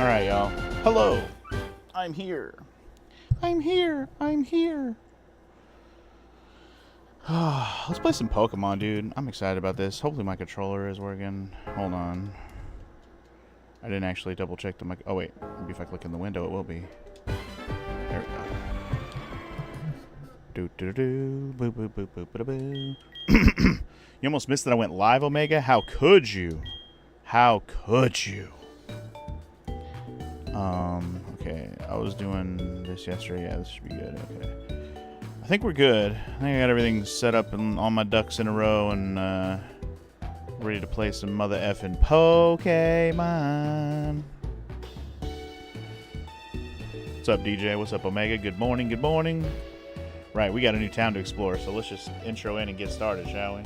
Alright, y'all. Hello. I'm here. I'm here. I'm here. Let's play some Pokemon, dude. I'm excited about this. Hopefully my controller is working. Hold on. I didn't actually double check the mic. Oh, wait. Maybe if I click in the window, it will be. There we go. Do-do-do-do. Boo-boo-boo-boo-boo-boo. You almost missed that I went live, Omega? How could you? How could you? Okay. I was doing this yesterday. Yeah, this should be good. Okay. I think we're good. I think I got everything set up and all my ducks in a row and, ready to play some mother effing Pokemon. What's up, DJ? What's up, Omega? Good morning, good morning. Right, we got a new town to explore, so let's just intro in and get started, shall we?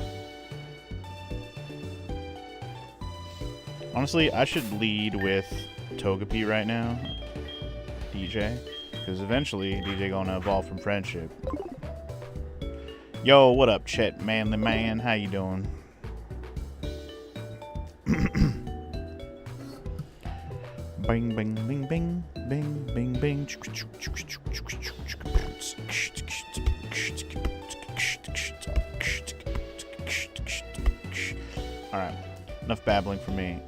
Honestly, I should lead with Togepi right now, DJ, because eventually DJ gonna evolve from friendship. Yo, what up, Chet Manly Man? How you doing? Bing, bing, bing, bing, bing, bing, bing. Alright, enough babbling for me.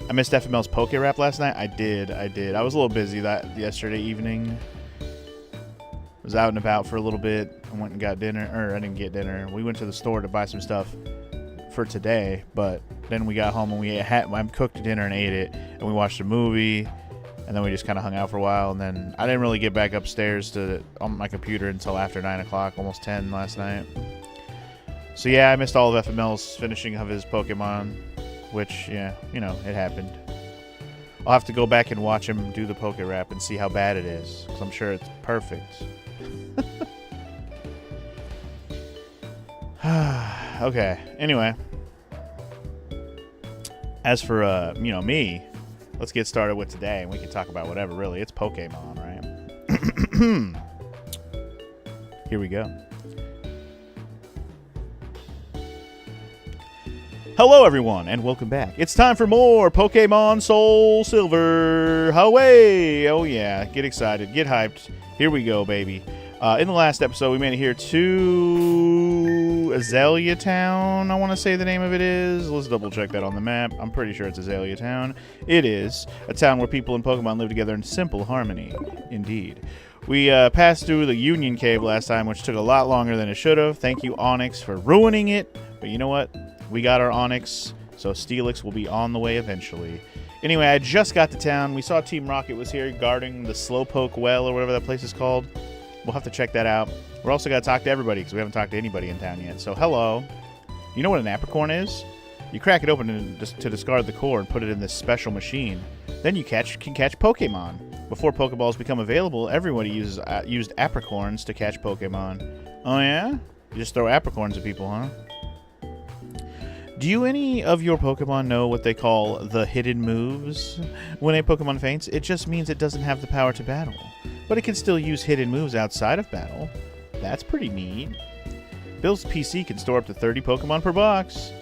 I missed FML's Poke Rap last night. I did. I was a little busy that yesterday evening. Was out and about for a little bit. I went and got dinner, or I didn't get dinner. We went to the store to buy some stuff for today, but then we got home and I cooked dinner and ate it, and we watched a movie, and then we just kind of hung out for a while, and then I didn't really get back upstairs on my computer until after 9 o'clock, almost 10 last night. So yeah, I missed all of FML's finishing of his Pokemon, which, yeah, you know, it happened. I'll have to go back and watch him do the Poke Rap and see how bad it is, because I'm sure it's perfect. Okay, anyway. As for, me, let's get started with today, and we can talk about whatever, really. It's Pokemon, right? Here we go. Hello, everyone, and welcome back. It's time for more Pokemon Soul Silver. Away! Oh, yeah. Get excited. Get hyped. Here we go, baby. In the last episode, we made it here to Azalea Town, I want to say the name of it is. Let's double check that on the map. I'm pretty sure it's Azalea Town. It is a town where people and Pokemon live together in simple harmony. Indeed. We passed through the Union Cave last time, which took a lot longer than it should have. Thank you, Onix, for ruining it. But you know what? We got our Onix, so Steelix will be on the way eventually. Anyway, I just got to town. We saw Team Rocket was here guarding the Slowpoke Well, or whatever that place is called. We'll have to check that out. We're also going to talk to everybody, because we haven't talked to anybody in town yet. So, hello. You know what an apricorn is? You crack it open to discard the core and put it in this special machine. Then you can catch Pokemon. Before Pokeballs become available, everybody used apricorns to catch Pokemon. Oh, yeah? You just throw apricorns at people, huh? Do any of your Pokemon know what they call the hidden moves? When a Pokemon faints, it just means it doesn't have the power to battle. But it can still use hidden moves outside of battle. That's pretty neat. Bill's PC can store up to 30 Pokemon per box.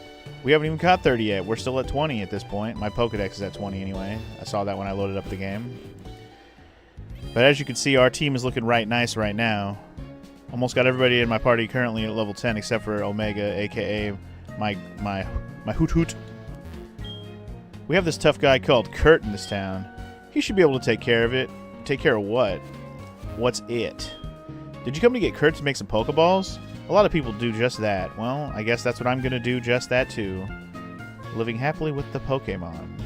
We haven't even caught 30 yet. We're still at 20 at this point. My Pokedex is at 20 anyway. I saw that when I loaded up the game. But as you can see, our team is looking right nice right now. Almost got everybody in my party currently at level 10 except for Omega, aka my Hoot Hoot. We have this tough guy called Kurt in this town. He should be able to take care of it. Take care of what? What's it? Did you come to get Kurt to make some Pokeballs? A lot of people do just that. Well, I guess that's what I'm going to do, just that too. Living happily with the Pokemon.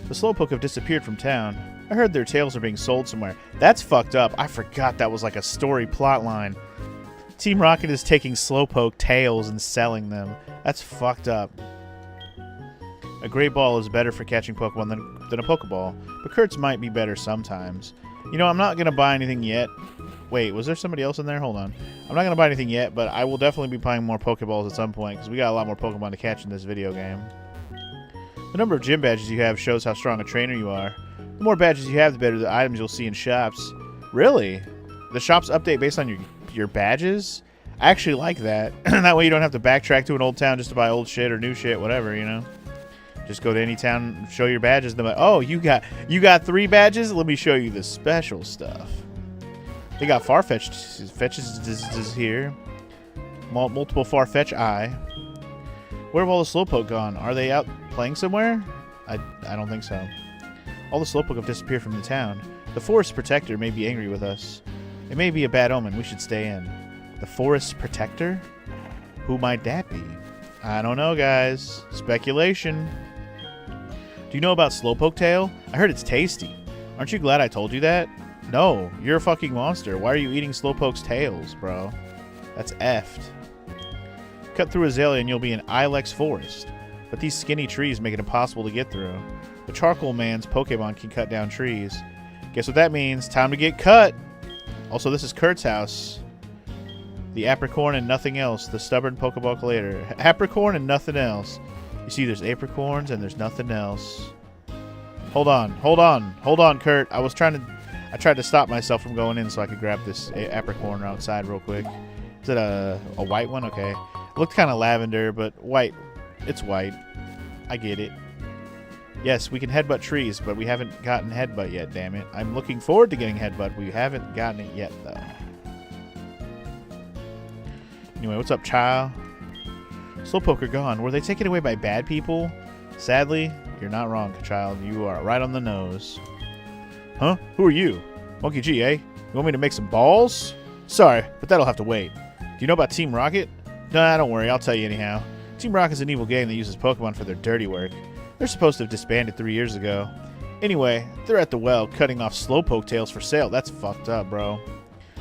The Slowpoke have disappeared from town. I heard their tails are being sold somewhere. That's fucked up. I forgot that was like a story plot line. Team Rocket is taking Slowpoke tails and selling them. That's fucked up. A Great Ball is better for catching Pokemon than a Pokeball, but Kurt's might be better sometimes. You know, I'm not going to buy anything yet. Wait, was there somebody else in there? Hold on. I'm not going to buy anything yet, but I will definitely be buying more Pokeballs at some point, because we got a lot more Pokemon to catch in this video game. The number of gym badges you have shows how strong a trainer you are. The more badges you have, the better the items you'll see in shops. Really? The shops update based on your badges? I actually like that. That way you don't have to backtrack to an old town just to buy old shit or new shit, whatever, you know? Just go to any town, show your badges, and they're like, oh, you got 3 badges? Let me show you the special stuff. They got Farfetch fetches here. Multiple Farfetch eye. Where have all the Slowpoke gone? Are they out playing somewhere? I don't think so. All the Slowpoke have disappeared from the town. The Forest Protector may be angry with us. It may be a bad omen. We should stay in. The Forest Protector? Who might that be? I don't know, guys. Speculation. Do you know about Slowpoke tail? I heard it's tasty. Aren't you glad I told you that? No, you're a fucking monster. Why are you eating Slowpoke's tails, bro? That's effed. Cut through Azalea and you'll be in Ilex Forest. But these skinny trees make it impossible to get through. The Charcoal Man's Pokemon can cut down trees. Guess what that means? Time to get cut! Also, this is Kurt's house. The Apricorn and nothing else. The stubborn Pokeball Collator. Apricorn and nothing else. You see, there's apricorns and there's nothing else. Hold on, Kurt. I tried to stop myself from going in so I could grab this apricorn outside real quick. Is it a white one? Okay. It looked kind of lavender, but white. It's white. I get it. Yes, we can headbutt trees, but we haven't gotten headbutt yet, damn it. I'm looking forward to getting headbutt. We haven't gotten it yet, though. Anyway, what's up, child? Slowpoke are gone. Were they taken away by bad people? Sadly, you're not wrong, child. You are right on the nose. Huh? Who are you? Monkey G, eh? You want me to make some balls? Sorry, but that'll have to wait. Do you know about Team Rocket? Nah, don't worry. I'll tell you anyhow. Team Rocket's an evil gang that uses Pokemon for their dirty work. They're supposed to have disbanded 3 years ago. Anyway, they're at the well cutting off Slowpoke tails for sale. That's fucked up, bro.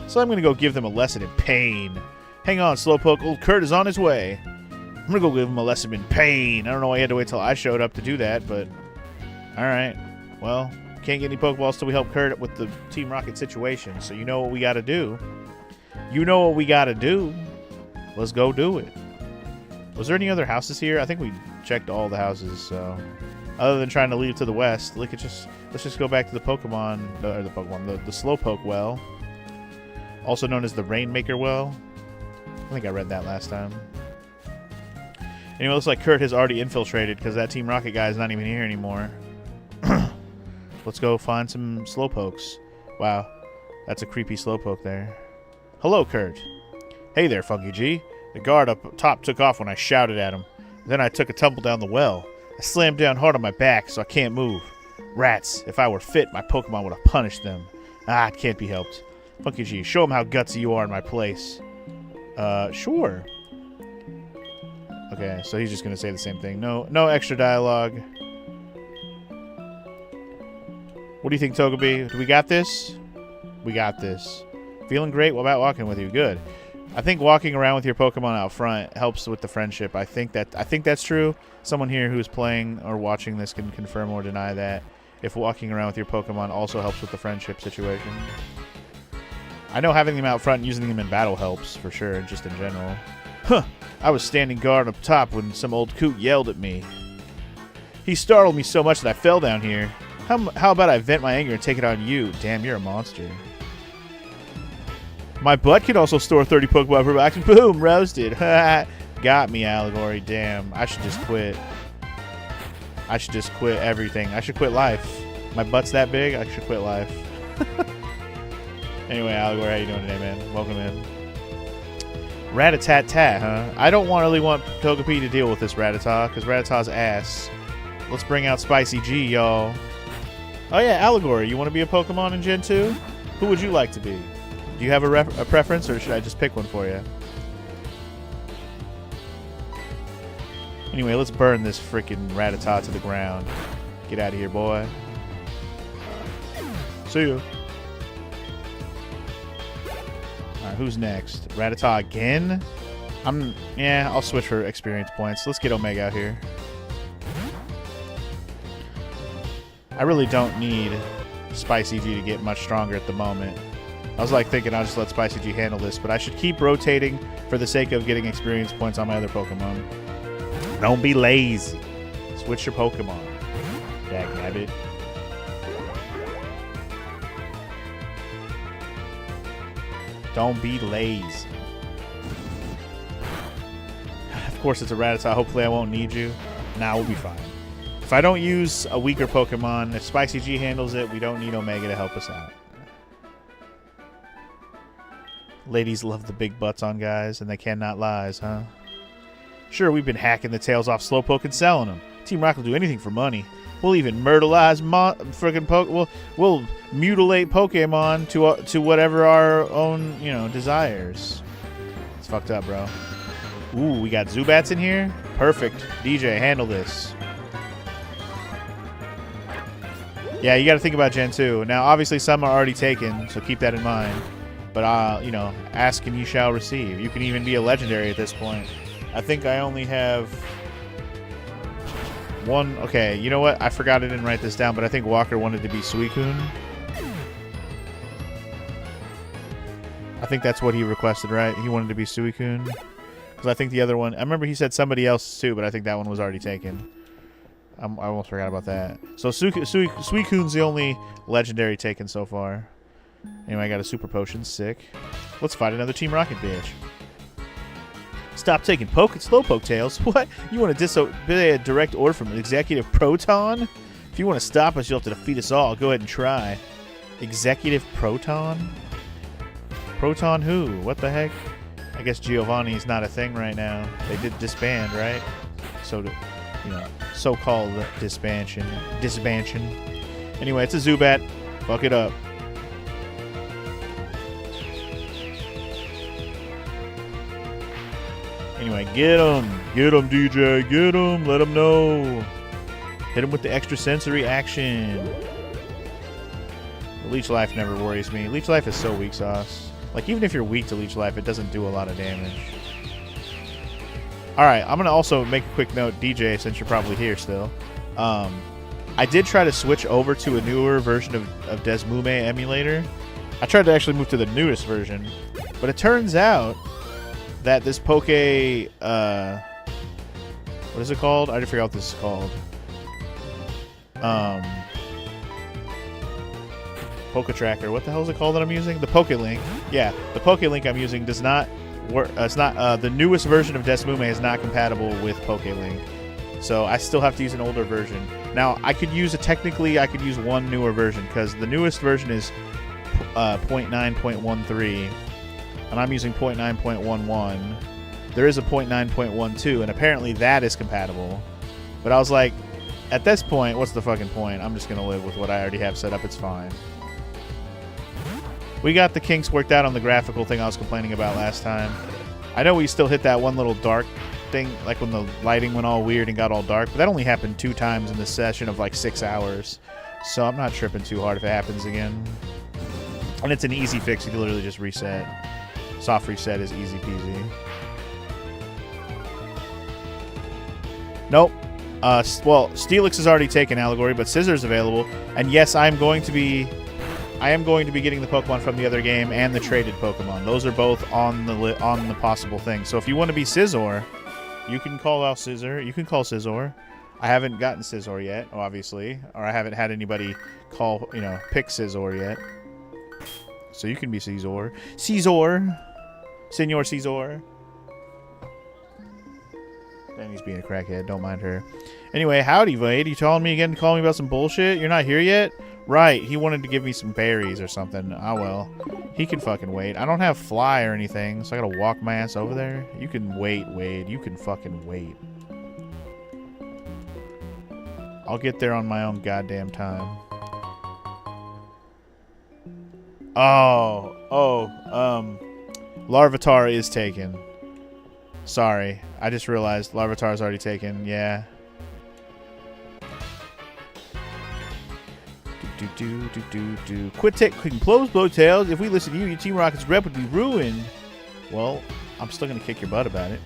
So I'm going to go give them a lesson in pain. Hang on, Slowpoke. Old Kurt is on his way. I'm going to go give him a lesson in pain. I don't know why he had to wait till I showed up to do that, but... Alright. Well, can't get any Pokeballs till we help Kurt with the Team Rocket situation, so you know what we got to do. You know what we got to do. Let's go do it. Was there any other houses here? I think we checked all the houses, so... Other than trying to leave to the west, let's just go back to the the Slowpoke well. Also known as the Rainmaker well. I think I read that last time. Anyway, looks like Kurt has already infiltrated because that Team Rocket guy is not even here anymore. Let's go find some Slowpokes. Wow, that's a creepy Slowpoke there. Hello, Kurt. Hey there, Funky G. The guard up top took off when I shouted at him. Then I took a tumble down the well. I slammed down hard on my back, so I can't move. Rats. If I were fit, my Pokemon would have punished them. Ah, it can't be helped. Funky G, show them how gutsy you are in my place. Sure. Okay, so he's just gonna say the same thing. No extra dialogue. What do you think, Togepi? Do we got this? We got this. Feeling great? What about walking with you? Good. I think walking around with your Pokemon out front helps with the friendship. I think that's true. Someone here who's playing or watching this can confirm or deny that. If walking around with your Pokemon also helps with the friendship situation. I know having them out front and using them in battle helps, for sure, just in general. Huh! I was standing guard up top when some old coot yelled at me. He startled me so much that I fell down here. How about I vent my anger and take it on you? Damn, you're a monster. My butt can also store 30 Pokemon per box. Boom! Roasted. Got me, Allegory. Damn, I should just quit. I should just quit everything. I should quit life. My butt's that big, I should quit life. Anyway, Allegory, how you doing today, man? Welcome in. Rattata-tat, huh? I don't really want Togepi to deal with this Rattata, because Rattata's ass. Let's bring out Spicy G, y'all. Oh yeah, Allegory, you want to be a Pokemon in Gen 2? Who would you like to be? Do you have a preference, or should I just pick one for you? Anyway, let's burn this freaking Rattata to the ground. Get out of here, boy. See ya. Alright, who's next? Rattata again? Yeah, I'll switch for experience points. Let's get Omega out here. I really don't need Spicy G to get much stronger at the moment. I was like thinking I'll just let Spicy G handle this, but I should keep rotating for the sake of getting experience points on my other Pokemon. Don't be lazy. Switch your Pokemon. Dagnabbit. Don't be lazy. Of course it's a Rattata. Hopefully I won't need you. Nah, we'll be fine. If I don't use a weaker Pokemon, if Spicy G handles it, we don't need Omega to help us out. Ladies love the big butts on guys, and they cannot lies, huh? Sure, we've been hacking the tails off Slowpoke and selling them. Team Rocket will do anything for money. We'll even myrtleize friggin' We'll mutilate Pokemon to whatever our own, you know, desires. It's fucked up, bro. Ooh, we got Zubats in here. Perfect. DJ, handle this. Yeah, you got to think about Gen 2. Now, obviously, some are already taken, so keep that in mind. But, you know, ask and you shall receive. You can even be a legendary at this point. I think I only have one. Okay, you know what? I forgot I didn't write this down, but I think Walker wanted to be Suicune. I think that's what he requested, right? He wanted to be Suicune. Because I think the other one, I remember he said somebody else too, but I think that one was already taken. I almost forgot about that. So Suicune's the only legendary taken so far. Anyway, I got a super potion. Sick. Let's fight another Team Rocket bitch. Stop taking Slowpoke tails. What? You want to disobey a direct order from Executive Proton? If you want to stop us, you'll have to defeat us all. Go ahead and try. Executive Proton? Proton who? What the heck? I guess Giovanni's not a thing right now. They did disband, right? So, you know, so-called disbansion. Anyway, it's a Zubat. Fuck it up. Anyway, get him. Get him, DJ. Get him. Let him know. Hit him with the extrasensory action. Leech Life never worries me. Leech Life is so weak sauce. Like, even if you're weak to Leech Life, it doesn't do a lot of damage. Alright, I'm going to also make a quick note, DJ, since you're probably here still. I did try to switch over to a newer version of Desmume emulator. I tried to actually move to the newest version. But it turns out that this Poke... what is it called? I forgot what this is called. Poke Tracker. What the hell is it called that I'm using? The Poke Link. Yeah, the Poke Link I'm using does not work. It's not the newest version of Desmume is not compatible with Poke Link, so I still have to use an older version. Now I could use technically I could use one newer version because the newest version is 0.9.13, and I'm using 0.9.11. There is a 0.9.12, and apparently that is compatible. But I was like, at this point, what's the fucking point? I'm just gonna live with what I already have set up. It's fine. We got the kinks worked out on the graphical thing I was complaining about last time. I know we still hit that one little dark thing, like when the lighting went all weird and got all dark, but that only happened 2 times in the session of like 6 hours. So I'm not tripping too hard if it happens again. And it's an easy fix. You can literally just reset. Soft reset is easy peasy. Nope. Well, Steelix is already taken, Allegory, but Scissor's available. And yes, I am going to be getting the Pokemon from the other game and the traded Pokemon. Those are both on the possible thing. So if you want to be Scizor, you can call out Scizor. You can call Scizor. I haven't gotten Scizor yet, obviously, or I haven't had anybody call, pick Scizor yet. So you can be Scizor. Senor Scizor. Danny's being a crackhead. Don't mind her. Anyway, howdy, Vade. You calling me again to call me about some bullshit? You're not here yet? Right, he wanted to give me some berries or something. Oh, well. He can fucking wait. I don't have fly or anything, so I gotta walk my ass over there. You can wait, Wade. You can fucking wait. I'll get there on my own goddamn time. Larvitar is taken. Sorry. I just realized Larvitar is already taken. Yeah. Quit taking close blow tails. If we listen to you, your Team Rocket's rep would be ruined. Well, I'm still gonna kick your butt about it.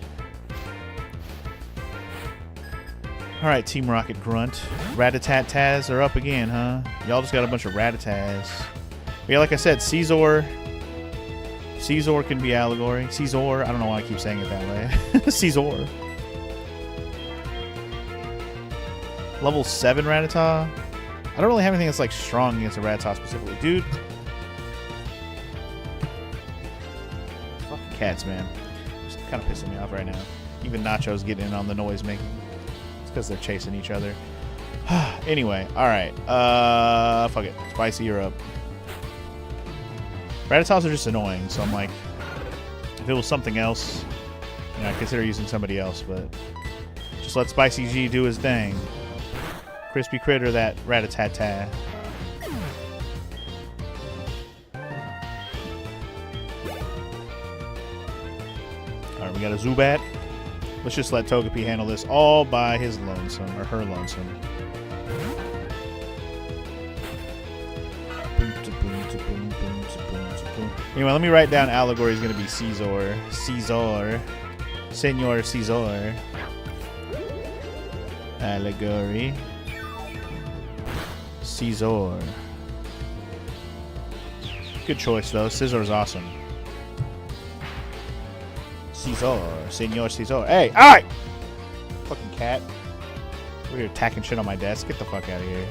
Alright, Team Rocket grunt. Ratatat-taz are up again, huh? Y'all just got a bunch of Ratatas. Yeah, like I said, Scizor can be Allegory. Scizor, I don't know why I keep saying it that way. Scizor. Level 7 Rattata. I don't really have anything that's like strong against a Rattata specifically. Dude. Fucking cats, man. It's kind of pissing me off right now. Even Nacho's getting in on the noise making. It's because they're chasing each other. Anyway, alright. Fuck it. Spicy, you're up. Rattatas are just annoying, so I'm like, if it was something else, you know, I'd consider using somebody else, but just let Spicy G do his thing. Crispy Critter that Rattata. Alright, we got a Zubat. Let's just let Togepi handle this all by his lonesome, or her lonesome. Anyway, let me write down Allegory is going to be Caesar. Caesar. Senor Caesar. Allegory. Caesar. Good choice, though. Scizor's awesome. Caesar. Senor Caesar. Hey, alright! Fucking cat. We're here attacking shit on my desk. Get the fuck out of here.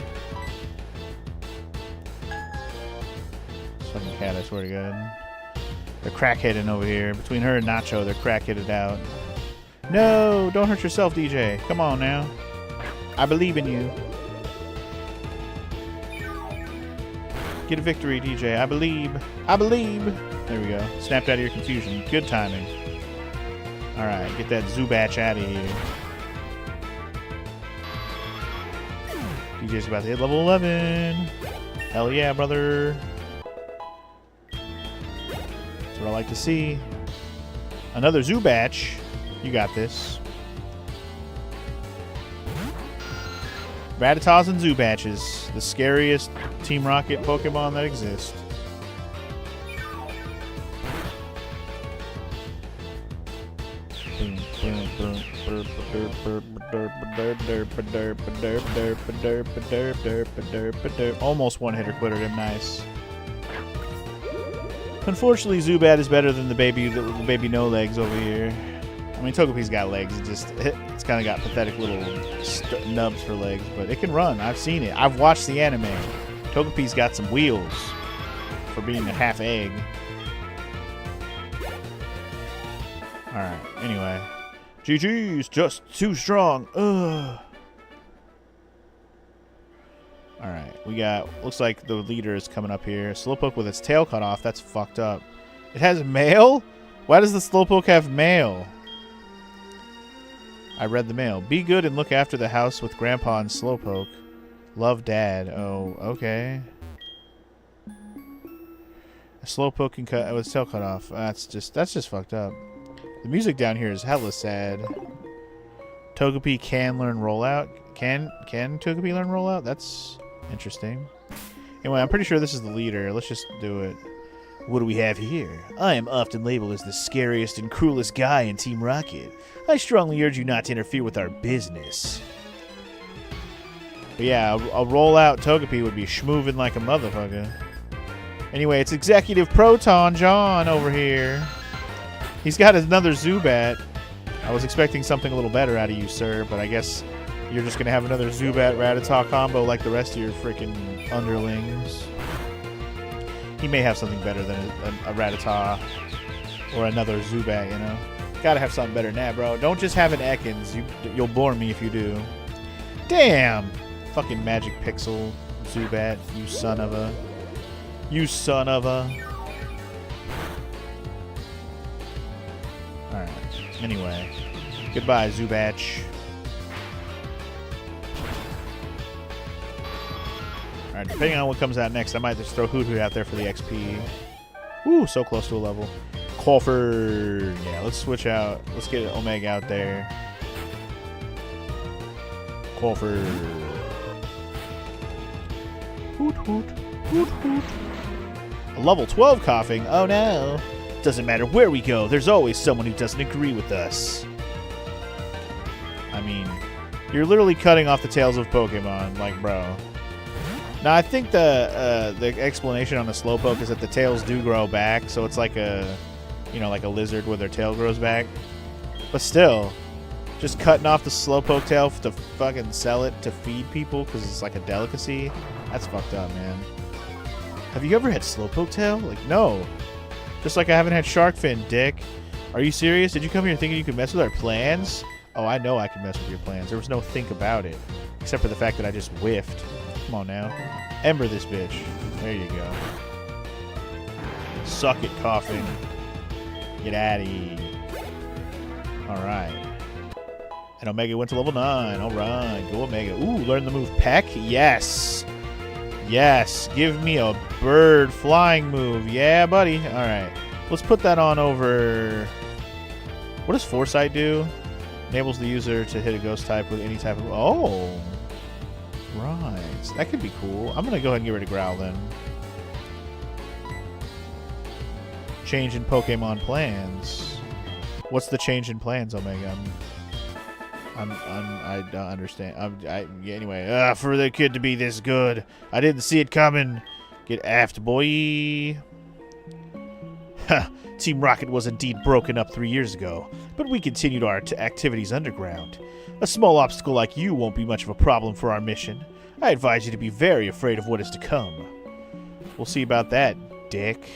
Fucking cat, I swear to God. They're crackheading over here. Between her and Nacho, they're crackheaded out. No! Don't hurt yourself, DJ. Come on now. I believe in you. Get a victory, DJ. I believe. I believe. There we go. Snapped out of your confusion. Good timing. Alright, get that Zubat out of here. DJ's about to hit level 11. Hell yeah, brother. That's what I like to see. Another Zubat. You got this. Rattatas and Zubats, the scariest Team Rocket Pokemon that exist. Almost one-hitter quitted him. Nice. Unfortunately, Zubat is better than the baby no legs over here. I mean, Togepi's got legs. It's kind of got pathetic little nubs for legs, but it can run. I've seen it. I've watched the anime. Togepi's got some wheels for being a half egg. All right. Anyway, GG's just too strong. Ugh. All right. We got. Looks like the leader is coming up here. Slowpoke with its tail cut off. That's fucked up. It has mail. Why does the Slowpoke have mail? I read the mail. Be good and look after the house with Grandpa and Slowpoke. Love, Dad. Oh, okay. A Slowpoke can cut with its tail cut off. That's just fucked up. The music down here is hella sad. Togepi can learn rollout. Can Togepi learn rollout? That's interesting. Anyway, I'm pretty sure this is the leader. Let's just do it. What do we have here? I am often labeled as the scariest and cruelest guy in Team Rocket. I strongly urge you not to interfere with our business. But yeah, a rollout Togepi would be schmoovin' like a motherfucker. Anyway, it's Executive Proton John over here. He's got another Zubat. I was expecting something a little better out of you, sir, but I guess you're just going to have another Zubat Rattata combo like the rest of your freaking underlings. He may have something better than a Rattata or another Zubat, you know? Gotta have something better than that, bro. Don't just have an Ekans. You'll bore me if you do. Damn! Fucking Magic Pixel Zubat, you son of a... You son of a... Alright. Anyway. Goodbye, Zubat. Alright, depending on what comes out next, I might just throw Hoothoot out there for the XP. Ooh, so close to a level. Crawford. Yeah, let's switch out. Let's get Omega out there. Crawford. Hoot, hoot. Hoot, hoot. A level 12 coughing. Oh no. Doesn't matter where we go, there's always someone who doesn't agree with us. I mean, you're literally cutting off the tails of Pokemon. Like, bro. Now, I think the explanation on the Slowpoke is that the tails do grow back, so it's like a, you know, like a lizard where their tail grows back. But still, just cutting off the Slowpoke tail to fucking sell it to feed people because it's like a delicacy, that's fucked up, man. Have you ever had Slowpoke tail? Like, no. Just like I haven't had Shark Fin, dick. Are you serious? Did you come here thinking you could mess with our plans? Oh, I know I can mess with your plans. There was no think about it. Except for the fact that I just whiffed. Come on now. Ember this bitch. There you go. Suck it, coughing. Get out of here. Alright. And Omega went to level 9. Alright. Go Omega. Ooh, learn the move Peck. Yes. Yes. Give me a bird flying move. Yeah, buddy. Alright. Let's put that on over... What does Foresight do? Enables the user to hit a ghost type with any type of... Oh. Right. That could be cool. I'm going to go ahead and get rid of Growl then. Change in Pokemon plans. What's the change in plans, Omega? I don't understand. Anyway, for the kid to be this good, I didn't see it coming. Get aft, boy. Ha! Team Rocket was indeed broken up 3 years ago, but we continued our activities underground. A small obstacle like you won't be much of a problem for our mission. I advise you to be very afraid of what is to come. We'll see about that, dick.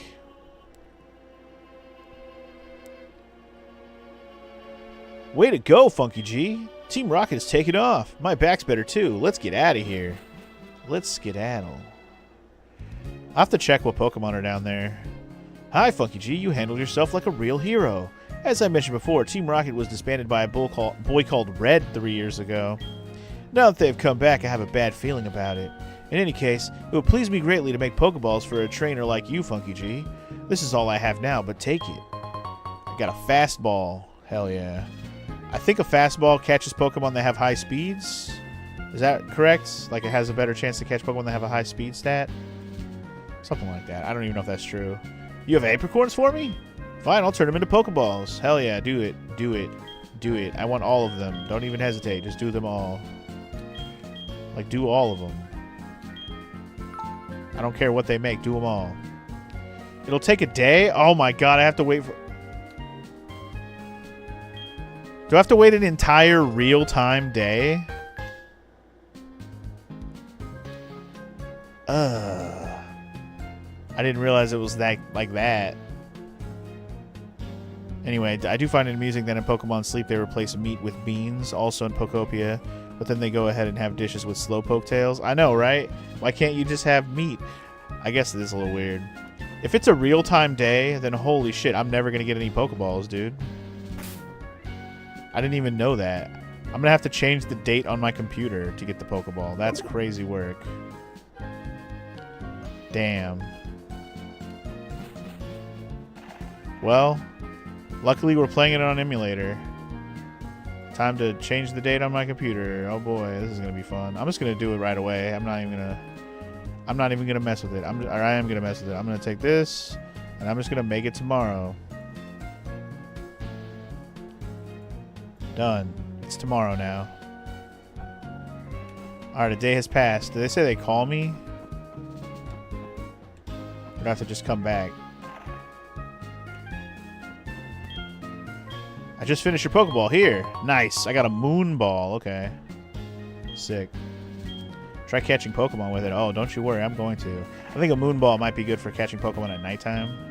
Way to go, Funky G. Team Rocket is taking off. My back's better too. Let's get out of here. Let's skedaddle. I'll have to check what Pokemon are down there. Hi, Funky G. You handled yourself like a real hero. As I mentioned before, Team Rocket was disbanded by a boy called Red 3 years ago. Now that they've come back, I have a bad feeling about it. In any case, it would please me greatly to make Pokeballs for a trainer like you, Funky G. This is all I have now, but take it. I got a fastball. Hell yeah. I think a fastball catches Pokemon that have high speeds. Is that correct? Like it has a better chance to catch Pokemon that have a high speed stat? Something like that. I don't even know if that's true. You have apricorns for me? Fine, I'll turn them into Pokeballs. Hell yeah, do it. Do it. Do it. I want all of them. Don't even hesitate. Just do them all. Like, do all of them. I don't care what they make. Do them all. It'll take a day? Oh my god, I have to wait for... Do I have to wait an entire real-time day? I didn't realize it was that like that. Anyway, I do find it amusing that in Pokemon Sleep they replace meat with beans, also in Pokopia, but then they go ahead and have dishes with Slowpoke tails. I know, right? Why can't you just have meat? I guess it is a little weird. If it's a real-time day, then holy shit, I'm never going to get any Pokeballs, dude. I didn't even know that. I'm going to have to change the date on my computer to get the Pokeball. That's crazy work. Damn. Well, luckily we're playing it on emulator. Time to change the date on my computer. Oh boy, this is gonna be fun. I'm just gonna do it right away. I'm not even gonna mess with it. I am gonna mess with it. I'm gonna take this, and I'm just gonna make it tomorrow. Done. It's tomorrow now. Alright, a day has passed. Did they say they call me? Or do I have to just come back? I just finished your Pokeball. Here. Nice. I got a Moon Ball. Okay. Sick. Try catching Pokemon with it. Oh, don't you worry. I'm going to. I think a Moon Ball might be good for catching Pokemon at nighttime.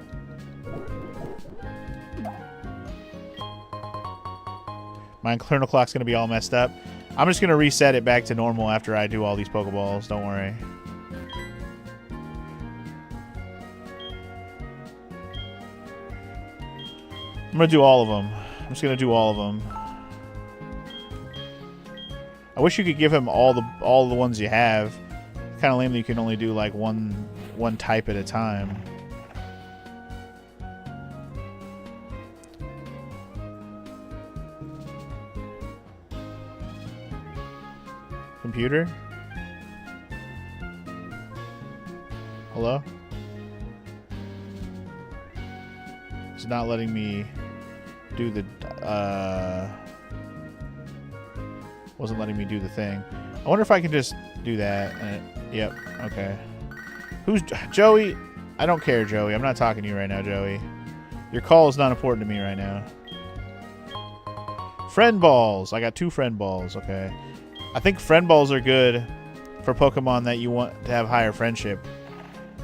My internal clock's going to be all messed up. I'm just going to reset it back to normal after I do all these Pokeballs. Don't worry. I'm going to do all of them. I'm just gonna do all of them. I wish you could give him all the ones you have. Kind of lame that you can only do like one type at a time. Computer? Hello? It's not letting me do the wasn't letting me do the thing. I wonder if I can just do that. Yep. Okay. Who's Joey? I don't care, Joey. I'm not talking to you right now, Joey. Your call is not important to me right now. Friend balls. I got 2 friend balls. Okay. I think friend balls are good for Pokemon that you want to have higher friendship.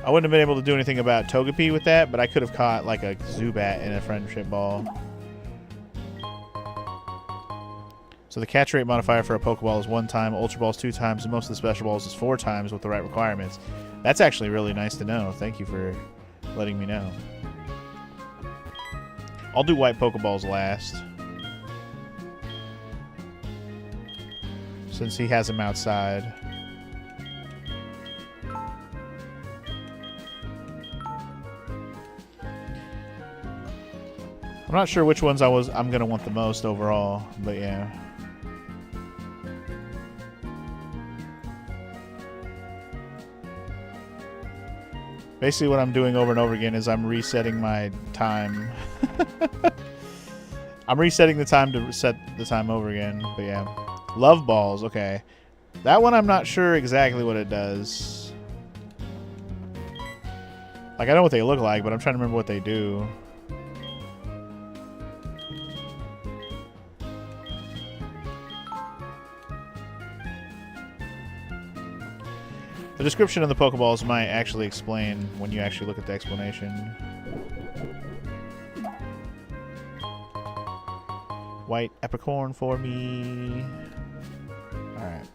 I wouldn't have been able to do anything about Togepi with that, but I could have caught like a Zubat in a friendship ball. So the catch rate modifier for a Pokeball is 1 time, Ultra Balls 2 times, and most of the Special Balls is 4 times with the right requirements. That's actually really nice to know. Thank you for letting me know. I'll do white Pokeballs last, since he has him outside. I'm not sure which ones I'm gonna want the most overall, but yeah. Basically what I'm doing over and over again is I'm resetting my time. I'm resetting the time to set the time over again, but yeah. Love Balls, okay. That one I'm not sure exactly what it does. Like, I know what they look like, but I'm trying to remember what they do. The description of the Pokeballs might actually explain when you actually look at the explanation. White Epicorn for me. Alright.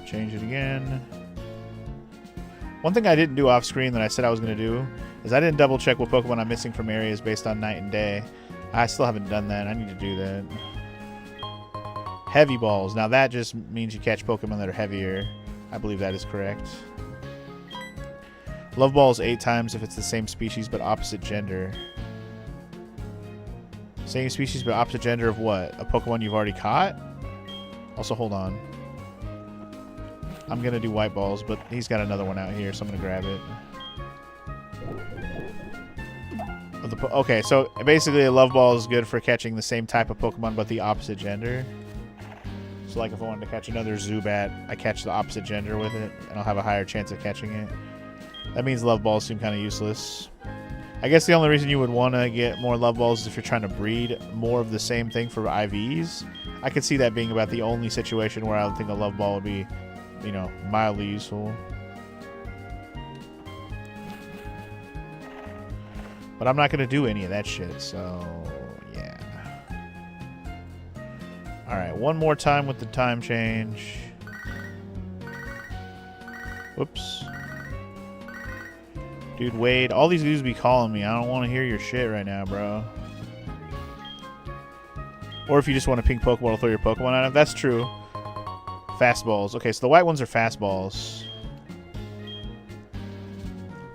Change it again. One thing I didn't do off screen that I said I was going to do is I didn't double check what Pokemon I'm missing from areas based on night and day. I still haven't done that. I need to do that. Heavy Balls. Now that just means you catch Pokemon that are heavier. I believe that is correct. Love Balls 8 times if it's the same species but opposite gender. Same species but opposite gender of what? A Pokemon you've already caught? Also, hold on. I'm going to do White Balls, but he's got another one out here, so I'm going to grab it. Okay, so basically a Love Ball is good for catching the same type of Pokemon but the opposite gender. So like if I wanted to catch another Zubat, I catch the opposite gender with it, and I'll have a higher chance of catching it. That means Love Balls seem kind of useless. I guess the only reason you would want to get more Love Balls is if you're trying to breed more of the same thing for IVs. I could see that being about the only situation where I would think a Love Ball would be, you know, mildly useful. But I'm not going to do any of that shit, so yeah. Alright, one more time with the time change. Whoops. Dude, Wade, all these dudes be calling me. I don't want to hear your shit right now, bro. Or if you just want a pink Pokeball to throw your Pokemon at him. That's true. Fastballs. Okay, so the white ones are fastballs.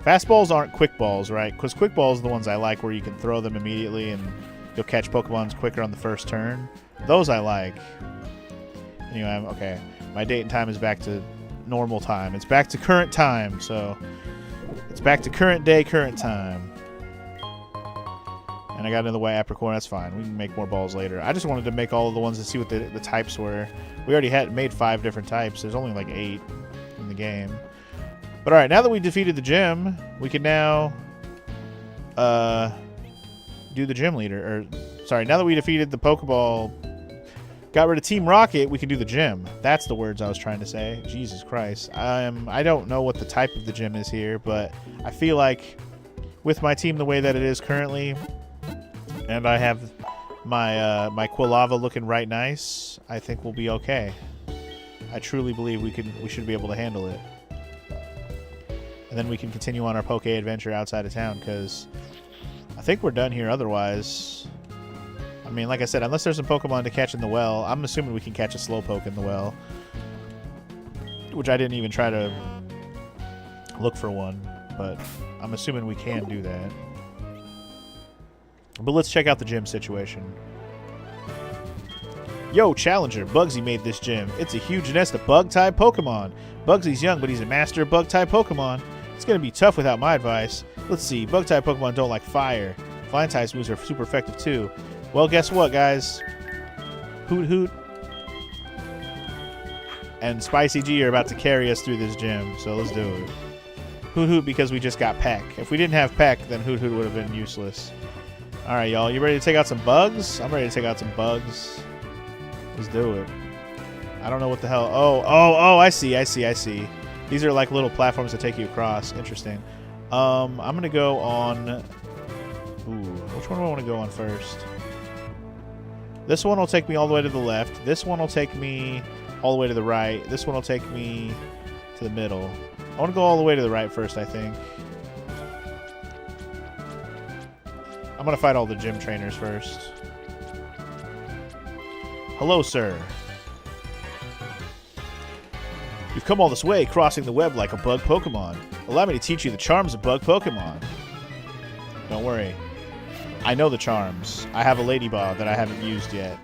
Fastballs aren't quick balls, right? Because quick balls are the ones I like where you can throw them immediately and you'll catch Pokemons quicker on the first turn. Those I like. Anyway, okay. My date and time is back to normal time. It's back to current time, so it's back to current day, current time. And I got another white Apricorn. That's fine. We can make more balls later. I just wanted to make all of the ones and see what the types were. We already had made 5 different types. There's only like 8 in the game. But alright, now that we defeated the gym, we can now do the gym leader. Or sorry, now that we defeated the Pokeball, got rid of Team Rocket, we can do the gym. That's the words I was trying to say. Jesus Christ. I don't know what the type of the gym is here, but I feel like with my team the way that it is currently, and I have my my Quilava looking right nice, I think we'll be okay. I truly believe we should be able to handle it. And then we can continue on our Poke adventure outside of town, because I think we're done here otherwise. I mean, like I said, unless there's some Pokemon to catch in the well, I'm assuming we can catch a Slowpoke in the well. Which I didn't even try to look for one, but I'm assuming we can do that. But let's check out the gym situation. Yo, Challenger, Bugsy made this gym. It's a huge nest of Bug-type Pokemon. Bugsy's young, but he's a master of Bug-type Pokemon. It's going to be tough without my advice. Let's see, Bug-type Pokemon don't like fire. Flying-type moves are super effective too. Well, guess what, guys? Hoot Hoot and Spicy G are about to carry us through this gym, so let's do it. Hoot Hoot because we just got Peck. If we didn't have Peck, then Hoot Hoot would have been useless. Alright, y'all, you ready to take out some bugs? I'm ready to take out some bugs. Let's do it. I don't know what the hell. Oh, I see. These are like little platforms that take you across. Interesting. I'm going to go on... Ooh, which one do I want to go on first? This one will take me all the way to the left. This one will take me all the way to the right. This one will take me to the middle. I want to go all the way to the right first, I think. I'm going to fight all the gym trainers first. Hello, sir. You've come all this way, crossing the web like a bug Pokemon. Allow me to teach you the charms of bug Pokemon. Don't worry. I know the charms. I have a Ladyball that I haven't used yet.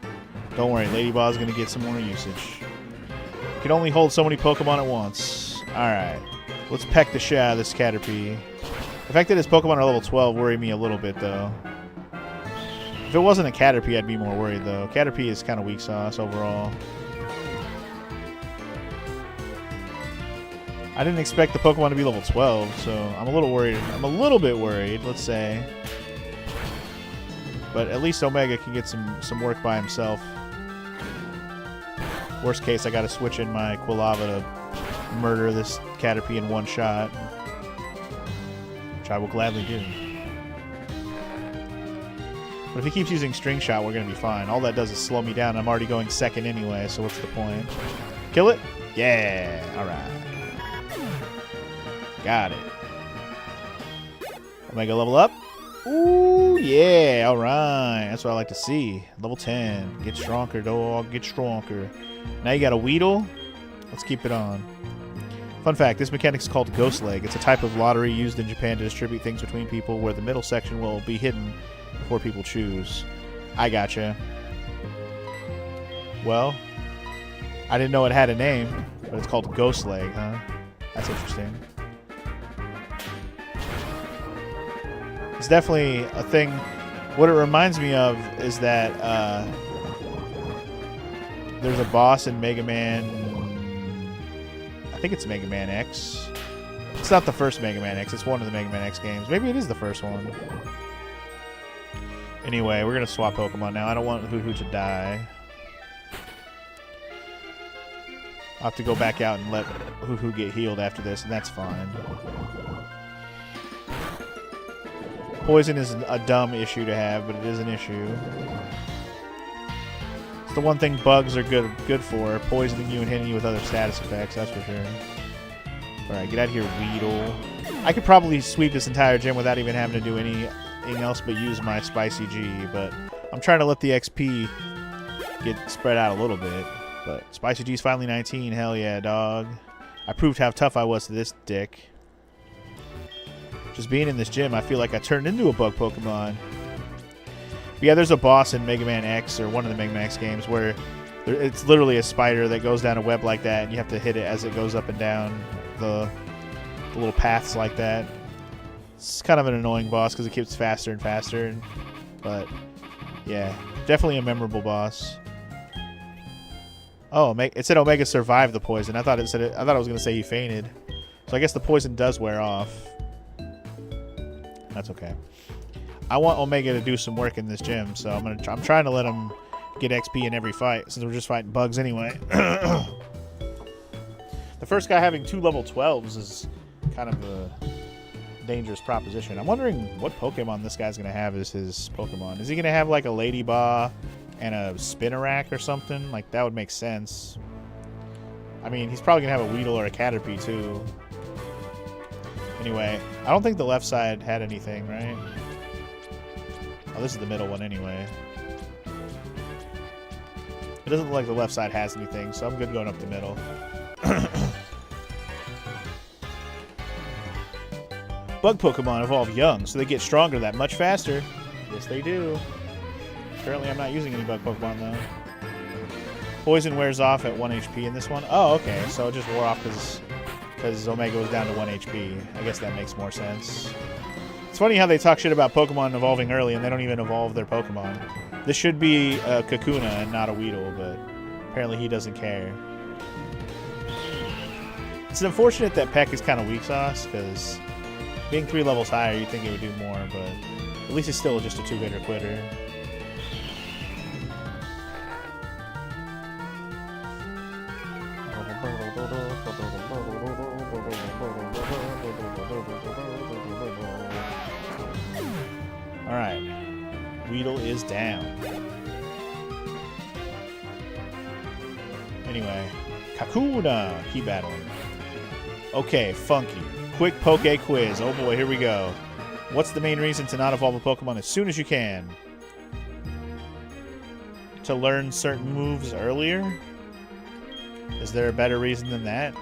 Don't worry, Ladyball is going to get some more usage. You can only hold so many Pokemon at once. Alright. Let's peck the shit out of this Caterpie. The fact that his Pokemon are level 12 worry me a little bit, though. If it wasn't a Caterpie, I'd be more worried, though. Caterpie is kind of weak sauce overall. I didn't expect the Pokemon to be level 12, so I'm a little worried. I'm a little bit worried, let's say. But at least Omega can get some work by himself. Worst case, I gotta switch in my Quilava to murder this Caterpie in one shot. Which I will gladly do. But if he keeps using String Shot, we're gonna be fine. All that does is slow me down. I'm already going second anyway, so what's the point? Kill it? Yeah, alright. Got it. Omega level up. Ooh, yeah, alright. That's what I like to see. Level 10. Get stronger, dog. Get stronger. Now you got a Weedle. Let's keep it on. Fun fact, this mechanic is called Ghost Leg. It's a type of lottery used in Japan to distribute things between people where the middle section will be hidden before people choose. I gotcha. Well, I didn't know it had a name, but it's called Ghost Leg, huh? That's interesting. It's definitely a thing. What it reminds me of is that there's a boss in Mega Man. I think it's Mega Man X. It's not the first Mega Man X. It's one of the Mega Man X games. Maybe it is the first one. Anyway, we're going to swap Pokemon now. I don't want Hoo-Hoo to die. I'll have to go back out and let Hoo-Hoo get healed after this, and that's fine. Poison is a dumb issue to have, but it is an issue. It's the one thing bugs are good for, poisoning you and hitting you with other status effects, that's for sure. Alright, get out of here, Weedle. I could probably sweep this entire gym without even having to do anything else but use my Spicy G, but I'm trying to let the XP get spread out a little bit. But Spicy G's finally 19, hell yeah, dog. I proved how tough I was to this dick. Just being in this gym, I feel like I turned into a bug Pokemon. But yeah, there's a boss in Mega Man X, or one of the Mega Man X games, where it's literally a spider that goes down a web like that, and you have to hit it as it goes up and down the little paths like that. It's kind of an annoying boss because it keeps faster and faster. But yeah, definitely a memorable boss. Oh, it said Omega survived the poison. I thought it was going to say he fainted. So I guess the poison does wear off. That's okay. I want Omega to do some work in this gym, so I'm trying to let him get XP in every fight, since we're just fighting bugs anyway. The first guy having 2 level 12s is kind of a dangerous proposition. I'm wondering what Pokemon this guy's going to have as his Pokemon. Is he going to have like a Ladyball and a Spinarak or something? Like, that would make sense. I mean, he's probably going to have a Weedle or a Caterpie too. Anyway, I don't think the left side had anything, right? Oh, this is the middle one anyway. It doesn't look like the left side has anything, so I'm good going up the middle. Bug Pokemon evolve young, so they get stronger that much faster. Yes, they do. Currently, I'm not using any Bug Pokemon, though. Poison wears off at 1 HP in this one. Oh, okay, so it just wore off because Omega was down to 1 HP. I guess that makes more sense. It's funny how they talk shit about Pokemon evolving early and they don't even evolve their Pokemon. This should be a Kakuna and not a Weedle, but apparently he doesn't care. It's unfortunate that Peck is kind of weak sauce, because being 3 levels higher, you'd think it would do more, but at least it's still just a 2-hitter quitter. Alright. Weedle is down. Anyway, Kakuna, keep battling. Okay, Funky. Quick Poke quiz. Oh boy, here we go. What's the main reason to not evolve a Pokemon as soon as you can? To learn certain moves earlier? Is there a better reason than that?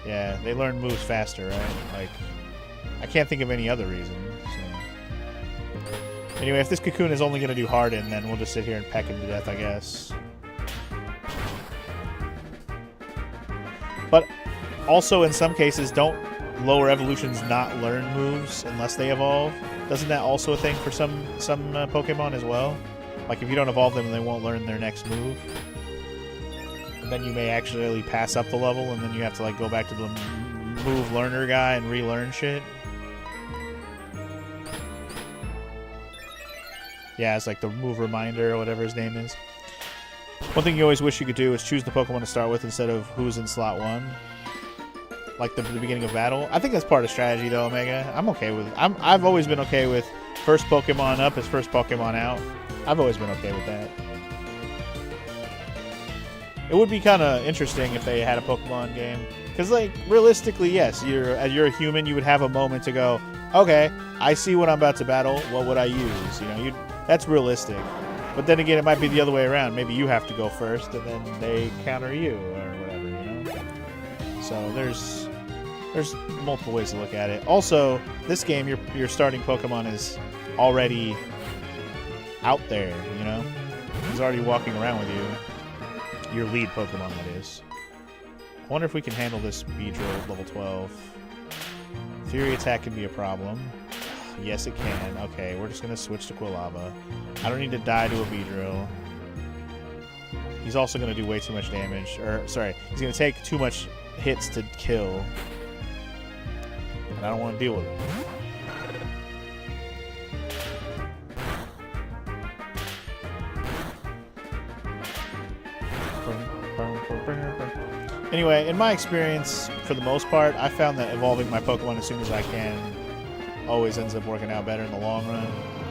Yeah, they learn moves faster, right? Like, I can't think of any other reason. So. Anyway, if this Cocoon is only going to do Harden, then we'll just sit here and peck him to death, I guess. But also, in some cases, don't lower evolutions not learn moves unless they evolve? Doesn't that also a thing for some Pokemon as well? Like, if you don't evolve them, they won't learn their next move. And then you may actually pass up the level, and then you have to, like, go back to the move learner guy and relearn shit. Yeah, it's like the move reminder or whatever his name is. One thing you always wish you could do is choose the Pokemon to start with instead of who's in slot 1. Like the beginning of battle. I think that's part of strategy, though, Omega. I'm okay with it. I've always been okay with first Pokemon up is first Pokemon out. I've always been okay with that. It would be kind of interesting if they had a Pokemon game. Because, like, realistically, yes, you're a human, you would have a moment to go, okay, I see what I'm about to battle, what would I use? You know, that's realistic. But then again, it might be the other way around. Maybe you have to go first, and then they counter you, or whatever, you know? So there's multiple ways to look at it. Also, this game, your starting Pokemon is already out there, you know? He's already walking around with you. Your lead Pokemon, that is. I wonder if we can handle this Beedrill at level 12. Fury attack can be a problem. Yes, it can. Okay, we're just going to switch to Quilava. I don't need to die to a Beedrill. He's also going to do way too much damage. Or, sorry, he's going to take too much hits to kill. And I don't want to deal with it. Anyway, in my experience, for the most part, I found that evolving my Pokemon as soon as I can always ends up working out better in the long run.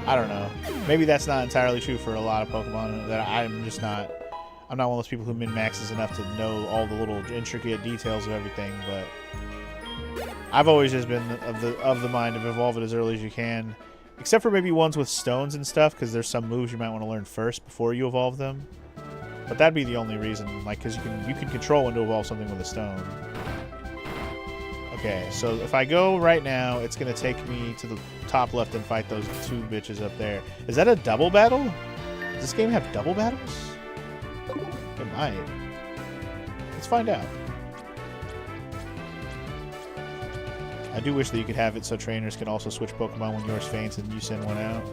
I don't know. Maybe that's not entirely true for a lot of Pokemon. That I'm not one of those people who min-maxes enough to know all the little intricate details of everything, but I've always just been of the mind of evolve it as early as you can. Except for maybe ones with stones and stuff, because there's some moves you might want to learn first before you evolve them. But that'd be the only reason, like, because you can control when to evolve something with a stone. Okay, so if I go right now, it's going to take me to the top left and fight those two bitches up there. Is that a double battle? Does this game have double battles? It might. Let's find out. I do wish that you could have it so trainers can also switch Pokemon when yours faints and you send one out.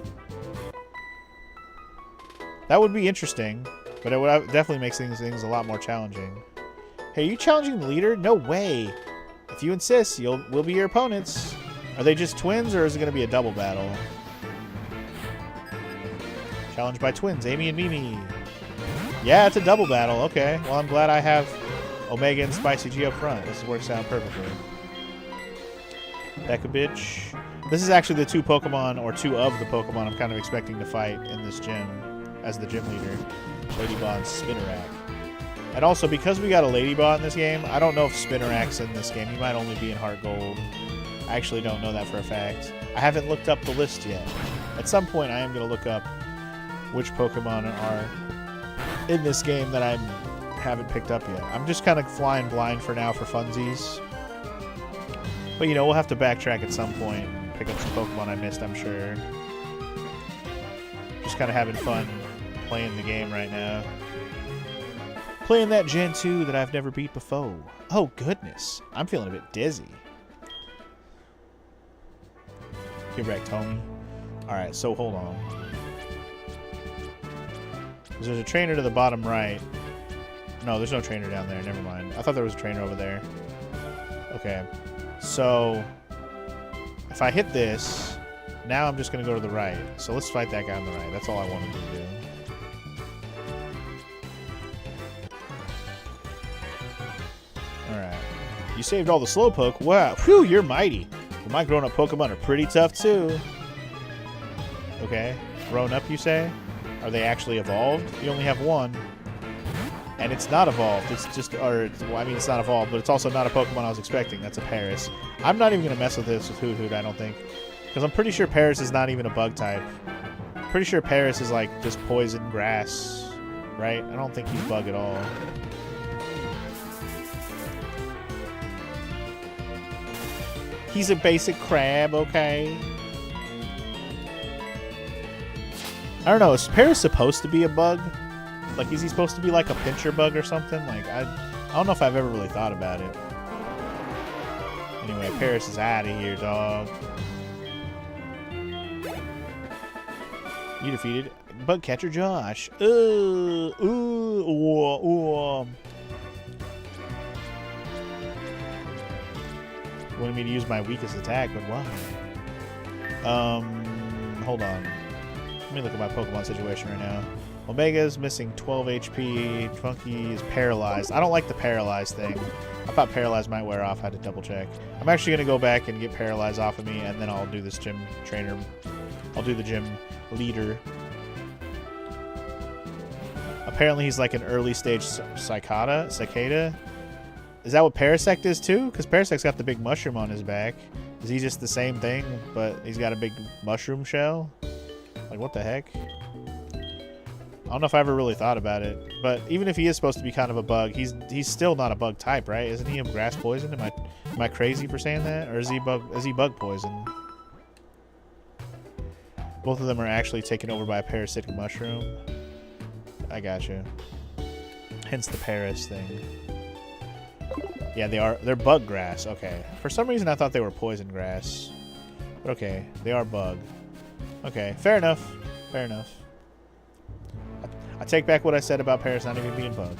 That would be interesting. But it would definitely make things a lot more challenging. Hey, are you challenging the leader? No way. If you insist, we'll be your opponents. Are they just twins, or is it going to be a double battle? Challenged by twins, Amy and Mimi. Yeah, it's a double battle. Okay. Well, I'm glad I have Omega and Spicy G up front. This works out perfectly. Dekabitch. This is actually the two Pokemon, or two of the Pokemon I'm kind of expecting to fight in this gym as the gym leader. Ladybot and Spinarak. And also, because we got a Ladybot in this game, I don't know if Spinarak's in this game. He might only be in Heart Gold. I actually don't know that for a fact. I haven't looked up the list yet. At some point, I am going to look up which Pokemon are in this game that I haven't picked up yet. I'm just kind of flying blind for now for funsies. But, you know, we'll have to backtrack at some point and pick up some Pokemon I missed, I'm sure. Just kind of having fun playing the game right now. Playing that Gen 2 that I've never beat before. Oh, goodness. I'm feeling a bit dizzy. Get back, Tony. Alright, so hold on. There's a trainer to the bottom right. No, there's no trainer down there. Never mind. I thought there was a trainer over there. Okay. So, if I hit this, now I'm just going to go to the right. So let's fight that guy on the right. That's all I wanted to do. Alright. You saved all the Slowpoke? Wow. Whew, you're mighty. Well, my grown-up Pokemon are pretty tough, too. Okay. Grown up, you say? Are they actually evolved? You only have one. And it's not evolved. It's just, well, I mean, it's not evolved, but it's also not a Pokemon I was expecting. That's a Paris. I'm not even going to mess with this with Hoot, I don't think. Because I'm pretty sure Paris is not even a bug type. Pretty sure Paris is like just poison grass, right? I don't think he's bug at all. He's a basic crab, okay? I don't know, is Paris supposed to be a bug? Like, is he supposed to be like a pincher bug or something? Like, I don't know if I've ever really thought about it. Anyway, Paris is out of here, dog. You defeated Bug Catcher Josh. Wanted me to use my weakest attack, but why? Hold on. Let me look at my Pokemon situation right now. Omega's missing 12 HP. Funky is paralyzed. I don't like the paralyzed thing. I thought paralyzed might wear off. I had to double check. I'm actually going to go back and get paralyzed off of me, and then I'll do this gym trainer. I'll do the gym leader. Apparently he's like an early stage cicada. Is that what Parasect is too? Because Parasect's got the big mushroom on his back. Is he just the same thing, but he's got a big mushroom shell? Like, what the heck? I don't know if I ever really thought about it, but even if he is supposed to be kind of a bug, he's still not a bug type, right? Isn't he a grass poison? Am I crazy for saying that, or is he bug poison? Both of them are actually taken over by a parasitic mushroom. I gotcha. Hence the Paris thing. Yeah, they're bug grass. Okay. For some reason I thought they were poison grass. But okay, they are bug. Okay, fair enough. Fair enough. I take back what I said about Paris not even being bug.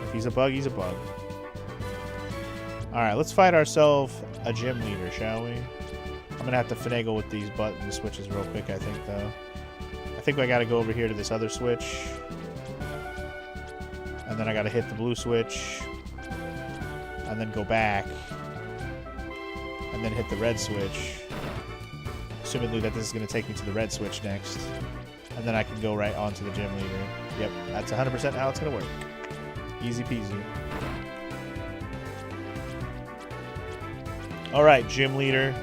If he's a bug, he's a bug. Alright, let's fight ourselves a gym leader, shall we? I'm gonna have to finagle with these button switches real quick, I think, though. I think I gotta go over here to this other switch. And then I gotta hit the blue switch. And then go back. And then hit the red switch. Assumingly that this is gonna take me to the red switch next. And then I can go right onto the gym leader. Yep, that's 100% how it's gonna work. Easy peasy. Alright, gym leader.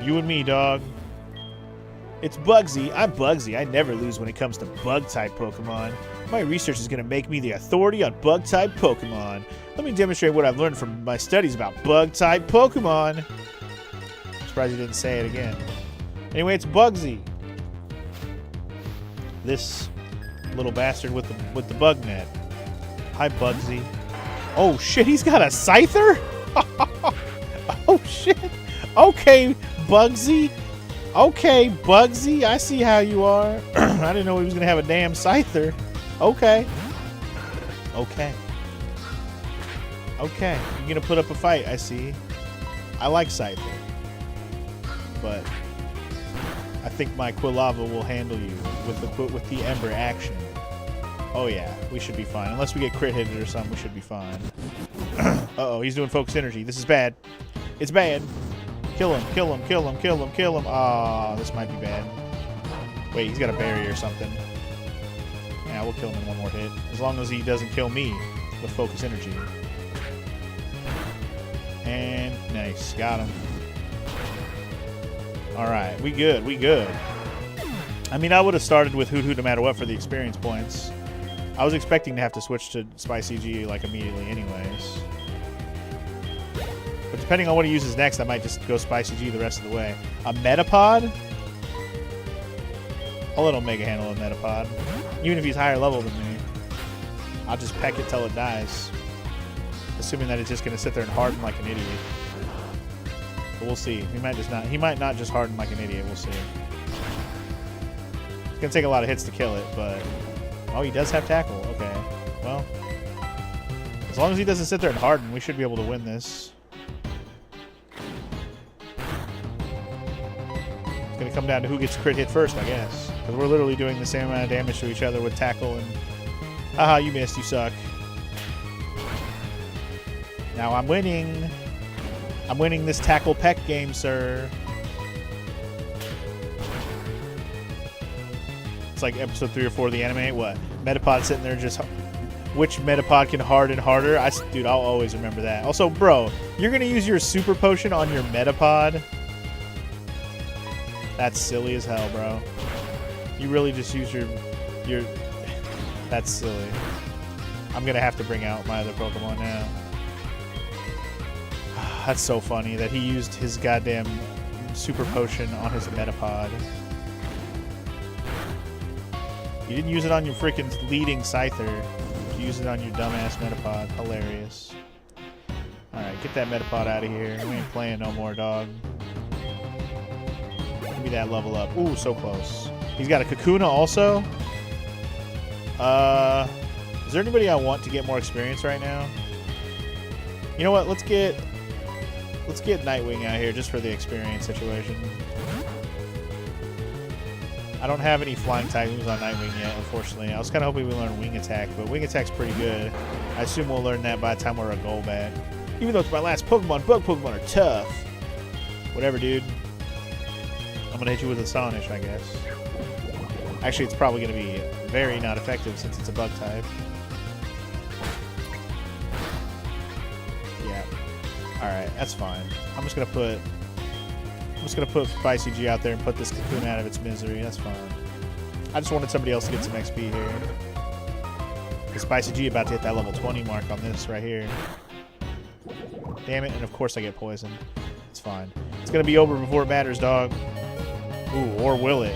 You and me, dog. It's Bugsy. I'm Bugsy. I never lose when it comes to bug-type Pokemon. My research is going to make me the authority on bug-type Pokemon. Let me demonstrate what I've learned from my studies about bug-type Pokemon. I'm surprised you didn't say it again. Anyway, it's Bugsy. This little bastard with the bug net. Hi, Bugsy. Oh, shit, he's got a Scyther? Oh, shit. Okay, Bugsy. Okay, Bugsy. I see how you are. I didn't know he was going to have a damn Scyther. Okay. Okay. Okay. You're going to put up a fight, I see. I like Scyther. But I think my Quilava will handle you with the Ember action. Oh, yeah. We should be fine. Unless we get crit hit or something, we should be fine. Uh-oh, he's doing Focus Energy. This is bad. It's bad. Kill him, kill him, kill him, kill him, kill him. Ah, this might be bad. Wait, he's got a barrier or something. Yeah, we'll kill him in one more hit. As long as he doesn't kill me with Focus Energy. And nice, got him. Alright, we good, we good. I mean, I would have started with Hoot no matter what for the experience points. I was expecting to have to switch to Spicy G like immediately anyways. But depending on what he uses next, I might just go Spicy G the rest of the way. A Metapod? I'll let Omega handle a Metapod. Even if he's higher level than me. I'll just peck it till it dies. Assuming that it's just going to sit there and harden like an idiot. But we'll see. He might not just harden like an idiot. We'll see. It's going to take a lot of hits to kill it, but... Oh, he does have Tackle. Okay. Well... As long as he doesn't sit there and harden, we should be able to win this. It's going to come down to who gets crit hit first, I guess. Because we're literally doing the same amount of damage to each other with Tackle and... Haha, you missed. You suck. Now I'm winning. I'm winning this Tackle Peck game, sir. it's like episode 3 or 4 of the anime. What? Metapod sitting there just... Which Metapod can harden harder? Dude, I'll always remember that. Also, bro, you're going to use your super potion on your Metapod? That's silly as hell, bro. You really just use your... That's silly. I'm going to have to bring out my other Pokemon now. That's so funny that he used his goddamn super potion on his Metapod. You didn't use it on your freaking leading Scyther. You used it on your dumbass Metapod. Hilarious. Alright, get that Metapod out of here. We ain't playing no more, dog. Give me that level up. Ooh, so close. He's got a Kakuna also. Is there anybody I want to get more experience right now? You know what? Let's get Nightwing out here just for the experience situation. I don't have any flying type moves on Nightwing yet, unfortunately. I was kind of hoping we learn Wing Attack, but Wing Attack's pretty good. I assume we'll learn that by the time we're a Golbat. Even though it's my last Pokemon, Bug Pokemon are tough. Whatever, dude. I'm going to hit you with Astonish, I guess. Actually, it's probably going to be very not effective since it's a Bug type. Yeah. Alright, that's fine. I'm just gonna put Spicy G out there and put this Cocoon out of its misery. That's fine. I just wanted somebody else to get some XP here. Because Spicy G about to hit that level 20 mark on this right here. Damn it, and of course I get poisoned. It's fine. It's gonna be over before it matters, dog. Ooh, or will it?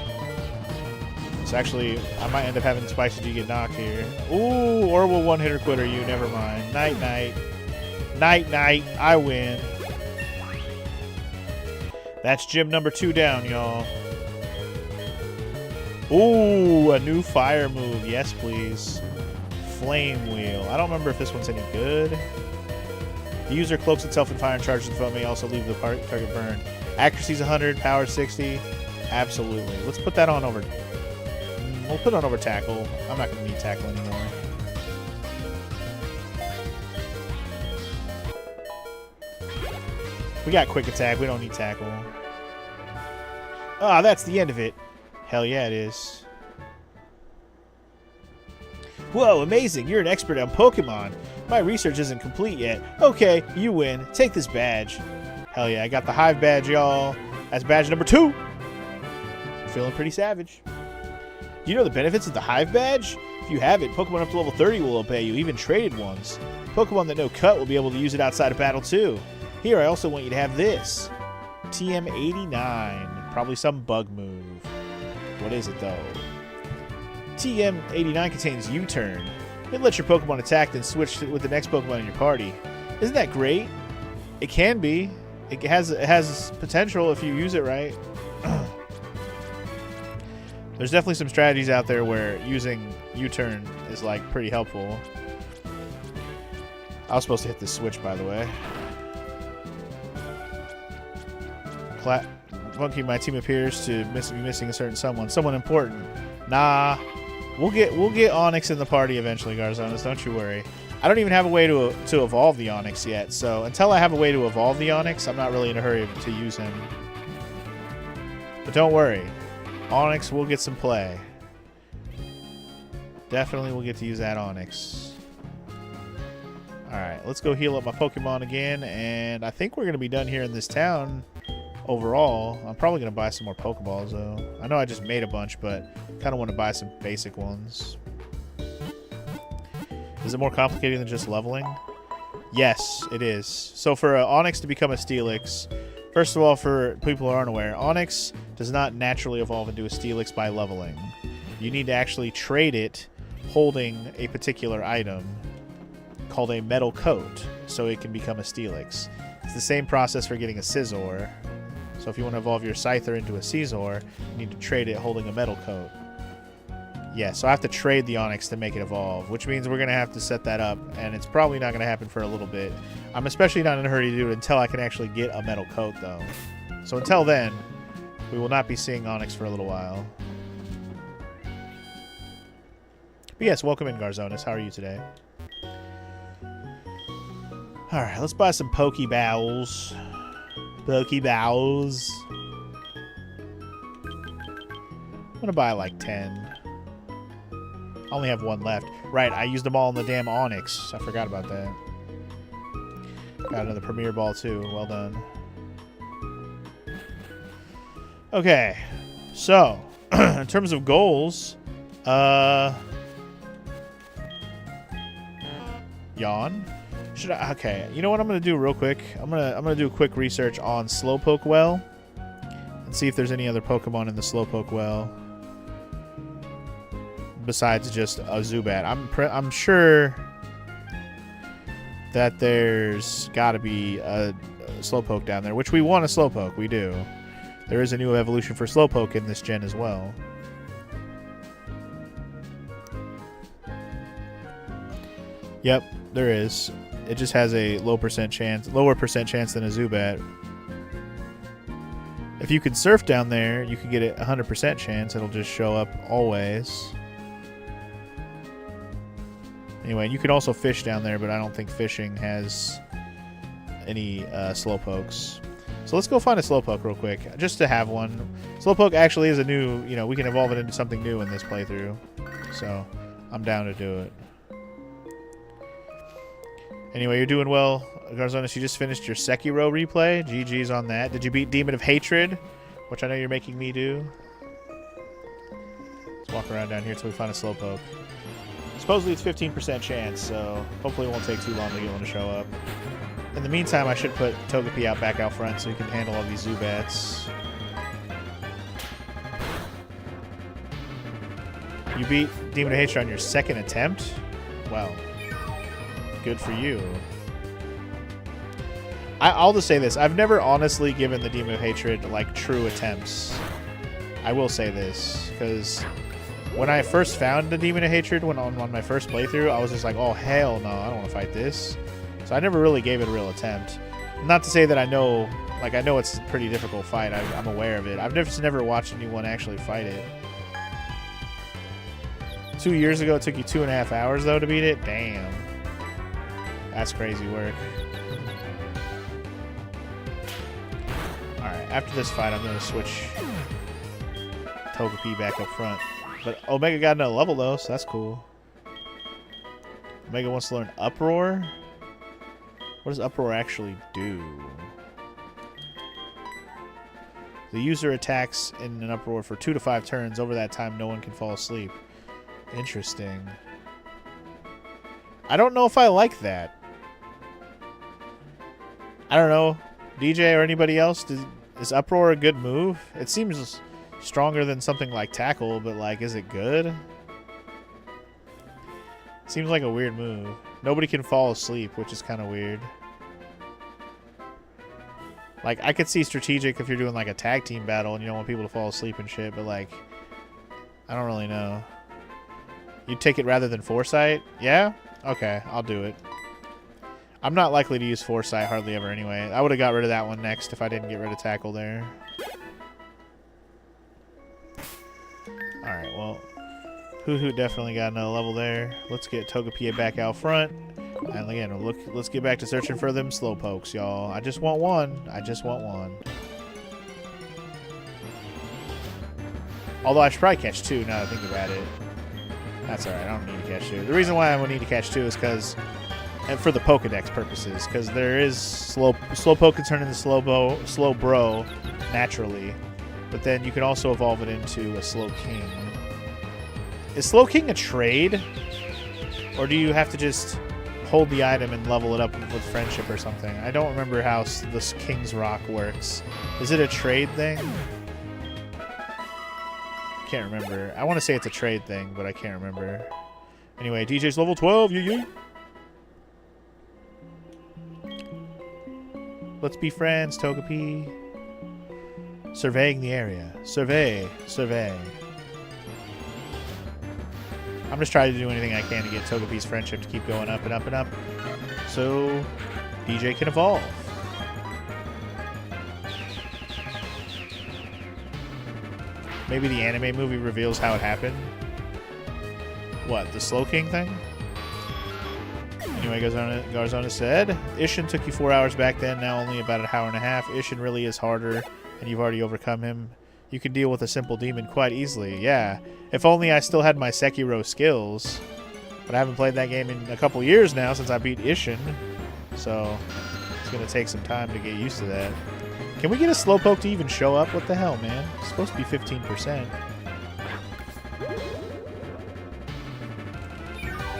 So actually, I might end up having Spicy G get knocked here. Ooh, or will one-hitter quitter you? Never mind. Night-night. Night-night. I win. That's gym number 2 down, y'all. Ooh, a new fire move. Yes, please. Flame Wheel. I don't remember if this one's any good. The user cloaks itself in fire and charges the foe, may also leave the target burned. Accuracy's 100, power 60. Absolutely. Let's put that on over. We'll put on over Tackle. I'm not going to need Tackle anymore. We got Quick Attack. We don't need Tackle. Ah, that's the end of it. Hell yeah, it is. Whoa, amazing. You're an expert on Pokemon. My research isn't complete yet. Okay, you win. Take this badge. Hell yeah, I got the Hive badge, y'all. That's badge number 2. I'm feeling pretty savage. Do you know the benefits of the Hive badge? If you have it, Pokemon up to level 30 will obey you, even traded ones. Pokemon that know Cut will be able to use it outside of battle too. Here, I also want you to have this. TM89. Probably some bug move. What is it, though? TM89 contains U-Turn. It lets your Pokemon attack, then switch with the next Pokemon in your party. Isn't that great? It can be. It has potential if you use it right. There's definitely some strategies out there where using U-Turn is, like, pretty helpful. I was supposed to hit this switch, by the way. Funky, my team appears to be missing a certain someone. Someone important. Nah. We'll get Onix in the party eventually, Garzonis. Don't you worry. I don't even have a way to evolve the Onix yet, so until I have a way to evolve the Onix, I'm not really in a hurry to use him. But don't worry. Onix will get some play. Definitely will get to use that Onix. Alright, let's go heal up my Pokemon again, and I think we're going to be done here in this town overall. I'm probably going to buy some more Pokeballs, though. I know I just made a bunch, but kind of want to buy some basic ones. Is it more complicated than just leveling? Yes, it is. So for Onix to become a Steelix, first of all, for people who aren't aware, Onix does not naturally evolve into a Steelix by leveling. You need to actually trade it holding a particular item called a metal coat so it can become a Steelix. It's the same process for getting a Scizor. So if you want to evolve your Scyther into a Scizor, you need to trade it holding a metal coat. Yeah, so I have to trade the Onix to make it evolve, which means we're going to have to set that up, and it's probably not going to happen for a little bit. I'm especially not in a hurry to do it until I can actually get a metal coat, though. So until then, we will not be seeing Onix for a little while. But yes, welcome in, Garzonis. How are you today? Alright, let's buy some Pokeballs. Pokeballs. I'm going to buy like 10. I only have one left. Right, I used them all in the damn Onyx. I forgot about that. Got another Premier Ball, too. Well done. Okay. So, in terms of goals, yawn. Should I? Okay. You know what I'm gonna do real quick? I'm gonna do a quick research on Slowpoke Well and see if there's any other Pokemon in the Slowpoke Well besides just a Zubat. I'm sure that there's got to be a Slowpoke down there, which we want a Slowpoke. We do. There is a new evolution for Slowpoke in this gen as well. Yep, there is. It just has a lower percent chance than a Zubat. If you can surf down there, you can get a 100% chance. It'll just show up always. Anyway, you can also fish down there, but I don't think fishing has any Slowpokes. So let's go find a Slowpoke real quick, just to have one. Slowpoke actually is a new, we can evolve it into something new in this playthrough. So I'm down to do it. Anyway, you're doing well, Garzonis. You just finished your Sekiro replay. GG's on that. Did you beat Demon of Hatred, which I know you're making me do? Let's walk around down here till we find a Slowpoke. Supposedly it's 15% chance, so hopefully it won't take too long to get one to show up. In the meantime, I should put Togepi back out front so he can handle all these Zubats. You beat Demon of Hatred on your second attempt? Wow. Good for you. I'll just say this. I've never honestly given the Demon of Hatred, true attempts. I will say this, because when I first found the Demon of Hatred on my first playthrough, I was just like, oh, hell no, I don't want to fight this. So I never really gave it a real attempt. Not to say that I know, I know it's a pretty difficult fight. I'm aware of it. I've just never watched anyone actually fight it. 2 years ago, it took you 2.5 hours, though, to beat it? Damn. That's crazy work. Alright, after this fight, I'm going to switch Togepi back up front. But Omega got another level, though, so that's cool. Omega wants to learn Uproar. What does Uproar actually do? The user attacks in an Uproar for 2 to 5 turns. Over that time, no one can fall asleep. Interesting. I don't know if I like that. I don't know. DJ or anybody else, is Uproar a good move? It seems stronger than something like Tackle, but, is it good? Seems like a weird move. Nobody can fall asleep, which is kind of weird. I could see strategic if you're doing, a tag team battle and you don't want people to fall asleep and shit, but, I don't really know. You'd take it rather than Foresight? Yeah? Okay, I'll do it. I'm not likely to use Foresight hardly ever anyway. I would have got rid of that one next if I didn't get rid of Tackle there. Alright, well, Hoot definitely got another level there. Let's get Togepi back out front. And again, let's get back to searching for them Slowpokes, y'all. I just want one. I just want one. Although I should probably catch 2 now that I think about it. That's alright, I don't need to catch 2. The reason why I would need to catch 2 is because, and for the Pokedex purposes, because there is Slowpoke can turn into Slowbro naturally, but then you can also evolve it into a Slowking. Is Slowking a trade? Or do you have to just hold the item and level it up with friendship or something? I don't remember how this King's Rock works. Is it a trade thing? Can't remember. I want to say it's a trade thing, but I can't remember. Anyway, DJ's level 12. Yee. Let's be friends, Togepi. Surveying the area. Survey. I'm just trying to do anything I can to get Togepi's friendship to keep going up and up and up, so DJ can evolve. Maybe the anime movie reveals how it happened. What, the Slowking thing? Anyway, Garzona said, Ishin took you 4 hours back then, now only about an hour and a half. Ishin really is harder, and you've already overcome him. You can deal with a simple demon quite easily. Yeah. If only I still had my Sekiro skills. But I haven't played that game in a couple years now since I beat Ishin. So it's going to take some time to get used to that. Can we get a Slowpoke to even show up? What the hell, man? It's supposed to be 15%.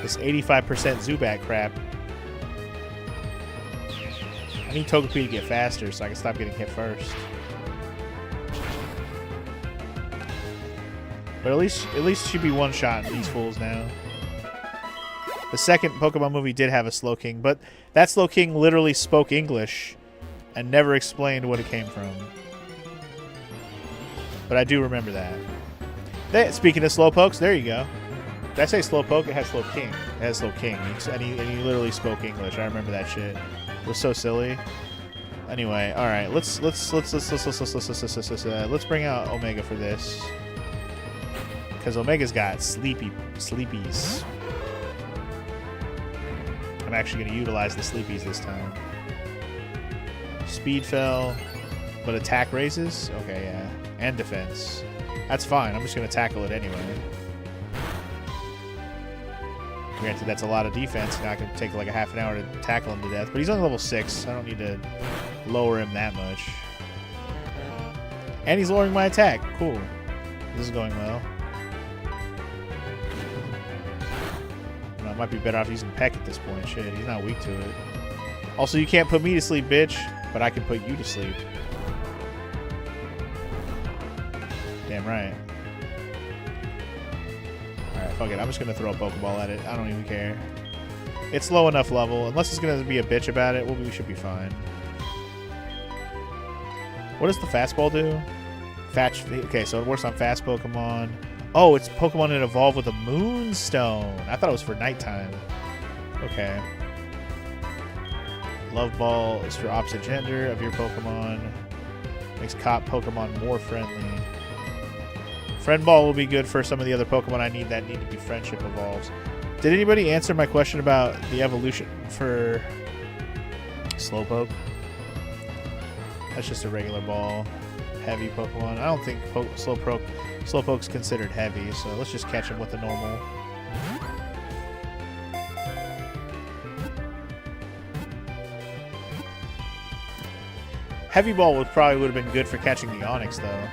This 85% Zubat crap. I need Togepi to get faster so I can stop getting hit first. But at least it should be one-shot these fools now. The second Pokemon movie did have a Slowking, but that Slowking literally spoke English and never explained what it came from. But I do remember that. Speaking of Slowpokes, there you go. Did I say Slowpoke? It has Slowking. It has Slowking. And he literally spoke English. I remember that shit. It was so silly. Anyway, all right. Let's bring out Omega for this. Because Omega's got sleepies. I'm actually going to utilize the sleepies this time. Speed fell, but attack raises? Okay, yeah. And defense. That's fine. I'm just going to tackle it anyway. Granted, that's a lot of defense. Now I can take like a half an hour to tackle him to death. But he's on level 6. I don't need to lower him that much. And he's lowering my attack. Cool. This is going well. I might be better off using Peck at this point. Shit, he's not weak to it. Also, you can't put me to sleep, bitch. But I can put you to sleep. Damn right. Alright, fuck it. I'm just gonna throw a Pokeball at it. I don't even care. It's low enough level. Unless it's gonna be a bitch about it, we should be fine. What does the fastball do? Okay, so it works on fast Pokemon. Oh, it's Pokemon that evolve with a Moonstone. I thought it was for nighttime. Okay. Love Ball is for opposite gender of your Pokemon. Makes cop Pokemon more friendly. Friend Ball will be good for some of the other Pokemon I need that need to be Friendship evolves. Did anybody answer my question about the evolution for Slowpoke? That's just a regular ball. Heavy Pokemon. I don't think Slowpoke's considered heavy, so let's just catch him with a normal. Heavy Ball would have been good for catching the Onix, though.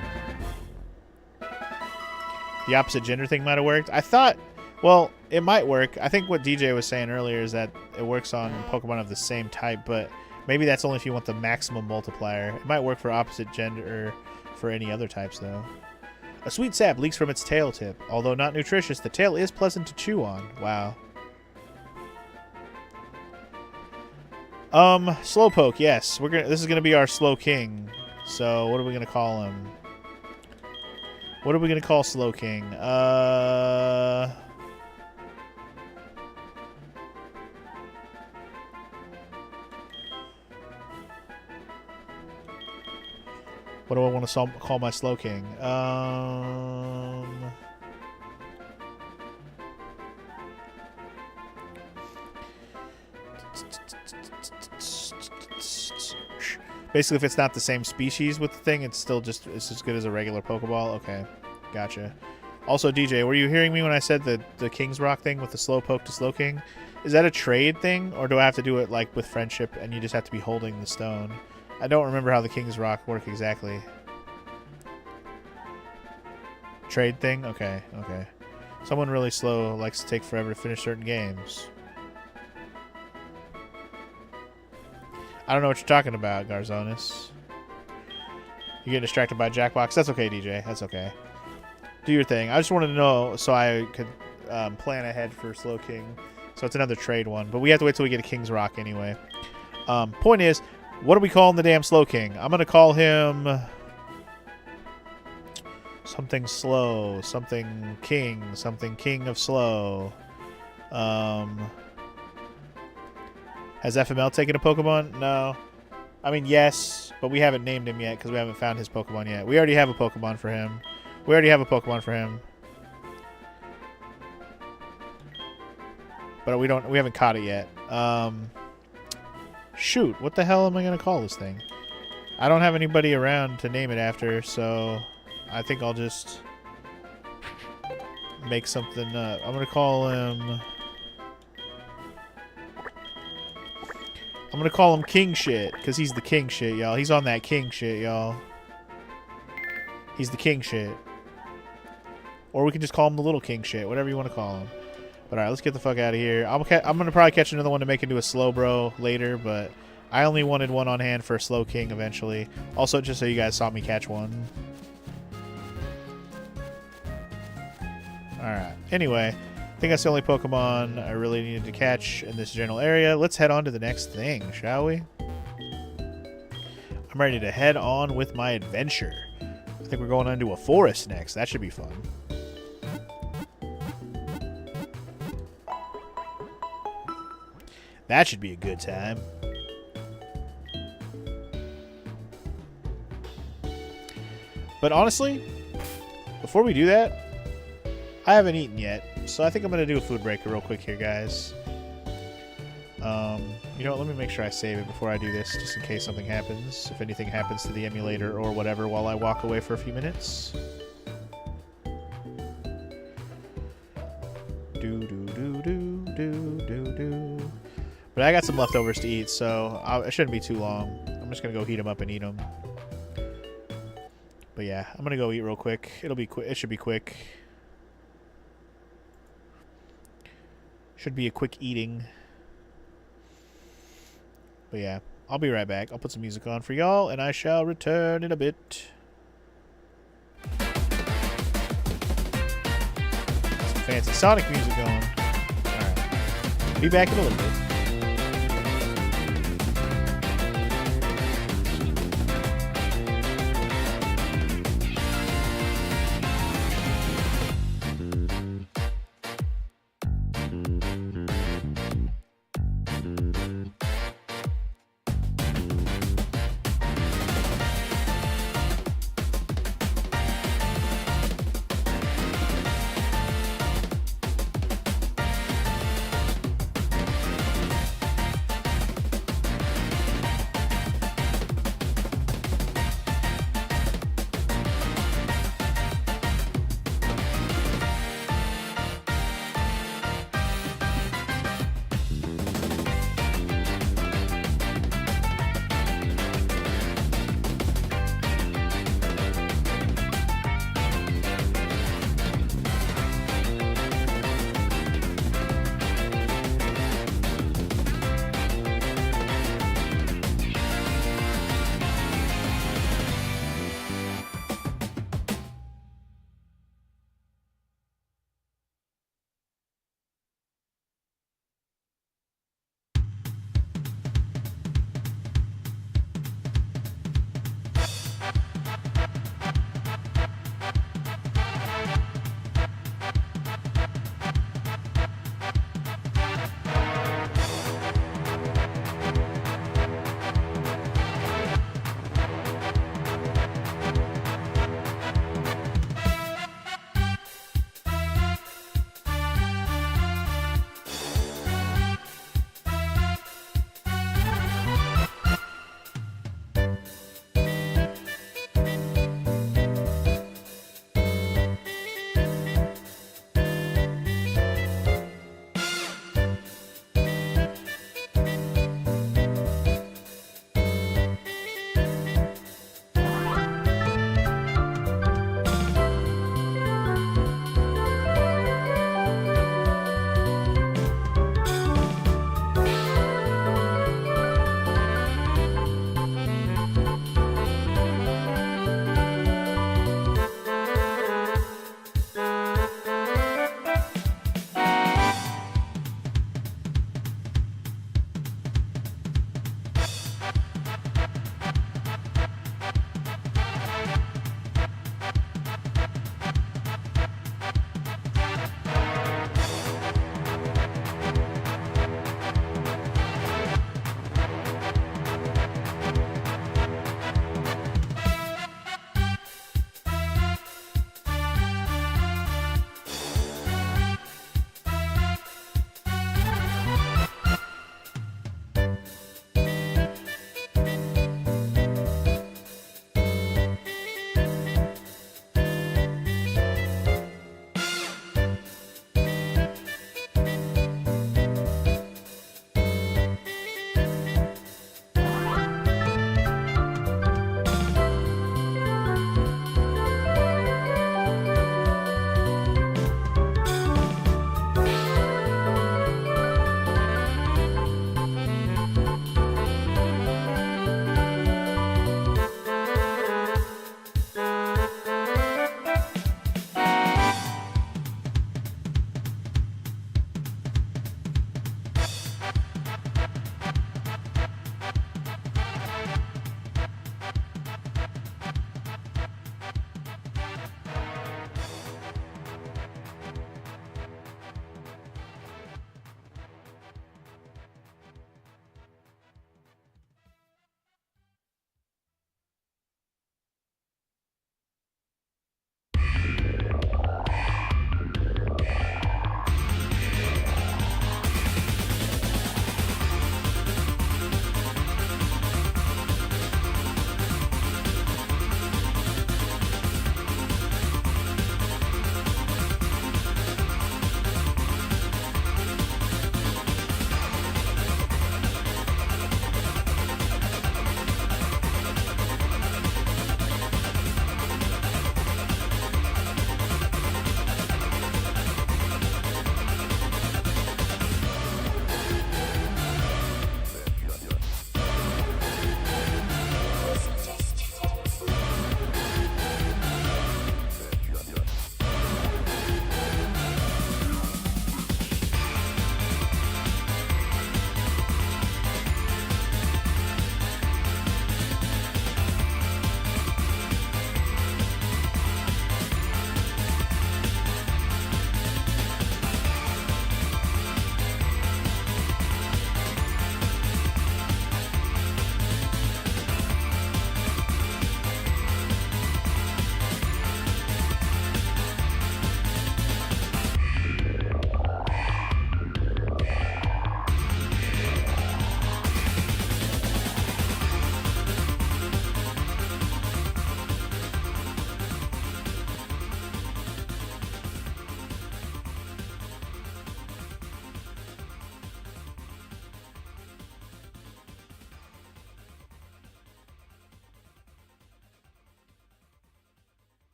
The opposite gender thing might have worked. I thought, well, it might work. I think what DJ was saying earlier is that it works on Pokemon of the same type, but maybe that's only if you want the maximum multiplier. It might work for opposite gender or for any other types, though. A sweet sap leaks from its tail tip. Although not nutritious, the tail is pleasant to chew on. Wow. Slowpoke, yes. This is gonna be our Slowking. So what are we gonna call him? What are we gonna call Slowking? What do I want to call my Slowking? Basically, if it's not the same species with the thing, it's as good as a regular Pokeball. Okay, gotcha. Also, DJ, were you hearing me when I said the King's Rock thing with the Slowpoke to Slowking? Is that a trade thing, or do I have to do it like with Friendship and you just have to be holding the stone? I don't remember how the King's Rock work exactly. Trade thing? Okay, okay. Someone really slow likes to take forever to finish certain games. I don't know what you're talking about, Garzonis. You're getting distracted by Jackbox. That's okay, DJ. That's okay. Do your thing. I just wanted to know so I could plan ahead for Slowking. So it's another trade one. But we have to wait till we get a King's Rock anyway. Point is, what are we calling the damn Slowking? I'm going to call him something slow, something king of slow. Has FML taken a Pokemon? No. I mean, yes, but we haven't named him yet because we haven't found his Pokemon yet. We already have a Pokemon for him. But we haven't caught it yet. Shoot, what the hell am I going to call this thing? I don't have anybody around to name it after, so I think I'll just make something up. I'm gonna call him... I'm gonna call him King Shit, because he's the king shit, y'all. He's on that king shit, y'all. He's the king shit. Or we can just call him the little king shit, whatever you want to call him. But alright, let's get the fuck out of here. I'm gonna probably catch another one to make into a slow bro later, but I only wanted one on hand for a slow king eventually. Also, just so you guys saw me catch one. Alright, anyway, I think that's the only Pokemon I really needed to catch in this general area. Let's head on to the next thing, shall we? I'm ready to head on with my adventure. I think we're going into a forest next. That should be fun. That should be a good time. But honestly, before we do that, I haven't eaten yet. So I think I'm going to do a food break real quick here, guys. You know what? Let me make sure I save it before I do this, just in case something happens. If anything happens to the emulator or whatever while I walk away for a few minutes. But I got some leftovers to eat, so it shouldn't be too long. I'm just going to go heat them up and eat them. But yeah, I'm going to go eat real quick. It'll be quick. It should be quick. Should be a quick eating. But yeah, I'll be right back. I'll put some music on for y'all, and I shall return in a bit. Some fancy Sonic music going. Alright. Be back in a little bit.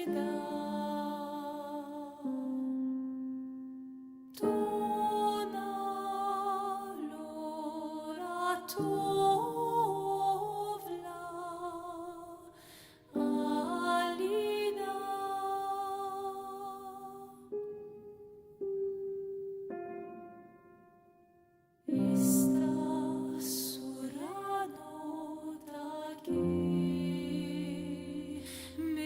Surano. だけ目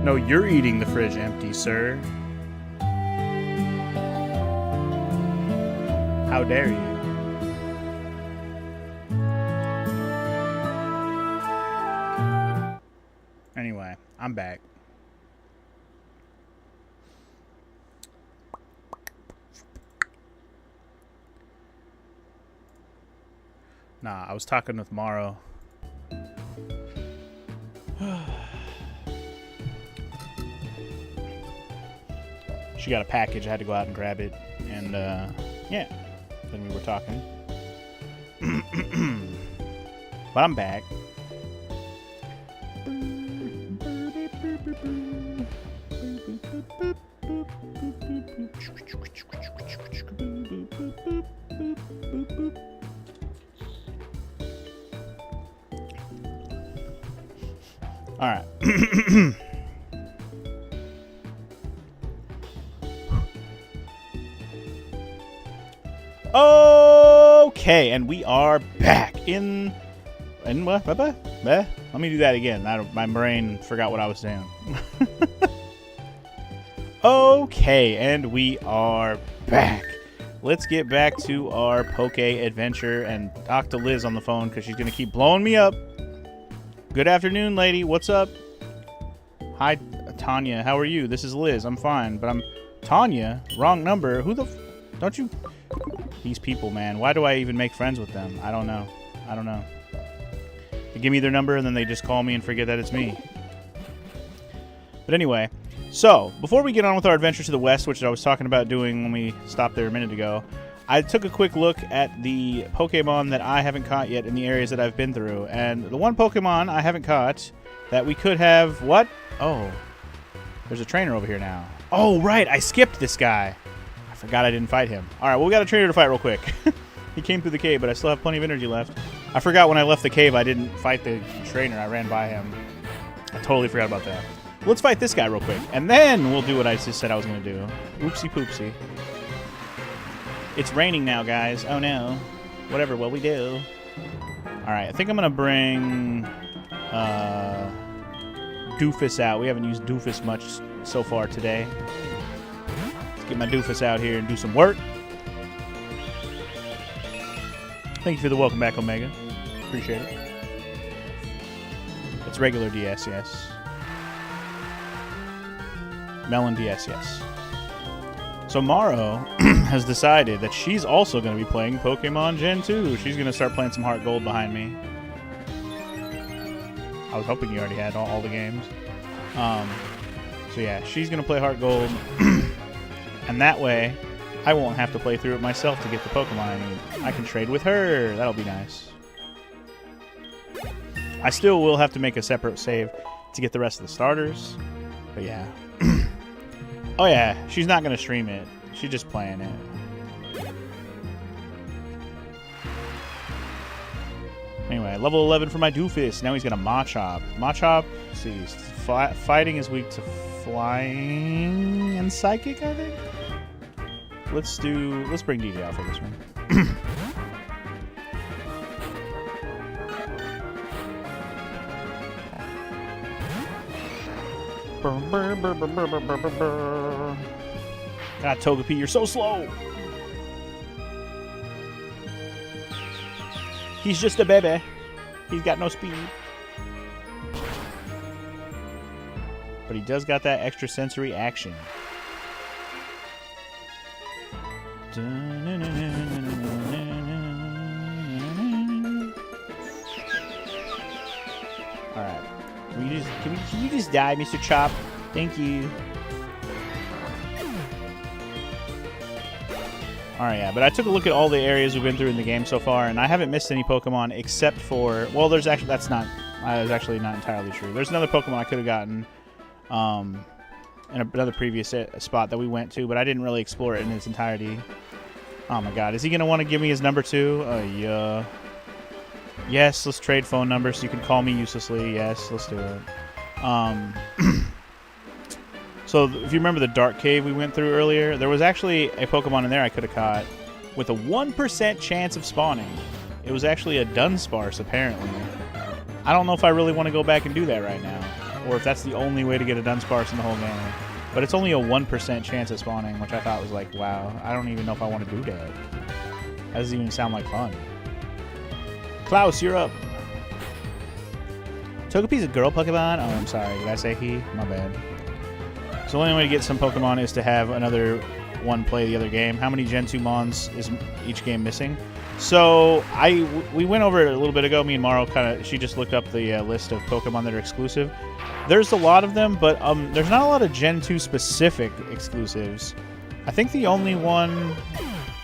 No, you're eating the fridge empty, sir. How dare you? Anyway, I'm back. Nah, I was talking with Morrow. She got a package. I had to go out and grab it. And, yeah. Then we were talking. But I'm back. All right. Okay, and we are back in what? Let me do that again. My brain forgot what I was saying. Okay, and we are back. Let's get back to our Poke adventure and talk to Liz on the phone because she's going to keep blowing me up. Good afternoon, lady. What's up? Hi, Tanya. How are you? This is Liz. I'm fine, but I'm Tanya. Wrong number. Who the don't you? These people, man. Why do I even make friends with them? I don't know. They give me their number and then they just call me and forget that it's me. But anyway, so before we get on with our adventure to the west, which I was talking about doing when we stopped there a minute ago, I took a quick look at the Pokemon that I haven't caught yet in the areas that I've been through. And the one Pokemon I haven't caught that we could have... What? Oh, there's a trainer over here now. Oh, right. I skipped this guy. I forgot I didn't fight him. All right, well, we got a trainer to fight real quick. He came through the cave, but I still have plenty of energy left. I forgot when I left the cave I didn't fight the trainer. I ran by him. I totally forgot about that. Let's fight this guy real quick, and then we'll do what I just said I was going to do. Oopsie poopsie. It's raining now, guys. Oh, no. Whatever will we do? All right, I think I'm going to bring Doofus out. We haven't used Doofus much so far today. Let's get my Doofus out here and do some work. Thank you for the welcome back, Omega. Appreciate it. It's regular DS, yes. Melon DS, yes. So Morrow has decided that she's also going to be playing Pokemon Gen 2. She's going to start playing some Heart Gold behind me. I was hoping you already had all the games. So yeah, she's going to play Heart Gold. And that way, I won't have to play through it myself to get the Pokemon I need. I can trade with her. That'll be nice. I still will have to make a separate save to get the rest of the starters. But yeah. Oh yeah, she's not going to stream it. She's just playing it. Anyway, level 11 for my Doofus. Now he's got a Machop. Machop, let's see, fighting is weak to flying and psychic, I think? Let's bring DJ out for this one. God, Togepi, you're so slow. He's just a baby. He's got no speed. But he does got that extra sensory action. Alright. Can you just die, Mr. Chop? Thank you. Alright, yeah, but I took a look at all the areas we've been through in the game so far, and I haven't missed any Pokemon except for... Well, there's actually... That's actually not entirely true. There's another Pokemon I could have gotten in another previous spot that we went to, but I didn't really explore it in its entirety. Oh my god, is he going to want to give me his number too? Yeah. Yes, let's trade phone numbers so you can call me uselessly. Yes, let's do it. So if you remember the Dark Cave we went through earlier, there was actually a Pokemon in there I could have caught with a 1% chance of spawning. It was actually a Dunsparce, apparently. I don't know if I really want to go back and do that right now. or if that's the only way to get a Dunsparce in the whole game. But it's only a 1% chance of spawning, which I thought was like, wow, I don't even know if I want to do that. That doesn't even sound like fun. Klaus, you're up. Togepi's a girl Pokemon? Oh, I'm sorry. Did I say he? My bad. So the only way to get some Pokemon is to have another one play the other game. How many Gen 2 Mons is each game missing? So we went over it a little bit ago. Me and Maro she just looked up the list of Pokemon that are exclusive. There's a lot of them, but there's not a lot of Gen 2 specific exclusives. I think the only one,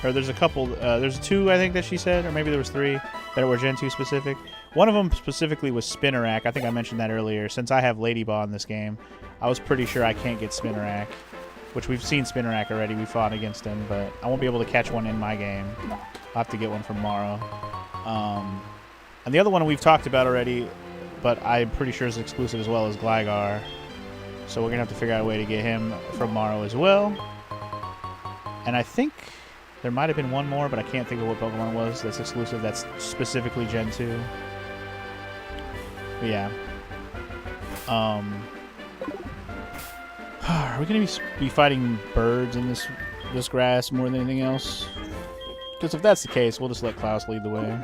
or there's a couple, there's 2 I think that she said, or maybe there was 3 that were Gen 2 specific. One of them specifically was Spinarak. I think I mentioned that earlier. Since I have Lady Ball in this game, I was pretty sure I can't get Spinarak, which we've seen Spinarak already. We fought against him, but I won't be able to catch one in my game. I'll have to get one from Maro. And the other one we've talked about already, but I'm pretty sure is exclusive as well, as Gligar. So we're going to have to figure out a way to get him from Maro as well. And I think there might have been one more, but I can't think of what Pokemon it was that's exclusive, that's specifically Gen 2. But yeah. Are we going to be fighting birds in this grass more than anything else? Because if that's the case, we'll just let Klaus lead the way.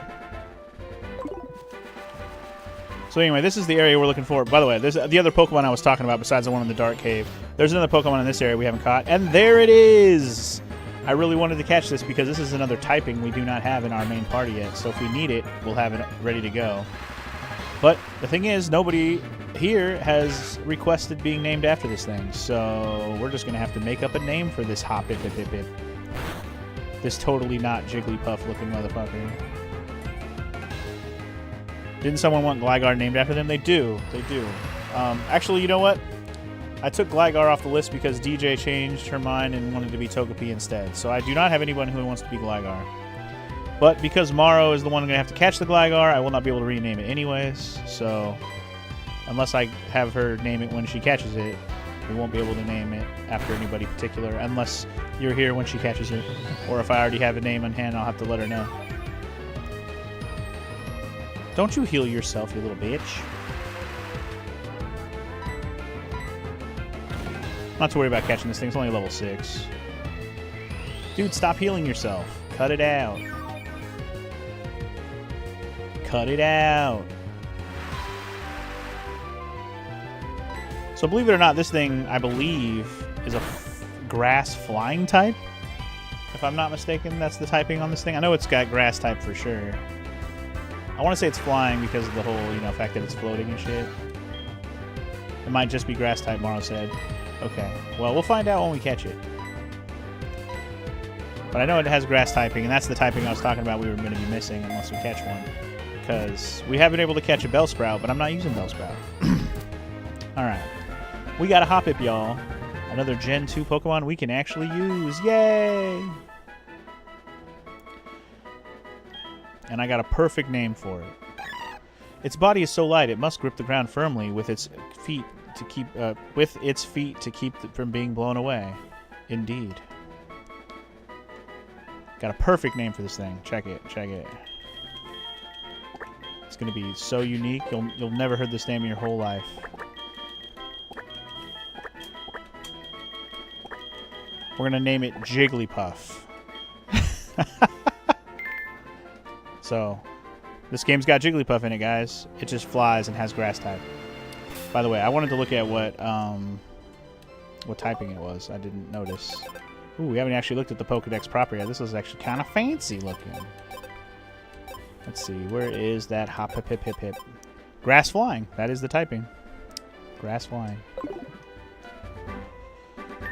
So anyway, this is the area we're looking for. By the way, there's the other Pokemon I was talking about besides the one in the Dark Cave. There's another Pokemon in this area we haven't caught, and there it is! I really wanted to catch this because this is another typing we do not have in our main party yet. So if we need it, we'll have it ready to go. But the thing is, nobody here has requested being named after this thing. So we're just going to have to make up a name for this Hoppip-Pip-Pip. This totally not Jigglypuff looking motherfucker. Didn't someone want Gligar named after them? They do. They do. Actually, you know what? I took Gligar off the list because DJ changed her mind and wanted to be Togepi instead. So I do not have anyone who wants to be Gligar. But because Maro is the one going to have to catch the Gligar, I will not be able to rename it anyways. So unless I have her name it when she catches it, we won't be able to name it after anybody particular unless you're here when she catches it. Or if I already have a name on hand, I'll have to let her know. Don't you heal yourself, you little bitch. Not to worry about catching this thing. It's only level 6. Dude, stop healing yourself. Cut it out. Cut it out. So believe it or not, this thing, I believe, is a grass flying type. If I'm not mistaken, that's the typing on this thing. I know it's got grass type for sure. I want to say it's flying because of the whole, fact that it's floating and shit. It might just be grass type, Maro said. Okay, well, we'll find out when we catch it. But I know it has grass typing, and that's the typing I was talking about we were going to be missing unless we catch one. Because we haven't been able to catch a Bellsprout, but I'm not using Bellsprout. Alright. We got a Hoppip, y'all. Another Gen 2 Pokemon we can actually use. Yay! And I got a perfect name for it. Its body is so light it must grip the ground firmly with its feet to keep it from being blown away. Indeed. Got a perfect name for this thing. Check it. Check it. It's gonna be so unique. You'll never heard this name in your whole life. We're gonna name it Jigglypuff. So, this game's got Jigglypuff in it, guys. It just flies and has grass type. By the way, I wanted to look at what typing it was. I didn't notice. Ooh, we haven't actually looked at the Pokedex proper yet. This is actually kind of fancy looking. Let's see. Where is that Hoppip-Pip-Pip? Grass flying. That is the typing. Grass flying.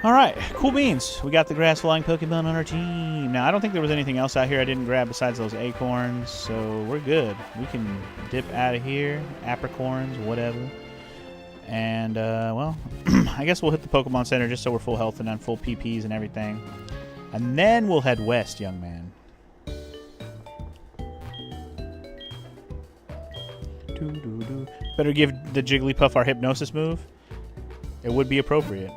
Alright, cool beans. We got the grass flying Pokemon on our team. Now, I don't think there was anything else out here I didn't grab besides those acorns, so we're good. We can dip out of here. Apricorns, whatever. And, well, I guess we'll hit the Pokemon Center just so we're full health and on full PPs and everything. And then we'll head west, young man. Better give the Jigglypuff our Hypnosis move. It would be appropriate.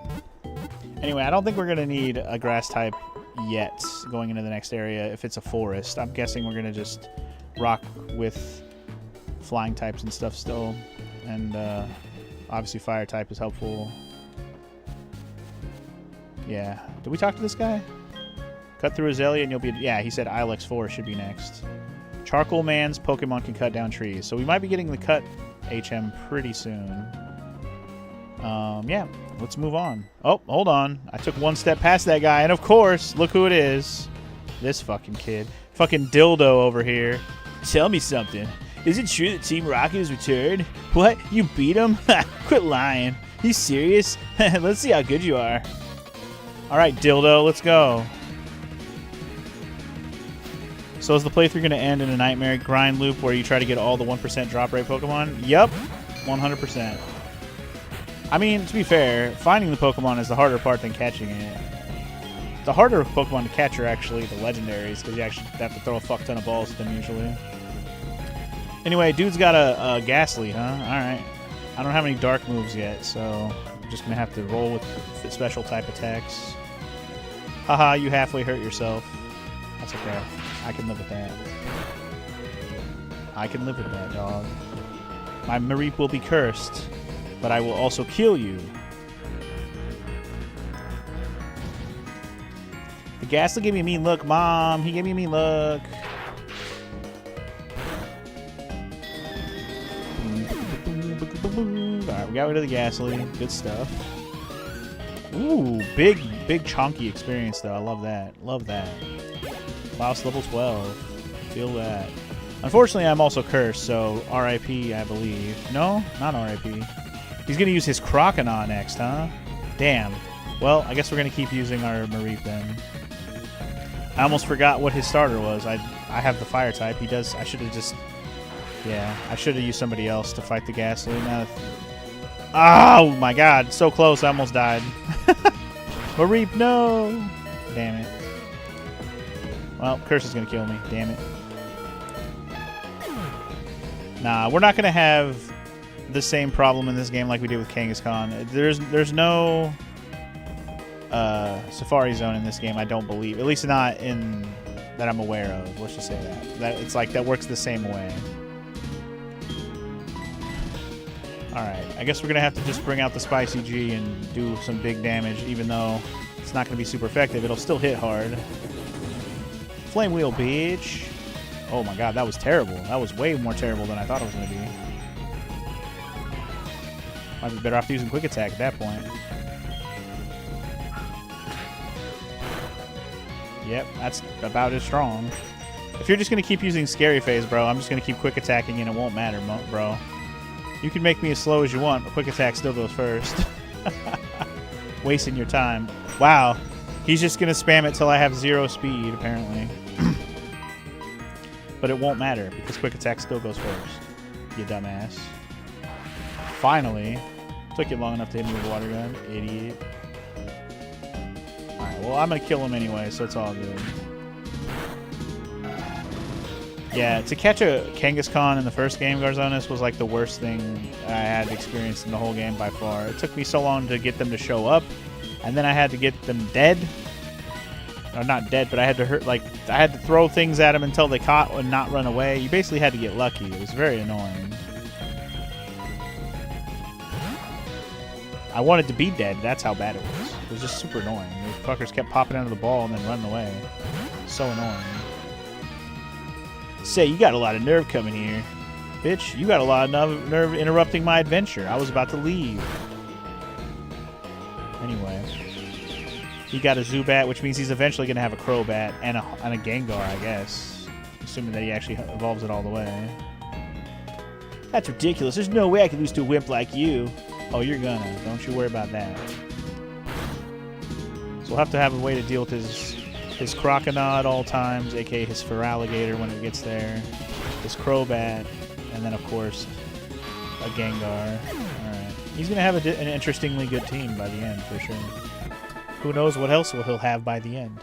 Anyway, I don't think we're going to need a grass type yet going into the next area if it's a forest. I'm guessing we're going to just rock with flying types and stuff still. And Obviously, fire type is helpful. Yeah. Did we talk to this guy? Cut through Azalea and you'll be... Yeah, he said Ilex 4 should be next. Charcoal Man's Pokemon can cut down trees. So we might be getting the cut HM pretty soon. Yeah, let's move on. Oh, hold on. I took one step past that guy. And of course, look who it is. This fucking kid. Fucking dildo over here. Tell me something. Is it true that Team Rocket has returned? What? You beat him? Quit lying. You serious? Let's see how good you are. Alright, dildo, let's go. So is the playthrough going to end in a nightmare grind loop where you try to get all the 1% drop rate Pokemon? Yup, 100%. I mean, to be fair, finding the Pokemon is the harder part than catching it. The harder Pokemon to catch are actually the legendaries, because you actually have to throw a fuck ton of balls at them usually. Anyway, dude's got a Ghastly, huh? Alright. I don't have any dark moves yet, so I'm just going to have to roll with special type attacks. Haha, you halfway hurt yourself. That's okay. I can live with that. I can live with that, dog. My Mareep will be cursed, but I will also kill you. The Ghastly gave me a mean look, Mom. He gave me a mean look. Alright, we got rid of the Ghastly. Good stuff. Ooh, big chunky experience, though. I love that. Love that. Klaus level 12. Feel that. Unfortunately, I'm also cursed, so RIP, I believe. No? Not RIP. He's going to use his Croconaw next, huh? Damn. Well, I guess we're going to keep using our Mareep then. I almost forgot what his starter was. I have the fire type. He does... I should have just... Yeah, I should have used somebody else to fight the Ghastly. Now oh my god, so close, I almost died. Mareep, no! Damn it. Well, Curse is going to kill me, damn it. Nah, we're not going to have the same problem in this game like we did with Kangaskhan. There's no Safari Zone in this game, I don't believe. At least not in that I'm aware of. Let's just say that. It's like that works the same way. Alright, I guess we're going to have to just bring out the Spicy G and do some big damage, even though it's not going to be super effective. It'll still hit hard. Flame Wheel, bitch. Oh my god, that was terrible. That was way more terrible than I thought it was going to be. Might be better off using Quick Attack at that point. Yep, that's about as strong. If you're just going to keep using Scary Phase, bro, I'm just going to keep Quick Attacking and it won't matter, bro. You can make me as slow as you want, but Quick Attack still goes first. Wasting your time. Wow. He's just going to spam it till I have 0 speed, apparently. But it won't matter, because Quick Attack still goes first. You dumbass. Finally. Took you long enough to hit me with a water gun. Idiot. Alright, well, I'm going to kill him anyway, so it's all good. Yeah, to catch a Kangaskhan in the first game, Garzonis, was like the worst thing I had experienced in the whole game by far. It took me so long to get them to show up, and then I had to get them dead. Or not dead, but I had to hurt, like, I had to throw things at them until they caught and not run away. You basically had to get lucky. It was very annoying. I wanted to be dead. That's how bad it was. It was just super annoying. Those fuckers kept popping out of the ball and then running away. So annoying. Say, you got a lot of nerve coming here. Bitch, you got a lot of nerve interrupting my adventure. I was about to leave. Anyway. He got a Zubat, which means he's eventually going to have a Crobat and a Gengar, I guess. Assuming that he actually evolves it all the way. That's ridiculous. There's no way I can lose to a wimp like you. Oh, you're gonna. Don't you worry about that. So we'll have to have a way to deal with his Croconaw at all times, aka his Feraligatr when it gets there, his Crobat, and then, of course, a Gengar. Alright. He's going to have an interestingly good team by the end, for sure. Who knows what else he'll have by the end.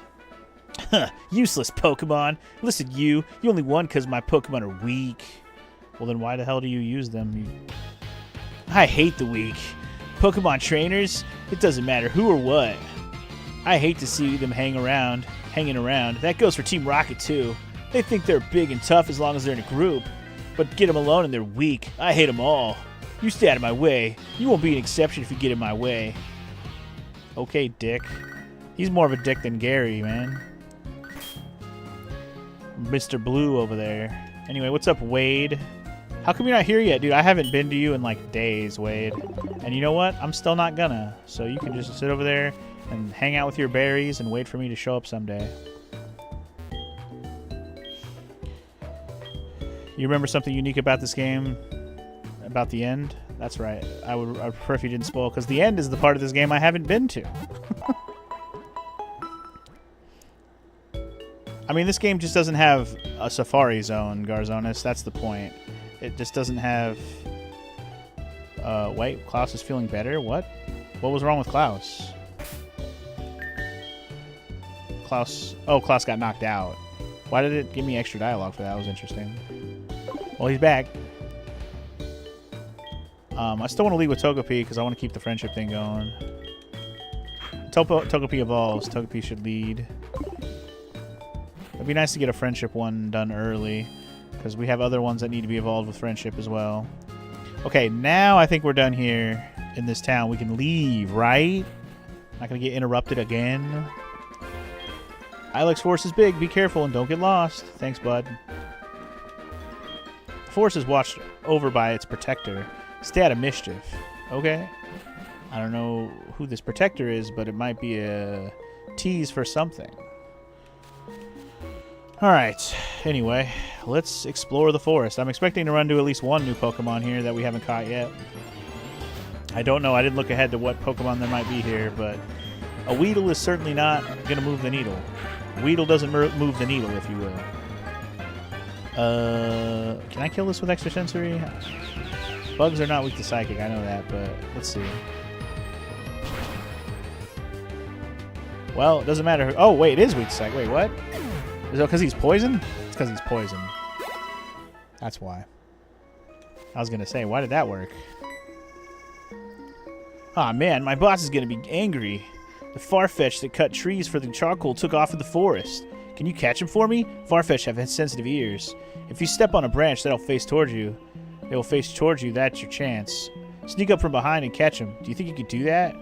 Useless Pokemon. Listen, you only won because my Pokemon are weak. Well, then why the hell do you use them? I hate the weak. Pokemon trainers? It doesn't matter who or what. I hate to see them hanging around. That goes for Team Rocket, too. They think they're big and tough as long as they're in a group. But get them alone and they're weak. I hate them all. You stay out of my way. You won't be an exception if you get in my way. Okay, Dick. He's more of a dick than Gary, man. Mr. Blue over there. Anyway, what's up, Wade? How come you're not here yet, dude? I haven't been to you in like days, Wade. And you know what? I'm still not gonna. So you can just sit over there and hang out with your berries and wait for me to show up someday. You remember something unique about this game? About the end? That's right. I would prefer if you didn't spoil, because the end is the part of this game I haven't been to. I mean, this game just doesn't have a safari zone, Garzonis. That's the point. It just doesn't have... wait, Klaus is feeling better? What? What was wrong with Klaus? Oh, Klaus got knocked out. Why did it give me extra dialogue for that? That was interesting. Well, he's back. I still want to lead with Togepi because I want to keep the friendship thing going. Togepi evolves. Togepi should lead. It'd be nice to get a friendship one done early because we have other ones that need to be evolved with friendship as well. Okay, now I think we're done here in this town. We can leave, right? Not going to get interrupted again. Ilex Forest is big. Be careful and don't get lost. Thanks, bud. The forest is watched over by its protector. Stay out of mischief. Okay. I don't know who this protector is, but it might be a tease for something. Alright. Anyway, let's explore the forest. I'm expecting to run to at least one new Pokemon here that we haven't caught yet. I don't know. I didn't look ahead to what Pokemon there might be here, but a Weedle is certainly not going to move the needle. Weedle doesn't move the needle, if you will. Can I kill this with Extrasensory? Bugs are not weak to Psychic, I know that, but let's see. Well, it doesn't matter. Oh, wait, it is weak to Psychic. Wait, what? Is it because he's poison? It's because he's poison. That's why. I was going to say, why did that work? Aw, man, my boss is going to be angry. The Farfetch that cut trees for the charcoal took off in the forest. Can you catch him for me? Farfetch have sensitive ears. If you step on a branch, that'll face towards you. They will face towards you. That's your chance. Sneak up from behind and catch him. Do you think you could do that?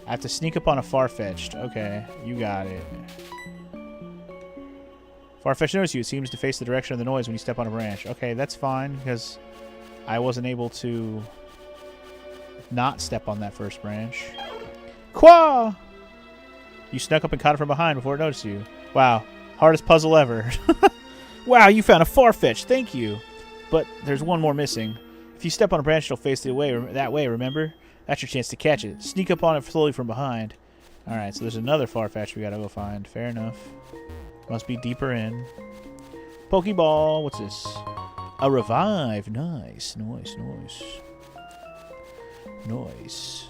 I have to sneak up on a Farfetch'd. Okay, you got it. Farfetch notices you. It seems to face the direction of the noise when you step on a branch. Okay, that's fine, because I wasn't able to not step on that first branch. Quah! You snuck up and caught it from behind before it noticed you. Wow. Hardest puzzle ever. Wow, you found a Farfetch. Thank you. But there's one more missing. If you step on a branch, it'll face that way, remember? That's your chance to catch it. Sneak up on it slowly from behind. Alright, so there's another Farfetch we gotta go find. Fair enough. Must be deeper in. Pokeball. What's this? A revive. Nice. Nice, nice. Nice.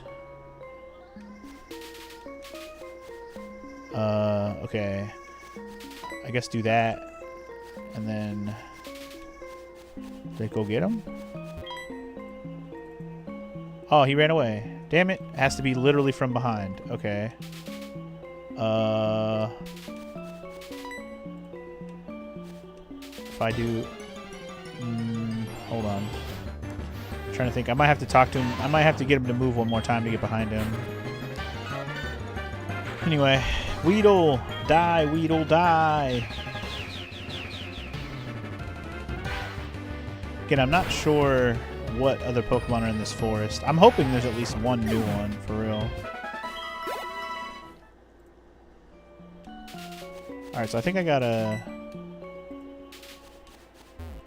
Okay. I guess do that. And then... Did it go get him? Oh, he ran away. Damn it. It has to be literally from behind. Okay. If I do... hold on. I'm trying to think. I might have to talk to him. I might have to get him to move one more time to get behind him. Anyway. Weedle! Die, Weedle, die! Again, I'm not sure what other Pokemon are in this forest. I'm hoping there's at least one new one, for real. Alright, so I think I gotta...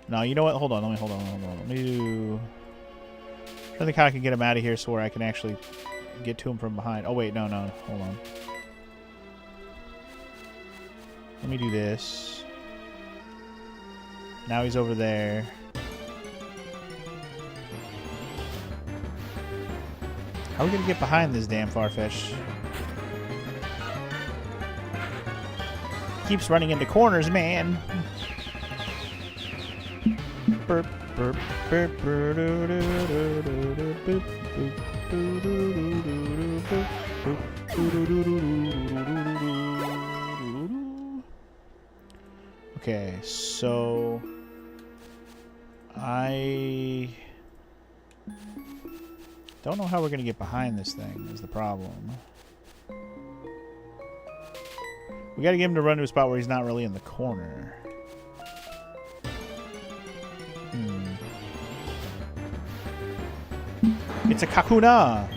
No, you know what? Hold on, hold on. Let me do... I don't think how I can get him out of here so where I can actually get to him from behind. Oh, wait, no, hold on. Let me do this. Now he's over there. How are we going to get behind this damn Farfetch? Keeps running into corners, man. Burp, burp, burp, burp, okay, so I Don't know how we're going to get behind this thing is the problem. We got to get him to run to a spot where he's not really in the corner. It's a Kakuna!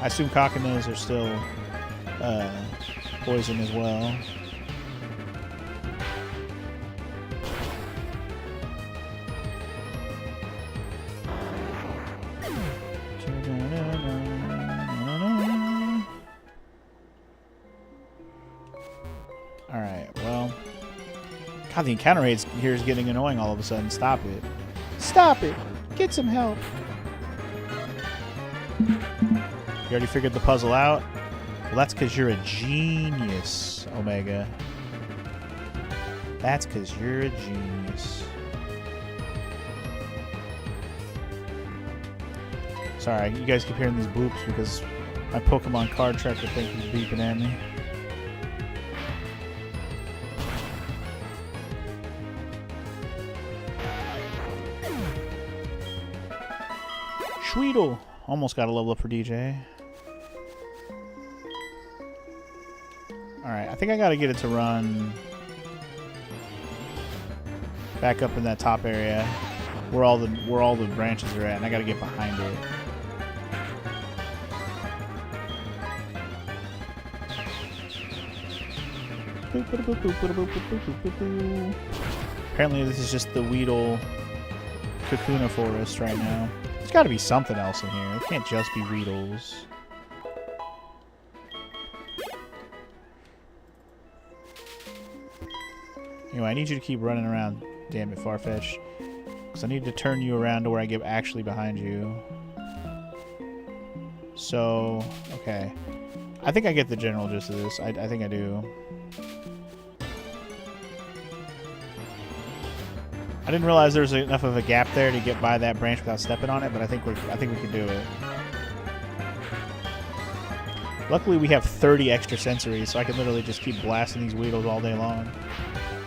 I assume Kakunas are still poison as well. Alright, well. God, the encounter rate here is getting annoying all of a sudden. Stop it. Stop it! Get some help! You already figured the puzzle out? Well, that's because you're a genius, Omega. That's because you're a genius. Sorry, you guys keep hearing these boops because my Pokemon card tracker thing is beeping at me. Schweedle! Almost got a level up for DJ. Alright, I think I gotta get it to run back up in that top area where all the branches are at, and I gotta get behind it. Apparently this is just the Weedle Kakuna forest right now. There's got to be something else in here. It can't just be Weedles. Anyway, I need you to keep running around, damn it, Farfetch. Because I need to turn you around to where I get actually behind you. So, okay. I think I get the general gist of this. I think I do. I didn't realize there was enough of a gap there to get by that branch without stepping on it, but I think we can do it. Luckily, we have 30 extra sensories, so I can literally just keep blasting these Weedles all day long.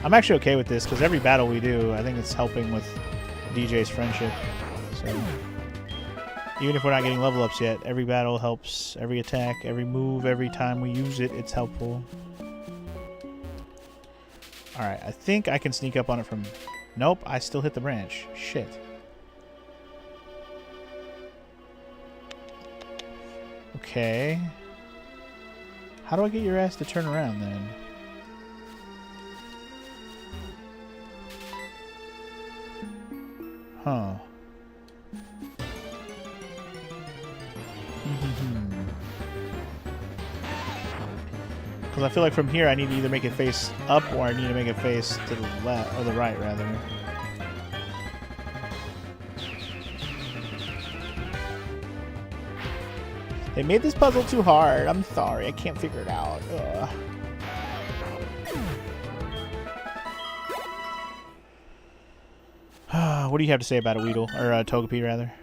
I'm actually okay with this, because every battle we do, I think it's helping with DJ's friendship. So, even if we're not getting level ups yet, every battle helps, every attack, every move, every time we use it, it's helpful. Alright, I think I can sneak up on it from... Nope, I still hit the branch. Shit. Okay. How do I get your ass to turn around then? Huh. Because I feel like from here I need to either make it face up or I need to make it face to the left, or the right rather. They made this puzzle too hard. I'm sorry, I can't figure it out. What do you have to say about a Weedle? Or a Togepi, rather?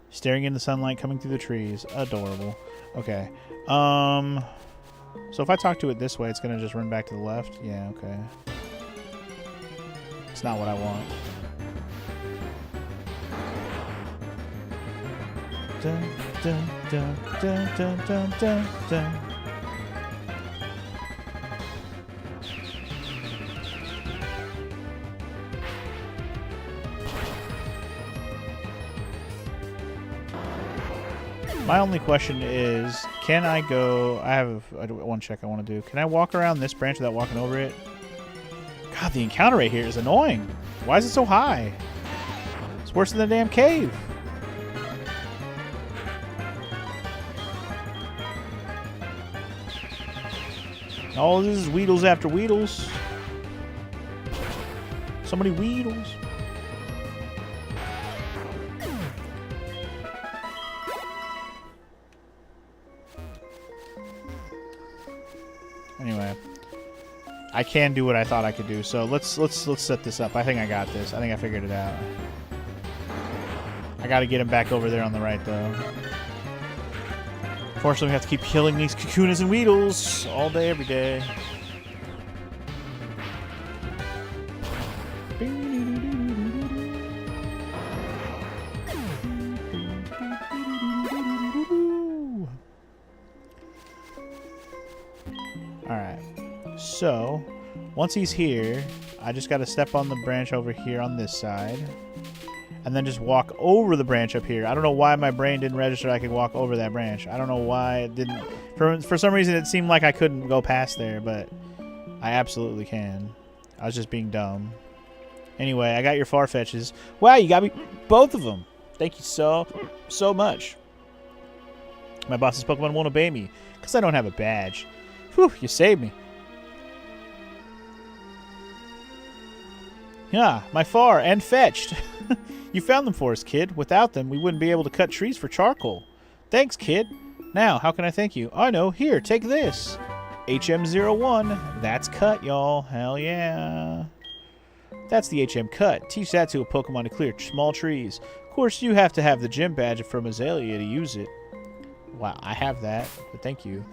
Staring in the sunlight coming through the trees. Adorable. Okay. So if I talk to it this way, it's gonna just run back to the left? Yeah, okay. It's not what I want. Dun, dun, dun, dun, dun, dun, dun, dun. My only question is, can I go... I have one check I want to do. Can I walk around this branch without walking over it? God, the encounter rate here is annoying. Why is it so high? It's worse than the damn cave. All this is Weedles after Weedles. So many Weedles. Anyway, I can do what I thought I could do. So let's set this up. I think I got this. I think I figured it out. I got to get him back over there on the right, though. Fortunately, we have to keep killing these Kakunas and Weedles all day, every day. So, once he's here, I just got to step on the branch over here on this side. And then just walk over the branch up here. I don't know why my brain didn't register I could walk over that branch. I don't know why it didn't. For some reason, it seemed like I couldn't go past there, but I absolutely can. I was just being dumb. Anyway, I got your Farfetches. Wow, you got me both of them. Thank you so much. My boss's Pokemon won't obey me because I don't have a badge. Whew, you saved me. Yeah, my Far and Fetched. You found them for us, kid. Without them, we wouldn't be able to cut trees for charcoal. Thanks, kid. Now, how can I thank you? I know. Here, take this. HM01. That's cut, y'all. Hell yeah. That's the HM cut. Teach that to a Pokemon to clear small trees. Of course, you have to have the gym badge from Azalea to use it. Wow, I have that, but thank you.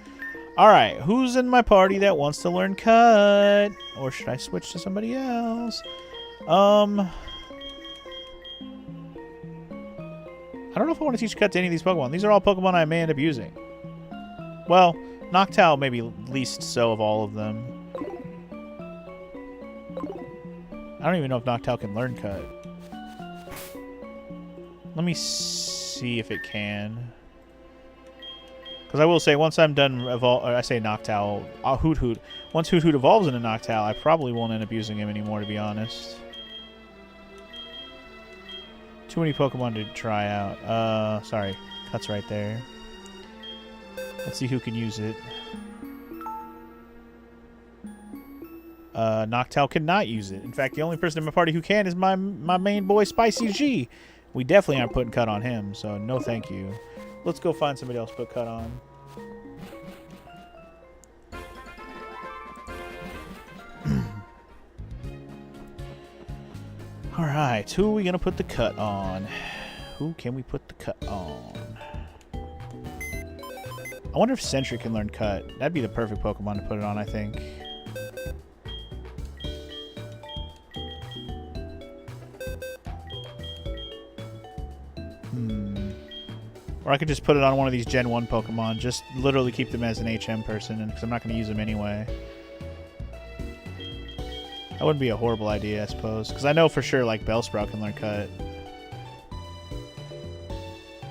Alright, who's in my party that wants to learn cut? Or should I switch to somebody else? I don't know if I want to teach cut to any of these Pokemon. These are all Pokemon I may end up using. Well, Noctowl maybe least so of all of them. I don't even know if Noctowl can learn cut. Let me see if it can. Because I will say, once I'm done I say Noctowl, Hoot Hoot. Once Hoot Hoot evolves into Noctowl, I probably won't end up using him anymore, to be honest. Too many Pokemon to try out. Sorry. Cut's right there. Let's see who can use it. Noctowl cannot use it. In fact, the only person in my party who can is my main boy, Spicy G. We definitely aren't putting cut on him, so no thank you. Let's go find somebody else to put cut on. Alright, who are we going to put the cut on? Who can we put the cut on? I wonder if Sentry can learn cut. That'd be the perfect Pokemon to put it on, I think. Or I could just put it on one of these Gen 1 Pokemon. Just literally keep them as an HM person, because I'm not going to use them anyway. That wouldn't be a horrible idea, I suppose. Because I know for sure, like, Bellsprout can learn cut.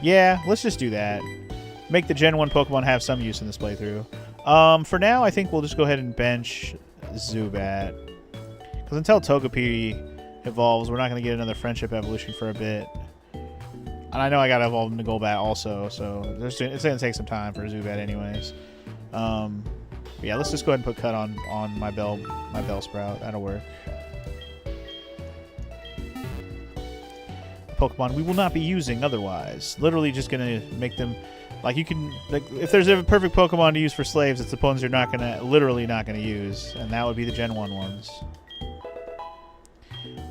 Yeah, let's just do that. Make the Gen 1 Pokemon have some use in this playthrough. For now, I think we'll just go ahead and bench Zubat. Because until Togepi evolves, we're not going to get another Friendship evolution for a bit. And I know I gotta evolve him to Golbat also, so it's gonna take some time for Zubat anyways. But yeah, let's just go ahead and put cut on my Bellsprout. That'll work. Pokemon we will not be using otherwise. Literally just gonna make them like you can like if there's a perfect Pokemon to use for slaves, it's the ones you're literally not gonna use, and that would be the Gen 1 ones.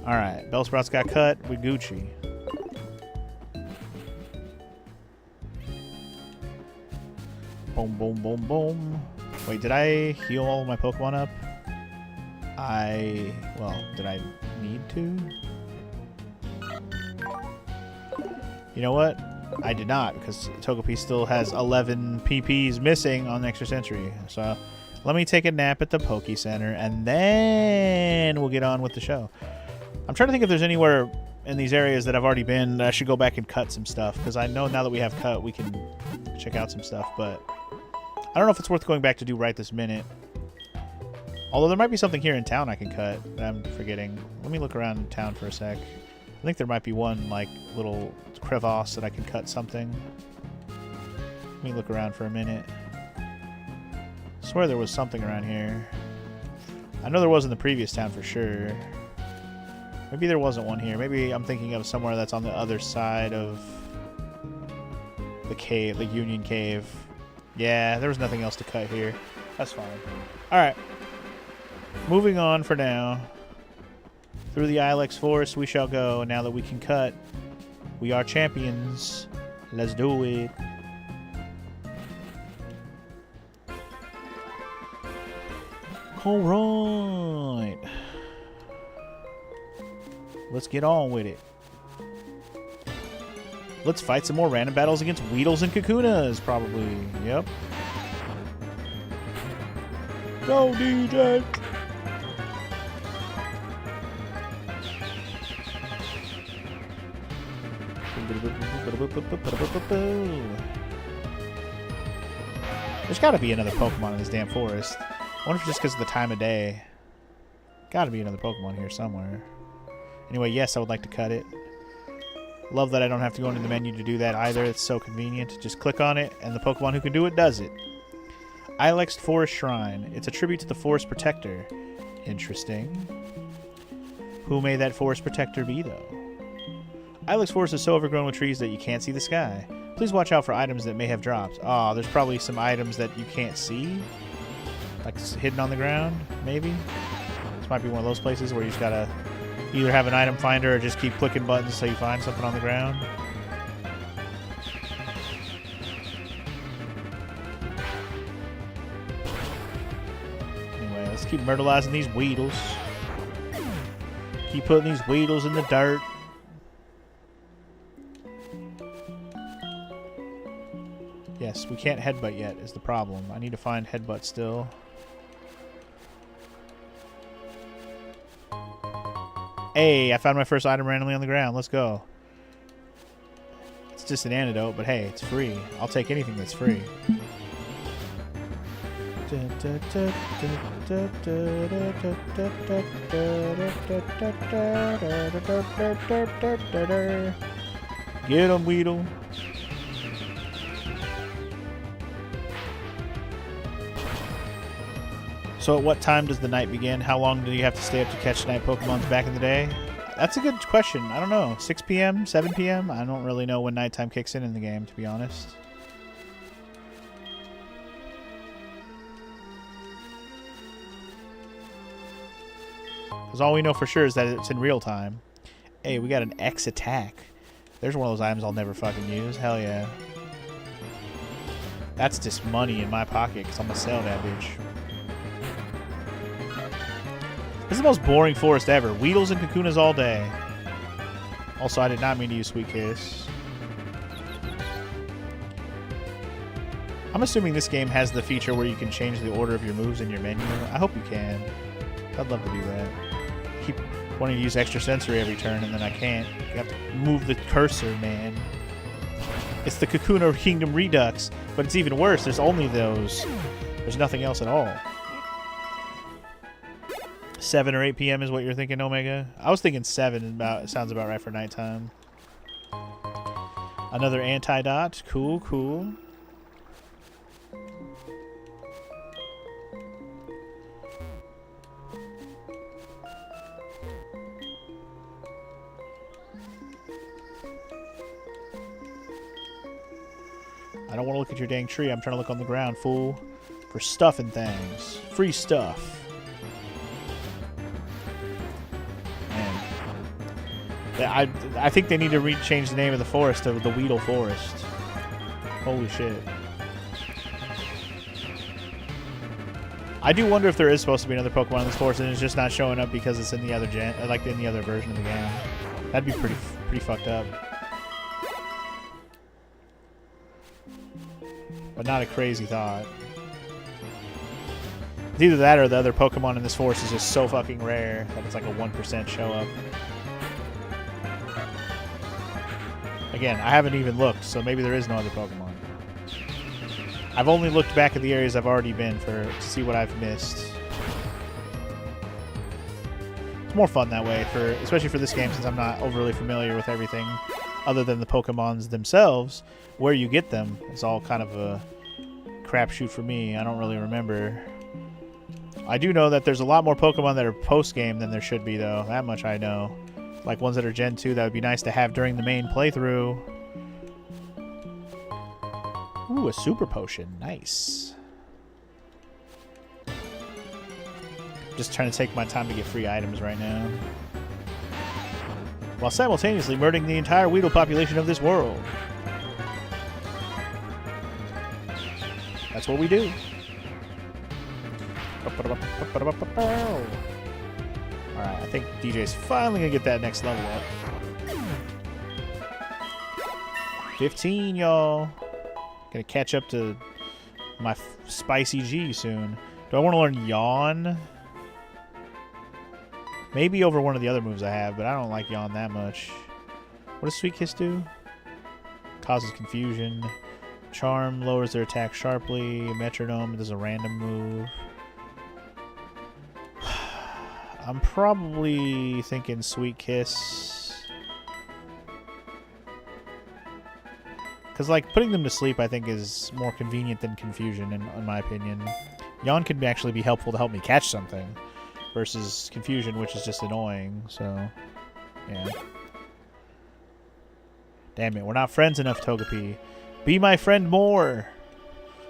Alright, Bellsprout's got cut with Gucci. Boom, boom, boom, boom. Wait, did I heal all my Pokemon up? Well, did I need to? You know what? I did not, because Togepi still has 11 PPs missing on Extra Sentry. So, let me take a nap at the Poke Center, and then we'll get on with the show. I'm trying to think if there's anywhere in these areas that I've already been that I should go back and cut some stuff, because I know now that we have cut, we can check out some stuff, but I don't know if it's worth going back to do right this minute. Although there might be something here in town I can cut that I'm forgetting. Let me look around town for a sec. I think there might be one, like, little crevasse that I can cut something. Let me look around for a minute. I swear there was something around here. I know there was in the previous town for sure. Maybe there wasn't one here. Maybe I'm thinking of somewhere that's on the other side of the cave, the Union Cave. Yeah, there was nothing else to cut here. That's fine. Alright. Moving on for now. Through the Ilex Forest we shall go, now that we can cut. We are champions. Let's do it. Alright. Let's get on with it. Let's fight some more random battles against Weedles and Kakunas, probably. Yep. Go, DJ! There's gotta be another Pokemon in this damn forest. I wonder if it's just because of the time of day. Gotta be another Pokemon here somewhere. Anyway, yes, I would like to cut it. Love that I don't have to go into the menu to do that either. It's so convenient. Just click on it, and the Pokemon who can do it does it. Ilex Forest Shrine. It's a tribute to the Forest Protector. Interesting. Who may that Forest Protector be, though? Ilex Forest is so overgrown with trees that you can't see the sky. Please watch out for items that may have dropped. Oh, there's probably some items that you can't see. Like hidden on the ground, maybe? This might be one of those places where you just gotta either have an item finder or just keep clicking buttons until you find something on the ground. Anyway, let's keep myrtleizing these Weedles. Keep putting these Weedles in the dirt. Yes, we can't headbutt yet is the problem. I need to find headbutt still. Hey, I found my first item randomly on the ground. Let's go. It's just an antidote, but hey, it's free. I'll take anything that's free. Get him, Weedle. So at what time does the night begin? How long do you have to stay up to catch night Pokemons back in the day? That's a good question. I don't know. 6 p.m.? 7 p.m.? I don't really know when nighttime kicks in the game, to be honest. Because all we know for sure is that it's in real time. Hey, we got an X attack. There's one of those items I'll never fucking use. Hell yeah. That's just money in my pocket because I'm going to sell that bitch. This is the most boring forest ever. Weedles and Kakunas all day. Also, I did not mean to use Sweet Kiss. I'm assuming this game has the feature where you can change the order of your moves in your menu. I hope you can. I'd love to do that. I keep wanting to use extra sensory every turn, and then I can't. You have to move the cursor, man. It's the Kakuna Kingdom Redux, but it's even worse. There's only those. There's nothing else at all. 7 or 8 p.m. is what you're thinking, Omega? I was thinking 7 sounds about right for nighttime. Another Antidot. Cool, cool. I don't want to look at your dang tree. I'm trying to look on the ground, fool. For stuff and things. Free stuff. I think they need to change the name of the forest to the Weedle Forest. Holy shit. I do wonder if there is supposed to be another Pokemon in this forest and it's just not showing up because it's in the other in the other version of the game. That'd be pretty fucked up. But not a crazy thought. It's either that or the other Pokemon in this forest is just so fucking rare that it's like a 1% show up. Again, I haven't even looked, so maybe there is no other Pokemon. I've only looked back at the areas I've already been to see what I've missed. It's more fun that way, especially for this game, since I'm not overly familiar with everything other than the Pokemons themselves. Where you get them is all kind of a crapshoot for me. I don't really remember. I do know that there's a lot more Pokemon that are post-game than there should be, though. That much I know. Like ones that are Gen 2 that would be nice to have during the main playthrough. Ooh, a Super Potion. Nice. Just trying to take my time to get free items right now. While simultaneously murdering the entire Weedle population of this world. That's what we do. Alright, I think DJ's finally gonna get that next level up. 15, y'all. Gonna catch up to my spicy G soon. Do I want to learn Yawn? Maybe over one of the other moves I have, but I don't like Yawn that much. What does Sweet Kiss do? Causes confusion. Charm lowers their attack sharply. Metronome does a random move. I'm probably thinking Sweet Kiss. Because, like, putting them to sleep, I think, is more convenient than confusion, in my opinion. Yawn could actually be helpful to help me catch something. Versus confusion, which is just annoying, so... yeah. Damn it, we're not friends enough, Togepi. Be my friend more!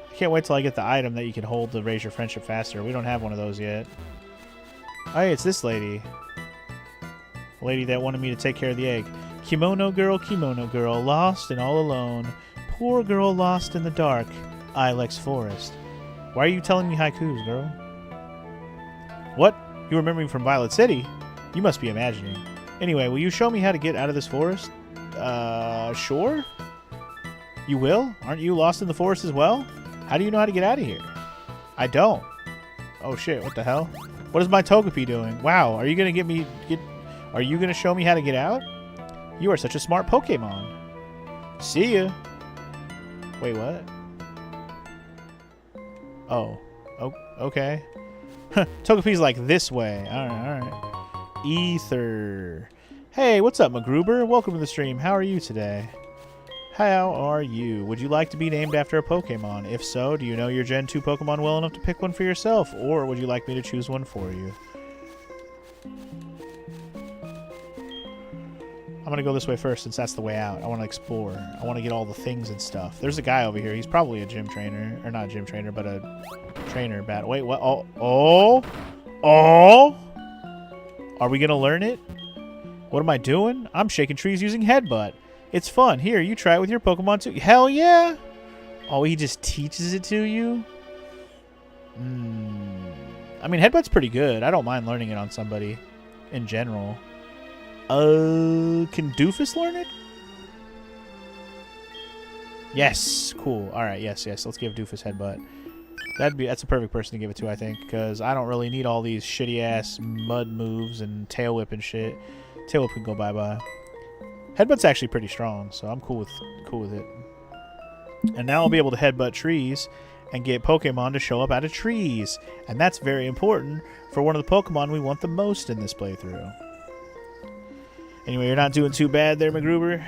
I can't wait till I get the item that you can hold to raise your friendship faster. We don't have one of those yet. Oh, hey, it's this lady. The lady that wanted me to take care of the egg. Kimono girl, lost and all alone. Poor girl lost in the dark. Ilex Forest. Why are you telling me haikus, girl? What? You remember me from Violet City? You must be imagining. Anyway, will you show me how to get out of this forest? Sure? You will? Aren't you lost in the forest as well? How do you know how to get out of here? I don't. Oh shit, what the hell? What is my Togepi doing? Wow, are you gonna are you gonna show me how to get out? You are such a smart Pokemon. See ya. Wait, what? Oh. Okay. Togepi's like this way. Alright. Ether. Hey, what's up, MacGruber? Welcome to the stream. How are you today? How are you? Would you like to be named after a Pokemon? If so, do you know your Gen 2 Pokemon well enough to pick one for yourself? Or would you like me to choose one for you? I'm going to go this way first since that's the way out. I want to explore. I want to get all the things and stuff. There's a guy over here. He's probably a gym trainer. Or not a gym trainer, but a trainer battle. Wait, what? Oh! Are we going to learn it? What am I doing? I'm shaking trees using Headbutt. It's fun. Here, you try it with your Pokemon too. Hell yeah! Oh, he just teaches it to you? I mean, Headbutt's pretty good. I don't mind learning it on somebody in general. Can Doofus learn it? Yes. Cool. Alright, yes. Let's give Doofus Headbutt. That's a perfect person to give it to, I think, because I don't really need all these shitty-ass mud moves and Tail Whip and shit. Tail Whip can go bye-bye. Headbutt's actually pretty strong, so I'm cool with it. And now I'll be able to headbutt trees and get Pokemon to show up out of trees. And that's very important for one of the Pokemon we want the most in this playthrough. Anyway, you're not doing too bad there, MacGruber.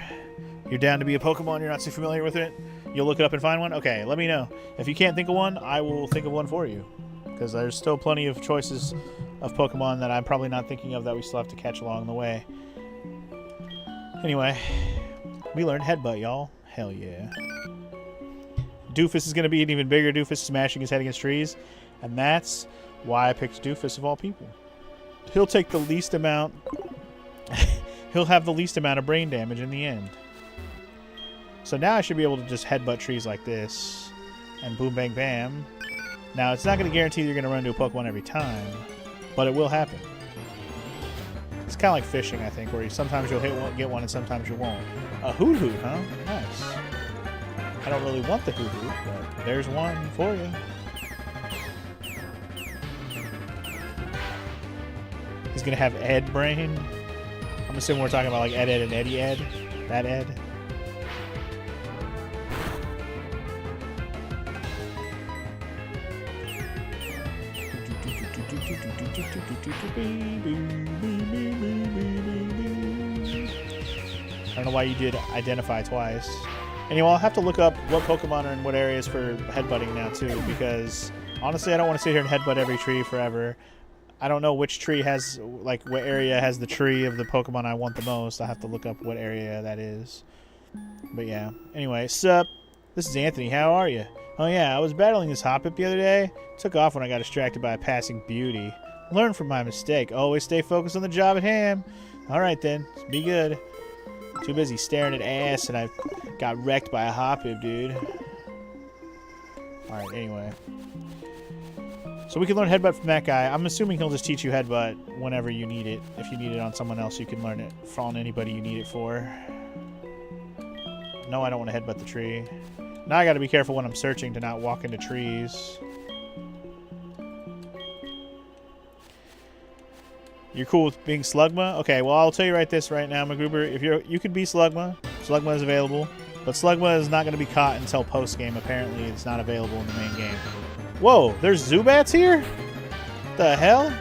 You're down to be a Pokemon, you're not too familiar with it. You'll look it up and find one? Okay, let me know. If you can't think of one, I will think of one for you. Because there's still plenty of choices of Pokemon that I'm probably not thinking of that we still have to catch along the way. Anyway, we learned Headbutt, y'all. Hell yeah. Doofus is going to be an even bigger Doofus, smashing his head against trees. And that's why I picked Doofus of all people. He'll take the least amount... He'll have the least amount of brain damage in the end. So now I should be able to just headbutt trees like this. And boom, bang, bam. Now, it's not going to guarantee you're going to run into a Pokemon every time. But it will happen. It's kind of like fishing, I think, where sometimes you'll get one and sometimes you won't. A Hoot-Hoot, huh? Nice. I don't really want the Hoot-Hoot, but there's one for you. He's going to have Ed brain. I'm assuming we're talking about like Ed, and Eddie Ed. That Ed. I don't know why you did identify twice. Anyway, I'll have to look up what Pokemon are in what areas for headbutting now too, because honestly I don't want to sit here and headbutt every tree forever. I don't know which tree has, like, what area has the tree of the Pokemon I want the most. I'll have to look up what area that is. But yeah. Anyway, sup? This is Anthony. How are you? Oh yeah, I was battling this Hoppip the other day. Took off when I got distracted by a passing beauty. Learn from my mistake. Always stay focused on the job at hand. Alright then. Be good. Too busy staring at ass and I got wrecked by a Hoppip, dude. Alright, anyway. So we can learn Headbutt from that guy. I'm assuming he'll just teach you Headbutt whenever you need it. If you need it on someone else, you can learn it on anybody you need it for. No, I don't want to headbutt the tree. Now I gotta be careful when I'm searching to not walk into trees. You're cool with being Slugma? Okay, well, I'll tell you right now, MacGruber. If you could be Slugma. Slugma is available. But Slugma is not going to be caught until post-game. Apparently, it's not available in the main game. Whoa, there's Zubats here? The hell?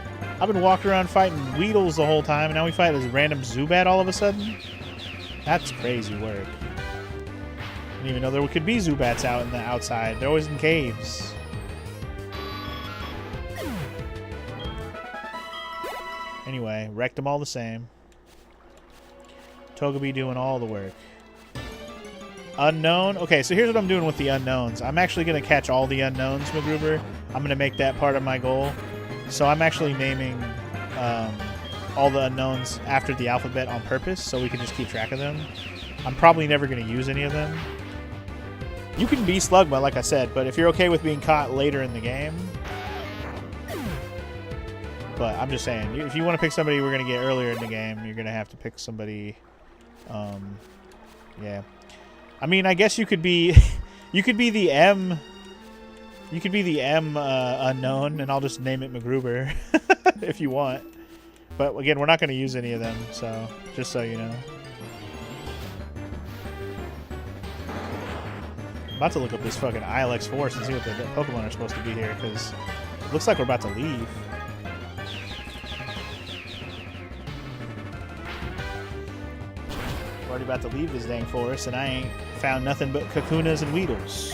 I've been walking around fighting Weedles the whole time, and now we fight this random Zubat all of a sudden? That's crazy work. I didn't even know there could be Zubats out in the outside. They're always in caves. Anyway, wrecked them all the same. Togepi doing all the work. Unknown. Okay, so here's what I'm doing with the unknowns. I'm actually going to catch all the unknowns, MacGruber. I'm going to make that part of my goal. So I'm actually naming all the unknowns after the alphabet on purpose so we can just keep track of them. I'm probably never going to use any of them. You can be Slugma, like I said, but if you're okay with being caught later in the game... But I'm just saying, if you want to pick somebody we're going to get earlier in the game, you're going to have to pick somebody... yeah. I mean, I guess you could be... you could be the M... You could be the M unknown, and I'll just name it MacGruber if you want. But again, we're not going to use any of them, so just so you know. I'm about to look up this fucking Ilex Forest and see what the Pokemon are supposed to be here, because it looks like we're about to leave. We're already about to leave this dang forest, and I ain't found nothing but Kakunas and Weedles.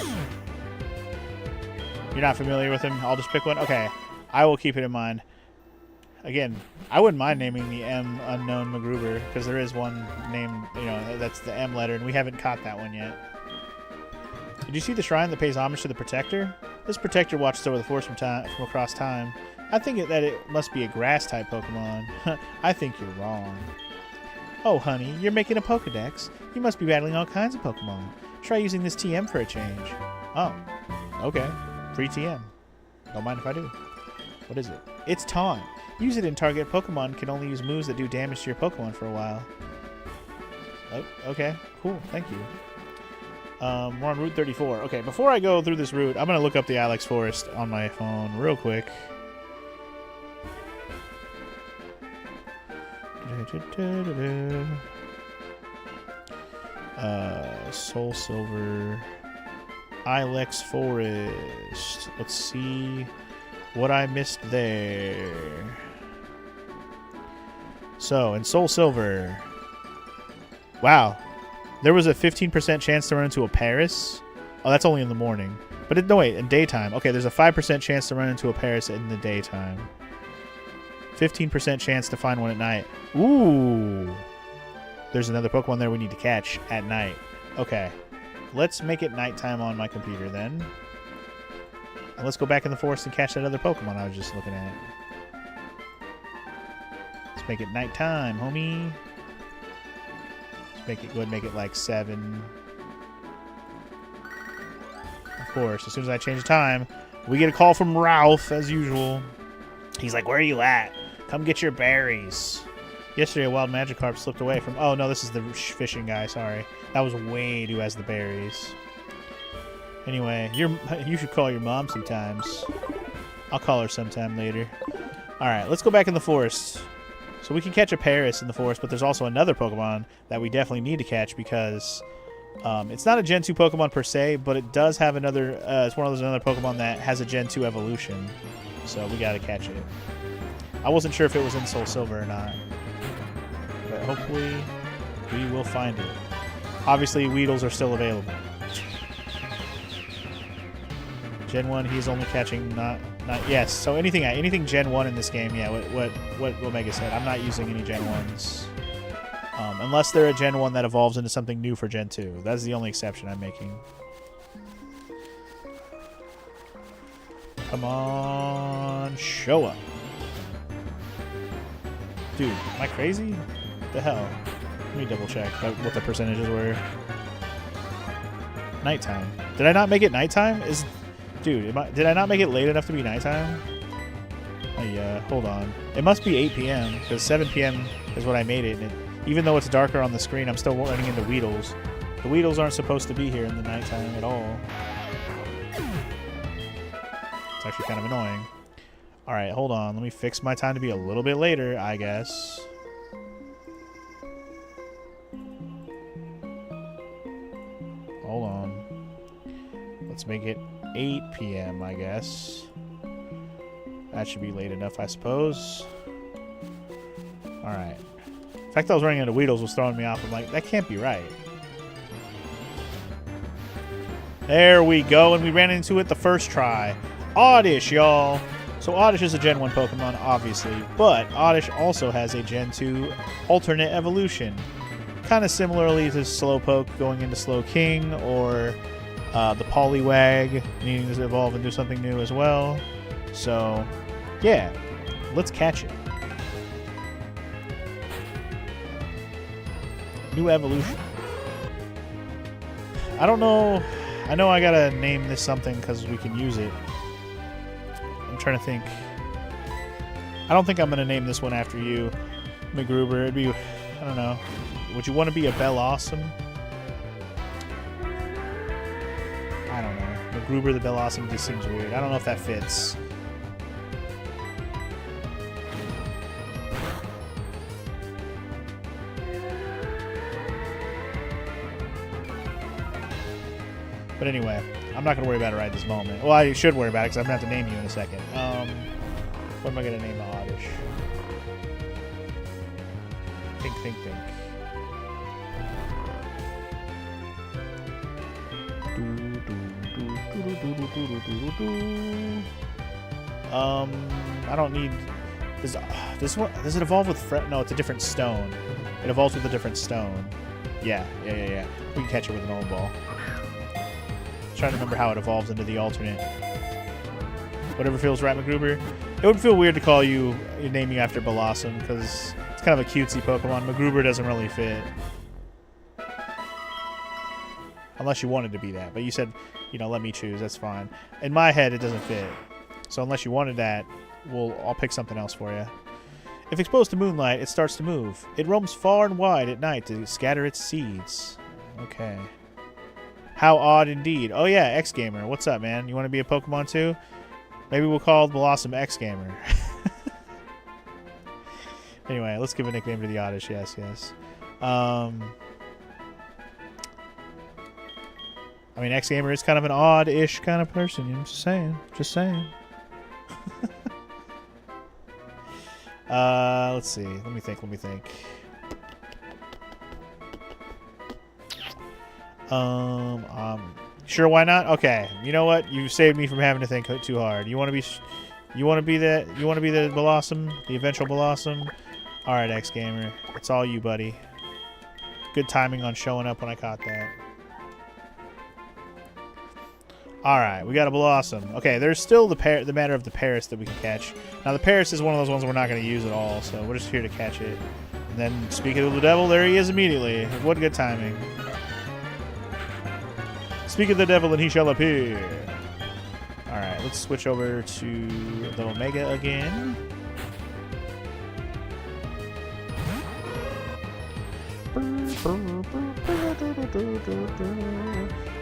You're not familiar with him? I'll just pick one? Okay. I will keep it in mind. Again, I wouldn't mind naming the M unknown MacGruber, because there is one named, you know, that's the M letter, and we haven't caught that one yet. Did you see the shrine that pays homage to the Protector? This Protector watches over the forest from across time. I think that it must be a grass-type Pokemon. I think you're wrong. Oh, honey, you're making a Pokedex. You must be battling all kinds of Pokemon. Try using this TM for a change. Oh, okay. Free TM. Don't mind if I do. What is it? It's Taunt. Use it in target Pokemon can only use moves that do damage to your Pokemon for a while. Oh, okay. Cool. Thank you. We're on Route 34. Okay, before I go through this route, I'm going to look up the Ilex Forest on my phone real quick. Soul Silver... Ilex Forest. Let's see what I missed there. So, in Soul Silver. Wow. There was a 15% chance to run into a Paris. Oh, that's only in the morning. But no, wait, in daytime. Okay, there's a 5% chance to run into a Paris in the daytime. 15% chance to find one at night. Ooh. There's another Pokemon there we need to catch at night. Okay. Let's make it nighttime on my computer then. And let's go back in the forest and catch that other Pokemon I was just looking at. Let's make it nighttime, homie. Let's make it, go ahead and make it like 7. Of course, as soon as I change the time, we get a call from Ralph, as usual. He's like, where are you at? Come get your berries. Yesterday, a wild Magikarp slipped away from... Oh, no, this is the fishing guy. Sorry. That was Wade who has the berries. Anyway, you should call your mom sometimes. I'll call her sometime later. Alright, let's go back in the forest. So we can catch a Paris in the forest, but there's also another Pokemon that we definitely need to catch because... it's not a Gen 2 Pokemon per se, but it does have another... it's one of those another Pokemon that has a Gen 2 evolution. So we gotta catch it. I wasn't sure if it was in Soul Silver or not. But hopefully we will find it. Obviously, Weedles are still available. Gen 1, he's only catching not yes. So anything Gen 1 in this game, yeah. What Omega said, I'm not using any Gen 1s, unless they're a Gen 1 that evolves into something new for Gen 2. That's the only exception I'm making. Come on, show up, dude. Am I crazy? What the hell? Let me double check what the percentages were. Nighttime. Did I not make it nighttime? Did I not make it late enough to be nighttime? Oh yeah, hold on. It must be 8 p.m. because 7 p.m. is what I made it. And even though it's darker on the screen, I'm still running into Weedles. The Weedles aren't supposed to be here in the nighttime at all. It's actually kind of annoying. Alright, hold on. Let me fix my time to be a little bit later, I guess. Hold on. Let's make it 8 p.m., I guess. That should be late enough, I suppose. Alright. The fact that I was running into Weedles was throwing me off. I'm like, that can't be right. There we go, and we ran into it the first try. Oddish, y'all. So Oddish is a Gen 1 Pokemon, obviously, but Oddish also has a Gen 2 alternate evolution. Kind of similarly to Slowpoke going into Slowking, or the Poliwag needing to evolve and do something new as well. So, yeah, let's catch it. New evolution. I don't know. I know I gotta name this something because we can use it. I'm trying to think. I don't think I'm gonna name this one after you, McGruber. It'd be, I don't know. Would you want to be a Bellossom? I don't know. McGruber the Bellossom just seems weird. I don't know if that fits. But anyway, I'm not going to worry about it right this moment. Well, I should worry about it because I'm going to have to name you in a second. What am I going to name Oddish? Think. I don't need... Does it evolve with... No, it's a different stone. It evolves with a different stone. Yeah. We can catch it with an old ball. Trying to remember how it evolves into the alternate. Whatever feels right, McGruber. It would feel weird to call you, name you after Bellossom, because it's kind of a cutesy Pokemon. McGruber doesn't really fit. Unless you wanted to be that. But you said, let me choose. That's fine. In my head, it doesn't fit. So unless you wanted that, I'll pick something else for you. If exposed to moonlight, it starts to move. It roams far and wide at night to scatter its seeds. Okay. How odd indeed. Oh yeah, X-Gamer. What's up, man? You want to be a Pokemon too? Maybe we'll call Bellossom X-Gamer. Anyway, let's give a nickname to the Oddish. Yes. I mean, X-Gamer is kind of an odd-ish kind of person. I'm just saying. Let's see. Let me think. Sure, why not? Okay. You know what? You saved me from having to think too hard. You want to be the Bellossom, the eventual Bellossom? All right, X-Gamer. It's all you, buddy. Good timing on showing up when I caught that. All right, we got a Bellossom. Okay, there's still the matter of the Paris that we can catch. Now, the Paris is one of those ones we're not going to use at all, so we're just here to catch it. And then, speaking of the devil, there he is immediately. What good timing. Speak of the devil and he shall appear. Alright, let's switch over to the Omega again.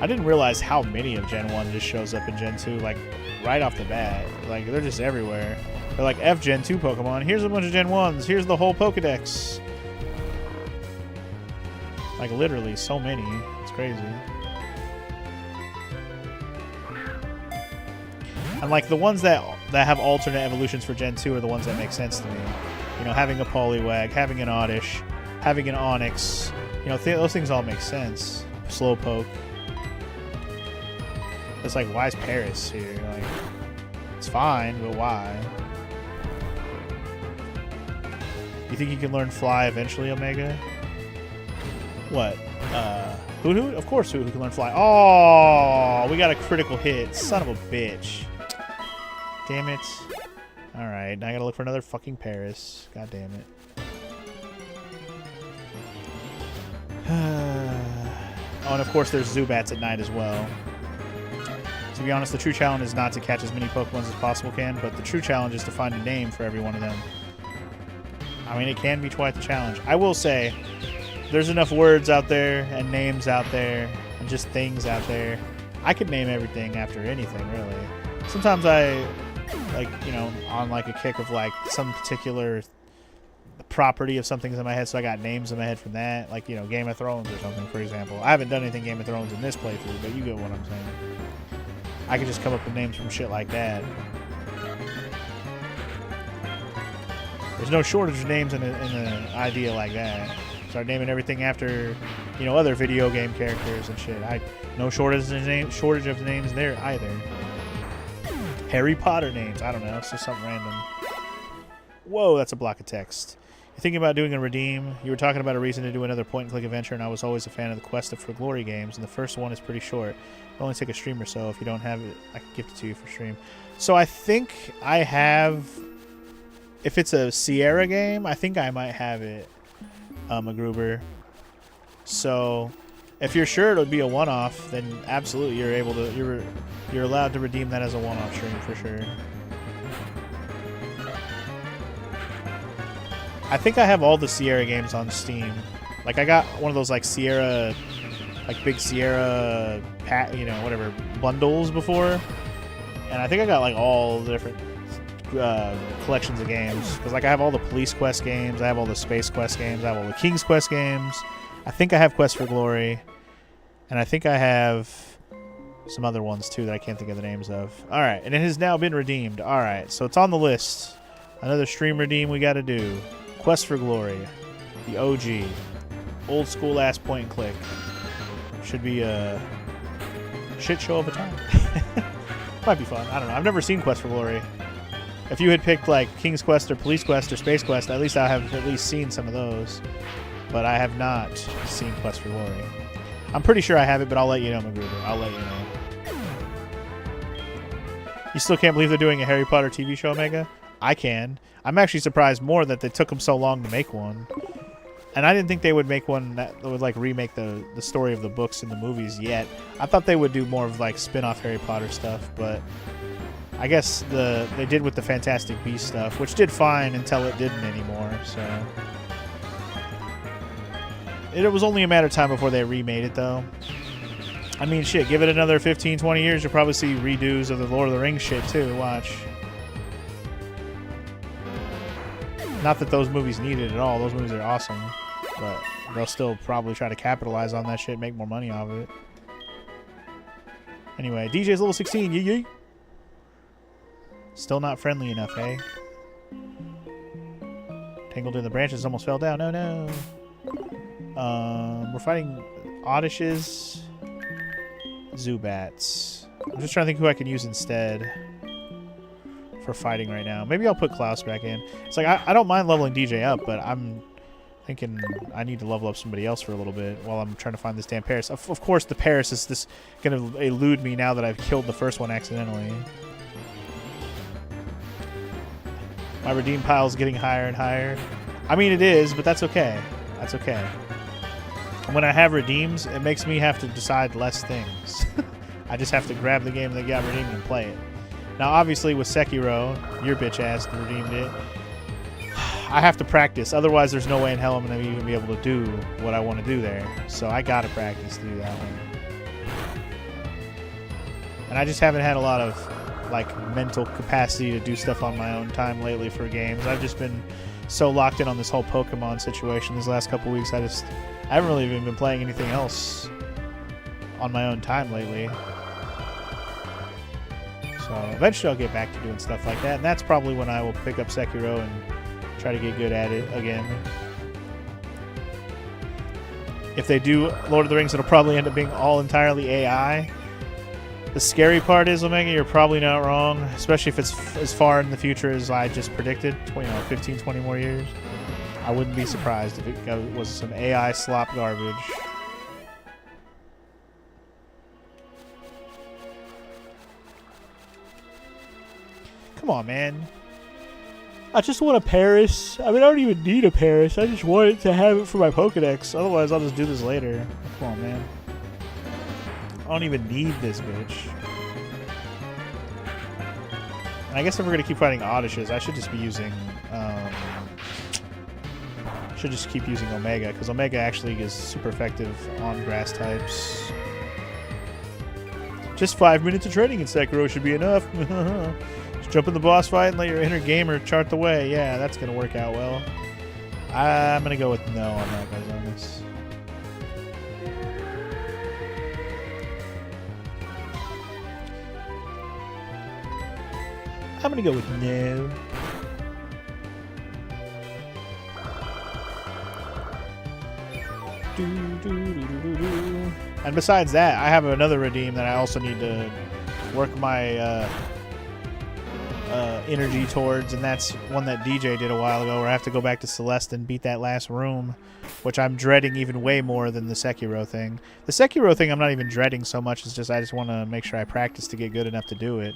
I didn't realize how many of Gen 1 just shows up in Gen 2, like, right off the bat. Like, they're just everywhere. They're like, F Gen 2 Pokemon, here's a bunch of Gen 1s, here's the whole Pokedex. Like, literally, so many. It's crazy. And like the ones that have alternate evolutions for Gen 2 are the ones that make sense to me. Having a Poliwag, having an Oddish, having an Onix. Those things all make sense. Slowpoke. It's like, why is Paris here? Like, it's fine, but why? You think you can learn Fly eventually, Omega? What? Hoot? Of course Hoot can learn Fly. Oh, we got a critical hit. Son of a bitch. Damn it. Alright, now I gotta look for another fucking Paris. God damn it. Oh, and of course there's Zubats at night as well. To be honest, the true challenge is not to catch as many Pokemon as possible but the true challenge is to find a name for every one of them. I mean, it can be quite the challenge. I will say, there's enough words out there, and names out there, and just things out there. I could name everything after anything, really. Sometimes like, you know, on like a kick of like some particular property of something's in my head, so I got names in my head from that, like, you know, Game of Thrones or something, for example. I haven't done anything Game of Thrones in this playthrough, but you get what I'm saying. I could just come up with names from shit like that. There's no shortage of names in an idea like that. Start naming everything after, you know, other video game characters and shit. No shortage of names there either. Harry Potter names. I don't know. It's just something random. Whoa, that's a block of text. You're thinking about doing a redeem. You were talking about a reason to do another point-and-click adventure, and I was always a fan of the Quest for Glory games, and the first one is pretty short. It'll only take a stream or so. If you don't have it, I can gift it to you for stream. So I think I have... If it's a Sierra game, I think I might have it, MacGruber. So, if you're sure it'll be a one-off, then absolutely you're able to. You're allowed to redeem that as a one-off stream for sure. I think I have all the Sierra games on Steam. Like I got one of those like Sierra, like big Sierra, whatever bundles before, and I think I got like all the different collections of games, because like I have all the Police Quest games, I have all the Space Quest games, I have all the King's Quest games, I think I have Quest for Glory, and I think I have some other ones too that I can't think of the names of. Alright, and it has now been redeemed. Alright, so it's on the list. Another stream redeem we gotta do. Quest for Glory, the OG, old school ass point and click. Should be a shit show of a time. Might be fun, I don't know, I've never seen Quest for Glory. If you had picked like King's Quest or Police Quest or Space Quest, at least I have at least seen some of those. But I have not seen Quest for Glory. I'm pretty sure I have it, but I'll let you know, MacGruber. I'll let you know. You still can't believe they're doing a Harry Potter TV show, Omega? I can. I'm actually surprised more that they took them so long to make one. And I didn't think they would make one that would like remake the story of the books and the movies yet. I thought they would do more of like spin-off Harry Potter stuff, but I guess they did with the Fantastic Beasts stuff, which did fine until it didn't anymore, so... It was only a matter of time before they remade it, though. I mean, shit, give it another 15, 20 years, you'll probably see redos of the Lord of the Rings shit, too. Watch. Not that those movies need it at all. Those movies are awesome. But they'll still probably try to capitalize on that shit, make more money off of it. Anyway, DJ's level 16, yee. Still not friendly enough, eh? Tangled in the branches, almost fell down. Oh no. We're fighting Audishes, Zubats. I'm just trying to think who I can use instead for fighting right now. Maybe I'll put Klaus back in. It's like I don't mind leveling DJ up, but I'm thinking I need to level up somebody else for a little bit while I'm trying to find this damn Paris. Of course, the Paris is this going to elude me now that I've killed the first one accidentally. My redeem pile is getting higher and higher. I mean, it is, but that's okay. That's okay. When I have redeems, it makes me have to decide less things. I just have to grab the game that got redeemed and play it. Now, obviously, with Sekiro, your bitch ass redeemed it. I have to practice. Otherwise, there's no way in hell I'm going to even be able to do what I want to do there. So I got to practice to do that one. And I just haven't had a lot of like mental capacity to do stuff on my own time lately for games. I've just been so locked in on this whole Pokemon situation these last couple weeks. I haven't really even been playing anything else on my own time lately. So eventually I'll get back to doing stuff like that, and that's probably when I will pick up Sekiro and try to get good at it again. If they do Lord of the Rings, it'll probably end up being all entirely AI. The scary part is, Omega, you're probably not wrong, especially if it's as far in the future as I just predicted, 15, 20 more years. I wouldn't be surprised if it was some AI slop garbage. Come on, man. I just want a Paris. I mean, I don't even need a Paris. I just want it to have it for my Pokedex. Otherwise, I'll just do this later. Come on, man. I don't even need this bitch. And I guess if we're gonna keep fighting Audishes, I should just be using should just keep using Omega, because Omega actually is super effective on grass types. Just 5 minutes of training in Sekiro should be enough. Just jump in the boss fight and let your inner gamer chart the way. Yeah, that's going to work out well. I'm going to go with no on that, guys, on this. I'm going to go with no. And besides that, I have another redeem that I also need to work my energy towards, and that's one that DJ did a while ago, where I have to go back to Celeste and beat that last room, which I'm dreading even way more than the Sekiro thing. The Sekiro thing I'm not even dreading so much, it's just I just want to make sure I practice to get good enough to do it.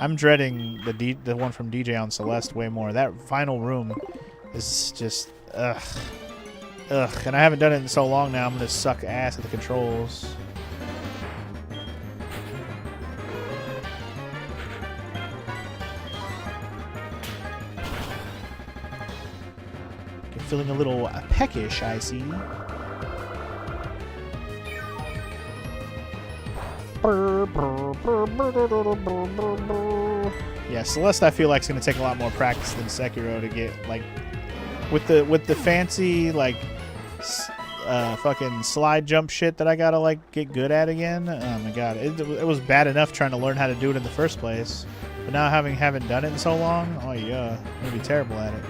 I'm dreading the one from DJ on Celeste way more. That final room is just ugh. And I haven't done it in so long now, I'm going to suck ass at the controls. You're feeling a little peckish, I see. Yeah, Celeste I feel like is going to take a lot more practice than Sekiro to get, like, with the fancy, like, fucking slide jump shit that I gotta, like, get good at again. Oh my god, it was bad enough trying to learn how to do it in the first place, but now haven't done it in so long, oh yeah, I'm gonna be terrible at it.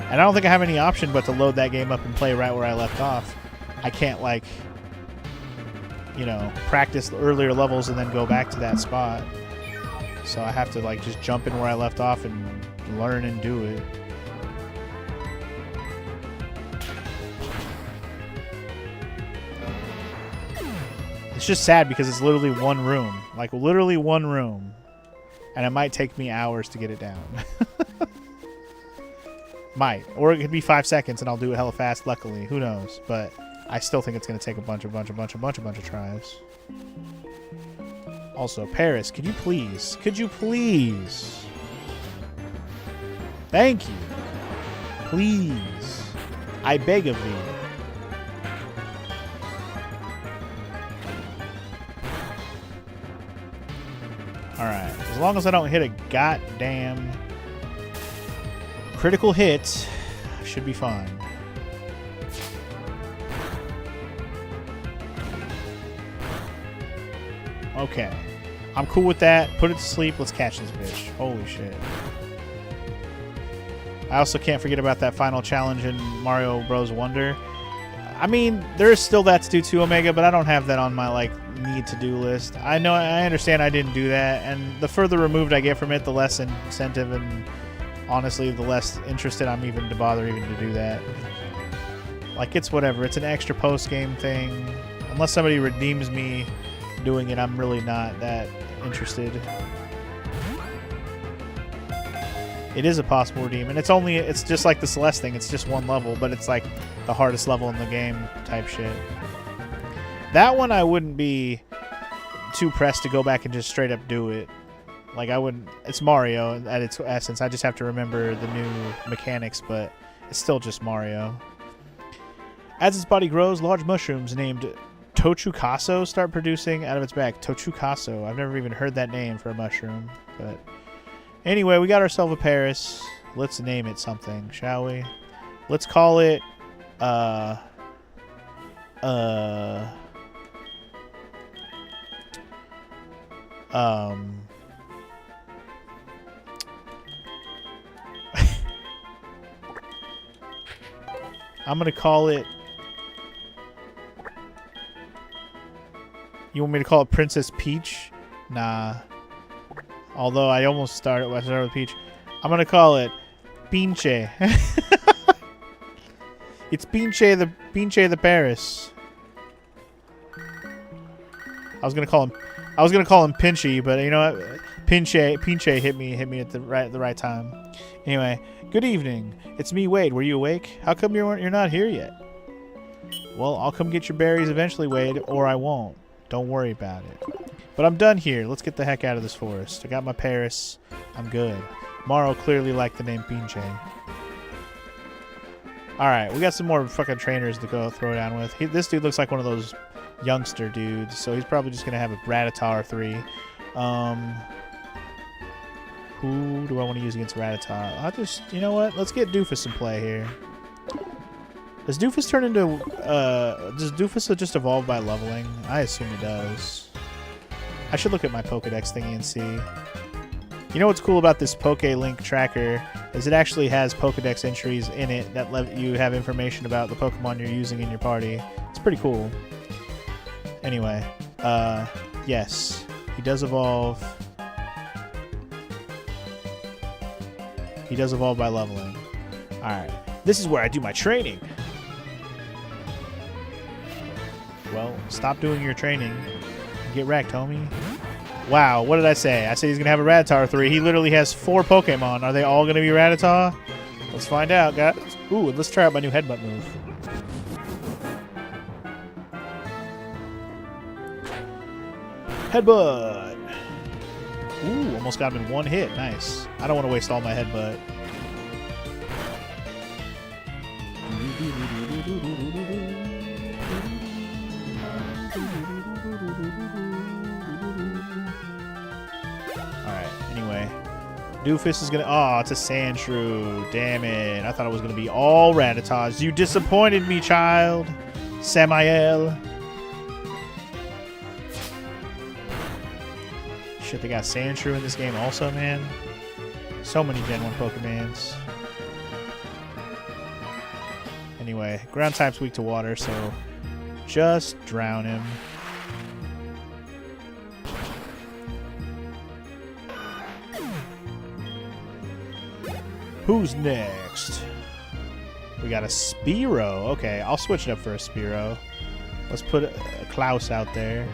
And I don't think I have any option but to load that game up and play right where I left off. I can't, like, you know, practice the earlier levels and then go back to that spot. So I have to, like, just jump in where I left off and learn and do it. It's just sad because it's literally one room. Like, literally one room. And it might take me hours to get it down. Might. Or it could be 5 seconds and I'll do it hella fast, luckily. Who knows? But I still think it's going to take a bunch of tries. Also, Paris, could you please? Thank you. Please. I beg of thee. Alright, as long as I don't hit a goddamn critical hit, I should be fine. Okay. I'm cool with that. Put it to sleep. Let's catch this bitch. Holy shit. I also can't forget about that final challenge in Mario Bros. Wonder. I mean, there is still that to do too, Omega, but I don't have that on my, like, need-to-do list. I understand I didn't do that, and the further removed I get from it, the less incentive and, honestly, the less interested I'm even to bother even to do that. Like, it's whatever. It's an extra post-game thing. Unless somebody redeems me doing it, I'm really not that interested. It is a possible redeem, and it's just like the Celeste thing. It's just one level, but it's like the hardest level in the game type shit. That one I wouldn't be too pressed to go back and just straight up do it. Like, I wouldn't. It's Mario at its essence. I just have to remember the new mechanics, but it's still just Mario. As its body grows, large mushrooms named Tochukaso start producing out of its back. Tochukaso. I've never even heard that name for a mushroom, but anyway, we got ourselves a Paris. Let's name it something, shall we? Let's call it, I'm gonna call it. You want me to call it Princess Peach? Nah. Although I almost started with Peach. I'm gonna call it Pinche. It's Pinche the Paris. I was gonna call him Pinchy, but you know what? Pinche hit me at the right time. Anyway, good evening. It's me, Wade. Were you awake? How come you're not here yet? Well, I'll come get your berries eventually, Wade, or I won't. Don't worry about it. But I'm done here. Let's get the heck out of this forest. I got my Paris. I'm good. Morrow clearly liked the name Pinche. Alright, we got some more fucking trainers to go throw down with. This dude looks like one of those youngster dudes, so he's probably just going to have a Rattata 3. Who do I want to use against Rattata? I'll just, you know what? Let's get Doofus in play here. Does Doofus turn into, does Doofus just evolve by leveling? I assume it does. I should look at my Pokedex thingy and see. You know what's cool about this PokeLink tracker is it actually has Pokedex entries in it that let you have information about the Pokemon you're using in your party. It's pretty cool. Anyway, yes, he does evolve. He does evolve by leveling. Alright, this is where I do my training. Well, stop doing your training. Get wrecked, homie. Wow, what did I say? I said he's going to have a Rattata 3. He literally has 4 Pokemon. Are they all going to be Rattata? Let's find out, guys. Ooh, let's try out my new headbutt move. Headbutt! Ooh, almost got him in 1 hit. Nice. I don't want to waste all my headbutt. Alright, anyway. Doofus is gonna... Oh, it's a Sandshrew. Damn it. I thought it was gonna be all Rattatas. You disappointed me, child. Samael. Shit, they got Sandshrew in this game also, man. So many Gen 1 Pokemons. Anyway, ground type's weak to water, so just drown him. Who's next? We got a Spearow. Okay, I'll switch it up for a Spearow. Let's put a Klaus out there.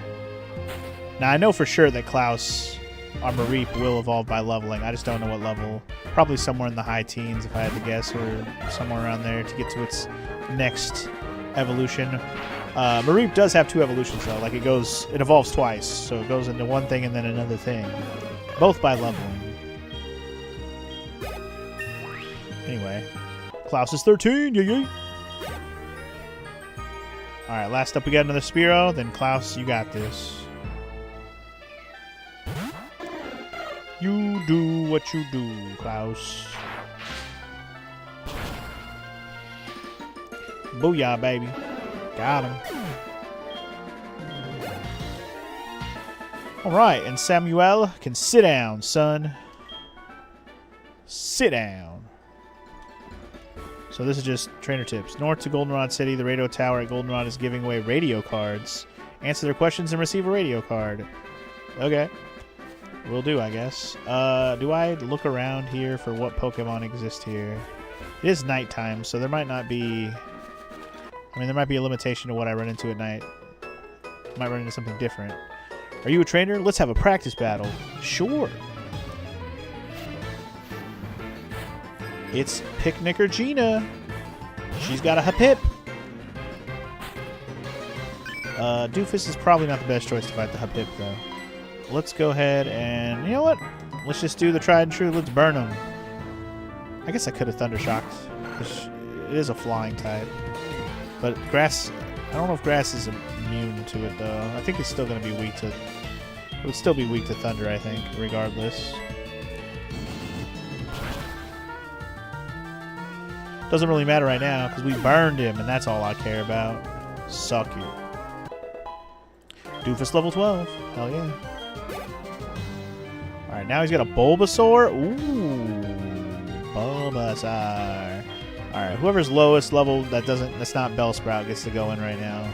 Now, I know for sure that Klaus or Mareep will evolve by leveling. I just don't know what level. Probably somewhere in the high teens, if I had to guess, or somewhere around there to get to its next evolution. Mareep does have 2 evolutions, though. Like, it evolves twice. So it goes into one thing and then another thing. Both by leveling. Anyway, Klaus is 13, yay! Alright, last up we got another Spearow, then Klaus, you got this. You do what you do, Klaus. Booyah, baby. Got him. Alright, and Samuel can sit down, son. Sit down. So this is just trainer tips. North to Goldenrod City, the radio tower at Goldenrod is giving away radio cards. Answer their questions and receive a radio card. Okay. Will do, I guess. Do I look around here for what Pokemon exist here? It is nighttime, so there might not be... I mean, there might be a limitation to what I run into at night. I might run into something different. Are you a trainer? Let's have a practice battle. Sure. It's Picnicker Gina. She's got a Hapip. Doofus is probably not the best choice to fight the Hapip, though. Let's go ahead and... You know what? Let's just do the tried and true. Let's burn him. I guess I could have Thundershocked. It is a flying type. But Grass... I don't know if Grass is immune to it, though. I think it's still going to be weak to... It would still be weak to Thunder, I think, regardless. Doesn't really matter right now, because we burned him, and that's all I care about. Suck you. Doofus level 12. Hell yeah. Alright, now he's got a Bulbasaur. Ooh. Bulbasaur. Alright, whoever's lowest level that's not Bellsprout gets to go in right now.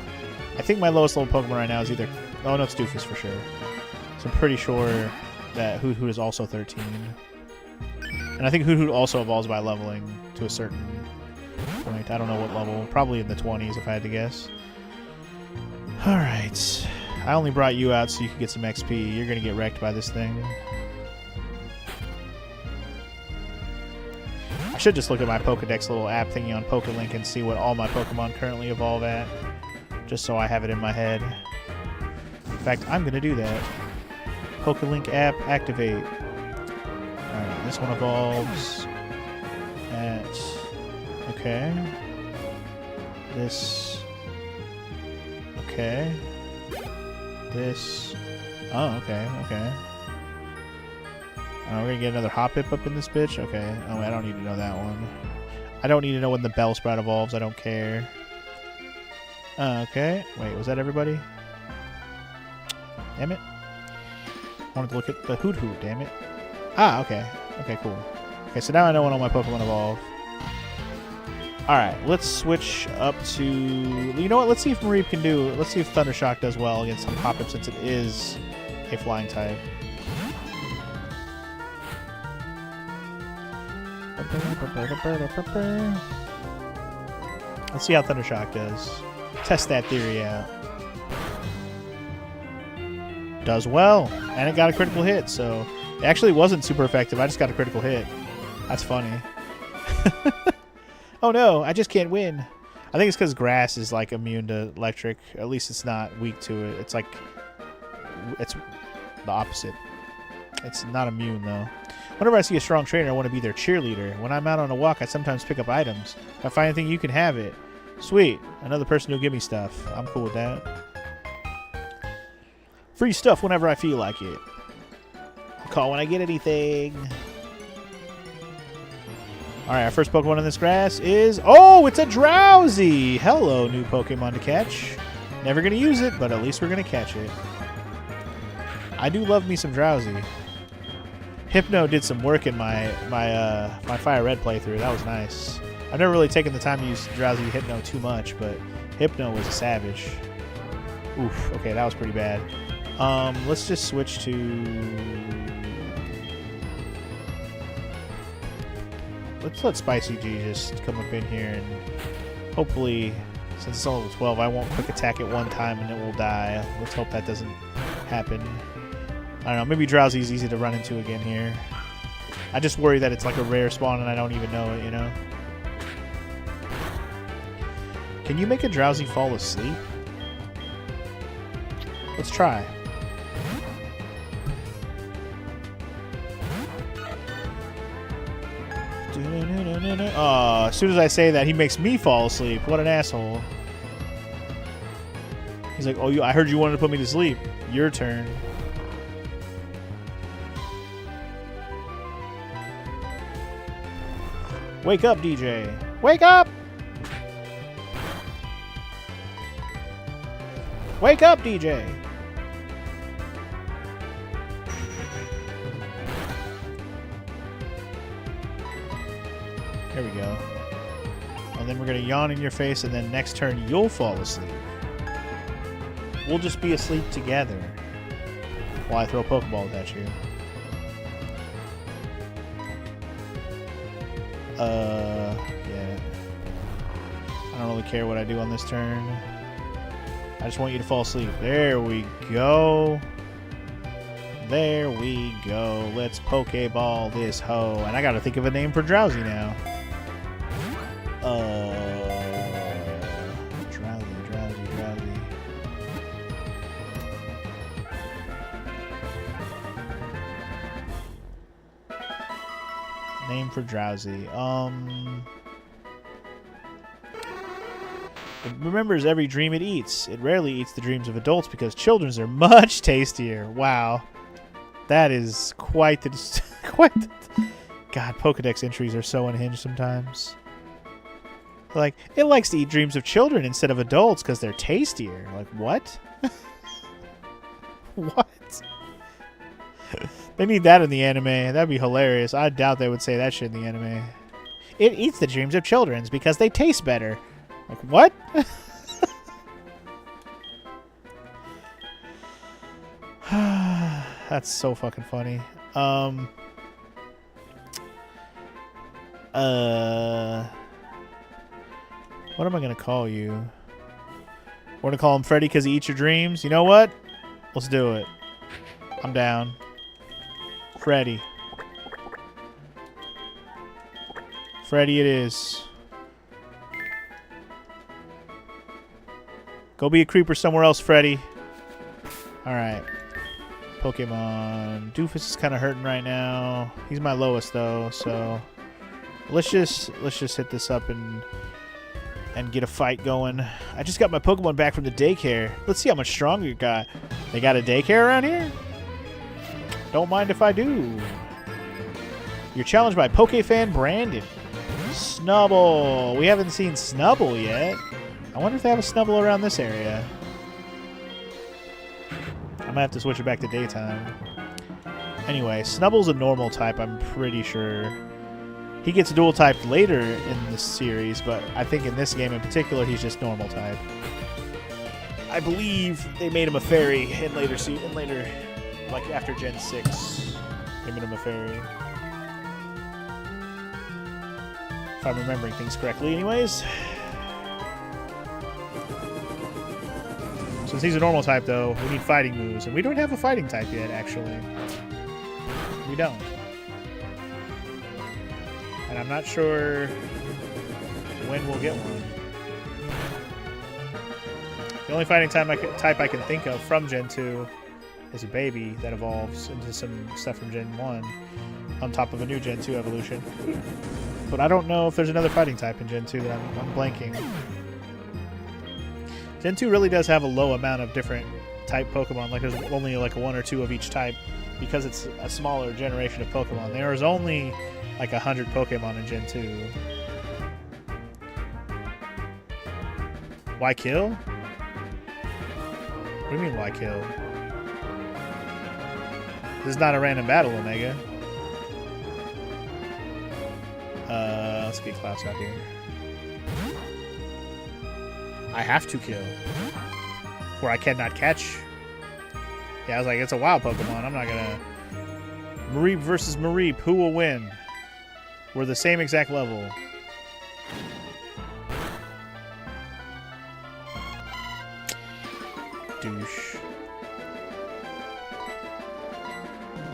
I think my lowest level Pokemon right now is either... Oh, no, it's Doofus for sure. So I'm pretty sure that Hoot is also 13. And I think Hoot also evolves by leveling to a certain point. I don't know what level. Probably in the 20s if I had to guess. Alright. I only brought you out so you could get some XP. You're going to get wrecked by this thing. I should just look at my Pokedex little app thingy on PokeLink and see what all my Pokemon currently evolve at. Just so I have it in my head. In fact, I'm going to do that. PokeLink app, activate. Alright, this one evolves at... Okay. This... Okay. This... Oh, okay, okay. We're gonna get another Hoppip up in this bitch. Okay. Oh, I don't need to know that one. I don't need to know when the Bellsprout evolves. I don't care. Okay. Wait, was that everybody? Damn it. I wanted to look at the Hoot, damn it. Ah, okay. Okay, cool. Okay, so now I know when all my Pokemon evolve. Alright, let's switch up to... You know what? Let's see if Mareep can do... Let's see if Thundershock does well against some Hoppip since it is a flying type. Let's see how Thundershock does. Test that theory out. Does well. And it got a critical hit, so... It actually wasn't super effective. I just got a critical hit. That's funny. Oh no, I just can't win. I think it's because grass is like immune to electric. At least it's not weak to it. It's like... It's the opposite. It's not immune though. Whenever I see a strong trainer, I want to be their cheerleader. When I'm out on a walk, I sometimes pick up items. If I find anything, you can have it. Sweet. Another person who'll give me stuff. I'm cool with that. Free stuff whenever I feel like it. I'll call when I get anything. Alright, our first Pokemon in this grass is... Oh, it's a Drowsy! Hello, new Pokemon to catch. Never going to use it, but at least we're going to catch it. I do love me some Drowsy. Hypno did some work in my Fire Red playthrough. That was nice. I've never really taken the time to use Drowsy Hypno too much, but Hypno was a savage. Oof, okay, that was pretty bad. Let's just switch to... Let's let Spicy G just come up in here and hopefully, since it's only 12, I won't quick attack it one time and it will die. Let's hope that doesn't happen. I don't know, maybe Drowsy is easy to run into again here. I just worry that it's like a rare spawn and I don't even know it, you know? Can you make a Drowsy fall asleep? Let's try. As soon as I say that, he makes me fall asleep. What an asshole. He's like, oh, I heard you wanted to put me to sleep. Your turn. Wake up, DJ. Wake up! Wake up, DJ! There we go. And then we're going to yawn in your face, and then next turn you'll fall asleep. We'll just be asleep together while I throw Pokeballs at you. Yeah. I don't really care what I do on this turn. I just want you to fall asleep. There we go. There we go. Let's Pokeball this hoe. And I gotta think of a name for Drowsy now. Drowsy. Name for Drowsy. It remembers every dream it eats. It rarely eats the dreams of adults because children's are much tastier. Wow. That is quite the... God, Pokedex entries are so unhinged sometimes. Like, it likes to eat dreams of children instead of adults because they're tastier. Like, what? What? They need that in the anime. That'd be hilarious. I doubt they would say that shit in the anime. It eats the dreams of children's because they taste better. Like, what? That's so fucking funny. What am I gonna call you? We're gonna call him Freddy because he eats your dreams. You know what? Let's do it. I'm down. Freddy. Freddy it is. Go be a creeper somewhere else, Freddy. Alright. Pokemon. Doofus is kind of hurting right now. He's my lowest though, so let's just hit this up and get a fight going. I just got my Pokemon back from the daycare. Let's see how much stronger you got. They got a daycare around here? Don't mind if I do. You're challenged by PokeFan Brandon. Snubble. We haven't seen Snubble yet. I wonder if they have a Snubble around this area. I might have to switch it back to daytime. Anyway, Snubble's a normal type, I'm pretty sure. He gets dual typed later in the series, but I think in this game in particular, he's just normal type. I believe they made him a fairy in later, like after Gen 6. They made him a fairy. If I'm remembering things correctly, anyways. Since he's a normal type, though, we need fighting moves, and we don't have a fighting type yet, actually. We don't. And I'm not sure when we'll get one. The only fighting type I can think of from Gen 2 is a baby that evolves into some stuff from Gen 1 on top of a new Gen 2 evolution. But I don't know if there's another fighting type in Gen 2 that I'm blanking. Gen 2 really does have a low amount of different type Pokemon. Like there's only like one or two of each type because it's a smaller generation of Pokemon. There is only like 100 Pokemon in Gen 2. Why kill? What do you mean, why kill? This is not a random battle, Omega. Let's get Klaus out here. I have to kill. For I cannot catch. Yeah, I was like, it's a wild Pokemon. I'm not gonna... Mareep versus Mareep. Who will win? We're the same exact level. Douche.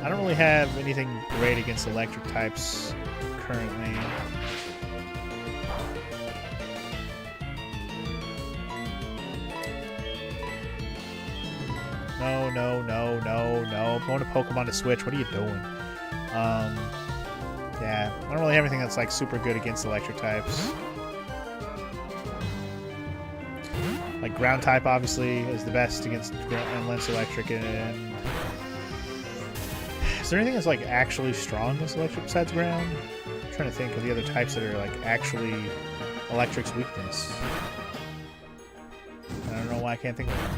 I don't really have anything great against electric types currently. No. I'm going to Pokemon to switch. What are you doing? Yeah, I don't really have anything that's like super good against electric types. Like ground type obviously is the best against Lens Electric, and is there anything that's like actually strong against electric besides ground? I'm trying to think of the other types that are like actually electric's weakness. I don't know why I can't think of it.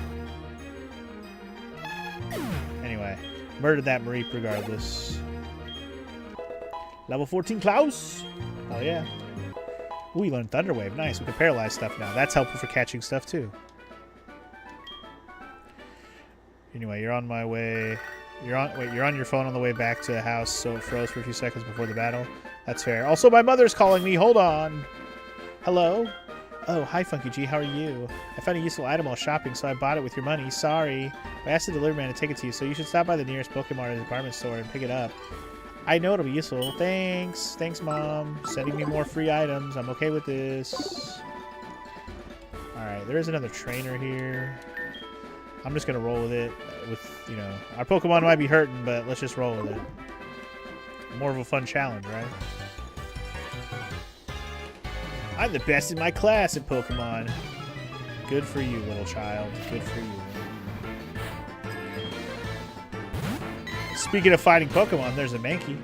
Anyway, murdered that Mareep regardless. Level 14 Klaus! Oh yeah. Ooh, we learned Thunder Wave. Nice, we can paralyze stuff now. That's helpful for catching stuff too. Anyway, you're on my way. You're on your phone on the way back to the house, so it froze for a few seconds before the battle. That's fair. Also, my mother's calling me. Hold on. Hello? Oh, hi, Funky G. How are you? I found a useful item while shopping, so I bought it with your money. Sorry. I asked the delivery man to take it to you, so you should stop by the nearest Pokemon or department store and pick it up. I know it'll be useful. Thanks. Thanks, Mom. Sending me more free items. I'm okay with this. Alright, there is another trainer here. I'm just going to roll with it. With, you know, our Pokemon might be hurting, but let's just roll with it. More of a fun challenge, right? I'm the best in my class at Pokemon. Good for you, little child. Good for you. Speaking of fighting Pokemon, there's a Mankey.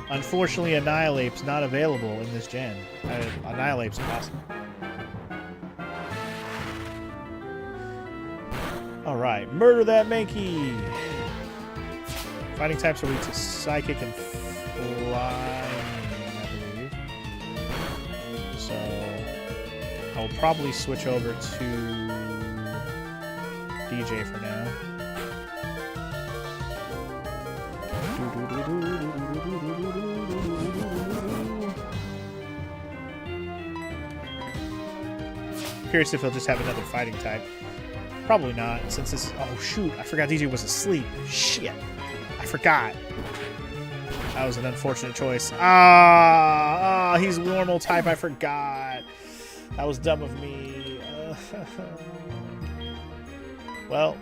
Unfortunately, Annihilape's not available in this gen. Annihilape's awesome. Alright, murder that Mankey! Fighting types are weak to Psychic and Flying, I believe. So, I will probably switch over to DJ for now. Curious if he'll just have another fighting type. Probably not, since this... Oh, shoot. I forgot DJ was asleep. Shit. I forgot. That was an unfortunate choice. He's normal type. I forgot. That was dumb of me. Well,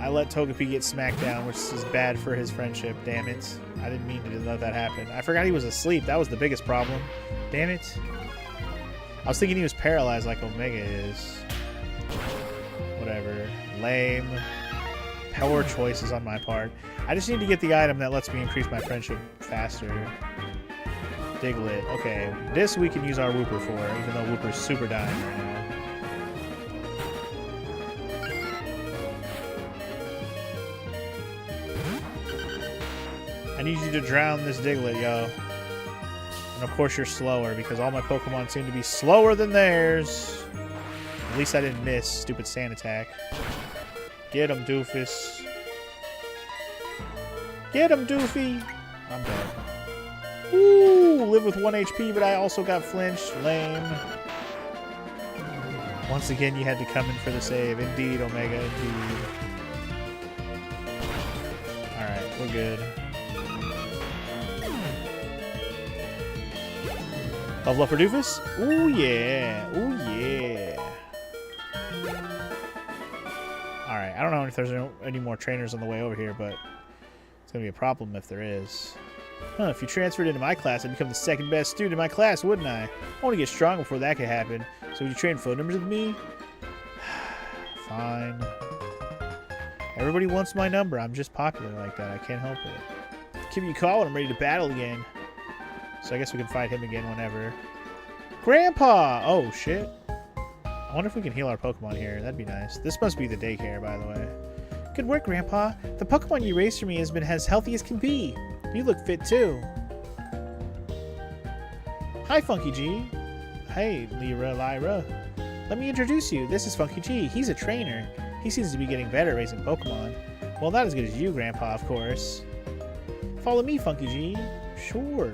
I let Togepi get smacked down, which is bad for his friendship. Damn it. I didn't mean to let that happen. I forgot he was asleep. That was the biggest problem. Damn it. I was thinking he was paralyzed like Omega is. Whatever. Lame. Poor choices on my part. I just need to get the item that lets me increase my friendship faster. Diglett. Okay, this we can use our Wooper for, even though Wooper's super dying right now. I need you to drown this Diglett, yo. And of course you're slower, because all my Pokemon seem to be slower than theirs. At least I didn't miss. Stupid sand attack. Get him, doofus. Get him, doofy. I'm dead. Woo! Live with 1 HP, but I also got flinched. Lame. Once again, you had to come in for the save. Indeed, Omega, indeed. Alright, we're good. Level up for Doofus? Ooh, yeah. Ooh, yeah. Alright, I don't know if there's any more trainers on the way over here, but it's going to be a problem if there is. Huh, if you transferred into my class, I'd become the second best student in my class, wouldn't I? I want to get strong before that could happen. So would you trade phone numbers with me? Fine. Everybody wants my number. I'm just popular like that. I can't help it. Give me a call when I'm ready to battle again. So I guess we can fight him again whenever. Grandpa! Oh, shit. I wonder if we can heal our Pokemon here. That'd be nice. This must be the daycare, by the way. Good work, Grandpa. The Pokemon you raised for me has been as healthy as can be. You look fit, too. Hi, Funky G. Hey, Lyra. Let me introduce you. This is Funky G. He's a trainer. He seems to be getting better at raising Pokemon. Well, not as good as you, Grandpa, of course. Follow me, Funky G. Sure.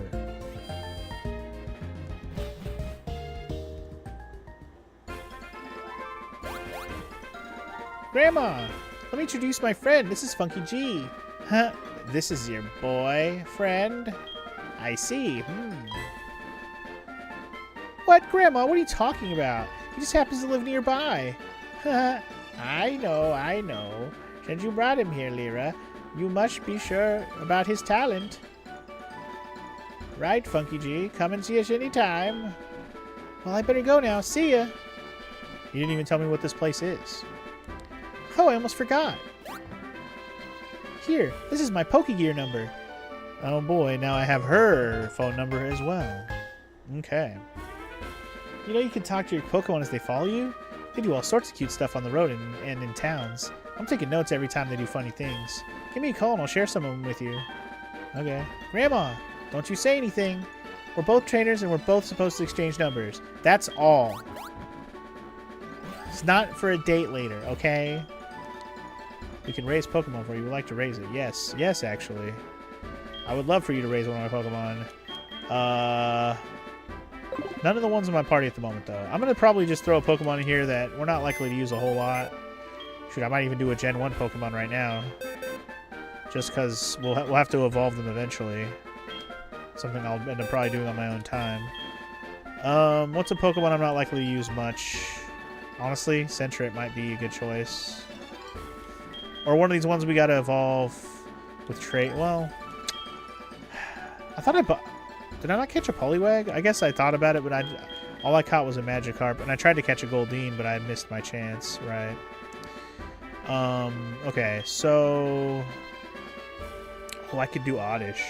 Grandma, let me introduce my friend. This is Funky G. Huh? This is your boyfriend? I see. What, Grandma? What are you talking about? He just happens to live nearby. I know. Since you brought him here, Lyra, you must be sure about his talent. Right, Funky G. Come and see us anytime. Well, I better go now. See ya. You didn't even tell me what this place is. Oh, I almost forgot. Here, this is my Pokegear number. Oh boy, now I have her phone number as well. Okay. You know you can talk to your Pokemon as they follow you? They do all sorts of cute stuff on the road and in towns. I'm taking notes every time they do funny things. Give me a call and I'll share some of them with you. Okay. Grandma, don't you say anything. We're both trainers and we're both supposed to exchange numbers. That's all. It's not for a date later, okay? We can raise Pokemon for you. We'd like to raise it. Yes. Yes, actually. I would love for you to raise one of my Pokemon. None of the ones in my party at the moment, though. I'm going to probably just throw a Pokemon in here that we're not likely to use a whole lot. Shoot, I might even do a Gen 1 Pokemon right now. Just because we'll have to evolve them eventually. Something I'll end up probably doing on my own time. What's a Pokemon I'm not likely to use much? Honestly, Sentret might be a good choice. Or one of these ones we gotta evolve with trait. Well, I thought did I not catch a Poliwag? I guess I thought about it, but all I caught was a Magikarp, and I tried to catch a Goldeen, but I missed my chance. Right. Okay, so I could do Oddish.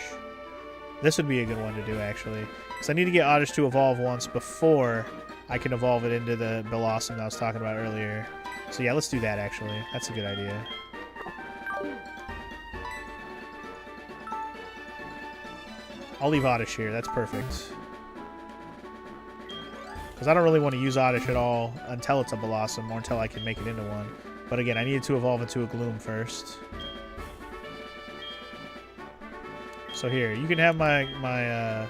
This would be a good one to do, actually, because I need to get Oddish to evolve once before I can evolve it into the Bellossom that I was talking about earlier. So yeah, let's do that, actually. That's a good idea. I'll leave Oddish here. That's perfect. Because I don't really want to use Oddish at all until it's a Bellossom or until I can make it into one. But again, I needed to evolve into a Gloom first. So here, you can have my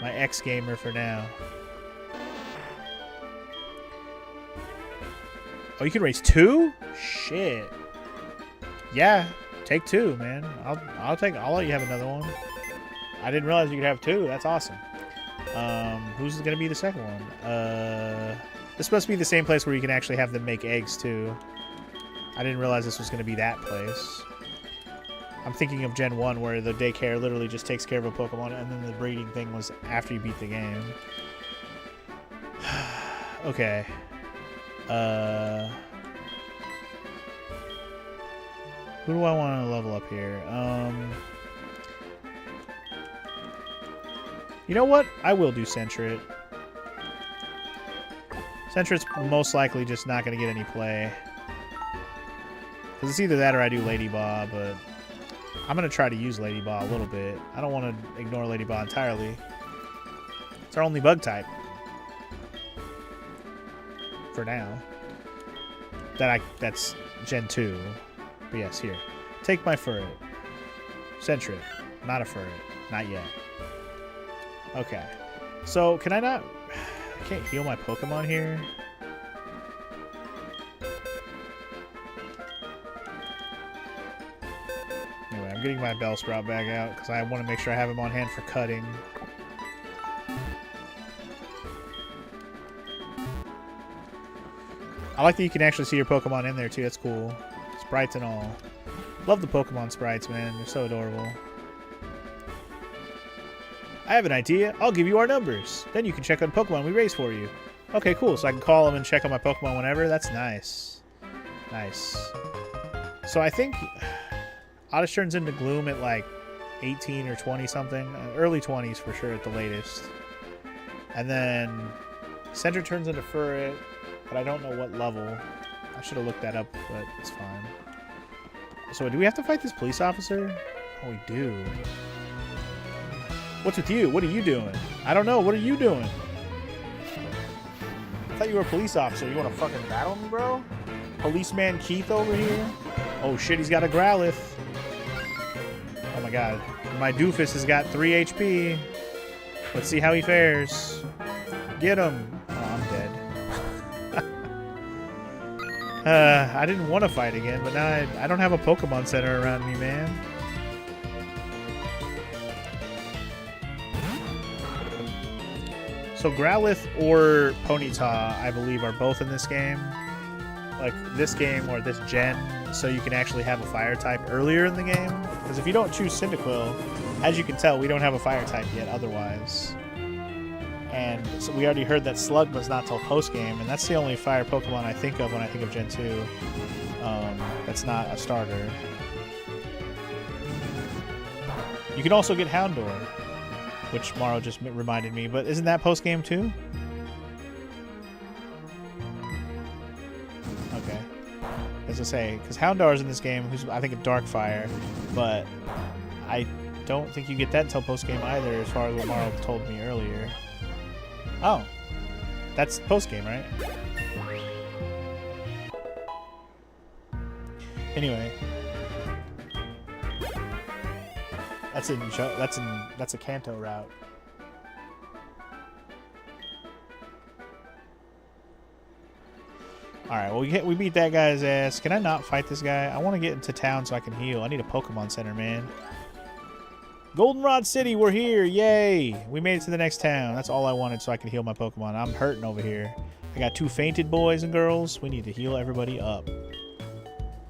X-Gamer for now. Oh, you can raise 2? Shit. Yeah, take 2, man. I'll let you have another one. I didn't realize you could have 2. That's awesome. Who's gonna be the second one? This must be the same place where you can actually have them make eggs too. I didn't realize this was gonna be that place. I'm thinking of Gen 1 where the daycare literally just takes care of a Pokemon and then the breeding thing was after you beat the game. Okay. Who do I want to level up here? You know what? I will do Sentret. Sentret's most likely just not going to get any play. Because it's either that or I do Lady Bob, but I'm going to try to use Lady Bob a little bit. I don't want to ignore Lady Bob entirely. It's our only bug type. For now. That's Gen 2. But yes, here. Take my Furret. Sentret. Not a Furret. Not yet. Okay. So, can I not... I can't heal my Pokemon here? Anyway, I'm getting my Bellsprout back out because I want to make sure I have him on hand for cutting. I like that you can actually see your Pokemon in there too. That's cool. Sprites and all. Love the Pokemon sprites, man. They're so adorable. I have an idea. I'll give you our numbers. Then you can check on Pokemon we raise for you. Okay, cool. So I can call them and check on my Pokemon whenever. That's nice. Nice. So I think Oddish turns into Gloom at like 18 or 20 something. Early 20s for sure at the latest. And then Sentret turns into Furret, but I don't know what level. I should have looked that up, but it's fine. So do we have to fight this police officer? Oh, we do. What's with you? What are you doing? I don't know. What are you doing? I thought you were a police officer. You want to fucking battle me, bro? Policeman Keith over here? Oh shit, he's got a Growlithe. Oh my god. My doofus has got 3 HP. Let's see how he fares. Get him. Oh, I'm dead. I didn't want to fight again, but now I don't have a Pokemon Center around me, man. So Growlithe or Ponyta, I believe, are both in this game. Like this game or this gen, so you can actually have a fire type earlier in the game. Because if you don't choose Cyndaquil, as you can tell, we don't have a fire type yet otherwise. And so we already heard that Slug was not till post-game, and that's the only fire Pokemon I think of when I think of Gen 2. That's not a starter. You can also get Houndour, which Morrow just reminded me, but isn't that post-game too? Okay. As I say, because Houndour is in this game, who's I think a Darkfire, but I don't think you get that until post-game either, as far as what Morrow told me earlier. Oh. That's post-game, right? Anyway. That's a Kanto route. Alright, well we beat that guy's ass. Can I not fight this guy? I want to get into town so I can heal. I need a Pokemon Center, man. Goldenrod City, we're here! Yay! We made it to the next town. That's all I wanted so I can heal my Pokemon. I'm hurting over here. I got 2 fainted boys and girls. We need to heal everybody up.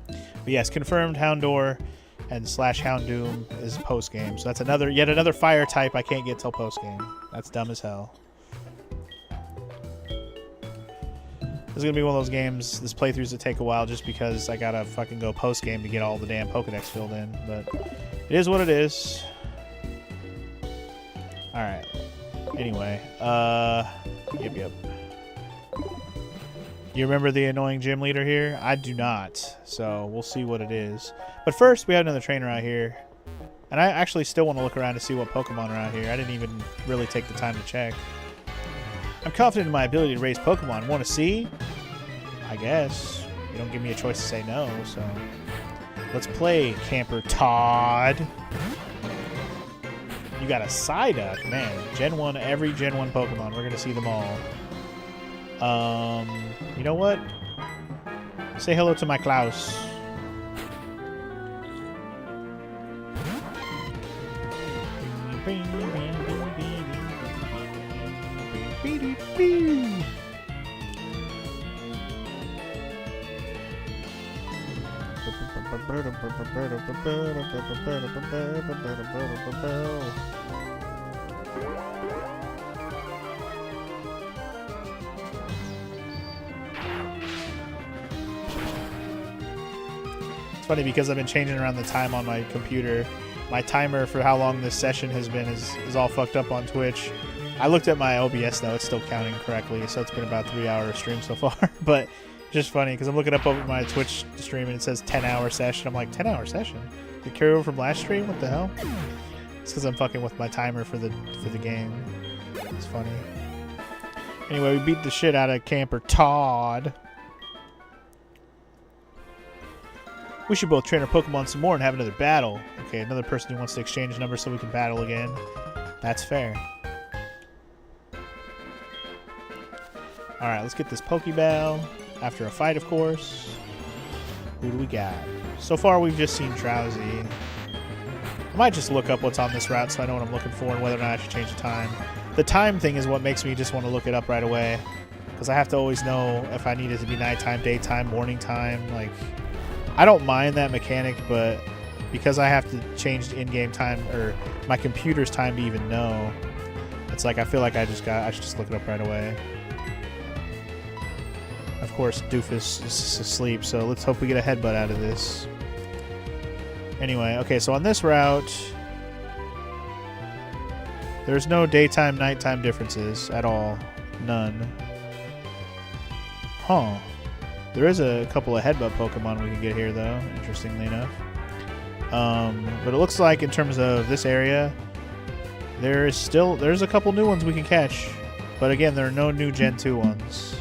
But yes, confirmed Houndour and / Houndoom is post-game. So that's yet another fire type I can't get till post-game. That's dumb as hell. This is going to be one of those games, this playthroughs that take a while just because I gotta fucking go post-game to get all the damn Pokedex filled in. But it is what it is. Alright. Anyway, yep. You remember the annoying gym leader here? I do not, so we'll see what it is. But first, we have another trainer out here. And I actually still want to look around to see what Pokemon are out here. I didn't even really take the time to check. I'm confident in my ability to raise Pokemon. Want to see? I guess. You don't give me a choice to say no, so... Let's play, Camper Todd. You got a Psyduck, man. Gen 1, every Gen 1 Pokemon. We're going to see them all. You know what? Say hello to my Klaus. It's funny because I've been changing around the time on my computer. My timer for how long this session has been is all fucked up on Twitch. I looked at my OBS though; it's still counting correctly, so it's been about 3-hour stream so far. But just funny because I'm looking up over my Twitch stream and it says 10-hour session. I'm like, 10-hour session? Did it carry over from last stream? What the hell? It's because I'm fucking with my timer for the game. It's funny. Anyway, we beat the shit out of Camper Todd. We should both train our Pokemon some more and have another battle. Okay, another person who wants to exchange numbers so we can battle again. That's fair. Alright, let's get this Pokeball. After a fight, of course. Who do we got? So far, we've just seen Drowsy. I might just look up what's on this route so I know what I'm looking for and whether or not I should change the time. The time thing is what makes me just want to look it up right away. Because I have to always know if I need it to be nighttime, daytime, morning time. Like, I don't mind that mechanic, but because I have to change the in-game time or my computer's time to even know, it's like I feel like I should just look it up right away. Of course, Doofus is asleep, so let's hope we get a headbutt out of this. Anyway, okay, so on this route, there's no daytime, nighttime differences at all. None. Huh. There is a couple of headbutt Pokemon we can get here, though, interestingly enough. But it looks like in terms of this area, there's a couple new ones we can catch. But again, there are no new Gen 2 ones.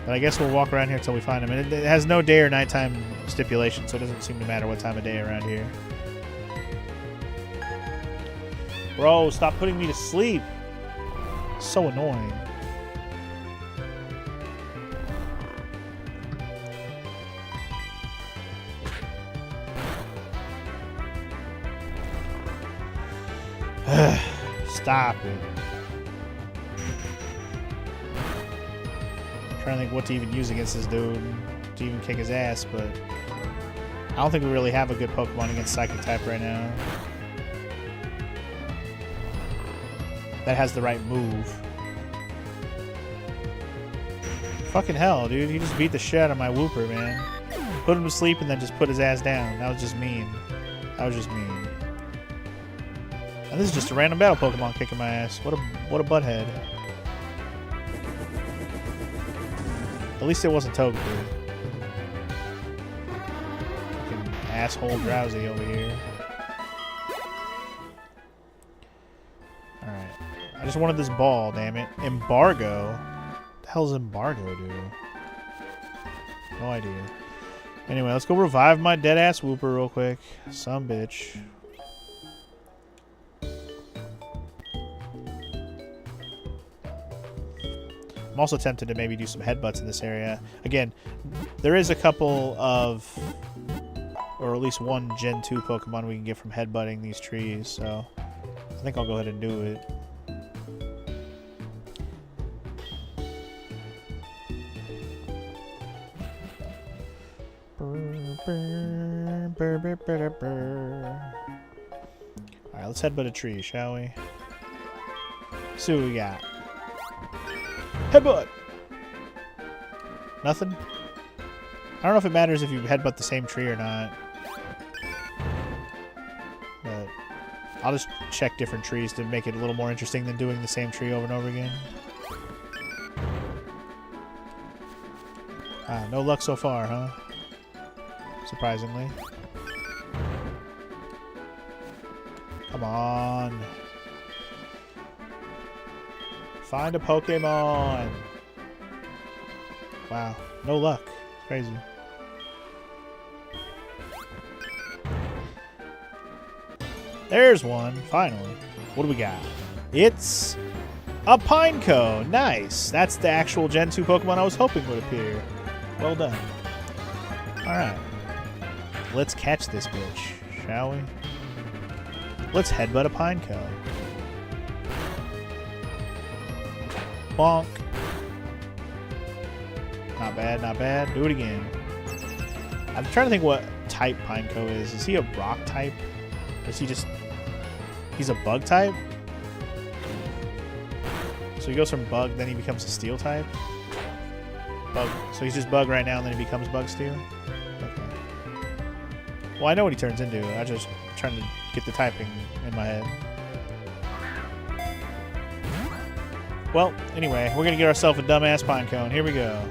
But I guess we'll walk around here until we find them. And it has no day or nighttime stipulation, so it doesn't seem to matter what time of day around here. Bro, stop putting me to sleep. So annoying. Stop it. I'm trying to think what to even use against this dude to even kick his ass, but I don't think we really have a good Pokemon against Psychic type right now. That has the right move. Fucking hell, dude. He just beat the shit out of my Wooper, man. Put him to sleep and then just put his ass down. That was just mean. That was just mean. And this is just a random battle Pokemon kicking my ass. What a butthead. At least it wasn't Togepi. Fucking asshole Drowsy over here. Alright. I just wanted this ball, damn it. Embargo? What the hell's Embargo do? No idea. Anyway, let's go revive my dead-ass Wooper real quick. Some bitch. I'm also tempted to maybe do some headbutts in this area. Again, there is a couple of, or at least one Gen 2 Pokemon we can get from headbutting these trees, so I think I'll go ahead and do it. Alright, let's headbutt a tree, shall we? See what we got. Headbutt! Nothing? I don't know if it matters if you headbutt the same tree or not. But I'll just check different trees to make it a little more interesting than doing the same tree over and over again. Ah, no luck so far, huh? Surprisingly. Come on. Find a Pokemon. Wow, no luck. Crazy. There's one, finally. What do we got? It's a Pineco. Nice. That's the actual Gen 2 Pokemon I was hoping would appear. Well done. Alright. Let's catch this bitch, shall we? Let's headbutt a Pineco. Bonk. Not bad, not bad. Do it again. I'm trying to think what type Pineco is. Is he a rock type? Or is he just... He's a bug type? So he goes from bug, then he becomes a steel type? Bug. So he's just Bug right now, and then he becomes Bugsteel? Okay. Well, I know what he turns into. I'm just trying to get the typing in my head. Well, anyway, we're going to get ourselves a dumbass Pinecone. Here we go.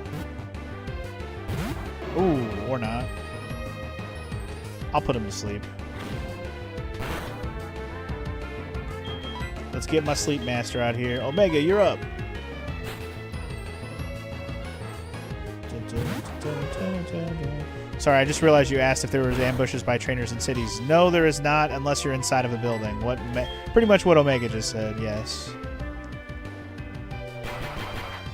Ooh, or not. I'll put him to sleep. Let's get my Sleep Master out here. Omega, you're up. Sorry, I just realized you asked if there was ambushes by trainers in cities. No, there is not, unless you're inside of a building. Pretty much what Omega just said, yes.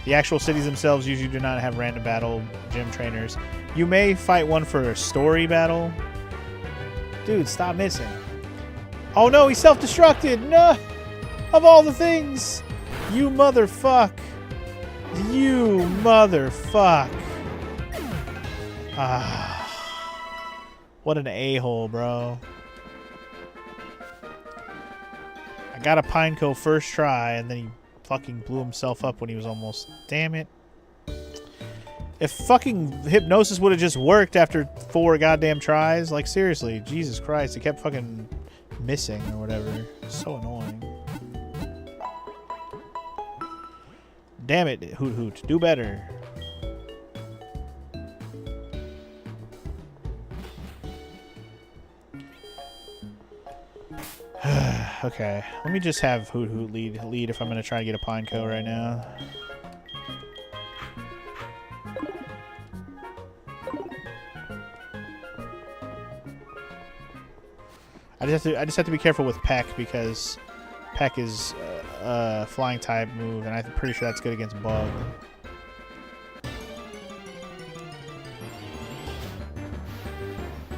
The actual cities themselves usually do not have random battle gym trainers. You may fight one for a story battle. Dude, stop missing. Oh no, he self-destructed! No! Of all the things! You motherfuck! You motherfuck! Ah. What an a-hole, bro. I got a Pineco first try, and then he fucking blew himself up when he was almost... Damn it. If fucking Hypnosis would have just worked after 4 goddamn tries, like seriously, Jesus Christ, he kept fucking missing or whatever. So annoying. Damn it, Hoot Hoot. Do better. Okay, let me just have Hoot Hoot lead if I'm going to try to get a Pineco right now. I just have to be careful with Peck because Peck is a flying type move, and I'm pretty sure that's good against Bug.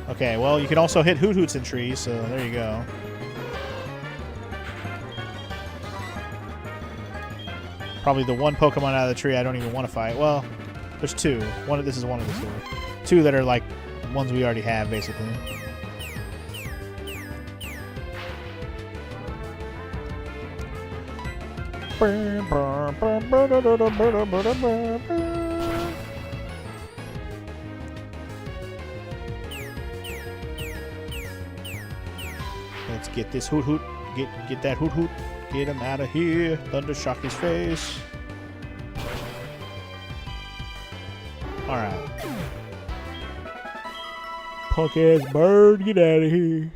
Okay, well, you can also hit Hoot Hoots in trees, so there you go. Probably the one Pokemon out of the tree I don't even want to fight. Well, there's 2. This is one of the 2. 2 that are like ones we already have, basically. Let's get this Hoot Hoot. Get that Hoot Hoot. Get him out of here. Thunder shock his face. Alright. Punk ass bird, get out of here.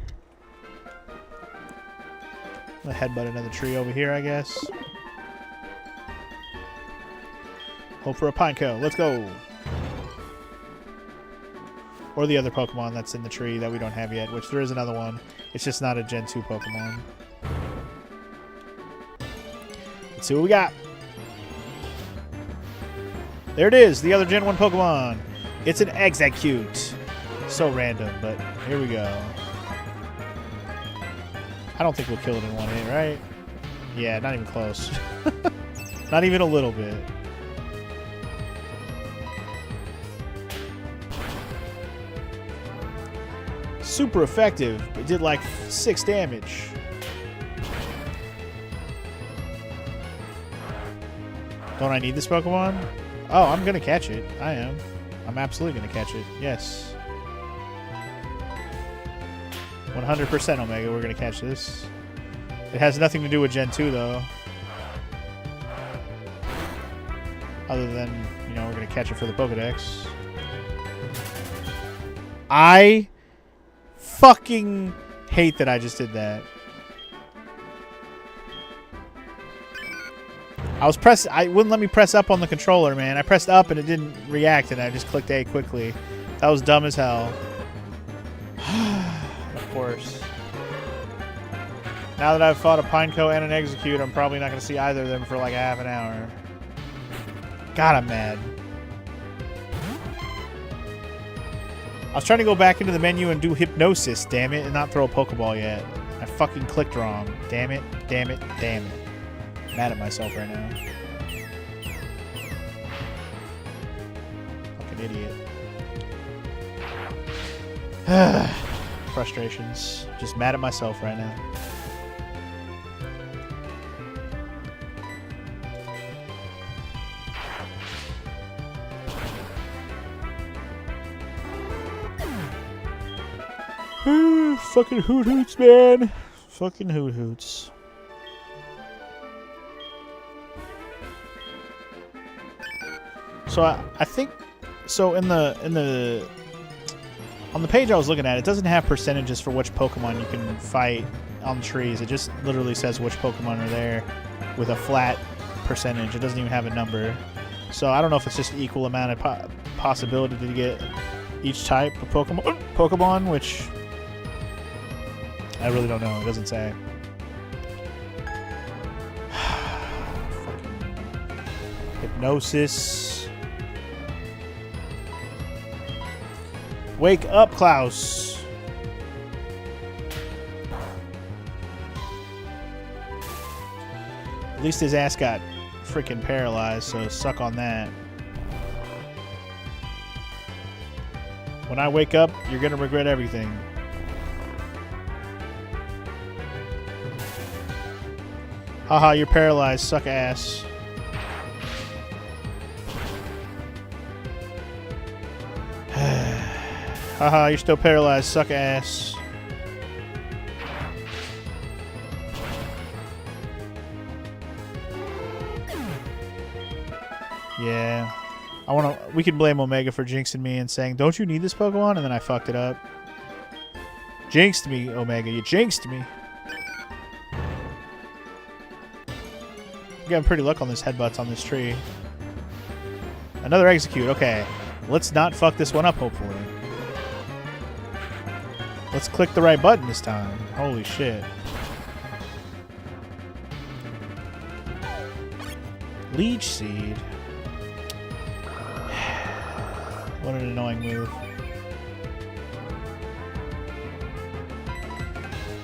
I'm gonna headbutt another tree over here, I guess. Hope for a Pineco. Let's go. Or the other Pokemon that's in the tree that we don't have yet, which there is another one. It's just not a Gen 2 Pokemon. Let's see what we got. There it is, the other Gen 1 Pokemon. It's an Execute. So random, but here we go. I don't think we'll kill it in one hit, right? Yeah, not even close. Not even a little bit. Super effective. It did like 6 damage. Don't I need this Pokemon? Oh, I'm gonna catch it. I am. I'm absolutely gonna catch it. Yes. 100% Omega, we're gonna catch this. It has nothing to do with Gen 2 though. Other than, you know, we're gonna catch it for the Pokedex. I fucking hate that I just did that. I wouldn't let me press up on the controller, man. I pressed up and it didn't react, and I just clicked A quickly. That was dumb as hell. Of course. Now that I've fought a Pineco and an Execute, I'm probably not going to see either of them for like a half an hour. God, I'm mad. I was trying to go back into the menu and do Hypnosis, damn it, and not throw a Pokeball yet. I fucking clicked wrong. Damn it, damn it, damn it. I'm mad at myself right now. Fucking idiot. Frustrations. Just mad at myself right now. Fucking Hoot Hoots, man. Fucking Hoot Hoots. So I think so on the page I was looking at, it doesn't have percentages for which Pokemon you can fight on trees. It just literally says which Pokemon are there with a flat percentage. It doesn't even have a number. So I don't know if it's just equal amount of possibility to get each type of Pokemon, which I really don't know. It doesn't say. Hypnosis. Wake up, Klaus. At least his ass got freaking paralyzed, so suck on that. When I wake up, you're gonna regret everything. Haha, you're paralyzed, suck ass. Haha, you're still paralyzed, suck ass. Yeah. We can blame Omega for jinxing me and saying, don't you need this Pokemon? And then I fucked it up. Jinxed me, Omega. You jinxed me. I'm getting pretty luck on this headbutts on this tree. Another Execute. Okay. Let's not fuck this one up, hopefully. Let's click the right button this time. Holy shit. Leech Seed. What an annoying move.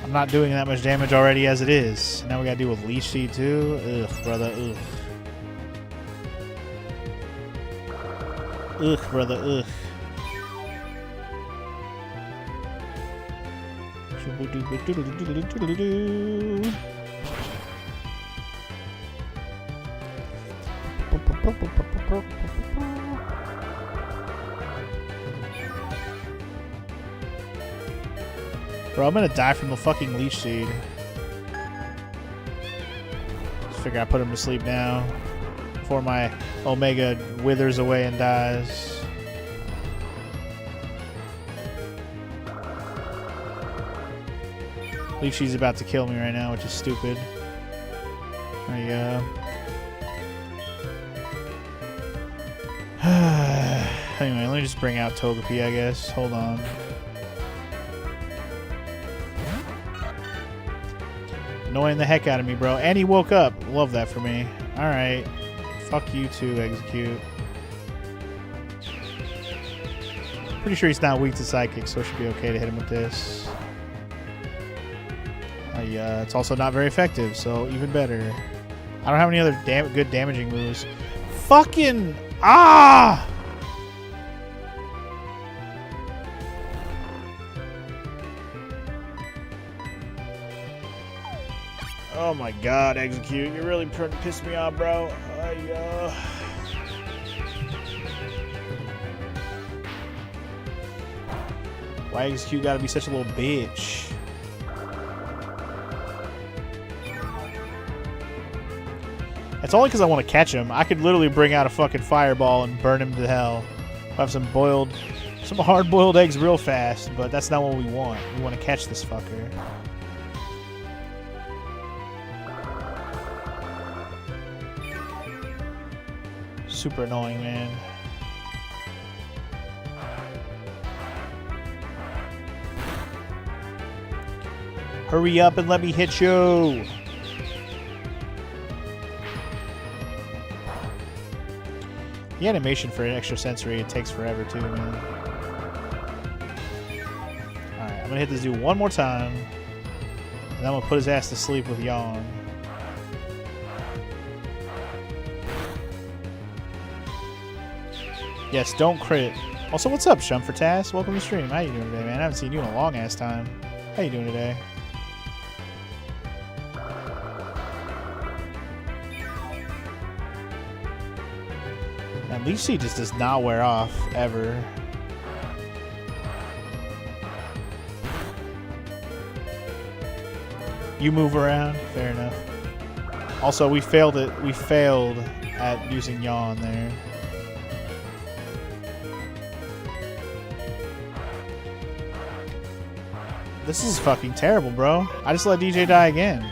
I'm not doing that much damage already as it is. Now we gotta deal with Leech Seed too. Ugh, brother, ugh. Ugh, brother, ugh. Bro, I'm gonna die from the fucking Leech Seed. Just figure I put him to sleep now before my Omega withers away and dies. Leech Seed's about to kill me right now, which is stupid. There you go. Anyway, let me just bring out Togepi, I guess. Hold on. Annoying the heck out of me, bro. And he woke up. Love that for me. Alright. Fuck you too, Execute. Pretty sure he's not weak to Psychic, so it should be okay to hit him with this. It's also not very effective, so even better. I don't have any other good damaging moves. Fucking... Ah! Oh my god, Execute. You're really pissed me off, bro. Why Execute gotta be such a little bitch? It's only because I want to catch him. I could literally bring out a fucking fireball and burn him to hell. I'll have some hard-boiled eggs real fast, but that's not what we want. We want to catch this fucker. Super annoying, man. Hurry up and let me hit you! The animation for an extra sensory, it takes forever too, man. Alright, I'm gonna hit this dude one more time. And I'm gonna put his ass to sleep with Yawn. Yes, don't crit. Also, what's up, Shumfertas? Welcome to the stream. How you doing today, man? I haven't seen you in a long ass time. How you doing today? Man, Leech Seed just does not wear off, ever. You move around. Fair enough. Also, we failed it. We failed at using yawn there. This is fucking terrible, bro. I just let DJ die again.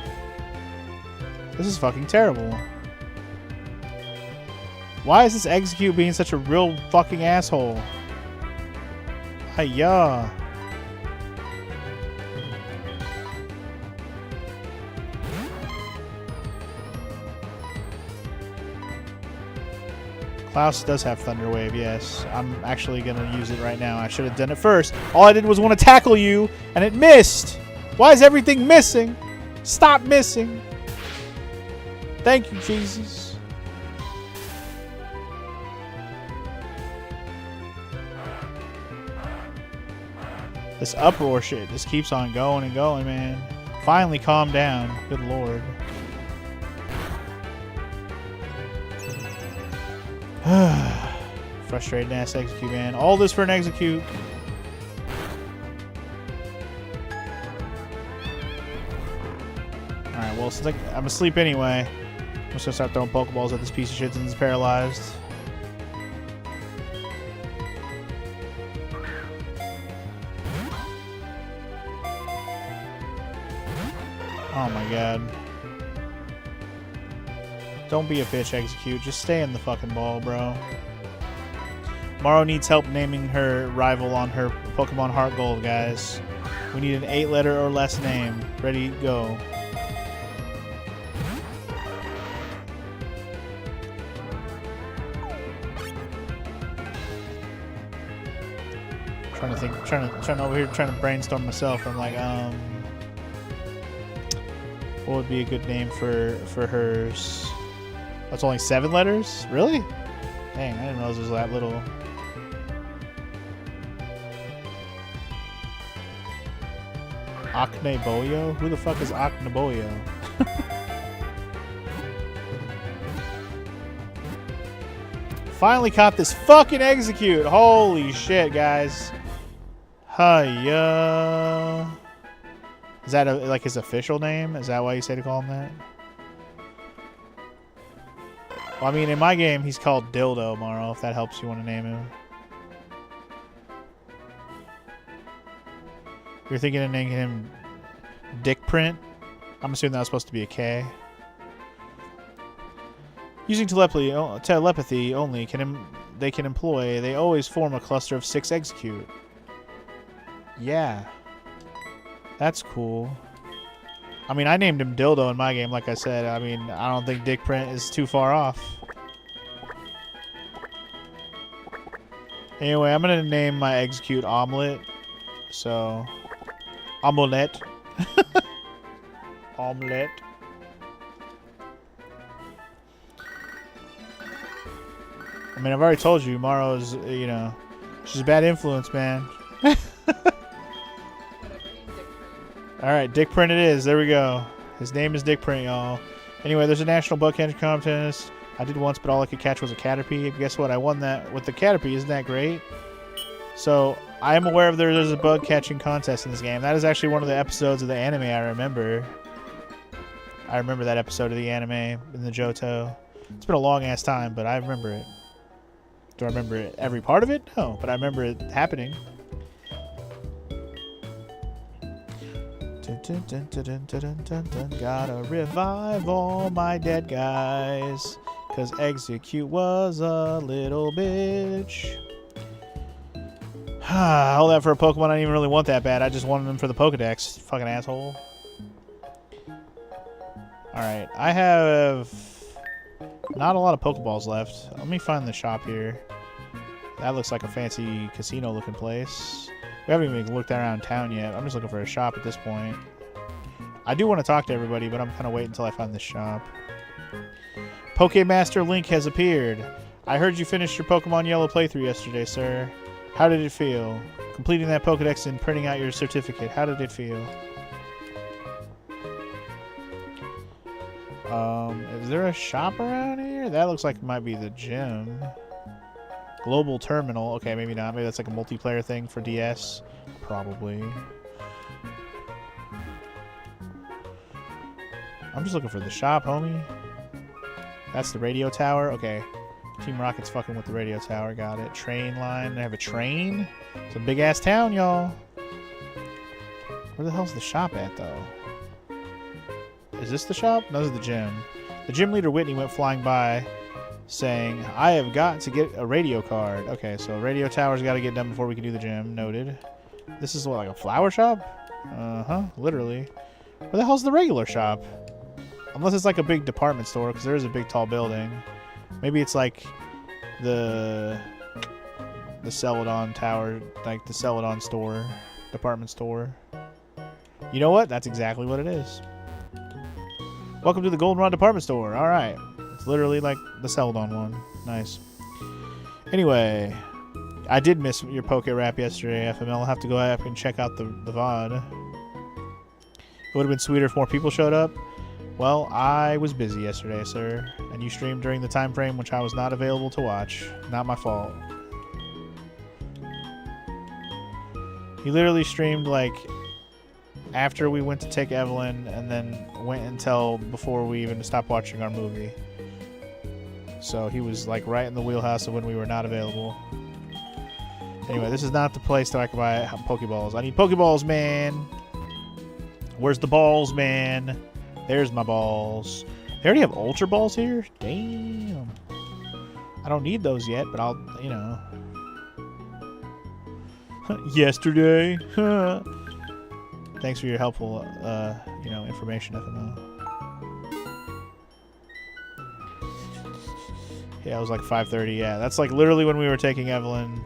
This is fucking terrible. Why is this execute being such a real fucking asshole? Hiya. Klaus does have Thunder Wave, yes. I'm actually going to use it right now. I should have done it first. All I did was want to tackle you, and it missed. Why is everything missing? Stop missing. Thank you, Jesus. This uproar shit just keeps on going and going, man. Finally calm down. Good lord. Frustrating ass execute, man. All this for an execute. Alright, well, since I'm asleep anyway, I'm just gonna start throwing Pokeballs at this piece of shit since it's paralyzed. Oh my god. Don't be a bitch, execute. Just stay in the fucking ball, bro. Maro needs help naming her rival on her Pokemon Heart Gold, guys. We need an 8-letter or less name. Ready, go. Trying to think, trying over here, trying to brainstorm myself. I'm like, what would be a good name for hers? That's only 7 letters? Really? Dang, I didn't know this was that little. Akneboyo? Who the fuck is Akneboyo? Finally caught this fucking execute. Holy shit, guys. Hiya. Is that like his official name? Is that why you say to call him that? Well, I mean, in my game, he's called Dildo, Maro, if that helps you want to name him. You're thinking of naming him Dick Print? I'm assuming that was supposed to be a K. Using telepathy only they can employ. They always form a cluster of 6 execute. Yeah. That's cool. I mean, I named him Dildo in my game, like I said. I mean, I don't think Dick Print is too far off. Anyway, I'm going to name my execute Omelette. So, Omelette. Omelette. I mean, I've already told you, Maro's, you know, she's a bad influence, man. Alright, Dick Print it is. There we go. His name is Dick Print, y'all. Anyway, there's a national bug catching contest. I did once, but all I could catch was a Caterpie. Guess what? I won that with the Caterpie. Isn't that great? So, I am aware of there's a bug catching contest in this game. That is actually one of the episodes of the anime I remember. I remember that episode of the anime in the Johto. It's been a long-ass time, but I remember it. Do I remember it, every part of it? No, but I remember it happening. Gotta revive all my dead guys, 'cause Execute was a little bitch. All that for a Pokemon I didn't even really want that bad. I just wanted them for the Pokedex. Fucking asshole. Alright, I have not a lot of Pokeballs left. Let me find the shop here. That looks like a fancy casino looking place. We haven't even looked around town yet. I'm just looking for a shop at this point. I do want to talk to everybody, but I'm kind of waiting until I find this shop. Pokemaster Link has appeared. I heard you finished your Pokemon Yellow playthrough yesterday, sir. How did it feel? Completing that Pokedex and printing out your certificate. How did it feel? Is there a shop around here? That looks like it might be the gym. Global Terminal. Okay, maybe not. Maybe that's like a multiplayer thing for DS. Probably. I'm just looking for the shop, homie. That's the radio tower. Okay. Team Rocket's fucking with the radio tower. Got it. Train line. They have a train. It's a big-ass town, y'all. Where the hell's the shop at, though? Is this the shop? No, this is the gym. The gym leader, Whitney, went flying by saying, I have got to get a radio card. Okay, so radio tower's got to get done before we can do the gym. Noted. This is what, like a flower shop? Uh-huh. Literally. Where the hell's the regular shop? Unless it's like a big department store, because there is a big tall building. Maybe it's like the Celadon Tower, like the Celadon store, department store. You know what? That's exactly what it is. Welcome to the Goldenrod department store. All right. It's literally like the Celadon one. Nice. Anyway, I did miss your Poke Rap yesterday, FML. I'll have to go up and check out the VOD. It would have been sweeter if more people showed up. Well, I was busy yesterday, sir, and you streamed during the time frame which I was not available to watch. Not my fault. He literally streamed like after we went to take Evelyn, and then went until before we even stopped watching our movie. So he was like right in the wheelhouse of when we were not available. Anyway, this is not the place that I can buy Pokeballs. I need Pokeballs, man. Where's the balls, man? There's my balls. They already have Ultra Balls here? Damn. I don't need those yet, but I'll, you know. Yesterday. Thanks for your helpful, you know, information, FML. Yeah, it was like 5:30. Yeah, that's like literally when we were taking Evelyn.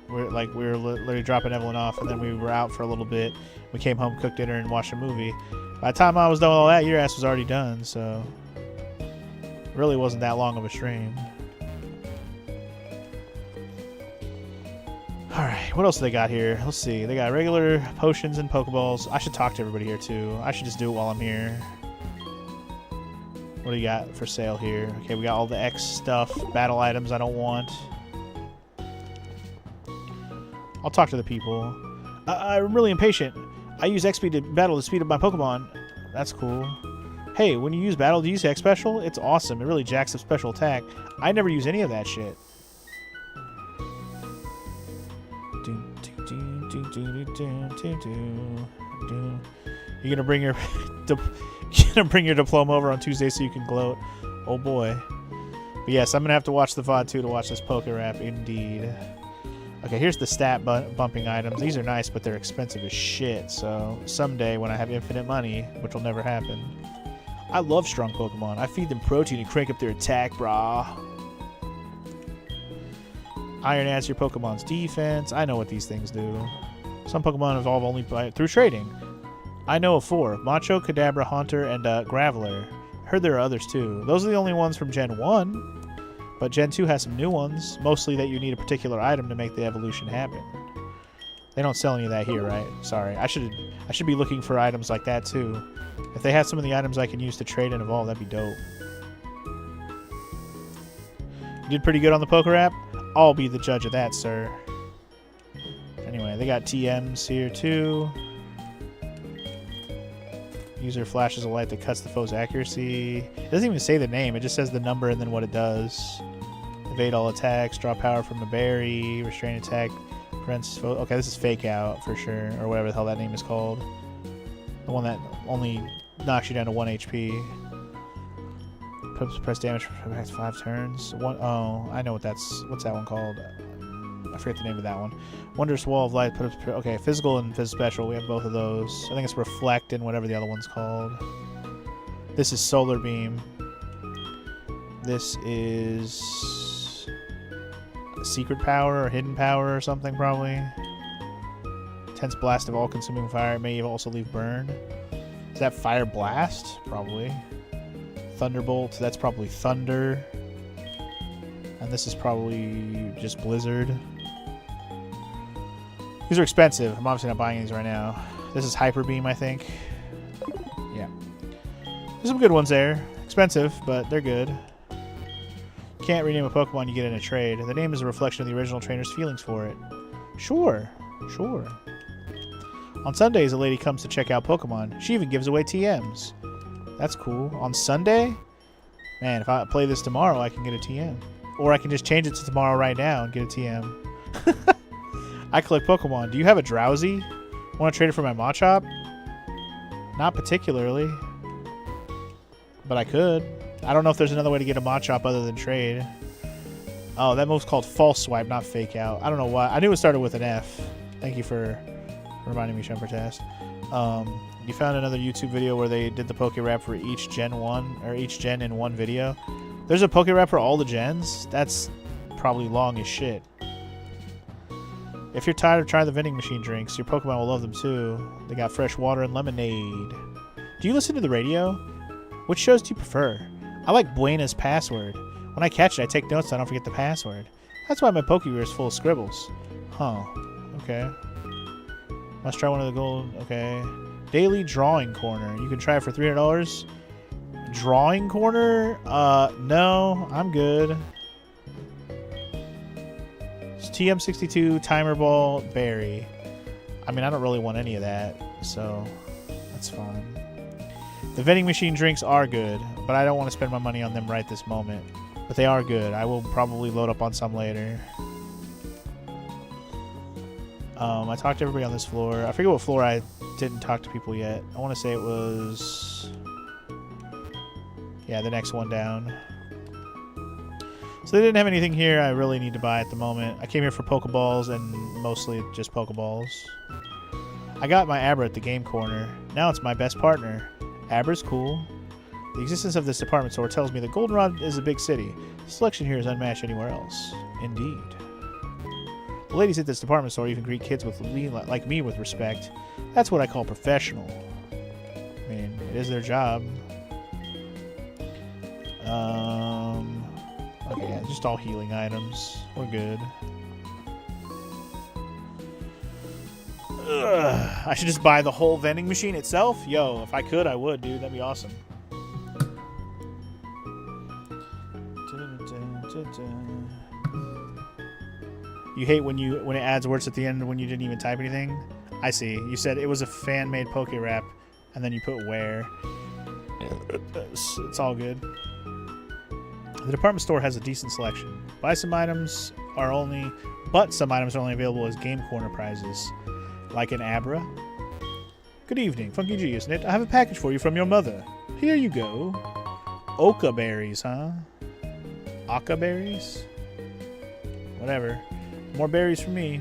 We were literally dropping Evelyn off, and then we were out for a little bit. We came home, cooked dinner, and watched a movie. By the time I was done with all that, your ass was already done, so it really wasn't that long of a stream. Alright, what else do they got here? Let's see. They got regular potions and Pokeballs. I should talk to everybody here, too. I should just do it while I'm here. What do you got for sale here? Okay, we got all the X stuff. Battle items I don't want. I'll talk to the people. I'm really impatient. I use XP to battle to speed up my Pokemon. That's cool. Hey, when you use battle, do you use X Special? It's awesome. It really jacks up special attack. I never use any of that shit. You're gonna bring your diploma over on Tuesday so you can gloat. Oh boy. But yes, I'm gonna have to watch the VOD too to watch this Poke Rap. Indeed. Okay, here's the stat bumping items. These are nice, but they're expensive as shit. So someday when I have infinite money, which will never happen. I love strong Pokemon. I feed them protein and crank up their attack, brah. Iron adds your Pokemon's defense. I know what these things do. Some Pokemon evolve only through trading. I know of 4. Macho, Kadabra, Haunter, and Graveler. Heard there are others too. Those are the only ones from Gen 1. But Gen 2 has some new ones, mostly that you need a particular item to make the evolution happen. They don't sell any of that here, right? Sorry. I should be looking for items like that too. If they had some of the items I can use to trade and evolve, that'd be dope. You did pretty good on the Poke Rap? I'll be the judge of that, sir. Anyway, they got TMs here too. User flashes a light that cuts the foe's accuracy. It doesn't even say the name. It just says the number and then what it does. Evade all attacks. Draw power from a berry. Restrain attack. Prevents foe. Okay, this is Fake Out for sure. Or whatever the hell that name is called. The one that only knocks you down to 1 HP. Press damage for 5 turns. Oh, I know what that's... What's that one called? I forget the name of that one. Wondrous Wall of Light. Okay, physical and phys special. We have both of those. I think it's Reflect and whatever the other one's called. This is Solar Beam. This is Secret Power or Hidden Power or something probably. Intense Blast of all-consuming fire. It may also leave burn. Is that Fire Blast? Probably. Thunderbolt. That's probably Thunder. And this is probably just Blizzard. These are expensive. I'm obviously not buying these right now. This is Hyper Beam, I think. Yeah. There's some good ones there. Expensive, but they're good. Can't rename a Pokemon you get in a trade. The name is a reflection of the original trainer's feelings for it. Sure. On Sundays, a lady comes to check out Pokemon. She even gives away TMs. That's cool. On Sunday? Man, if I play this tomorrow, I can get a TM. Or I can just change it to tomorrow right now and get a TM. I collect Pokemon. Do you have a Drowsy? Want to trade it for my Machop? Not particularly. But I could. I don't know if there's another way to get a Machop other than trade. Oh, that move's called False Swipe, not Fake Out. I don't know why. I knew it started with an F. Thank you for reminding me, Shumpertast. You found another YouTube video where they did the Poke Rap for each Gen 1, or each Gen in one video. There's a Poke Rap for all the gens? That's probably long as shit. If you're tired of trying the vending machine drinks, your Pokemon will love them too. They got fresh water and lemonade. Do you listen to the radio? Which shows do you prefer? I like Buena's Password. When I catch it, I take notes so I don't forget the password. That's why my Pokegear is full of scribbles. Huh. Okay. Must try one of the gold... Okay. Daily Drawing Corner. You can try it for $300. Drawing Corner? No. I'm good. It's TM62, Timer Ball, Berry. I mean, I don't really want any of that, so that's fine. The vending machine drinks are good, but I don't want to spend my money on them right this moment. But they are good. I will probably load up on some later. I talked to everybody on this floor. I forget what floor I didn't talk to people yet. I want to say it was... Yeah, the next one down. So they didn't have anything here I really need to buy at the moment. I came here for Pokeballs and mostly just Pokeballs. I got my Abra at the game corner. Now it's my best partner. Abra's cool. The existence of this department store tells me that Goldenrod is a big city. The selection here is unmatched anywhere else. Indeed. The ladies at this department store even greet kids like me with respect. That's what I call professional. I mean, it is their job. Okay, yeah, just all healing items. We're good. Ugh, I should just buy the whole vending machine itself? Yo, if I could, I would, dude. That'd be awesome. You hate when it adds words at the end when you didn't even type anything? I see. You said it was a fan-made Poke Rap, and then you put where. It's all good. The department store has a decent selection. Some items are only available as game corner prizes, like an Abra. Good evening, Funky G, isn't it? I have a package for you from your mother. Here you go. Oka berries, huh? Aka berries? Whatever. More berries for me.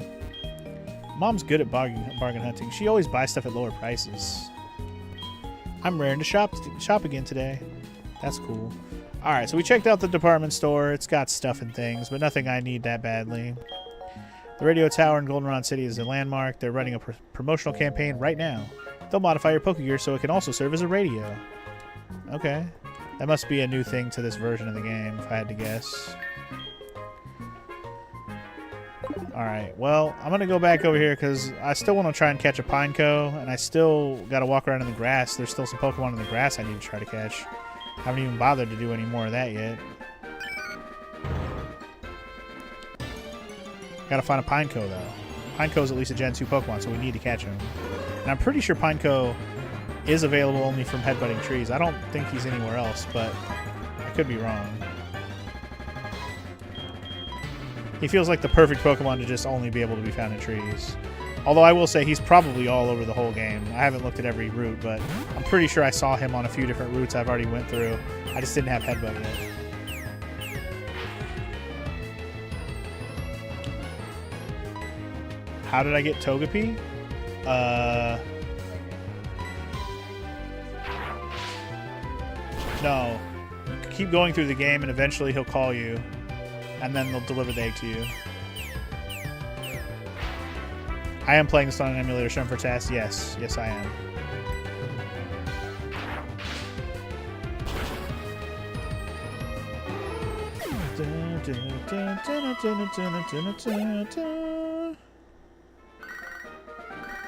Mom's good at bargain hunting. She always buys stuff at lower prices. I'm raring to shop again today. That's cool. Alright, so we checked out the department store. It's got stuff and things, but nothing I need that badly. The radio tower in Goldenrod City is a landmark. They're running a promotional campaign right now. They'll modify your Pokegear so it can also serve as a radio. Okay. That must be a new thing to this version of the game, if I had to guess. Alright, well, I'm going to go back over here because I still want to try and catch a Pineco, and I still got to walk around in the grass. There's still some Pokemon in the grass I need to try to catch. I haven't even bothered to do any more of that yet. Gotta find a Pineco, though. Pineco's at least a Gen 2 Pokemon, so we need to catch him. And I'm pretty sure Pineco is available only from headbutting trees. I don't think he's anywhere else, but I could be wrong. He feels like the perfect Pokemon to just only be able to be found in trees. Although I will say he's probably all over the whole game. I haven't looked at every route, but I'm pretty sure I saw him on a few different routes I've already went through. I just didn't have Headbutt yet. How did I get Togepi? No. Keep going through the game and eventually he'll call you. And then they'll deliver the egg to you. I am playing this on an emulator, Shumpertast. Yes. Yes, I am.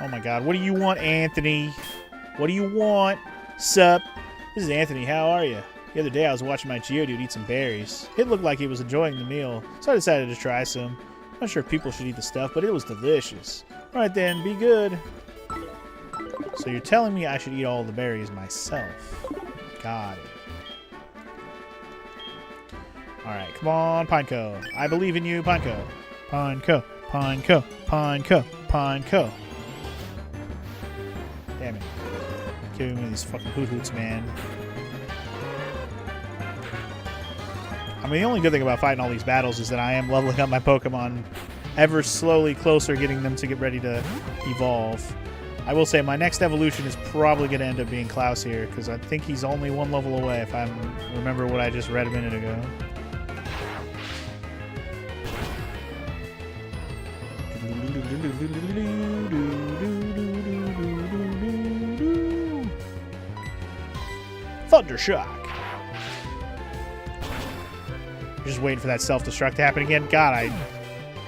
Oh my god. What do you want, Anthony? What do you want? Sup? This is Anthony. How are you? The other day I was watching my Geodude eat some berries. It looked like he was enjoying the meal, so I decided to try some. I'm not sure if people should eat the stuff, but it was delicious. Alright then, be good. So you're telling me I should eat all the berries myself. Got it. Alright, come on, Pineco. I believe in you, Pineco. Pineco, Pineco, Pineco, Pineco. Damn it. Giving me these fucking hoot-hoots, man. I mean, the only good thing about fighting all these battles is that I am leveling up my Pokemon ever slowly closer, getting them to get ready to evolve. I will say my next evolution is probably going to end up being Klaus here, because I think he's only one level away, if I remember what I just read a minute ago. Thundershock! Just waiting for that self-destruct to happen again. God,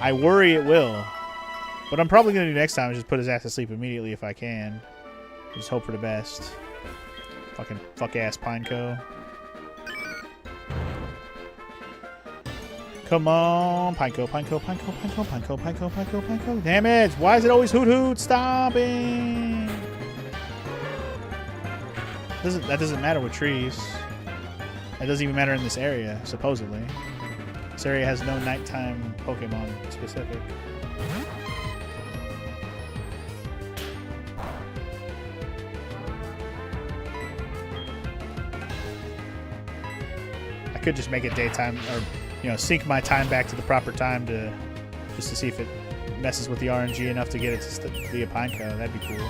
I worry it will. What I'm probably going to do next time is just put his ass to sleep immediately if I can. Just hope for the best. Fucking fuck-ass Pineco. Come on, Pineco, Pineco, Pineco, Pineco, Pineco, Pineco, Pineco, Pineco. Damn it! Why is it always Hoot-Hoot? Stopping! That doesn't matter with trees. That doesn't even matter in this area, supposedly. This area has no nighttime Pokemon specific. I could just make it daytime, or sync my time back to the proper time just to see if it messes with the RNG enough to get it to be a Pineco. That'd be cool.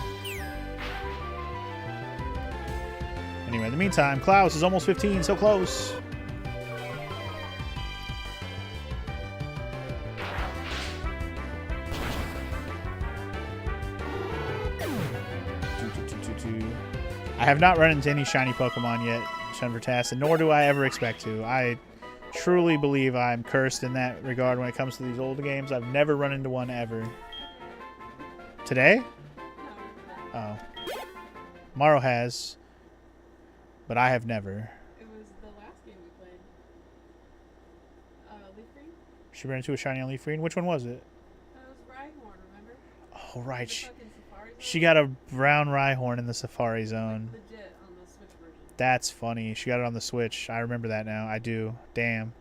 Anyway, in the meantime, Klaus is almost 15, so close. I have not run into any shiny Pokemon yet, Shenvertas, and nor do I ever expect to. I truly believe I'm cursed in that regard when it comes to these old games. I've never run into one ever. Today? Oh. Maro has. But I have never. It was the last game we played. Leaf Green? She ran into a shiny on Leaf Green? Which one was it? That was Rhyhorn, remember? Oh, right. The fucking Safari She got a brown Rhyhorn in the Safari Zone. Like legit on the Switch version. That's funny. She got it on the Switch. I remember that now. I do. Damn.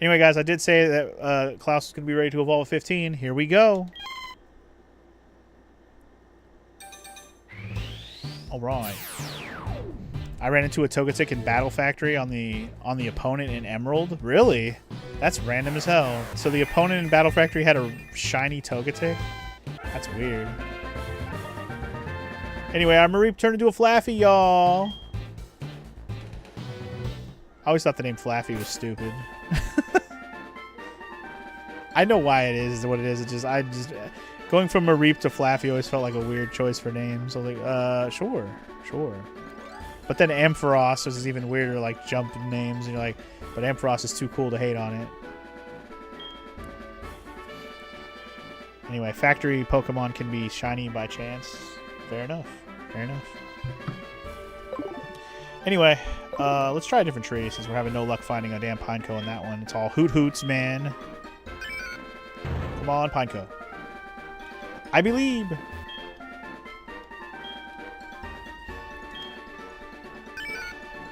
Anyway, guys, I did say that Klaus is going to be ready to evolve at 15. Here we go. All right. I ran into a Togetic in Battle Factory on the opponent in Emerald. Really? That's random as hell. So the opponent in Battle Factory had a shiny Togetic? That's weird. Anyway, our Mareep turned into a Flaffy, y'all. I always thought the name Flaffy was stupid. I know why it is what it is. It's just going from Mareep to Flaffy always felt like a weird choice for names. I was like, sure. But then Ampharos is even weirder, like jump names, and you're like, but Ampharos is too cool to hate on it. Anyway, factory Pokemon can be shiny by chance. Fair enough. Anyway, let's try a different tree since we're having no luck finding a damn Pineco in that one. It's all Hoot-Hoots, man. Come on, Pineco. I believe.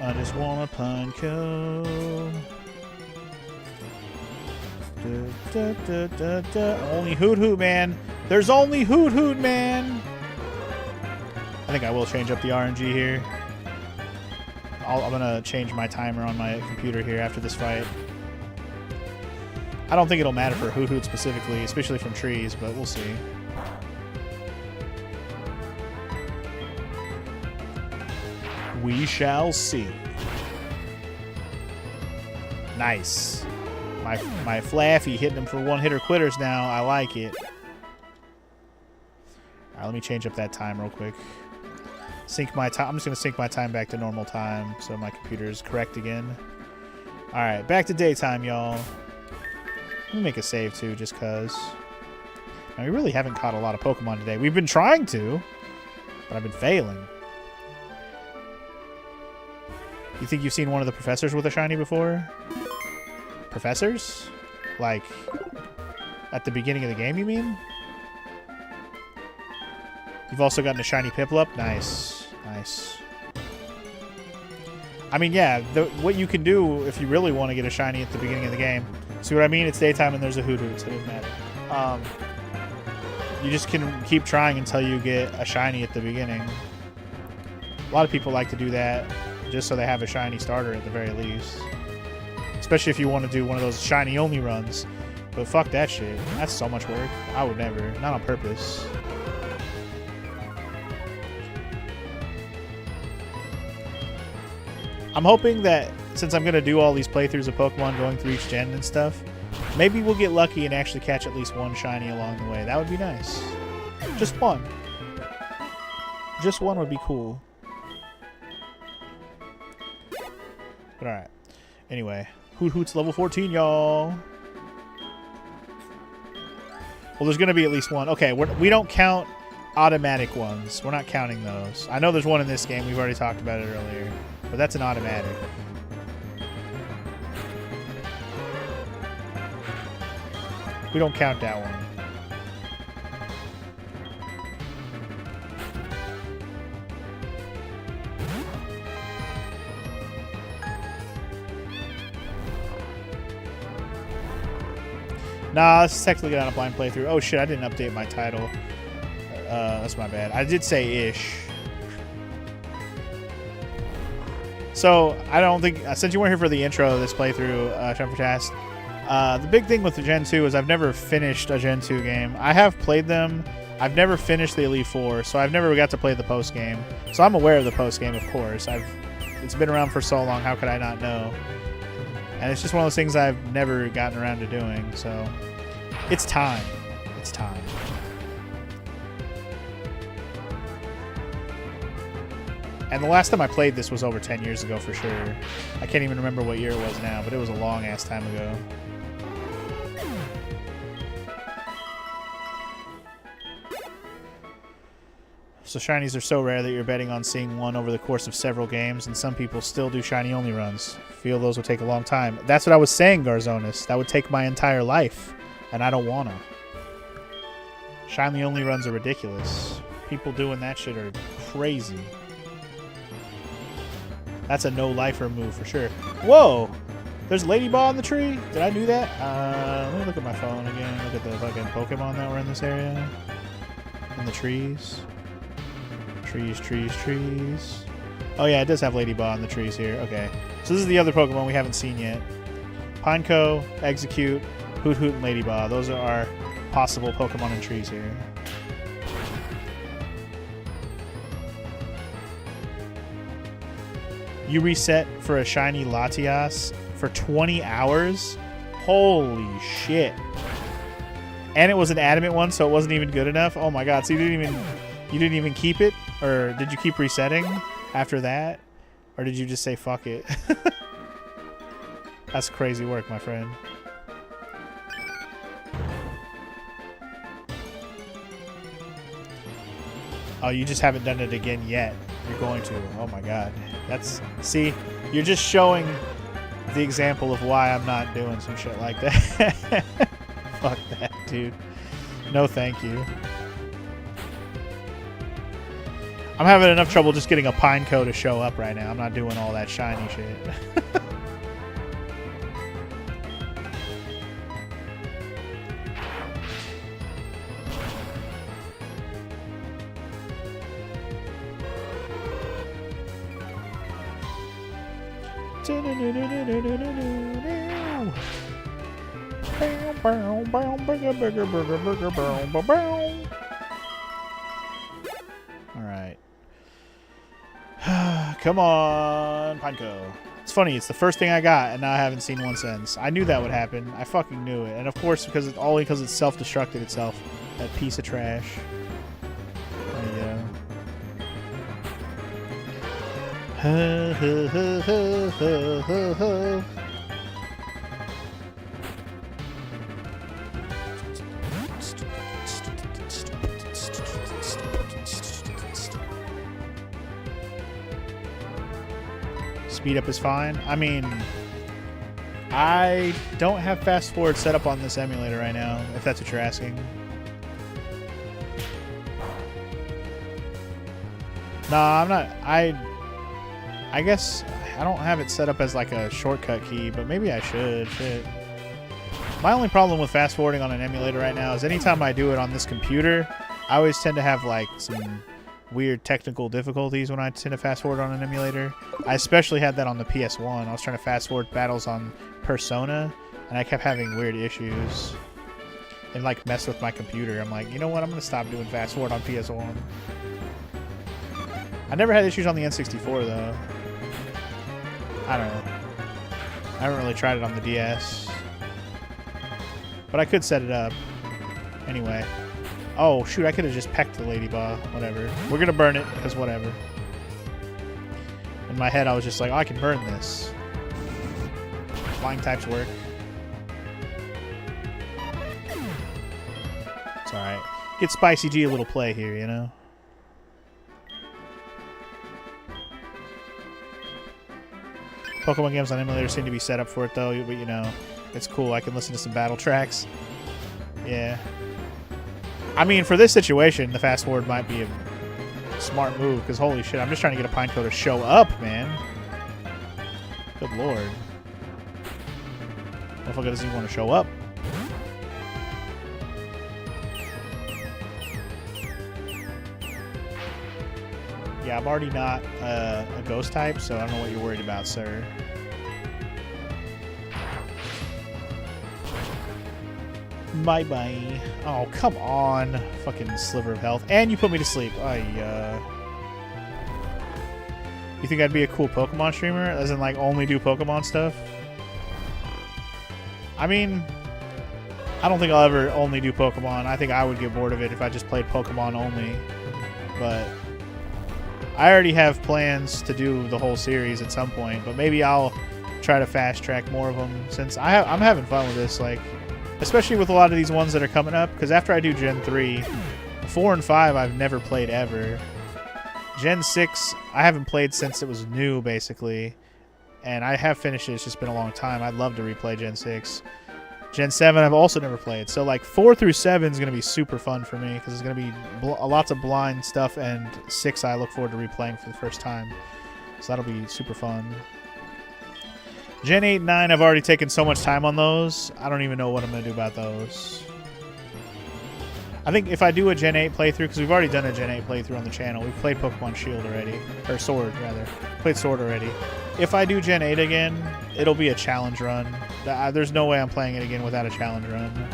I just want a Pineco. Only Hoot-Hoot, man. There's only Hoot-Hoot, man. I think I will change up the RNG here. I'm going to change my timer on my computer here after this fight. I don't think it'll matter for Hoot-Hoot specifically, especially from trees, but we'll see. We shall see. Nice. My Flaffy hitting him for one-hitter quitters now. I like it. All right, let me change up that time real quick. Sync my time. I'm just going to sync my time back to normal time so my computer is correct again. All right, back to daytime, y'all. Let me make a save, too, just because. Now, we really haven't caught a lot of Pokemon today. We've been trying to, but I've been failing. You think you've seen one of the professors with a shiny before? Professors? Like, at the beginning of the game, you mean? You've also gotten a shiny Piplup? Nice. I mean, yeah, what you can do if you really want to get a shiny at the beginning of the game. See what I mean? It's daytime and there's a Hoot Hoot, so it doesn't matter. You just can keep trying until you get a shiny at the beginning. A lot of people like to do that just so they have a shiny starter at the very least. Especially if you want to do one of those shiny only runs. But fuck that shit. That's so much work. I would never. Not on purpose. I'm hoping that since I'm going to do all these playthroughs of Pokemon going through each gen and stuff, maybe we'll get lucky and actually catch at least one shiny along the way. That would be nice. Just one. Just one would be cool. But alright. Anyway. Hoot Hoot's level 14, y'all. Well, there's going to be at least one. Okay, we don't count automatic ones. We're not counting those. I know there's one in this game. We've already talked about it earlier. But that's an automatic. We don't count that one. Nah, this is technically not a blind playthrough. Oh shit, I didn't update my title. That's my bad. I did say ish. So, I don't think, since you weren't here for the intro of this playthrough, Shumpertast, the big thing with the Gen 2 is I've never finished a Gen 2 game. I have played them. I've never finished the Elite Four, so I've never got to play the post game. So I'm aware of the post game, of course. It's been around for so long, how could I not know? And it's just one of those things I've never gotten around to doing, so it's time. It's time. And the last time I played this was over 10 years ago for sure. I can't even remember what year it was now, but it was a long-ass time ago. So shinies are so rare that you're betting on seeing one over the course of several games, and some people still do shiny-only runs. Feel those would take a long time. That's what I was saying, Garzonis. That would take my entire life, and I don't wanna. Shiny-only runs are ridiculous. People doing that shit are crazy. That's a no-lifer move for sure. Whoa! There's Ladyball in the tree? Did I do that? Let me look at my phone again. Look at the fucking Pokemon that were in this area. In the trees. Trees, trees, trees. Oh yeah, it does have Ladyball in the trees here. Okay. So this is the other Pokemon we haven't seen yet. Pineco, Execute, Hoot Hoot, and Ladyball. Those are our possible Pokemon in trees here. You reset for a shiny Latias for 20 hours? Holy shit. And it was an adamant one, so it wasn't even good enough? Oh my god, so you didn't even keep it? Or did you keep resetting after that? Or did you just say fuck it? That's crazy work, my friend. Oh, you just haven't done it again yet. You're going to. Oh my god. That's... See, you're just showing the example of why I'm not doing some shit like that. Fuck that, dude. No thank you. I'm having enough trouble just getting a Pineco to show up right now. I'm not doing all that shiny shit. Alright. Come on, Pineco. It's funny, it's the first thing I got, and now I haven't seen one since. I knew that would happen. I fucking knew it. And of course, because it's only because it self-destructed itself. That piece of trash. There you go. Ha ha ha ha ha ha ha. Speed up is fine. I mean, I don't have fast forward set up on this emulator right now, if that's what you're asking. Nah, I'm not. I I guess I don't have it set up as like a shortcut key, but maybe I should. Shit. My only problem with fast forwarding on an emulator right now is anytime I do it on this computer, I always tend to have like some weird technical difficulties when I tend to fast forward on an emulator. I especially had that on the PS1. I was trying to fast forward battles on Persona, and I kept having weird issues. And like mess with my computer. I'm like, you know what? I'm gonna stop doing fast forward on PS1. I never had issues on the N64 though. I don't know. I haven't really tried it on the DS. But I could set it up. Anyway. Oh, shoot, I could have just pecked the Ladybug. Whatever. We're going to burn it, because whatever. In my head, I was just like, oh, I can burn this. Flying types work. It's alright. Get Spicy G a little play here, you know? Pokemon games on emulators seem to be set up for it, though, but, you know, it's cool. I can listen to some battle tracks. Yeah. I mean, for this situation, the fast forward might be a smart move, because holy shit, I'm just trying to get a Pineco to show up, man. Good lord. Motherfucker doesn't even want to show up. Yeah, I'm already not a ghost type, so I don't know what you're worried about, sir. Bye-bye. Oh, come on. Fucking sliver of health. And you put me to sleep. You think I'd be a cool Pokemon streamer? As in, like, only do Pokemon stuff? I mean, I don't think I'll ever only do Pokemon. I think I would get bored of it if I just played Pokemon only. But I already have plans to do the whole series at some point. But maybe I'll try to fast-track more of them, since I'm having fun with this, like... Especially with a lot of these ones that are coming up, because after I do Gen 3, 4 and 5 I've never played ever. Gen 6 I haven't played since it was new, basically. And I have finished it, it's just been a long time. I'd love to replay Gen 6. Gen 7 I've also never played. So like 4 through 7 is going to be super fun for me, because it's going to be lots of blind stuff, and 6 I look forward to replaying for the first time. So that'll be super fun. Gen 8 and 9, I've already taken so much time on those. I don't even know what I'm going to do about those. I think if I do a Gen 8 playthrough, because we've already done a Gen 8 playthrough on the channel. We've played Pokemon Shield already. Or Sword, rather. Played Sword already. If I do Gen 8 again, it'll be a challenge run. There's no way I'm playing it again without a challenge run.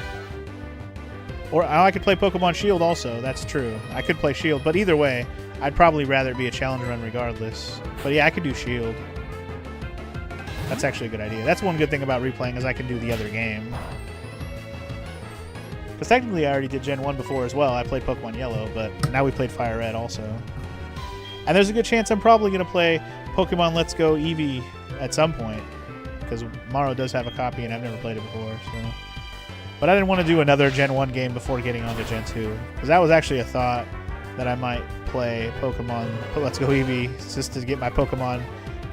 Or I could play Pokemon Shield also. That's true. I could play Shield. But either way, I'd probably rather it be a challenge run regardless. But yeah, I could do Shield. That's actually a good idea. That's one good thing about replaying, is I can do the other game. Because technically I already did Gen 1 before as well. I played Pokemon Yellow, but now we played Fire Red also. And there's a good chance I'm probably going to play Pokemon Let's Go Eevee at some point. Because Maro does have a copy and I've never played it before. So. But I didn't want to do another Gen 1 game before getting onto Gen 2. Because that was actually a thought that I might play Pokemon Let's Go Eevee just to get my Pokemon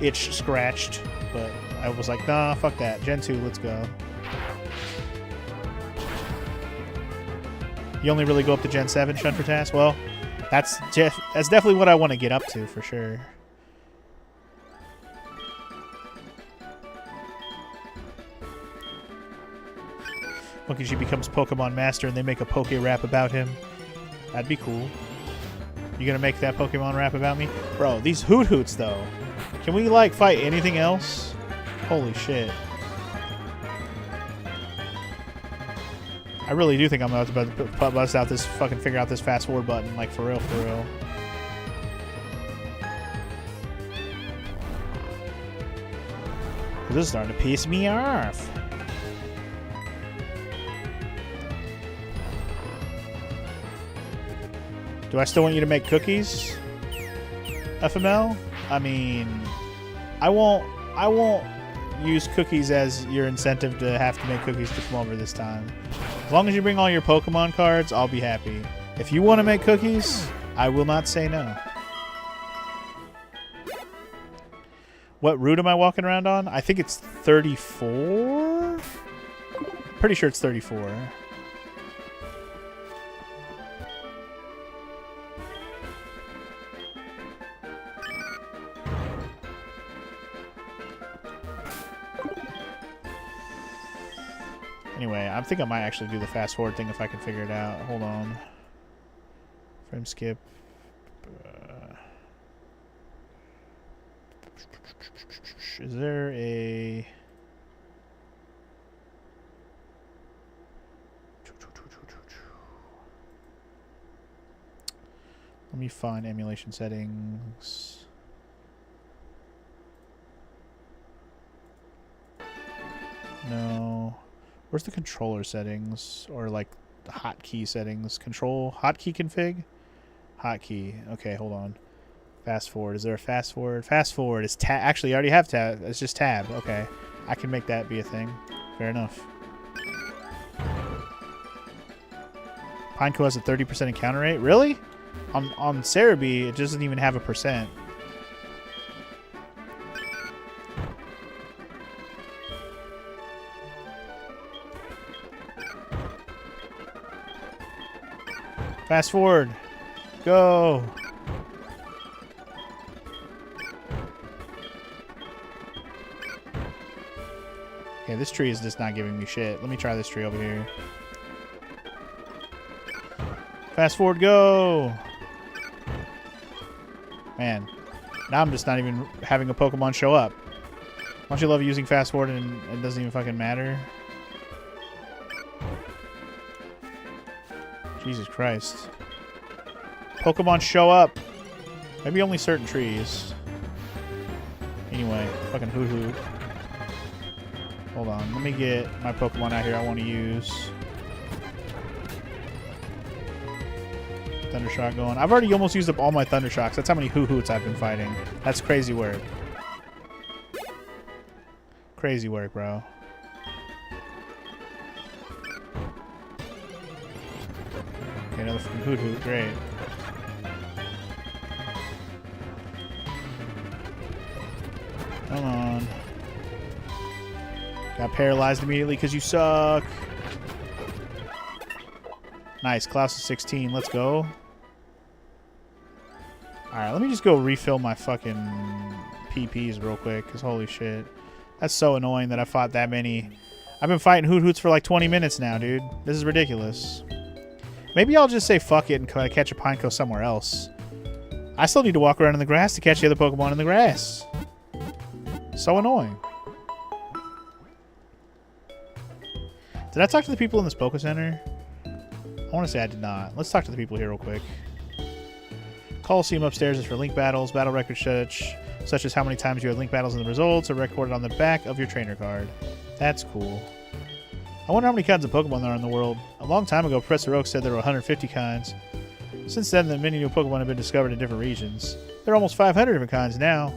itch scratched. But I was like, nah, fuck that. Gen 2, let's go. You only really go up to Gen 7, Shunfertass? Well, that's definitely what I want to get up to, for sure. Monkey G becomes Pokemon Master and they make a Poke Rap about him. That'd be cool. You gonna make that Pokemon rap about me? Bro, these Hoot Hoots, though. Can we, like, fight anything else? Holy shit. I really do think I'm about to bust out this, fucking figure out this fast forward button, like, for real, for real. This is starting to piss me off. Do I still want you to make cookies, FML? I mean, I won't use cookies as your incentive to have to make cookies to come over this time. As long as you bring all your Pokemon cards, I'll be happy. If you want to make cookies, I will not say no. What route am I walking around on? I think it's 34? Pretty sure it's 34. Anyway, I think I might actually do the fast forward thing if I can figure it out. Hold on. Frame skip. Is there a... Let me find emulation settings. No. Where's the controller settings? Or like the hotkey settings? Control hotkey config? Hotkey. Okay, hold on. Fast forward. Is there a fast forward? Fast forward is tab. Actually, I already have tab. It's just tab. Okay. I can make that be a thing. Fair enough. Pineco has a 30% encounter rate? Really? On Cerebi, it doesn't even have a percent. Fast forward. Go. Okay, this tree is just not giving me shit. Let me try this tree over here. Fast forward, go. Man, now I'm just not even having a Pokemon show up. Don't you love using fast forward and it doesn't even fucking matter? Jesus Christ. Pokemon show up. Maybe only certain trees. Anyway, fucking Hoot. Hold on, let me get my Pokemon out here I want to use. Thundershock going. I've already almost used up all my Thundershocks. That's how many Hoots I've been fighting. That's crazy work. Crazy work, bro. Okay, another fucking Hoot. Great. Come on. Got paralyzed immediately because you suck. Nice. Klaus is 16. Let's go. Alright, let me just go refill my fucking PPs real quick, because holy shit. That's so annoying that I fought that many. I've been fighting Hoots for like 20 minutes now, dude. This is ridiculous. Maybe I'll just say fuck it and catch a Pineco somewhere else. I still need to walk around in the grass to catch the other Pokemon in the grass. So annoying. Did I talk to the people in this Poké Center? I want to say I did not. Let's talk to the people here real quick. Coliseum upstairs is for link battles. Battle records such as how many times you had link battles in the results are recorded on the back of your trainer card. That's cool. I wonder how many kinds of Pokemon there are in the world. A long time ago, Professor Oak said there were 150 kinds. Since then, many new Pokemon have been discovered in different regions. There are almost 500 different kinds now.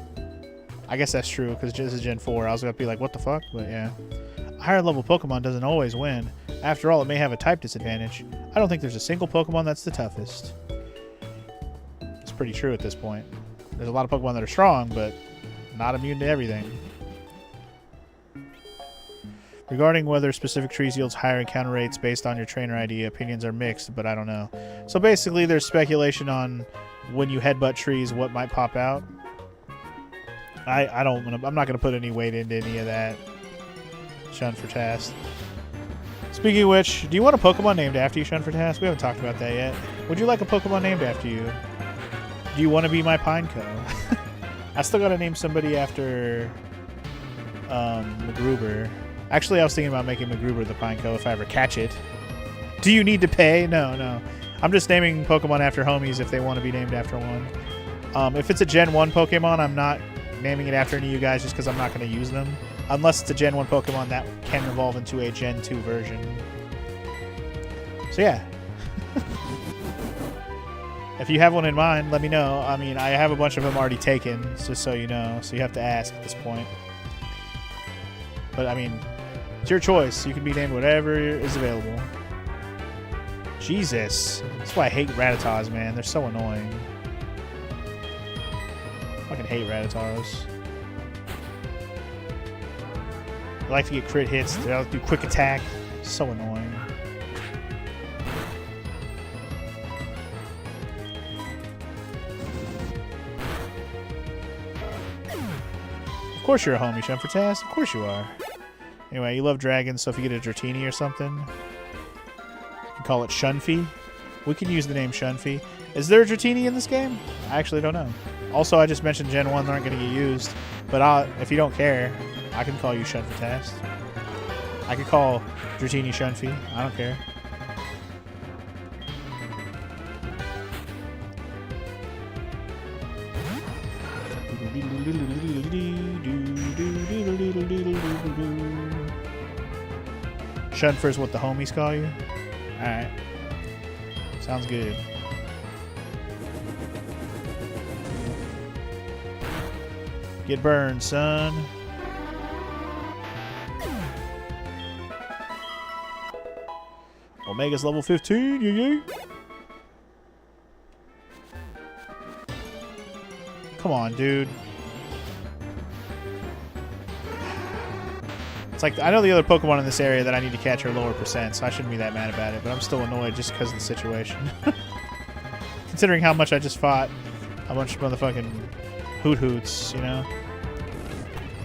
I guess that's true, because this is Gen 4. I was going to be like, what the fuck? But yeah. A higher level Pokemon doesn't always win. After all, it may have a type disadvantage. I don't think there's a single Pokemon that's the toughest. It's pretty true at this point. There's a lot of Pokemon that are strong, but not immune to everything. Regarding whether specific trees yields higher encounter rates based on your trainer ID, opinions are mixed, but I don't know. So basically, there's speculation on when you headbutt trees, what might pop out. I'm not going to put any weight into any of that. Shun for Task. Speaking of which, do you want a Pokemon named after you, Shun for Task? We haven't talked about that yet. Would you like a Pokemon named after you? Do you want to be my Pineco? I still got to name somebody after McGruber. Actually, I was thinking about making McGruber the Pineco if I ever catch it. Do you need to pay? No. I'm just naming Pokemon after homies if they want to be named after one. If it's a Gen 1 Pokemon, I'm not naming it after any of you guys just because I'm not going to use them. Unless it's a Gen 1 Pokemon that can evolve into a Gen 2 version. So yeah. If you have one in mind, let me know. I mean, I have a bunch of them already taken, just so you know. So you have to ask at this point. But I mean, it's your choice. You can be named whatever is available. Jesus. That's why I hate Rattatas, man. They're so annoying. I fucking hate Rattatas. They like to get crit hits. They like to do quick attack. So annoying. Of course you're a homie, Shun for Task. Of course you are. Anyway, you love dragons, so if you get a Dratini or something, you can call it Shunfi. We can use the name Shunfi. Is there a Dratini in this game? I actually don't know. Also, I just mentioned Gen 1 aren't going to get used, but if you don't care, I can call you Shunfatast. I could call Dratini Shunfi. I don't care. Shunfer is what the homies call you? Alright. Sounds good. Get burned, son. Omega's level 15, yeah. Come on, dude. It's like, I know the other Pokemon in this area that I need to catch are lower percent, so I shouldn't be that mad about it, but I'm still annoyed just because of the situation. Considering how much I just fought a bunch of motherfucking hoots, you know?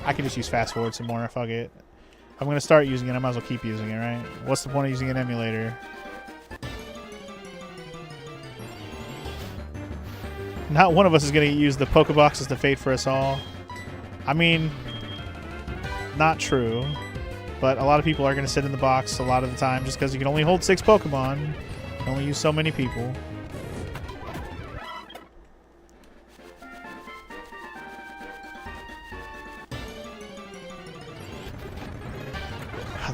I can just use fast forward some more, fuck it. If I'm going to start using it, I might as well keep using it, right? What's the point of using an emulator? Not one of us is going to use the Pokebox as the fate for us all. I mean, not true. But a lot of people are going to sit in the box a lot of the time just because you can only hold 6 Pokemon. You can only use so many people.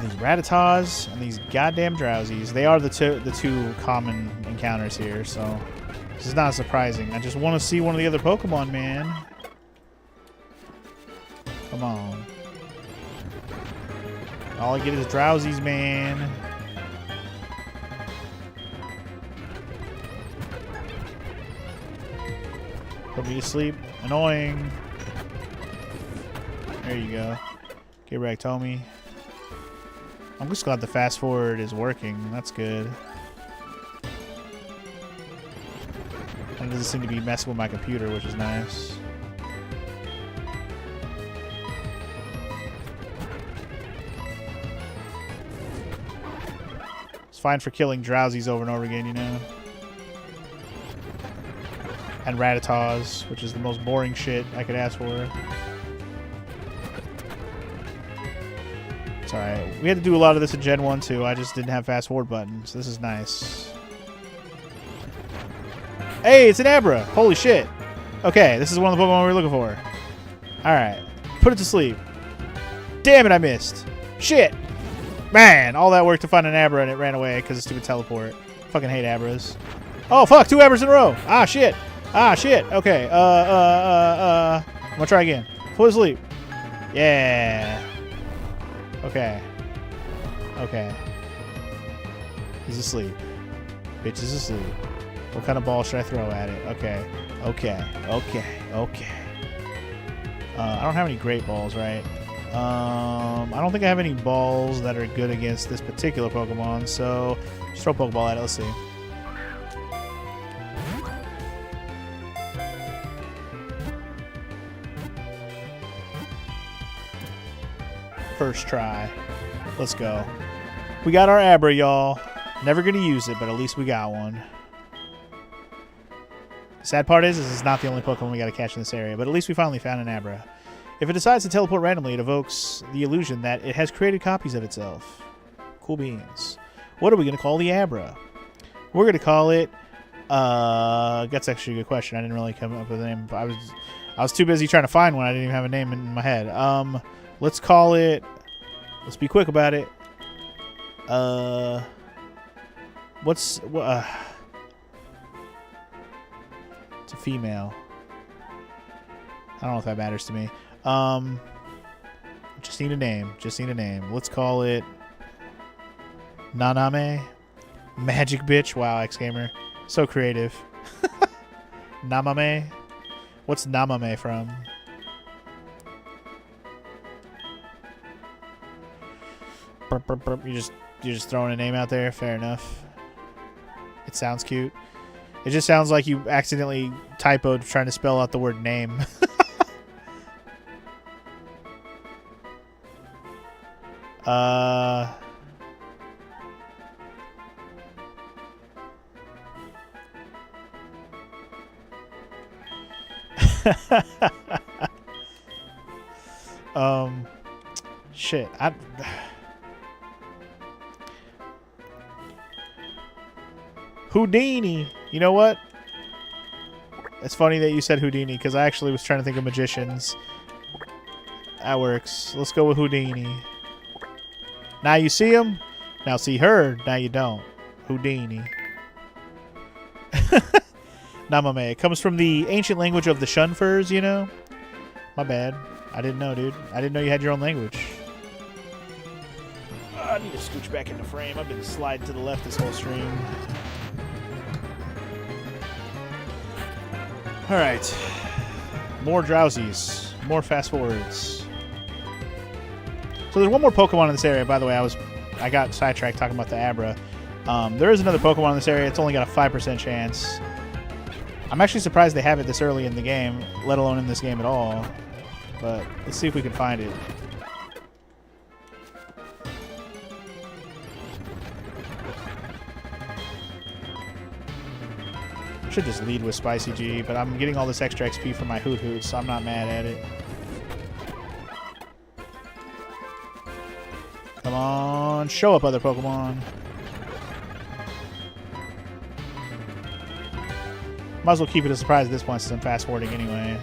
These Rattatas and these goddamn Drowsies. They are the two common encounters here, so this is not surprising. I just want to see one of the other Pokemon, man. Come on. All I get is Drowsies, man. Put me to sleep. Annoying. There you go. Get wrecked, homie. I'm just glad the fast forward is working. That's good. And it doesn't seem to be messing with my computer, which is nice. It's fine for killing Drowsies over and over again, you know? And Rattatas, which is the most boring shit I could ask for. It's alright. We had to do a lot of this in Gen 1 too. I just didn't have fast forward buttons. This is nice. Hey, it's an Abra! Holy shit. Okay, this is one of the Pokemon we were looking for. Alright. Put it to sleep. Damn it, I missed. Shit! Man, all that work to find an Abra and it ran away because of stupid teleport. Fucking hate Abras. Oh, fuck! 2 Abras in a row! Ah, shit! Ah, shit! Okay, I'm gonna try again. Full asleep. Yeah. Okay. Okay. He's asleep. Bitch is asleep. What kind of ball should I throw at it? Okay. Okay. Okay. Okay. I don't have any great balls, right? I don't think I have any balls that are good against this particular Pokemon, so just throw a Pokeball at it. Let's see. First try. Let's go. We got our Abra, y'all. Never gonna use it, but at least we got one. The sad part is it's not the only Pokemon we gotta catch in this area, but at least we finally found an Abra. If it decides to teleport randomly, it evokes the illusion that it has created copies of itself. Cool beans. What are we gonna call the Abra? We're gonna call it. That's actually a good question. I didn't really come up with a name. I was too busy trying to find one. I didn't even have a name in my head. Let's call it. Let's be quick about it. It's a female. I don't know if that matters to me. Just need a name. Just need a name. Let's call it Naname. Magic bitch. Wow, X-Gamer. So creative. Namame. What's Namame from? You're just throwing a name out there. Fair enough. It sounds cute. It just sounds like you accidentally typoed trying to spell out the word name. Uh... Shit. Houdini. You know what? It's funny that you said Houdini because I actually was trying to think of magicians. That works. Let's go with Houdini. Now you see him. Now see her. Now you don't. Houdini. Namame. It comes from the ancient language of the Shunfurs, you know? My bad. I didn't know, dude. I didn't know you had your own language. I need to scooch back into frame. I've been sliding to the left this whole stream. Alright. More drowsies. More fast forwards. So there's one more Pokemon in this area. By the way, I got sidetracked talking about the Abra. There is another Pokemon in this area. It's only got a 5% chance. I'm actually surprised they have it this early in the game, let alone in this game at all. But let's see if we can find it. Should just lead with Spicy G, but I'm getting all this extra XP from my Hoot Hoot, so I'm not mad at it. Come on, show up, other Pokemon. Might as well keep it a surprise at this point since I'm fast forwarding anyway.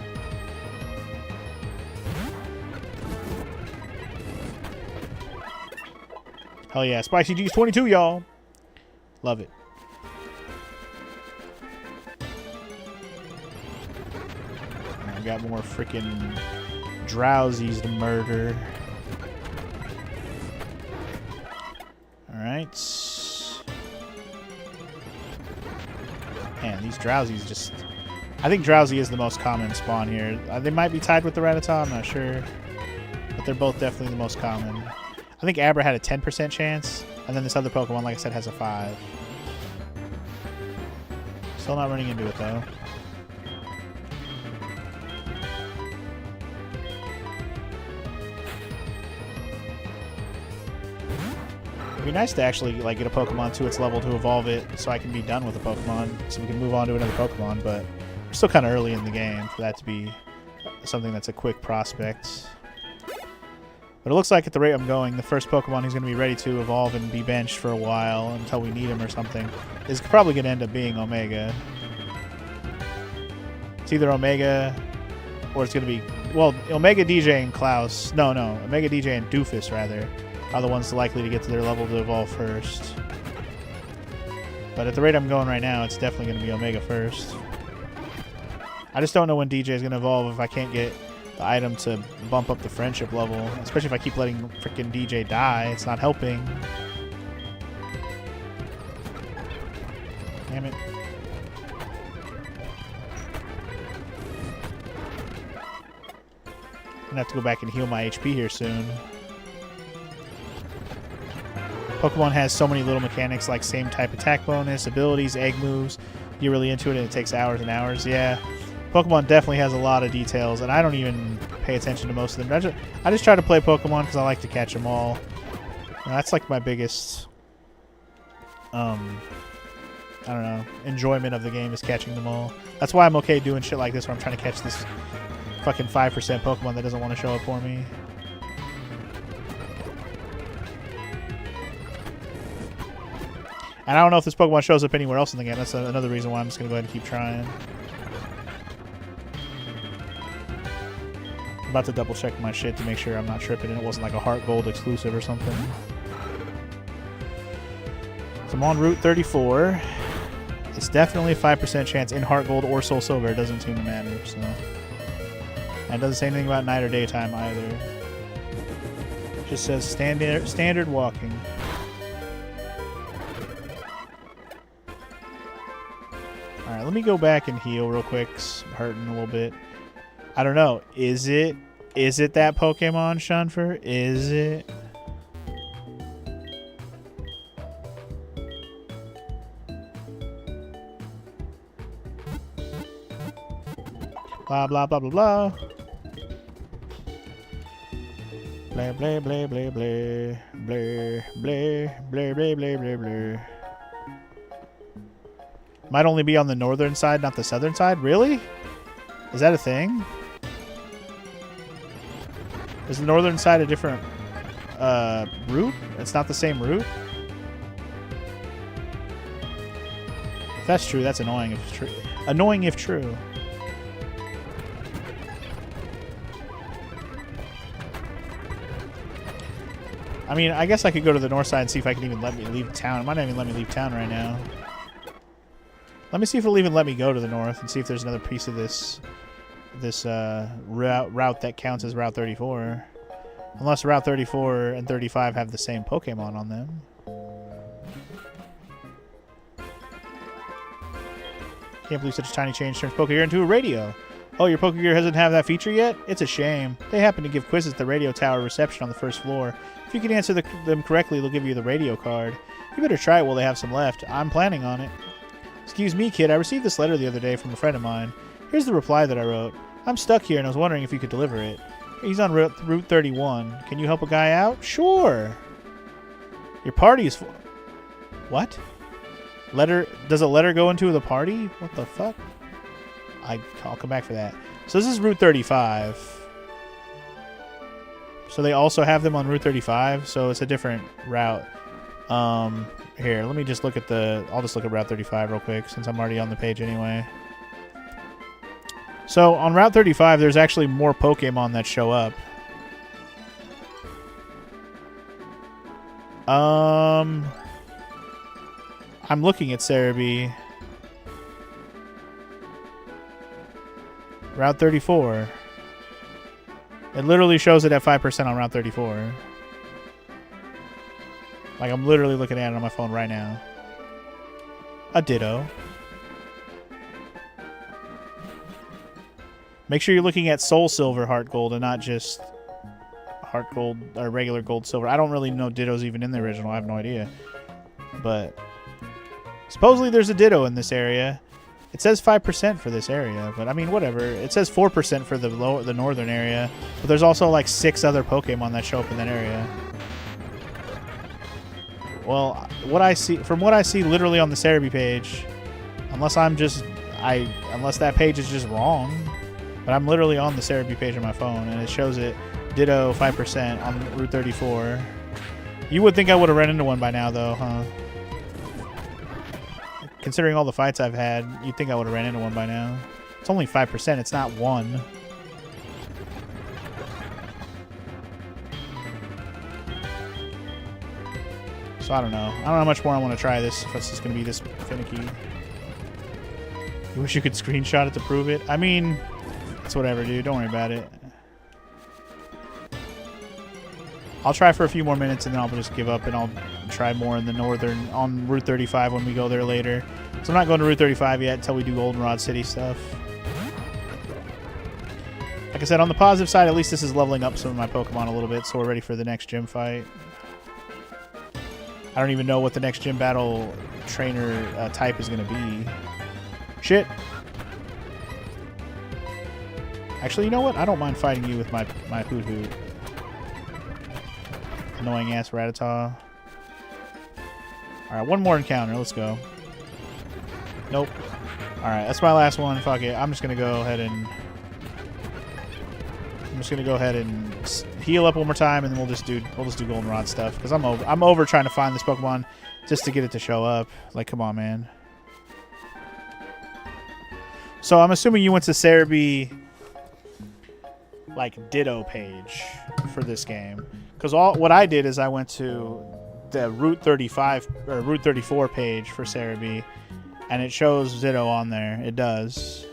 Hell yeah, Spicy G's 22, y'all. Love it. I got more freaking drowsies to murder. Alright. Man, these Drowsies just... I think Drowsy is the most common spawn here. They might be tied with the Rattata, I'm not sure. But they're both definitely the most common. I think Abra had a 10% chance, and then this other Pokemon, like I said, has a 5. Still not running into it, though. It'd be nice to actually like get a Pokemon to its level to evolve it so I can be done with a Pokemon so we can move on to another Pokemon, but we're still kind of early in the game for that to be something that's a quick prospect. But it looks like at the rate I'm going, the first Pokemon who's going to be ready to evolve and be benched for a while until we need him or something is probably going to end up being Omega. It's either Omega or it's going to be... Well, Omega DJ and Klaus... No, Omega DJ and Doofus, rather, are the ones likely to get to their level to evolve first. But at the rate I'm going right now, it's definitely going to be Omega first. I just don't know when DJ is going to evolve if I can't get the item to bump up the friendship level. Especially if I keep letting freaking DJ die. It's not helping. Damn it. I'm going to have to go back and heal my HP here soon. Pokemon has so many little mechanics like same type attack bonus, abilities, egg moves. You're really into it and it takes hours and hours. Yeah, Pokemon definitely has a lot of details, and I don't even pay attention to most of them. I just try to play Pokemon because I like to catch them all. You know, that's like my biggest, I don't know, enjoyment of the game is catching them all. That's why I'm okay doing shit like this where I'm trying to catch this fucking 5% Pokemon that doesn't want to show up for me. And I don't know if this Pokemon shows up anywhere else in the game. That's another reason why I'm just going to go ahead and keep trying. I'm about to double check my shit to make sure I'm not tripping and it wasn't like a Heart Gold exclusive or something. So I'm on Route 34. It's definitely a 5% chance in Heart Gold or Soul Silver. It doesn't seem to matter. So. And it doesn't say anything about night or daytime either. It just says standard walking. Alright, let me go back and heal real quick. I'm hurting a little bit. I don't know. Is it that Pokemon, Shunfer? Is it? Blah, blah, blah, blah, blah. Blah blah blah blah blah blah blah blah blah blah blah blah. Might only be on the northern side, not the southern side. Really? Is that a thing? Is the northern side a different route? It's not the same route? If that's true, that's annoying if it's true. Annoying if true. I mean, I guess I could go to the north side and see if I can even let me leave town. It might not even let me leave town right now. Let me see if it'll even let me go to the north and see if there's another piece of this route that counts as Route 34. Unless Route 34 and 35 have the same Pokemon on them. Can't believe such a tiny change turns Pokegear into a radio. Oh, your Pokegear doesn't have that feature yet? It's a shame. They happen to give quizzes at the radio tower reception on the first floor. If you can answer them correctly, they'll give you the radio card. You better try it while they have some left. I'm planning on it. Excuse me, kid. I received this letter the other day from a friend of mine. Here's the reply that I wrote. I'm stuck here and I was wondering if you could deliver it. He's on Route 31. Can you help a guy out? Sure. Your party is full. What? Letter? Does a letter go into the party? What the fuck? I'll come back for that. So this is Route 35. So they also have them on Route 35. So it's a different route. Here, let me just look at I'll just look at Route 35 real quick since I'm already on the page anyway. So on Route 35, there's actually more Pokemon that show up. I'm looking at Cerebi. Route 34. It literally shows it at 5% on Route 34. Like, I'm literally looking at it on my phone right now. A Ditto. Make sure you're looking at Soul Silver Heart Gold and not just Heart Gold or regular Gold Silver. I don't really know Ditto's even in the original. I have no idea. But supposedly there's a Ditto in this area. It says 5% for this area, but I mean, whatever. It says 4% for the northern area, but there's also like 6 other Pokemon that show up in that area. Well, from what I see literally on the Cerebi page, unless that page is just wrong, but I'm literally on the Cerebi page on my phone, and it shows it Ditto 5% on Route 34. You would think I would have run into one by now, though, huh? Considering all the fights I've had, you'd think I would have ran into one by now. It's only 5%. It's not 1. So I don't know. I don't know how much more I want to try this if it's just going to be this finicky. You wish you could screenshot it to prove it? I mean, it's whatever, dude. Don't worry about it. I'll try for a few more minutes and then I'll just give up and I'll try more in the northern on Route 35 when we go there later. So I'm not going to Route 35 yet until we do Goldenrod City stuff. Like I said, on the positive side, at least this is leveling up some of my Pokemon a little bit, so we're ready for the next gym fight. I don't even know what the next gym battle trainer type is going to be. Shit. Actually, you know what? I don't mind fighting you with my Hoot Hoot. Annoying ass Rattata. Alright, one more encounter. Let's go. Nope. Alright, that's my last one. Fuck it. I'm just gonna go ahead and heal up one more time, and then we'll just do Goldenrod stuff because I'm over trying to find this Pokemon just to get it to show up. Like, come on, man. So I'm assuming you went to Cerebi like Ditto page for this game. Because what I did is I went to the Route 35 or Route 34 page for Cerebi, and it shows Ditto on there. It does,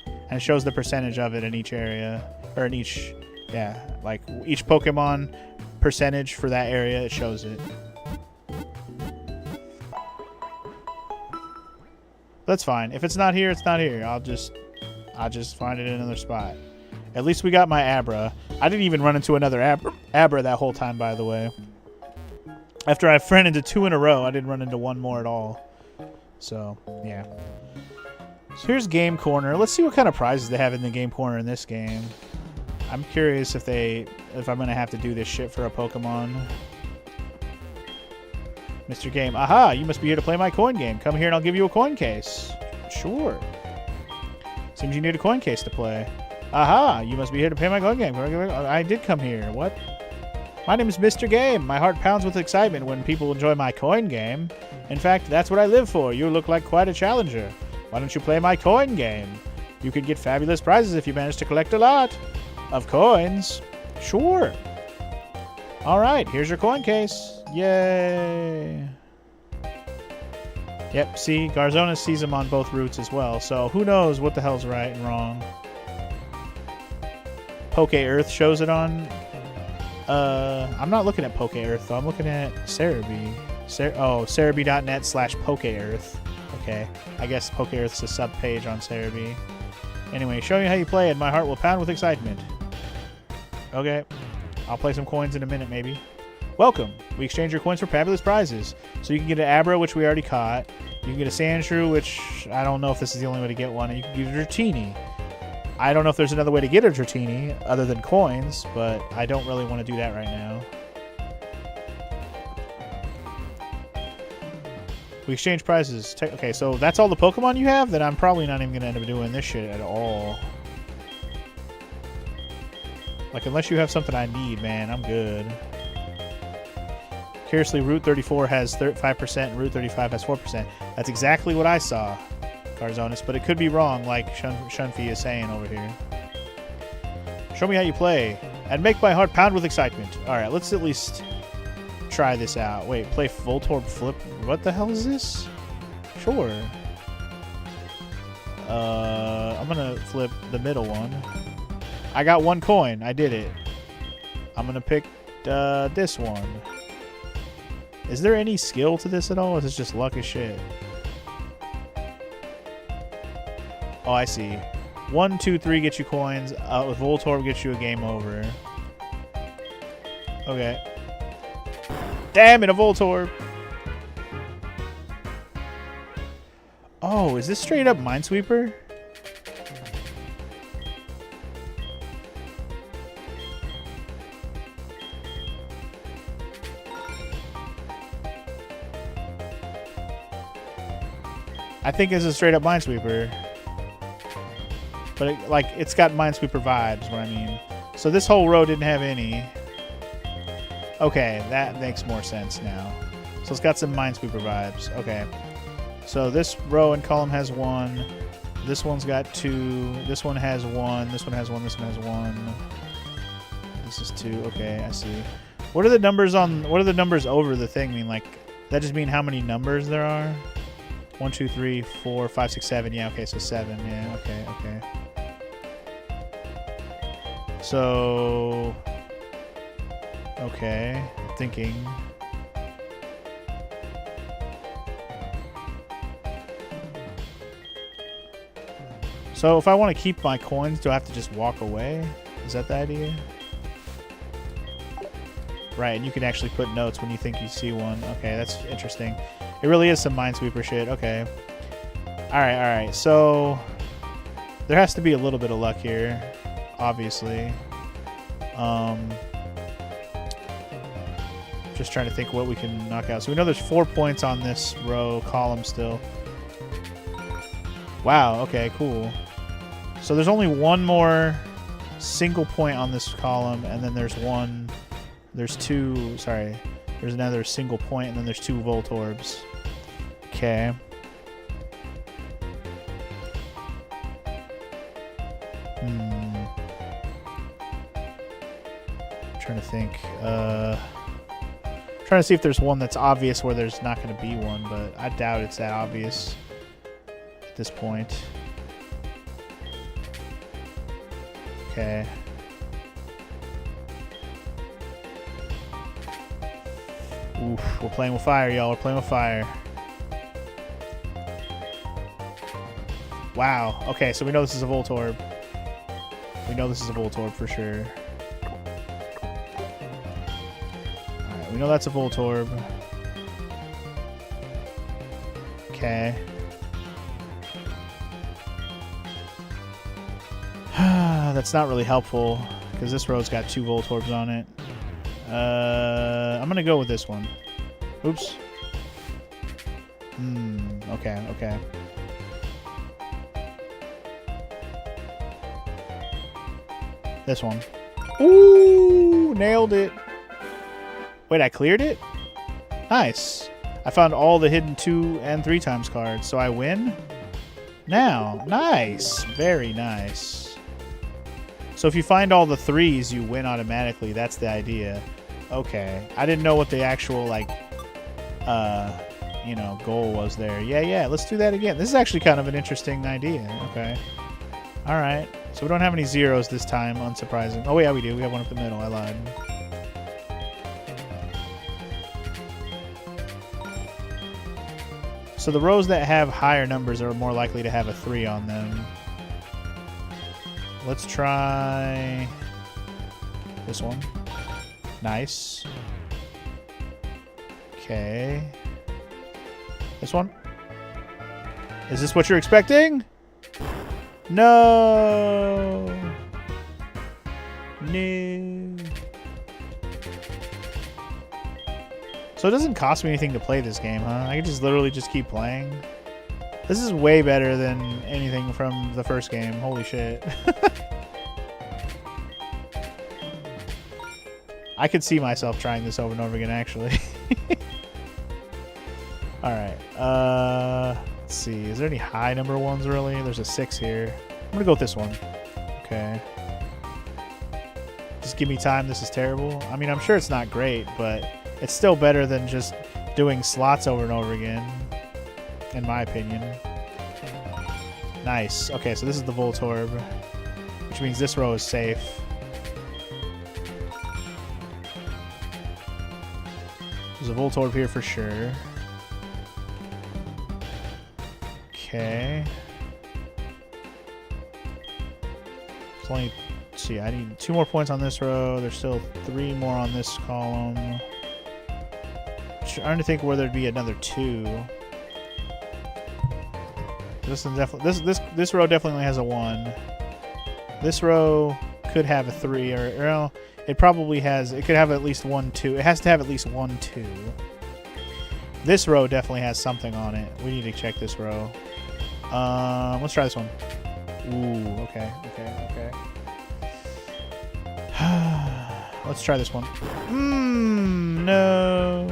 and it shows the percentage of it in each area or in each, like each Pokemon percentage for that area. It shows it. That's fine. If it's not here, it's not here. I'll just find it in another spot. At least we got my Abra. I didn't even run into another Abra that whole time, by the way. After I ran into 2 in a row, I didn't run into one more at all. So, yeah. So here's Game Corner. Let's see what kind of prizes they have in the Game Corner in this game. I'm curious if I'm gonna have to do this shit for a Pokemon. Mr. Game, aha! You must be here to play my coin game. Come here and I'll give you a coin case. Sure. Seems you need a coin case to play. Aha! You must be here to play my coin game. I did come here. What? My name is Mr. Game. My heart pounds with excitement when people enjoy my coin game. In fact, that's what I live for. You look like quite a challenger. Why don't you play my coin game? You could get fabulous prizes if you manage to collect a lot of coins. Sure. All right, here's your coin case. Yay. Yep, see, Garzonis sees them on both routes as well, so who knows what the hell's right and wrong. Poke Earth shows it on... I'm not looking at Poke Earth, though. I'm looking at Cerebi. Cerebi.net/PokeEarth. Okay, I guess Poke Earth's a sub-page on Cerebi. Anyway, show me how you play and my heart will pound with excitement. Okay, I'll play some coins in a minute, maybe. Welcome. We exchange your coins for fabulous prizes. So you can get an Abra, which we already caught. You can get a Sandshrew, which I don't know if this is the only way to get one. And you can get a Dratini. I don't know if there's another way to get a Dratini other than coins, but I don't really want to do that right now. We exchange prizes. Okay, so that's all the Pokemon you have? Then I'm probably not even going to end up doing this shit at all. Like, unless you have something I need, man, I'm good. Curiously, Route 34 has 5% and Route 35 has 4%. That's exactly what I saw, Garzonis, but it could be wrong, like Shunfi is saying over here. Show me how you play, and make my heart pound with excitement. Alright, let's at least try this out. Wait, play Voltorb Flip. What the hell is this? Sure. I'm gonna flip the middle one. I got 1 coin. I did it. I'm gonna pick this one. Is there any skill to this at all? Or is this just luck as shit? Oh, I see. 1, 2, 3 gets you coins. With Voltorb gets you a game over. Okay. Damn it, a Voltorb! Oh, is this straight up Minesweeper? I think this is straight up Minesweeper. But it's got Minesweeper vibes, what I mean. So this whole row didn't have any. Okay, that makes more sense now. So it's got some Minesweeper vibes. Okay. So this row and column has 1. This one's got 2. This one has 1. This one has 1. This one has 1. This is 2. Okay, I see. What are the numbers over the thing mean? Like, that just mean how many numbers there are? 1, 2, 3, 4, 5, 6, 7. Yeah, okay, so 7. Yeah, okay, okay. So... Okay, thinking. So if I want to keep my coins, do I have to just walk away? Is that the idea? Right, and you can actually put notes when you think you see one. Okay, that's interesting. It really is some Minesweeper shit. Okay. Alright. So, there has to be a little bit of luck here, obviously. Just trying to think what we can knock out. So we know there's 4 points on this row column still. Wow, okay, cool. So there's only 1 more single point on this column, and then there's another single point, and then there's 2 Voltorbs. Okay. Trying to think. Trying to see if there's one that's obvious where there's not going to be one, but I doubt it's that obvious at this point. Okay. Oof, we're playing with fire, y'all. We're playing with fire. Wow. Okay, so we know this is a Voltorb. We know this is a Voltorb for sure. Alright, we know that's a Voltorb. Okay. That's not really helpful, because this row's got 2 Voltorbs on it. I'm gonna go with this one. Oops. Okay, okay. This one. Ooh, nailed it. Wait, I cleared it? Nice. I found all the hidden 2 and 3 times cards, so I win? Now. Nice. Very nice. So if you find all the 3s, you win automatically. That's the idea. Okay. I didn't know what the actual, like, you know, goal was there. Yeah, let's do that again. This is actually kind of an interesting idea. Okay. All right. So we don't have any zeros this time, unsurprising. Oh, yeah, we do. We have one up the middle. I lied. So the rows that have higher numbers are more likely to have a 3 on them. Let's try this one. Nice. Okay. This one? Is this what you're expecting? No. No. So it doesn't cost me anything to play this game, huh? I can just literally just keep playing. This is way better than anything from the first game. Holy shit. I could see myself trying this over and over again, actually. Alright. Let's see. Is there any high number ones, really? There's a 6 here. I'm going to go with this one. Okay. Just give me time. This is terrible. I mean, I'm sure it's not great, but it's still better than just doing slots over and over again, in my opinion. Nice. Okay, so this is the Voltorb, which means this row is safe. There's a Voltorb here for sure. Okay. It's only, let's see, I need 2 more points on this row. There's still 3 more on this column. I'm trying to think where there'd be another 2. This one definitely, this row definitely only has a 1. This row could have a 3, or no, it probably has. It could have at least 1 2. It has to have at least 1 2. This row definitely has something on it. We need to check this row. Let's try this one. Ooh, okay. Let's try this one. No.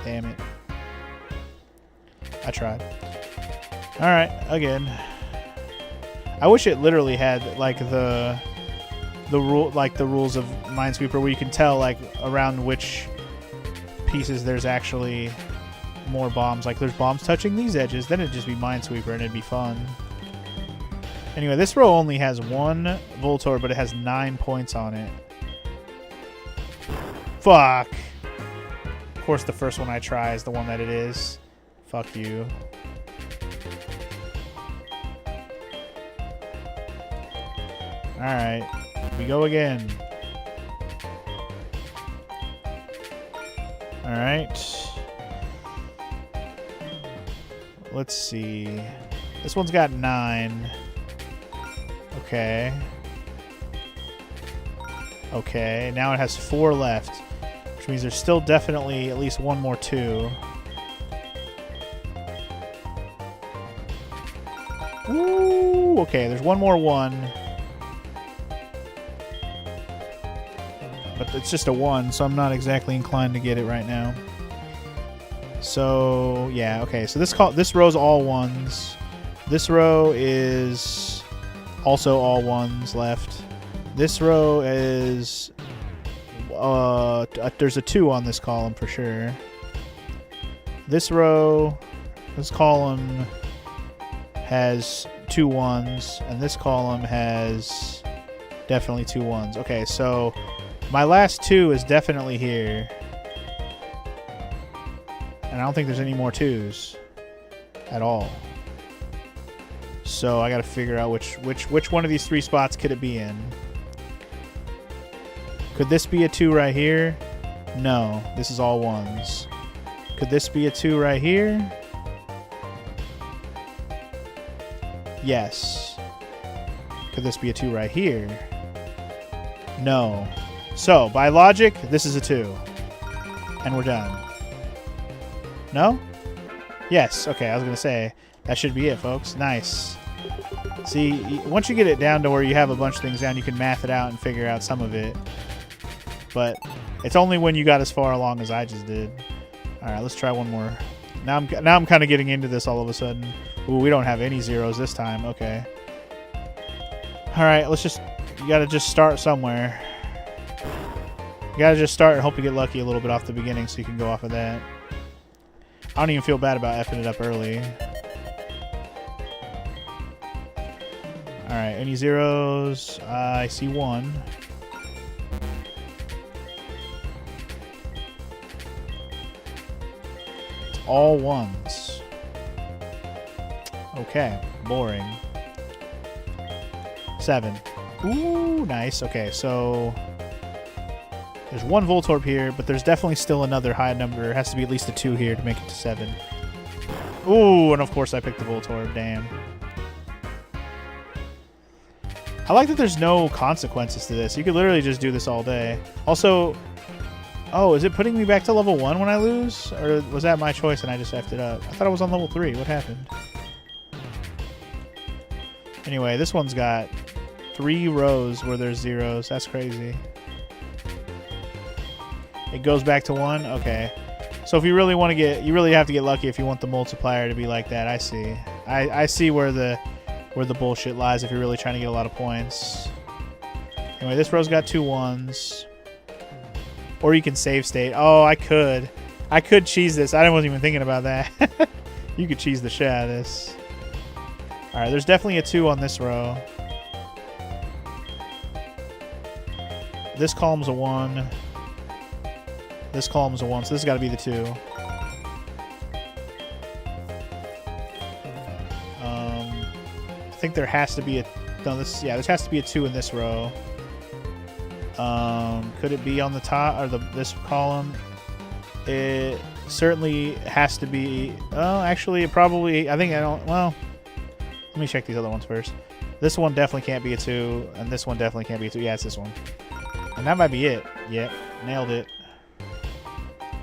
Damn it. I tried. Alright, again. I wish it literally had like the rules of Minesweeper where you can tell like around which pieces there's actually more bombs. Like there's bombs touching these edges, then it'd just be Minesweeper and it'd be fun. Anyway, this row only has 1 Voltorb, but it has 9 points on it. Fuck. Of course, the first one I try is the one that it is. Fuck you. Alright. We go again. Alright. Let's see. This one's got 9. Okay. Okay, now it has 4 left, which means there's still definitely at least 1 more 2. Ooh, okay, there's 1 more 1. But it's just a 1, so I'm not exactly inclined to get it right now. So, yeah, okay, so this row's all 1s. This row is also all 1s left. This row is there's a 2 on this column for sure. This column has 2 1s, and this column has definitely 2 1s. Okay, so my last 2 is definitely here. And I don't think there's any more 2s at all. So I gotta figure out which one of these 3 spots could it be in. Could this be a 2 right here? No, this is all 1s. Could this be a 2 right here? Yes. Could this be a 2 right here? No. So, by logic, this is a 2. And we're done. No? Yes. Okay, I was going to say, that should be it, folks. Nice. See, once you get it down to where you have a bunch of things down, you can math it out and figure out some of it. But it's only when you got as far along as I just did. All right, let's try one more. Now I'm kind of getting into this all of a sudden. Ooh, we don't have any zeros this time. Okay. All right, you got to just start somewhere. You got to just start and hope you get lucky a little bit off the beginning so you can go off of that. I don't even feel bad about effing it up early. All right, any zeros? I see 1. It's all 1s. Okay, boring. 7. Ooh, nice. Okay, so there's 1 Voltorb here, but there's definitely still another high number. It has to be at least a 2 here to make it to 7. Ooh, and of course I picked the Voltorb. Damn. I like that there's no consequences to this. You could literally just do this all day. Also, oh, is it putting me back to level 1 when I lose? Or was that my choice and I just effed it up? I thought I was on level 3. What happened? Anyway, this one's got 3 rows where there's zeros. That's crazy. It goes back to 1? Okay. So if you really want to get... You really have to get lucky if you want the multiplier to be like that. I see. I see where the bullshit lies if you're really trying to get a lot of points. Anyway, this row's got 2 1s. Or you can save state. Oh, I could. I could cheese this. I wasn't even thinking about that. You could cheese the shit out of this. Alright, there's definitely a 2 on this row. This column's a 1. This column's a 1, so this has got to be the 2. I think there has to be a... No, this... Yeah, there has to be a 2 in this row. Could it be on the top or this column? It certainly has to be... Oh, actually, it probably... I think I don't... Well, let me check these other ones first. This one definitely can't be a 2, and this one definitely can't be a 2. Yeah, it's this one. And that might be it. Yep, nailed it.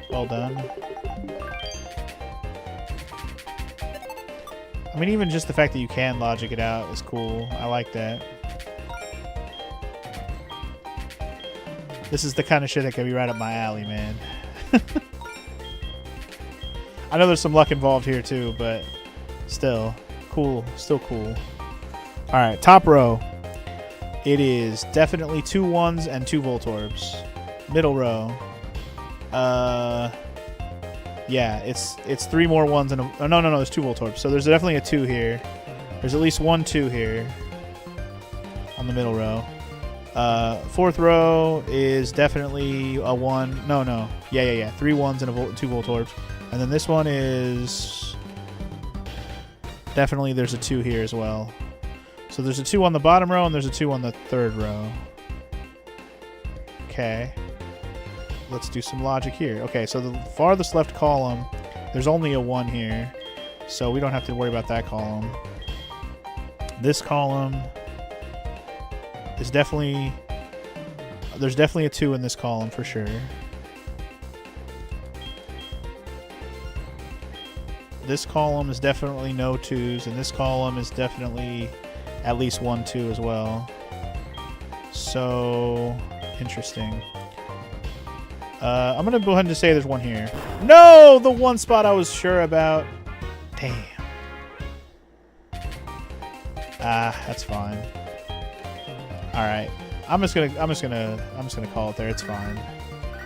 Well done. I mean, even just the fact that you can logic it out is cool. I like that. This is the kind of shit that can be right up my alley, man. I know there's some luck involved here too, but still cool. Still cool. All right, top row. It is definitely 2 1s and 2 Voltorbs. Middle row. Yeah, it's 3 more 1s and a... Oh, no, there's 2 Voltorbs. So there's definitely a 2 here. There's at least 1 2 here on the middle row. 4th row is definitely a 1. No. Yeah. 3 1s and 2 Voltorbs. And then this one is... Definitely there's a 2 here as well. So there's a 2 on the bottom row and there's a 2 on the 3rd row. Okay. Let's do some logic here. Okay, so the farthest left column, there's only a 1 here. So we don't have to worry about that column. This column is definitely... There's definitely a 2 in this column for sure. This column is definitely no 2s, and this column is definitely at least 1 2 as well. So, interesting. I'm going to go ahead and just say there's 1 here. No! The one spot I was sure about. Damn. That's fine. Alright. I'm just gonna call it there. It's fine.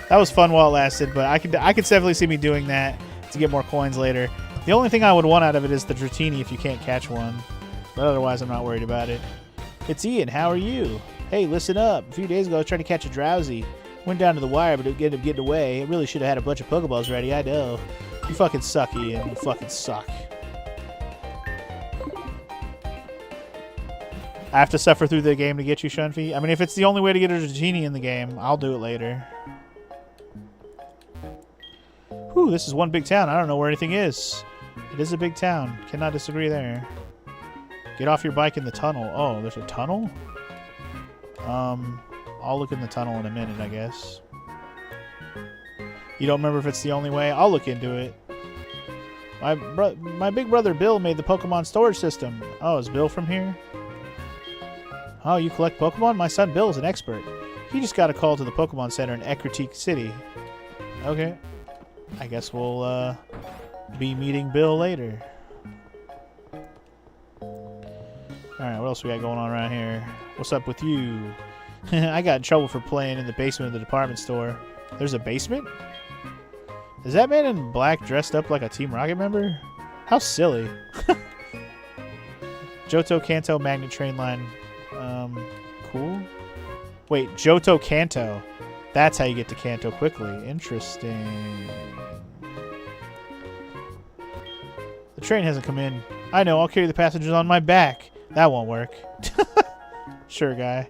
That was fun while it lasted, but I could definitely see me doing that to get more coins later. The only thing I would want out of it is the Dratini if you can't catch one. But otherwise, I'm not worried about it. It's Ian. How are you? Hey, listen up. A few days ago, I was trying to catch a Drowsy. Went down to the wire, but it ended up getting away. I really should have had a bunch of Pokeballs ready. I know. You fucking suck, Ian. You fucking suck. I have to suffer through the game to get you, Shunfi? I mean, if it's the only way to get a Dratini in the game, I'll do it later. Whew, this is one big town. I don't know where anything is. It is a big town. Cannot disagree there. Get off your bike in the tunnel. Oh, there's a tunnel? I'll look in the tunnel in a minute, I guess. You don't remember if it's the only way? I'll look into it. My big brother Bill made the Pokemon storage system. Oh, is Bill from here? Oh, you collect Pokemon? My son Bill is an expert. He just got a call to the Pokemon Center in Ecruteak City. Okay. I guess we'll be meeting Bill later. Alright, what else we got going on around here? What's up with you? I got in trouble for playing in the basement of the department store. There's a basement? Is that man in black dressed up like a Team Rocket member? How silly. Johto Kanto Magnet Train Line. Cool. Wait, Johto Kanto. That's how you get to Kanto quickly. Interesting. The train hasn't come in. I know, I'll carry the passengers on my back. That won't work. Sure, guy.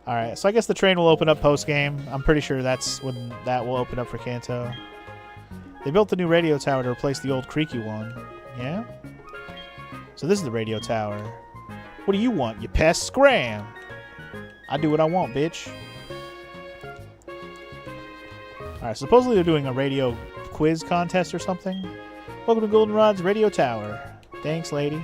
Alright, so I guess the train will open up post-game. I'm pretty sure that's when that will open up for Kanto. They built the new radio tower to replace the old creaky one. Yeah? So this is the radio tower. What do you want, you pest? Scram! I do what I want, bitch. Alright, supposedly they're doing a radio quiz contest or something. Welcome to Goldenrod's radio tower. Thanks, lady.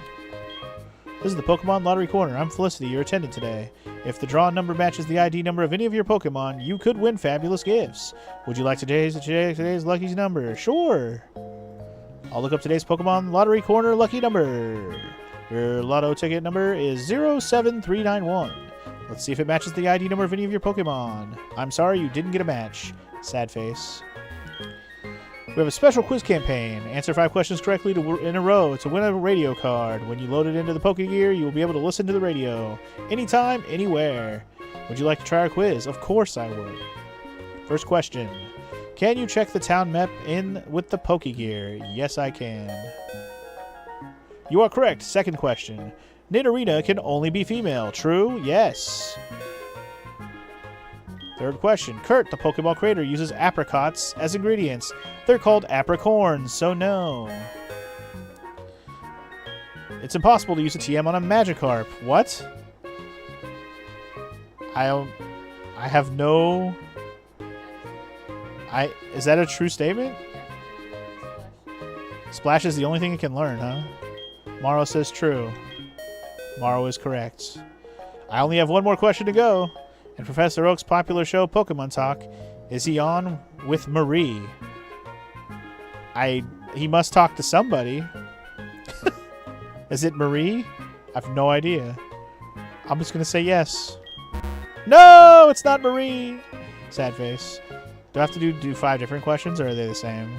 This is the Pokemon Lottery Corner. I'm Felicity, your attendant today. If the draw number matches the ID number of any of your Pokemon, you could win fabulous gifts. Would you like today's lucky number? Sure. I'll look up today's Pokemon Lottery Corner lucky number. Your lotto ticket number is 07391. Let's see if it matches the ID number of any of your Pokemon. I'm sorry, you didn't get a match. Sad face. We have a special quiz campaign. Answer 5 questions correctly in a row to win a radio card. When you load it into the Pokegear, you will be able to listen to the radio. Anytime, anywhere. Would you like to try our quiz? Of course I would. First question. Can you check the town map in with the Pokegear? Yes, I can. You are correct. Second question. Nidorina can only be female. True? Yes. Third question. Kurt, the Pokeball creator, uses apricots as ingredients. They're called apricorns, so no. It's impossible to use a TM on a Magikarp. What? I have no... Is that a true statement? Splash is the only thing it can learn, huh? Morrow says true. Morrow is correct. I only have one more question to go. In Professor Oak's popular show, Pokemon Talk, is he on with Marie? He must talk to somebody. Is it Marie? I have no idea. I'm just going to say yes. No, it's not Marie. Sad face. Do I have to do 5 different questions, or are they the same?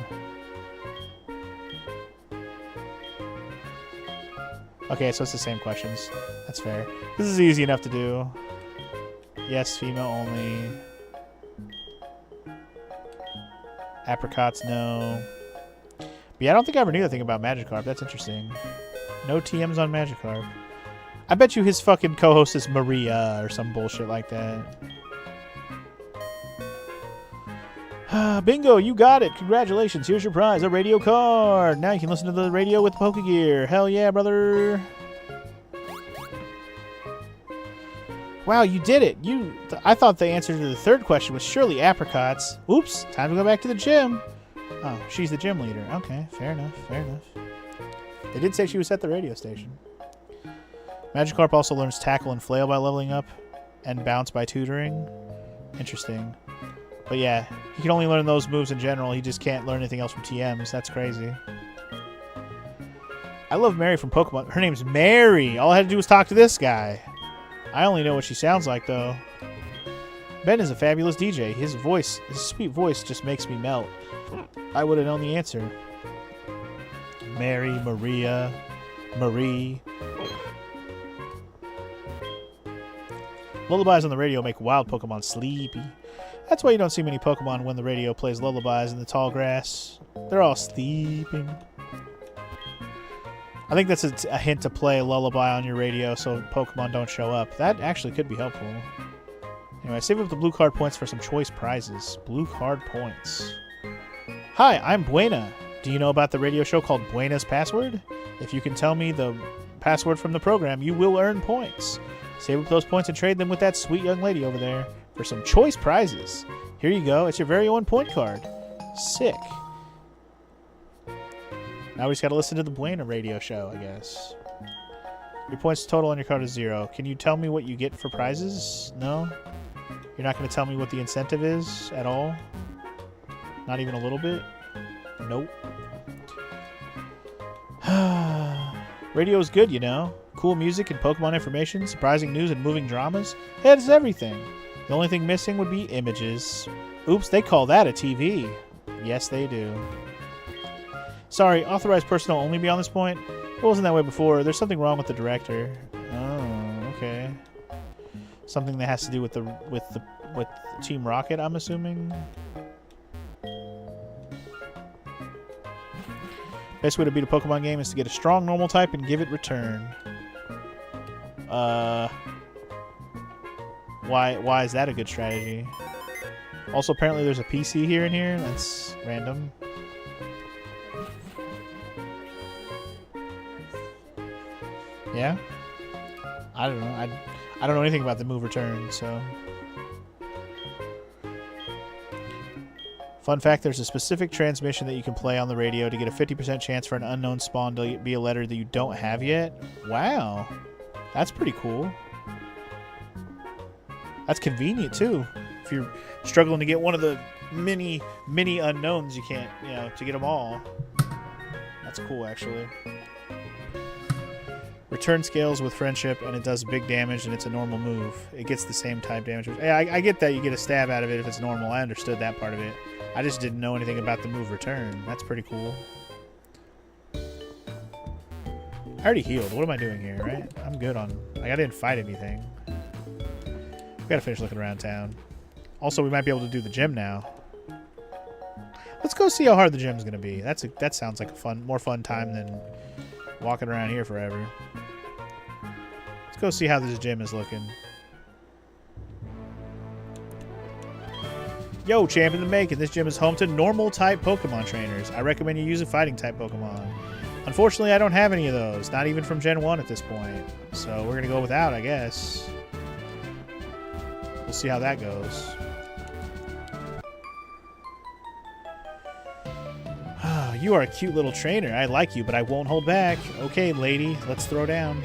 Okay, so it's the same questions. That's fair. This is easy enough to do. Yes, female only. Apricots, no. But yeah, I don't think I ever knew that thing about Magikarp. That's interesting. No TMs on Magikarp. I bet you his fucking co-host is Maria or some bullshit like that. Bingo, you got it. Congratulations. Here's your prize, a radio card. Now you can listen to the radio with Pokegear. Hell yeah, brother. Wow, you did it. I thought the answer to the third question was surely apricots. Oops, time to go back to the gym. Oh, she's the gym leader. Okay, fair enough, fair enough. They did say she was at the radio station. Magikarp also learns Tackle and Flail by leveling up, and Bounce by tutoring. Interesting. But yeah, he can only learn those moves in general. He just can't learn anything else from TMs. That's crazy. I love Mary from Pokemon. Her name's Mary. All I had to do was talk to this guy. I only know what she sounds like, though. Ben is a fabulous DJ. His sweet voice just makes me melt. I would have known the answer. Mary, Maria, Marie. Lullabies on the radio make wild Pokemon sleepy. That's why you don't see many Pokemon when the radio plays lullabies in the tall grass. They're all sleeping. I think that's a hint to play a lullaby on your radio so Pokemon don't show up. That actually could be helpful. Anyway, save up the blue card points for some choice prizes. Blue card points. Hi, I'm Buena. Do you know about the radio show called Buena's Password? If you can tell me the password from the program, you will earn points. Save up those points and trade them with that sweet young lady over there. for some choice prizes. Here you go. It's your very own point card. Sick. Now we just got to listen to the Buena radio show, I guess. Your points total on your card is 0. Can you tell me what you get for prizes? No? You're not going to tell me what the incentive is at all? Not even a little bit? Nope. Radio is good, you know. Cool music and Pokemon information, surprising news and moving dramas. It has everything. The only thing missing would be images. Oops, they call that a TV. Yes, they do. Sorry, authorized personnel only beyond this point? It wasn't that way before. There's something wrong with the director. Oh, okay. Something that has to do with with Team Rocket, I'm assuming. Best way to beat a Pokemon game is to get a strong normal type and give it return. Why is that a good strategy? Also, apparently there's a PC here in here. That's random. Yeah? I don't know. I don't know anything about the move return, so... Fun fact, there's a specific transmission that you can play on the radio to get a 50% chance for an unknown spawn to be a letter that you don't have yet. Wow. That's pretty cool. That's convenient, too. If you're struggling to get one of the many unknowns, you can't, you know, to get them all. That's cool, actually. Return scales with friendship, and it does big damage, and it's a normal move. It gets the same type damage. Hey, I get that you get a stab out of it if it's normal. I understood that part of it. I just didn't know anything about the move return. That's pretty cool. I already healed. What am I doing here, right? I'm good on... Like, I didn't fight anything. We gotta finish looking around town. Also, we might be able to do the gym now. Let's go see how hard the gym's gonna be. That sounds like a more fun time than walking around here forever. Let's go see how this gym is looking. Yo, champ in the making. This gym is home to normal type Pokemon trainers. I recommend you use a fighting type Pokemon. Unfortunately, I don't have any of those. Not even from Gen 1 at this point. So we're going to go without, I guess. We'll see how that goes. You are a cute little trainer. I like you, but I won't hold back. Okay, lady, let's throw down.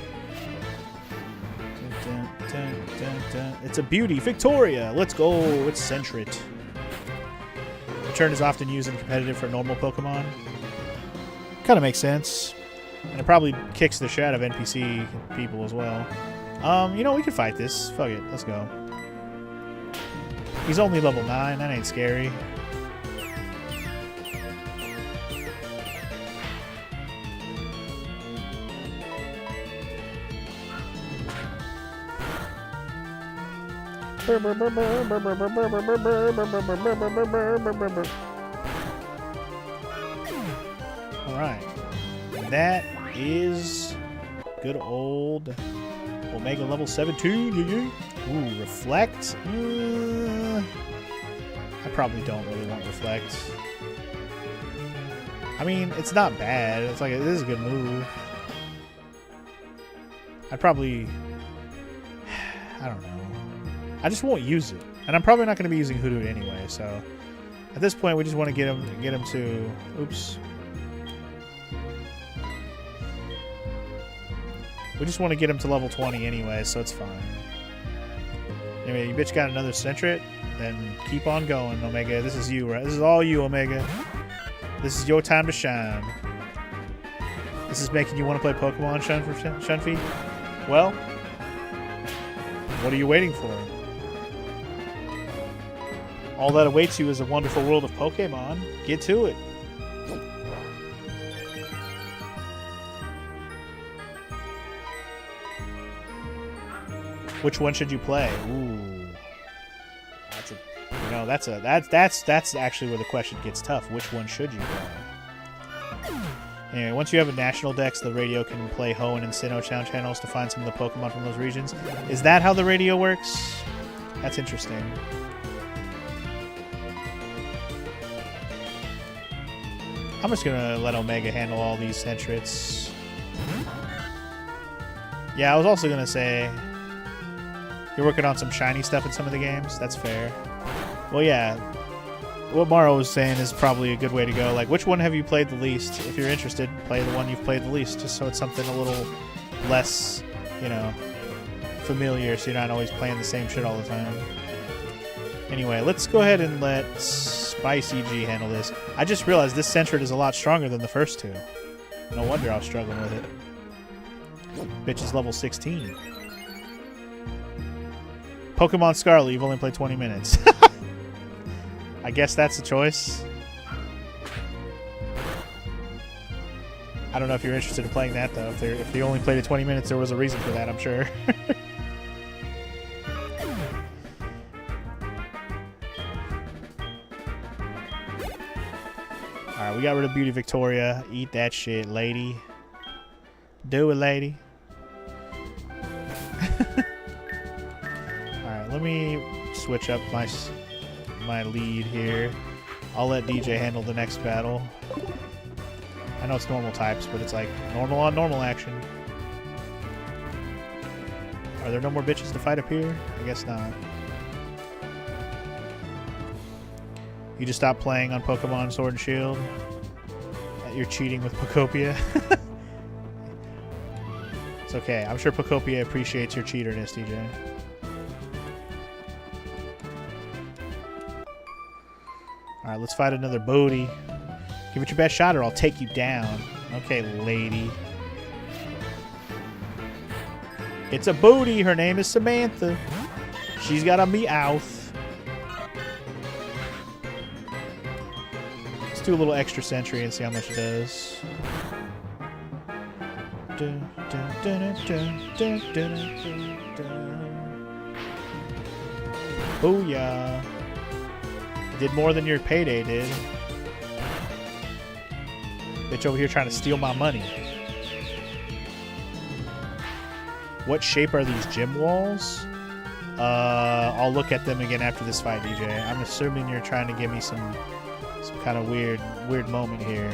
Dun, dun, dun, dun. It's a beauty. Victoria! Let's go. It's Sentret. Return is often used in competitive for normal Pokemon. Kind of makes sense. And it probably kicks the shit out of NPC people as well. You know, we could fight this. Fuck it. Let's go. He's only level 9. That ain't scary. Alright. That is good old Omega level 17. Ooh, Reflect. I probably don't really want Reflect. I mean, it's not bad. It's like, this is a good move. I'd probably... I don't know. I just won't use it. And I'm probably not going to be using Hoodoo anyway, so... At this point, we just want to get him to... Oops. We just want to get him to level 20 anyway, so it's fine. Anyway, you bitch got another Sentret? Then keep on going, Omega. This is you, right? This is all you, Omega. This is your time to shine. This is making you want to play Pokemon, Shunfy? Well, what are you waiting for? All that awaits you is a wonderful world of Pokemon. Get to it. Which one should you play? Ooh, that's actually where the question gets tough. Which one should you play? Anyway, once you have a national dex, the radio can play Hoenn and Sinnoh Sound channels to find some of the Pokemon from those regions. Is that how the radio works? That's interesting. I'm just gonna let Omega handle all these Sentrets. Yeah, I was also gonna say... You're working on some shiny stuff in some of the games. That's fair. Well, yeah. What Maro was saying is probably a good way to go. Like, which one have you played the least? If you're interested, play the one you've played the least, just so it's something a little less, you know, familiar, so you're not always playing the same shit all the time. Anyway, let's go ahead and let Spicy G handle this. I just realized this Sentret is a lot stronger than the first two. No wonder I was struggling with it. Bitch is level 16. Pokemon Scarlet, you've only played 20 minutes. I guess that's the choice. I don't know if you're interested in playing that, though. If they only played it 20 minutes, there was a reason for that, I'm sure. Alright, we got rid of Beauty Victoria. Eat that shit, lady. Do it, lady. Alright, let me switch up my lead here. I'll let DJ handle the next battle. I know it's normal types, but it's like normal on normal action. Are there no more bitches to fight up here? I guess not. You just stopped playing on Pokemon Sword and Shield? You're cheating with Pokopia? It's okay. I'm sure Pokopia appreciates your cheaterness, DJ. Alright, let's fight another Bodhi. Give it your best shot or I'll take you down. Okay, lady. It's a Bodhi. Her name is Samantha. She's got a Meowth. Let's do a little extra sentry and see how much it does. Booyah. Did more than your payday did. Bitch over here trying to steal my money. What shape are these gym walls? I'll look at them again after this fight, DJ. I'm assuming you're trying to give me some kind of weird moment here.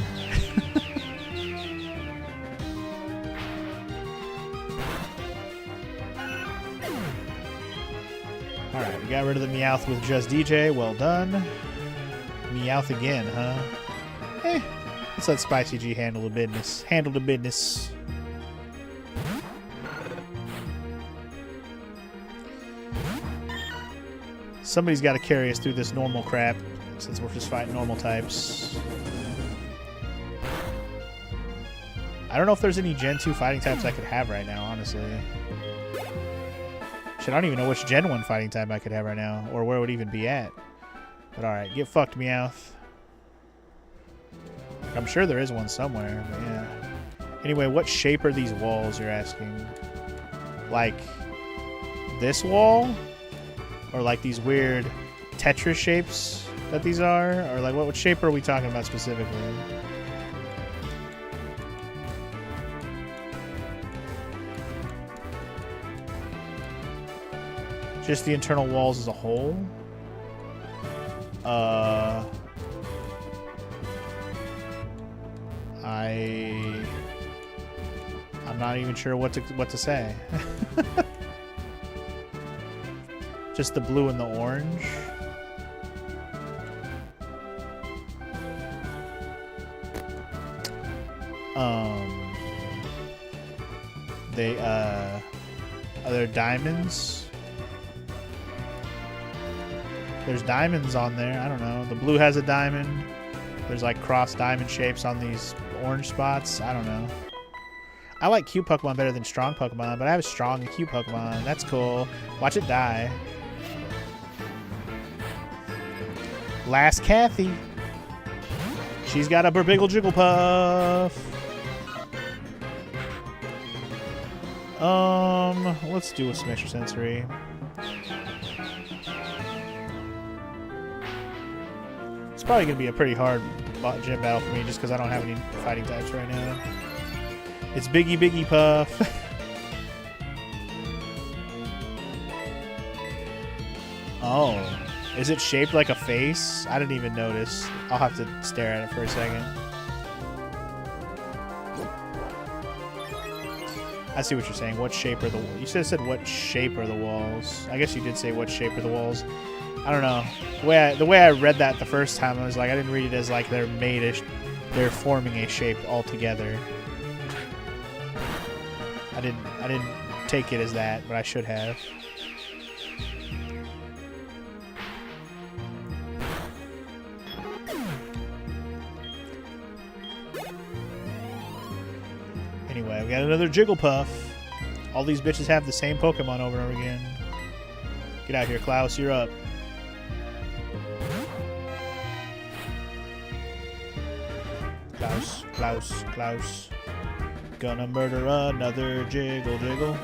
Alright, we got rid of the Meowth with just DJ. Well done. Meowth again, huh? Let's let Spicy G handle the business. Handle the business. Somebody's got to carry us through this normal crap, since we're just fighting normal types. I don't know if there's any Gen 2 fighting types I could have right now, honestly. Shit, I don't even know which Gen 1 fighting type I could have right now, or where it would even be at. But alright, get fucked, Meowth. I'm sure there is one somewhere, but yeah. Anyway, what shape are these walls, you're asking? Like, this wall? Or like these weird Tetris shapes that these are? Or like, what shape are we talking about specifically? Just the internal walls as a whole? I'm not even sure what to say. Just the blue and the orange. Are there diamonds? There's diamonds on there. I don't know. The blue has a diamond. There's like cross diamond shapes on these orange spots. I don't know. I like cute Pokemon better than strong Pokemon, but I have a strong and cute Pokemon. That's cool. Watch it die. Last Kathy. She's got a Burbiggle Jigglypuff. Let's do some extra sensory. It's probably gonna be a pretty hard gym battle for me just because I don't have any fighting types right now. It's Biggie Puff. Oh. Is it shaped like a face? I didn't even notice. I'll have to stare at it for a second. I see what you're saying. What shape are the... You said what shape are the walls. I guess you did say what shape are the walls. I don't know. The way I read that the first time, I was like, I didn't read it as like they're forming a shape altogether. I didn't take it as that, but I should have. Anyway, we got another Jigglypuff. All these bitches have the same Pokemon over and over again. Get out here, Klaus. You're up. Klaus, Klaus, Klaus. Gonna murder another Jiggle.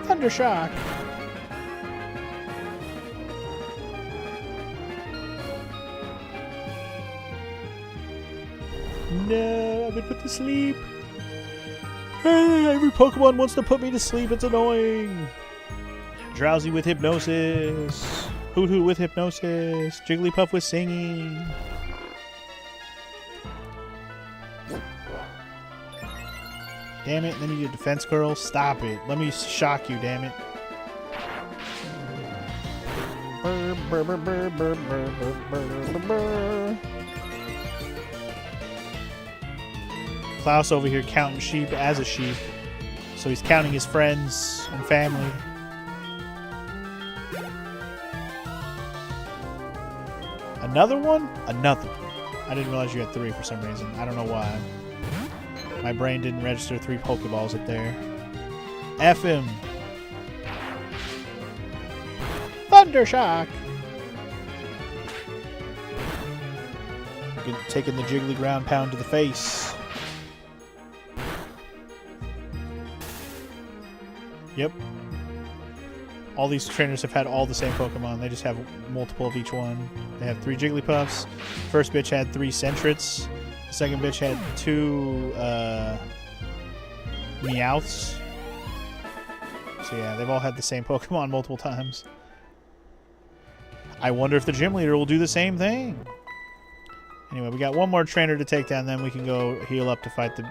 Thundershock. No, I've been put to sleep. Every Pokemon wants to put me to sleep. It's annoying. Drowsy with hypnosis. Hoot with hypnosis. Jigglypuff with singing. Damn it, then you get defense curl. Stop it. Let me shock you, damn it. Klaus over here counting sheep as a sheep. So he's counting his friends and family. Another one? Another. I didn't realize you had 3 for some reason. I don't know why. My brain didn't register 3 Pokeballs up there. F him. Thundershock. Taking the Jiggly ground pound to the face. Yep. All these trainers have had all the same Pokemon. They just have multiple of each one. They have 3 Jigglypuffs. First bitch had 3 Sentrets. The second bitch had 2 Meowths. So yeah, they've all had the same Pokemon multiple times. I wonder if the gym leader will do the same thing. Anyway, we got one more trainer to take down, then we can go heal up to fight the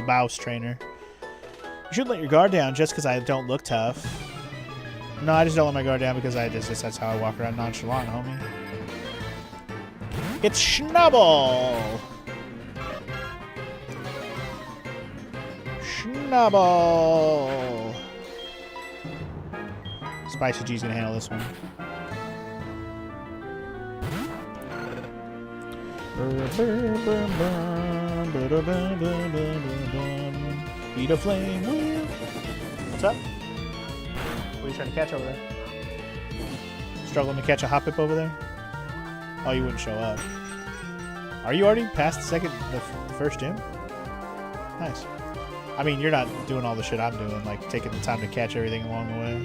Bouse trainer. You shouldn't let your guard down just because I don't look tough. No, I just don't let my guard down because that's how I walk around nonchalant, homie. It's Schnubble! Schnubble! Spicy G's gonna handle this one. Eat a flame wheel. What's up? What are you trying to catch over there? Struggling to catch a Hoppip over there? Oh, you wouldn't show up. Are you already past the first gym? Nice. I mean, you're not doing all the shit I'm doing, like taking the time to catch everything along the way.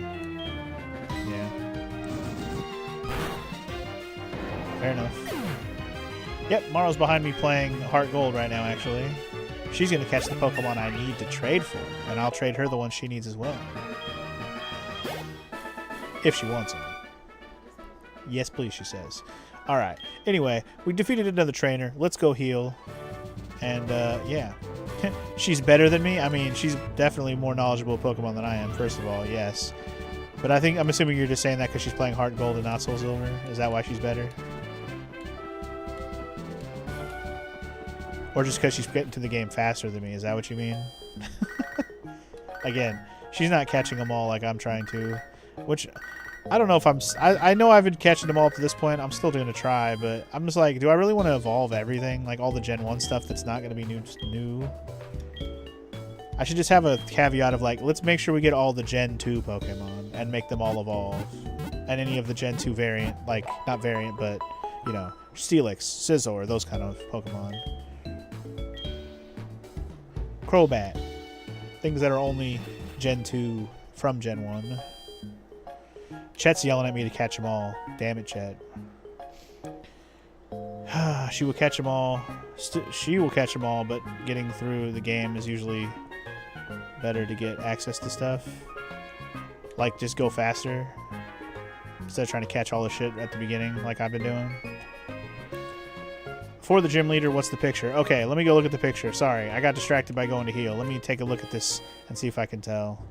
Yeah. Fair enough. Yep, Maro's behind me playing Heart Gold right now, actually. She's going to catch the Pokemon I need to trade for, and I'll trade her the one she needs as well. If she wants it. Yes, please, she says. Alright. Anyway, we defeated another trainer. Let's go heal. And, yeah. She's better than me. I mean, she's definitely more knowledgeable of Pokemon than I am, first of all, yes. But I'm assuming you're just saying that because she's playing Heart Gold and not Soul Silver. Is that why she's better? Or just because she's getting to the game faster than me. Is that what you mean? Again, she's not catching them all like I'm trying to. Which, I don't know if I know I've been catching them all up to this point. I'm still going to try, but I'm just like, do I really want to evolve everything? Like all the Gen 1 stuff that's not going to be new? I should just have a caveat of like, let's make sure we get all the Gen 2 Pokemon and make them all evolve. And any of the Gen 2 variant, like, not variant, but, you know, Steelix, Scizor, those kind of Pokemon. Crobat. Things that are only Gen 2 from Gen 1. Chet's yelling at me to catch them all. Damn it, Chet. She will catch them all. She will catch them all, but getting through the game is usually better to get access to stuff. Like, just go faster. Instead of trying to catch all the shit at the beginning like I've been doing. before the gym leader, what's the picture? Okay, let me go look at the picture. Sorry, I got distracted by going to heal. Let me take a look at this and see if I can tell.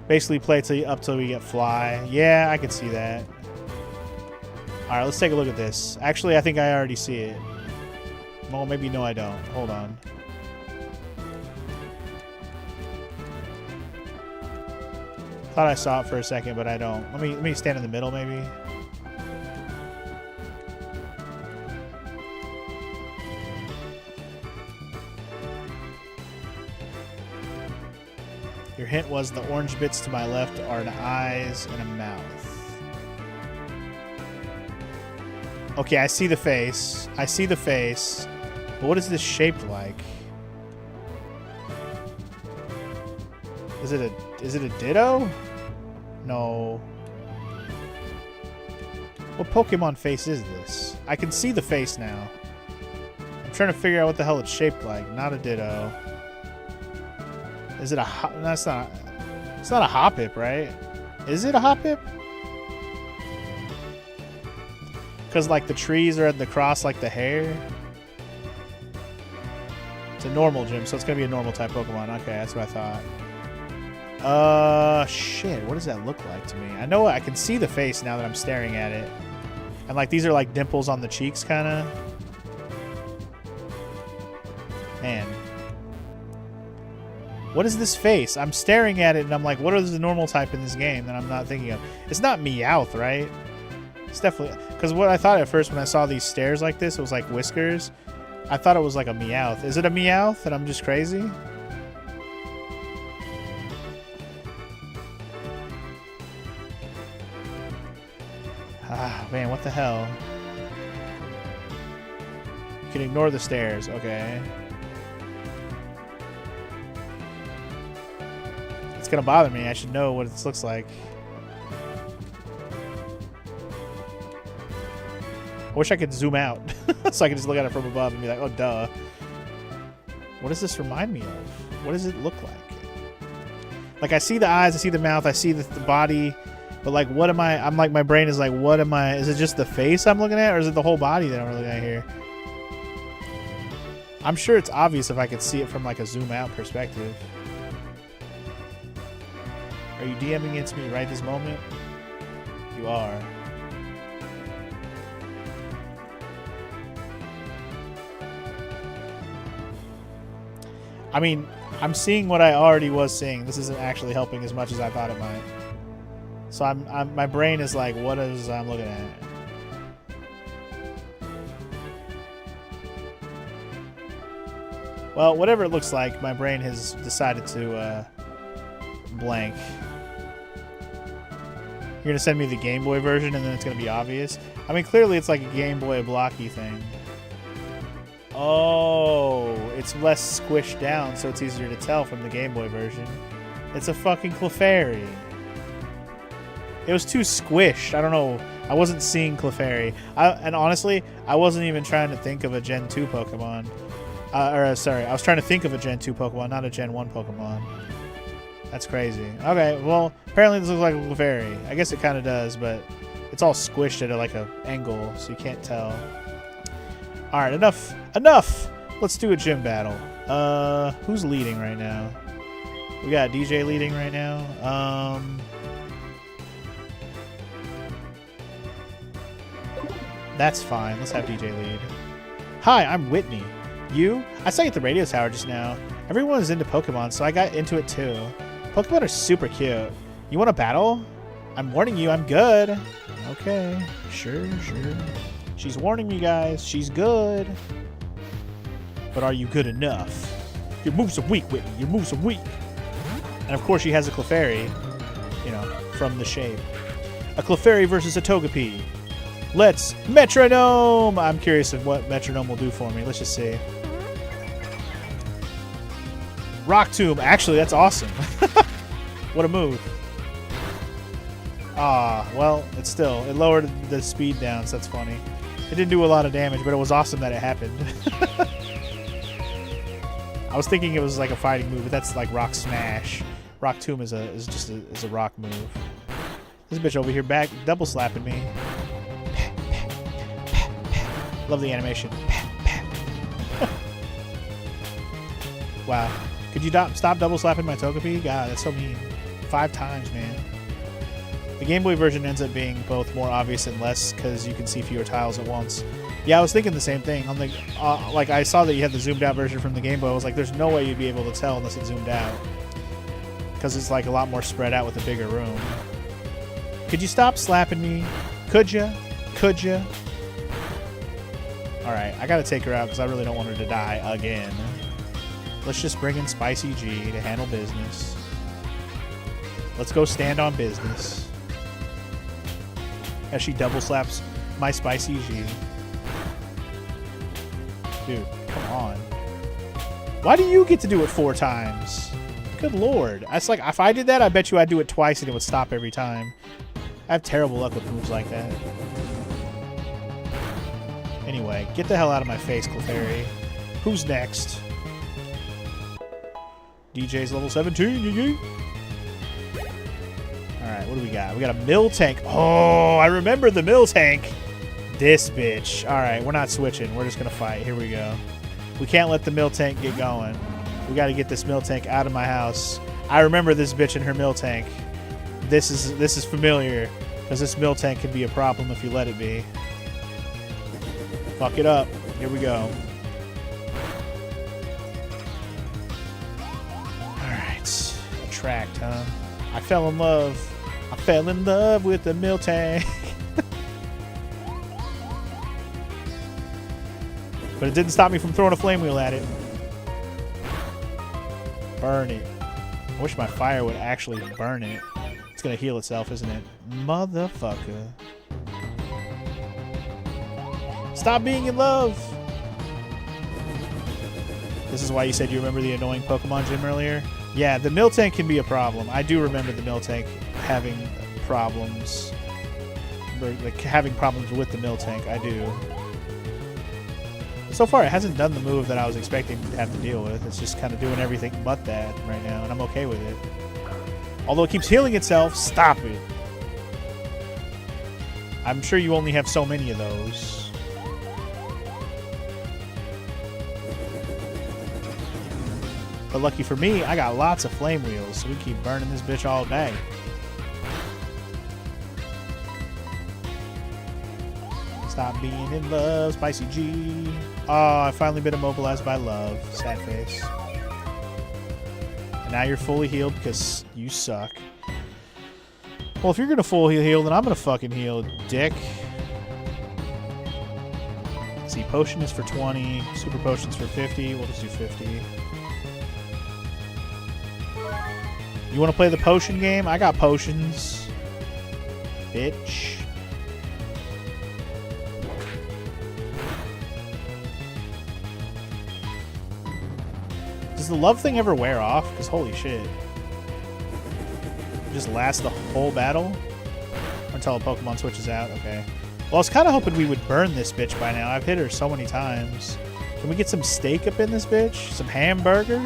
Basically, play up till we get fly. Yeah, I can see that. All right, let's take a look at this. Actually, I think I already see it. Well, maybe no, I don't. Hold on. Thought I saw it for a second, but I don't. Let me stand in the middle, maybe. Your hint was the orange bits to my left are an eyes and a mouth. Okay, I see the face. I see the face. But what is this shaped like? Is it a Ditto? No. What Pokemon face is this? I can see the face now. I'm trying to figure out what the hell it's shaped like. Not a Ditto. Is it a that's not. It's not a Hoppip, right? Is it a Hoppip? Because like the trees are at the cross, like the hair. It's a normal gym, so it's gonna be a normal type Pokemon. Okay, that's what I thought. Shit. What does that look like to me? I know I can see the face now that I'm staring at it, and like these are like dimples on the cheeks, kind of. Man. What is this face? I'm staring at it and I'm like, what is the normal type in this game that I'm not thinking of? It's not Meowth, right? It's definitely... Because what I thought at first when I saw these stairs like this, it was like whiskers. I thought it was like a Meowth. Is it a Meowth and I'm just crazy? Ah, man, what the hell? You can ignore the stairs. Okay. It's gonna bother me. I should know what this looks like. I wish I could zoom out so I could just look at it from above and be like, oh, duh. What does this remind me of? What does it look like? Like, I see the eyes, I see the mouth, I see the body, but like, what am I? I'm like, my brain is like, what am I? Is it just the face I'm looking at, or is it the whole body that I'm looking at here? I'm sure it's obvious if I could see it from like a zoom out perspective. Are you DMing against me right this moment? You are. I mean, I'm seeing what I already was seeing. This isn't actually helping as much as I thought it might. So my brain is like, what is I'm looking at? Well, whatever it looks like, my brain has decided to blank. You're going to send me the Game Boy version and then it's going to be obvious? I mean, clearly it's like a Game Boy blocky thing. Oh, it's less squished down, so it's easier to tell from the Game Boy version. It's a fucking Clefairy. It was too squished. I don't know. I wasn't seeing Clefairy. And honestly, I wasn't even trying to think of a Gen 2 Pokemon. Sorry, I was trying to think of a Gen 2 Pokemon, not a Gen 1 Pokemon. That's crazy. Okay, well, apparently this looks like a Clefairy. I guess it kind of does, but it's all squished at like an angle, so you can't tell. All right, enough. Let's do a gym battle. Who's leading right now? We got DJ leading right now. That's fine. Let's have DJ lead. Hi, I'm Whitney. You? I saw you at the radio tower just now. Everyone is into Pokemon, so I got into it too. Pokemon are super cute. You want to battle? I'm warning you, I'm good. Okay, sure. She's warning you guys. She's good. But are you good enough? Your moves are weak, Whitney. Your moves are weak. And of course she has a Clefairy, you know, from the shape. A Clefairy versus a Togepi. Let's Metronome! I'm curious of what Metronome will do for me. Let's just see. Rock Tomb. Actually, that's awesome. What a move. Ah, well, it lowered the speed down, so that's funny. It didn't do a lot of damage, but it was awesome that it happened. I was thinking it was like a fighting move, but that's like Rock Smash. Rock Tomb is just a rock move. This bitch over here back double slapping me. Love the animation. Wow. Could you stop double slapping my Togepi? God, that's so mean. 5 times, man. The Game Boy version ends up being both more obvious and less because you can see fewer tiles at once. Yeah, I was thinking the same thing. On the like, I saw that you had the zoomed out version from the Game Boy. I was like, there's no way you'd be able to tell unless it zoomed out because it's like a lot more spread out with a bigger room. Could you stop slapping me? Could ya? Could ya? All right, I gotta take her out because I really don't want her to die again. Let's just bring in Spicy G to handle business. Let's go stand on business. As she double slaps my Spicy G. Dude, come on. Why do you get to do it 4 times? Good lord. That's like, if I did that, I bet you I'd do it twice and it would stop every time. I have terrible luck with moves like that. Anyway, get the hell out of my face, Clefairy. Who's next? DJ's level 17. Alright, what do we got? We got a Miltank. Oh, I remember the Miltank. This bitch. Alright, we're not switching. We're just going to fight. Here we go. We can't let the Miltank get going. We got to get this Miltank out of my house. I remember this bitch and her Miltank. This is familiar because this Miltank can be a problem if you let it be. Fuck it up. Here we go. Alright. Attract, huh? I fell in love. I fell in love with the Miltank. But it didn't stop me from throwing a flame wheel at it. Burn it. I wish my fire would actually burn it. It's gonna heal itself, isn't it? Motherfucker. Stop being in love! This is why you said you remember the annoying Pokemon gym earlier? Yeah, the Miltank can be a problem. I do remember the Miltank having problems. Like, having problems with the Miltank, I do. So far, it hasn't done the move that I was expecting to have to deal with. It's just kind of doing everything but that right now, and I'm okay with it. Although it keeps healing itself, stop it. I'm sure you only have so many of those. But lucky for me, I got lots of flame wheels, so we keep burning this bitch all day. Stop being in love, Spicy G. Oh, I finally been immobilized by love. Sad face. And now you're fully healed because you suck. Well, if you're going to fully heal, then I'm going to fucking heal, dick. See, potion is for 20. Super potion's for 50. We'll just do 50. You want to play the potion game? I got potions. Bitch. Does the love thing ever wear off? Because holy shit. Just last the whole battle? Until a Pokemon switches out? Okay. Well, I was kind of hoping we would burn this bitch by now. I've hit her so many times. Can we get some steak up in this bitch? Some hamburger?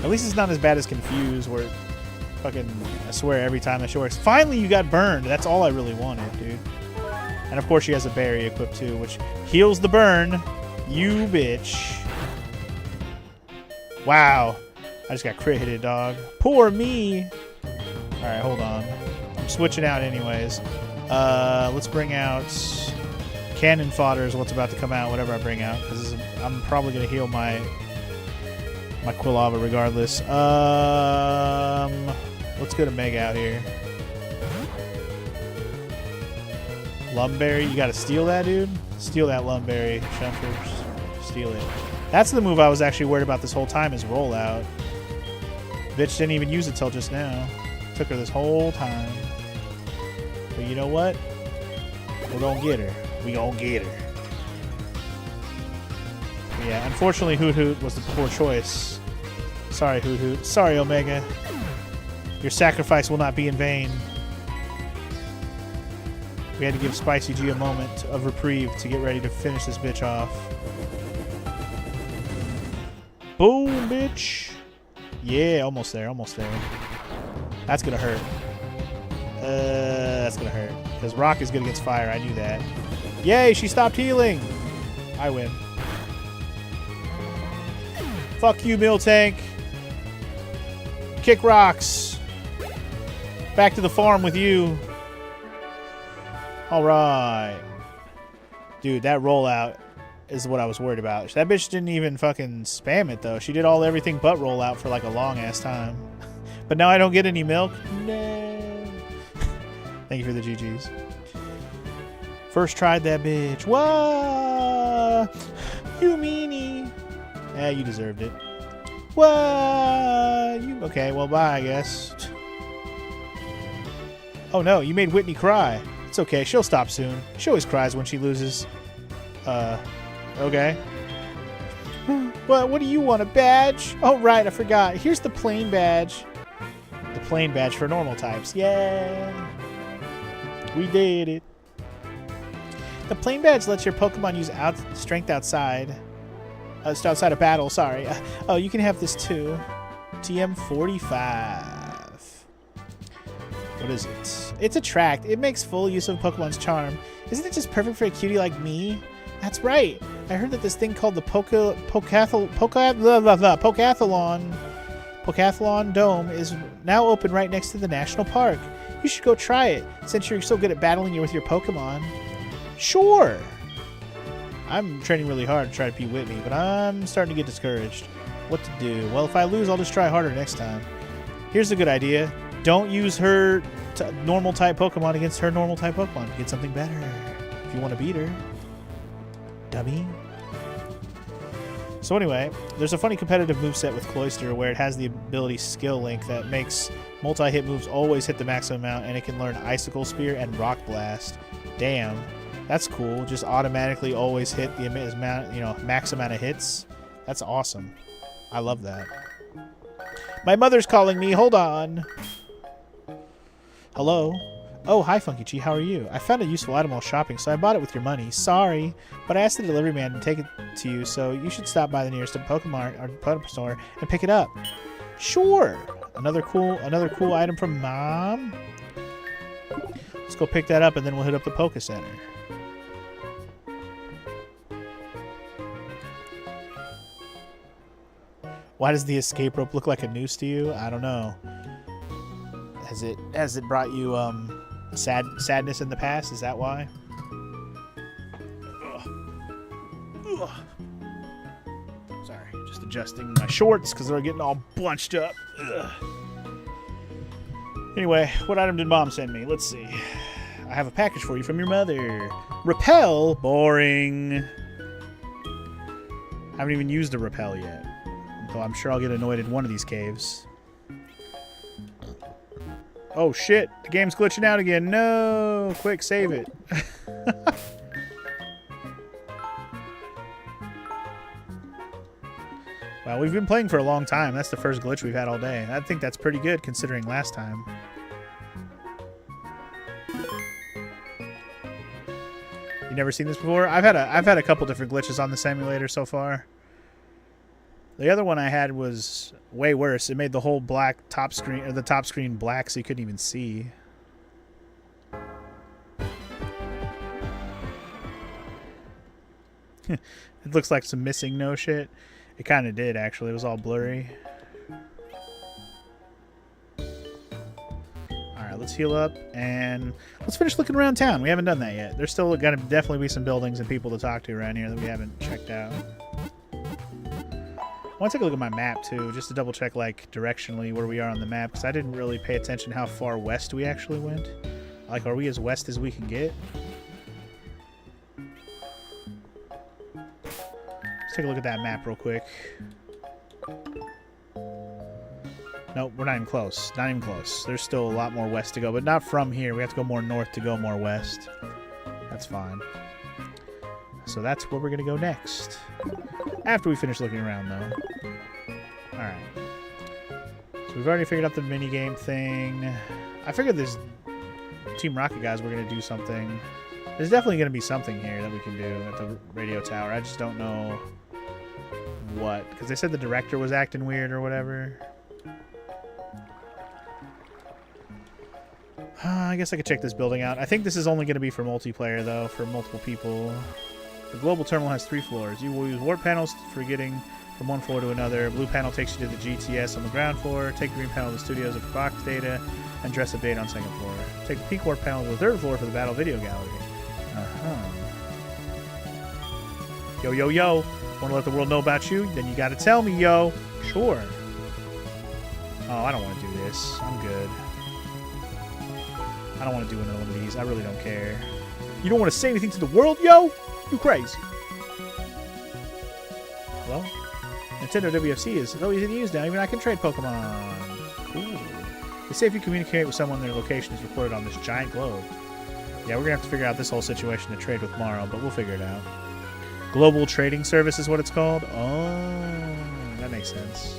At least it's not as bad as Confuse, where fucking, I swear, every time that shit works. Finally, you got burned. That's all I really wanted, dude. And of course, she has a berry equipped too, which heals the burn. You bitch. Wow. I just got crit hitted, dog. Poor me. Alright, hold on. I'm switching out anyways. Let's bring out Cannon Fodder is what's about to come out, whatever I bring out, because I'm probably going to heal my Quilava regardless. Let's go to Meg out here. Lumberry, you gotta steal that, dude? Steal that Lumberry, Shumpers. Steal it. That's the move I was actually worried about this whole time, is rollout. Bitch didn't even use it till just now. Took her this whole time. But you know what? We're gonna get her. We gonna get her. But yeah, unfortunately Hoot Hoot was the poor choice. Sorry, Hoot Hoot. Sorry, Omega. Your sacrifice will not be in vain. We had to give Spicy G a moment of reprieve to get ready to finish this bitch off. Boom, bitch. Yeah, almost there, almost there. That's gonna hurt. That's gonna hurt. Because rock is good against fire, I knew that. Yay, she stopped healing! I win. Fuck you, Miltank. Kick rocks. Back to the farm with you. All right. Dude, that rollout is what I was worried about. That bitch didn't even fucking spam it, though. She did everything but rollout for like a long-ass time. But now I don't get any milk? No. Thank you for the GGs. First tried that bitch. What? You meanie. Yeah, you deserved it. What? You okay? Well, bye, I guess. Oh no, you made Whitney cry. It's okay. She'll stop soon. She always cries when she loses. Okay. What do you want? A badge? Oh right, I forgot. Here's the plain badge. The plain badge for normal types. Yeah. We did it. The plain badge lets your Pokemon use strength outside. Outside of battle, sorry. Oh, you can have this too. TM45. What is it? It's Attract. It makes full use of Pokemon's charm. Isn't it just perfect for a cutie like me? That's right. I heard that this thing called the Pokathlon Dome is now open right next to the National Park. You should go try it, since you're so good at battling with your Pokemon. Sure. I'm training really hard to try to beat Whitney, but I'm starting to get discouraged. What to do? Well, if I lose, I'll just try harder next time. Here's a good idea. Don't use her normal type Pokemon against her normal type Pokemon. Get something better if you want to beat her. Dummy. So anyway, there's a funny competitive moveset with Cloyster where it has the ability Skill Link that makes multi-hit moves always hit the maximum amount, and it can learn Icicle Spear and Rock Blast. Damn. That's cool. Just automatically always hit the amount, max amount of hits. That's awesome. I love that. My mother's calling me. Hold on. Hello? Oh, hi, Funky Chi. How are you? I found a useful item while shopping, so I bought it with your money. Sorry, but I asked the delivery man to take it to you, so you should stop by the nearest Pokemon or Pokemon store and pick it up. Sure. Another cool item from Mom. Let's go pick that up, and then we'll hit up the Poke Center. Why does the escape rope look like a noose to you? I don't know. Has it brought you sadness in the past? Is that why? Ugh. Sorry, just adjusting my shorts because they're getting all bunched up. Ugh. Anyway, what item did Mom send me? Let's see. I have a package for you from your mother. Repel? Boring. I haven't even used a repel yet. So I'm sure I'll get annoyed in one of these caves. Oh shit, the game's glitching out again. No, quick, save it. Well, we've been playing for a long time. That's the first glitch we've had all day. I think that's pretty good considering last time. You never seen this before? I've had a couple different glitches on the simulator so far. The other one I had was way worse. It made the whole black top screen, or the top screen black, so you couldn't even see. It looks like some missing no shit. It kind of did, actually. It was all blurry. Alright, let's heal up, and let's finish looking around town. We haven't done that yet. There's still going to definitely be some buildings and people to talk to around here that we haven't checked out. I want to take a look at my map, too, just to double-check, like, directionally where we are on the map, because I didn't really pay attention how far west we actually went. Like, are we as west as we can get? Let's take a look at that map real quick. Nope, we're not even close. Not even close. There's still a lot more west to go, but not from here. We have to go more north to go more west. That's fine. So that's where we're going to go next. After we finish looking around, though. Alright. So we've already figured out the minigame thing. I figured this Team Rocket guys were going to do something. There's definitely going to be something here that we can do at the radio tower. I just don't know what. Because they said the director was acting weird or whatever. I guess I could check this building out. I think this is only going to be for multiplayer, though, for multiple people. The global terminal has 3 floors. You will use warp panels for getting from one floor to another. Blue panel takes you to the GTS on the ground floor. Take the green panel to the studios of box data and dress up data on second floor. Take the pink warp panel to the third floor for the battle video gallery. Yo, yo, yo. Want to let the world know about you? Then you got to tell me, yo. Sure. Oh, I don't want to do this. I'm good. I don't want to do another one of these. I really don't care. You don't want to say anything to the world, yo? You crazy. Hello? Nintendo WFC is so easy to use now. Even I can trade Pokemon. Cool. They say if you communicate with someone, their location is recorded on this giant globe. Yeah, we're going to have to figure out this whole situation to trade with Morrow, but we'll figure it out. Global Trading Service is what it's called. Oh, that makes sense.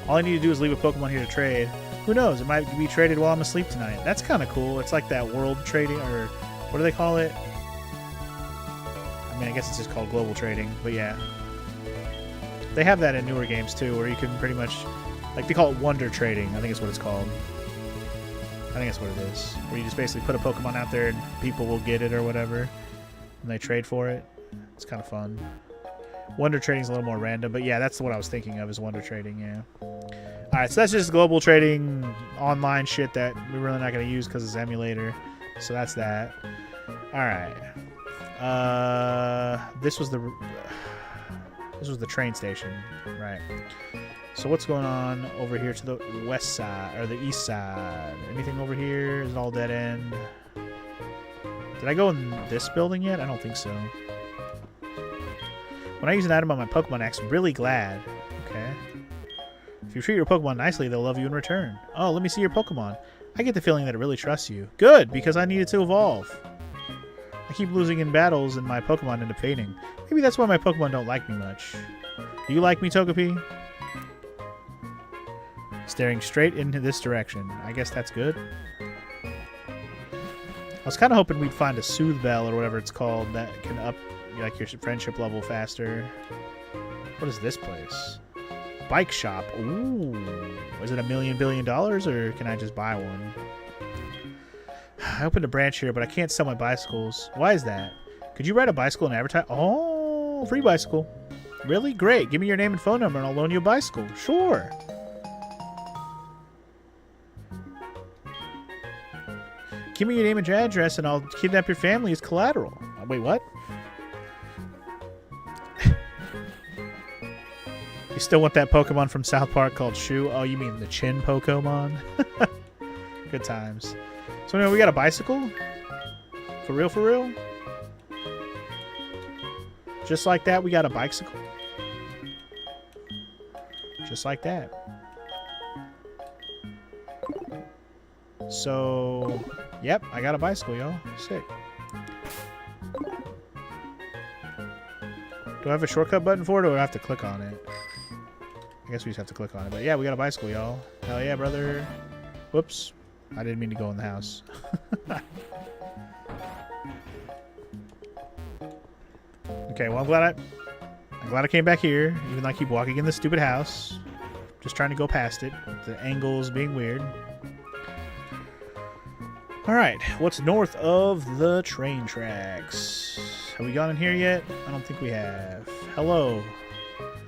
All I need to do is leave a Pokemon here to trade. Who knows? It might be traded while I'm asleep tonight. That's kind of cool. It's like that world trading, or what do they call it? I mean, I guess it's just called global trading, but yeah. They have that in newer games too, where you can pretty much, like they call it wonder trading. I think it's what it's called. I think that's what it is. Where you just basically put a Pokemon out there and people will get it or whatever, and they trade for it. It's kind of fun. Wonder trading is a little more random, but yeah, that's what I was thinking of, is wonder trading, yeah. Alright, so that's just global trading online shit that we're really not going to use because it's emulator. So that's that. Alright. This was the train station. Right. So what's going on over here to the west side, or the east side? Anything over here? Is it all dead end? Did I go in this building yet? I don't think so. When I use an item on my Pokemon X, I'm really glad. Okay. If you treat your Pokemon nicely, they'll love you in return. Oh, let me see your Pokemon. I get the feeling that it really trusts you. Good, because I need it to evolve. I keep losing in battles and my Pokemon end up fading. Maybe that's why my Pokemon don't like me much. Do you like me, Togepi? Staring straight into this direction. I guess that's good. I was kind of hoping we'd find a Soothe Bell or whatever it's called that can up like your friendship level faster. What is this place? Bike shop. Ooh. Is it $1 billion or can I just buy one? I opened a branch here, but I can't sell my bicycles. Why is that? Could you ride a bicycle and advertise? Oh, free bicycle. Really? Great. Give me your name and phone number and I'll loan you a bicycle. Sure. Give me your name and your address and I'll kidnap your family as collateral. Wait, what? You still want that Pokemon from South Park called Shu? Oh, you mean the Chin Pokemon? Good times. So anyway, we got a bicycle? For real, for real? Just like that, we got a bicycle? Just like that. So, yep, I got a bicycle, yo. Sick. Do I have a shortcut button for it, or do I have to click on it? I guess we just have to click on it. But yeah, we got a bicycle, y'all. Hell yeah, brother. Whoops. I didn't mean to go in the house. Okay, well, I'm glad I came back here, even though I keep walking in this stupid house. Just trying to go past it. The angle's being weird. Alright, what's north of the train tracks? Have we gone in here yet? I don't think we have. Hello.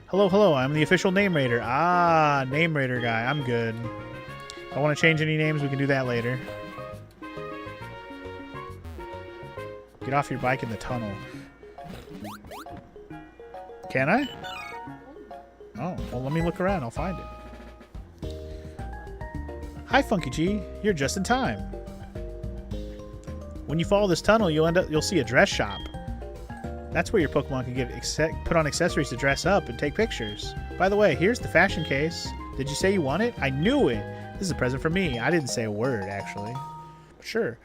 Hello, hello, I'm the official Name Raider. Ah, Name Raider guy, I'm good. If I want to change any names, we can do that later. Get off your bike in the tunnel. Can I? Oh, well, let me look around. I'll find it. Hi, Funky G. You're just in time. When you follow this tunnel, you'll see a dress shop. That's where your Pokemon can get put on accessories to dress up and take pictures. By the way, here's the fashion case. Did you say you want it? I knew it. This is a present for me. I didn't say a word, actually. Sure.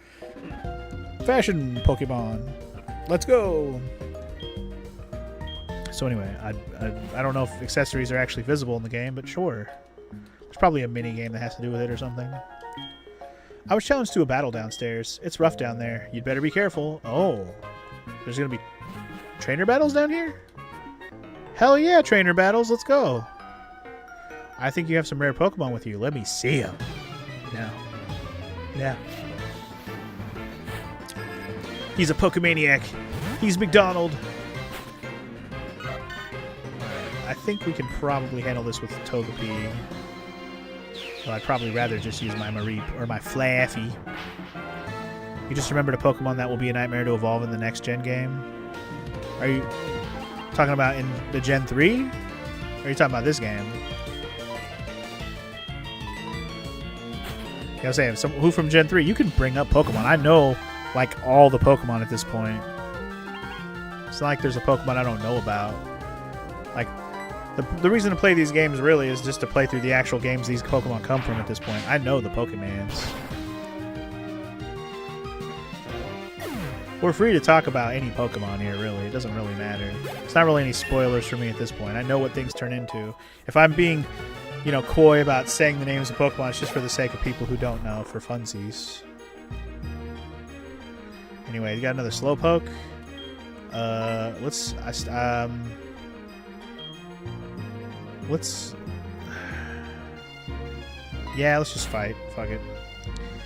Fashion Pokemon. Let's go. So anyway, I don't know if accessories are actually visible in the game, but sure. There's probably a mini game that has to do with it or something. I was challenged to a battle downstairs. It's rough down there. You'd better be careful. Oh. There's going to be trainer battles down here? Hell yeah, trainer battles. Let's go. I think you have some rare Pokemon with you. Let me see them. No. Yeah. He's a Pokemaniac. He's McDonald. I think we can probably handle this with Togepi. Well, I'd probably rather just use my Mareep or my Flaffy. You just remembered a Pokemon that will be a nightmare to evolve in the next gen game? Are you talking about in the Gen 3? Or are you talking about this game? I was saying, who from Gen 3? You can bring up Pokemon. I know, like, all the Pokemon at this point. It's not like there's a Pokemon I don't know about. Like, the reason to play these games really is just to play through the actual games these Pokemon come from at this point. I know the Pokemans. We're free to talk about any Pokemon here, really. It doesn't really matter. It's not really any spoilers for me at this point. I know what things turn into. If I'm being, you know, coy about saying the names of Pokemon, it's just for the sake of people who don't know, for funsies. Anyway, you got another Slowpoke. Let's just fight. Fuck it.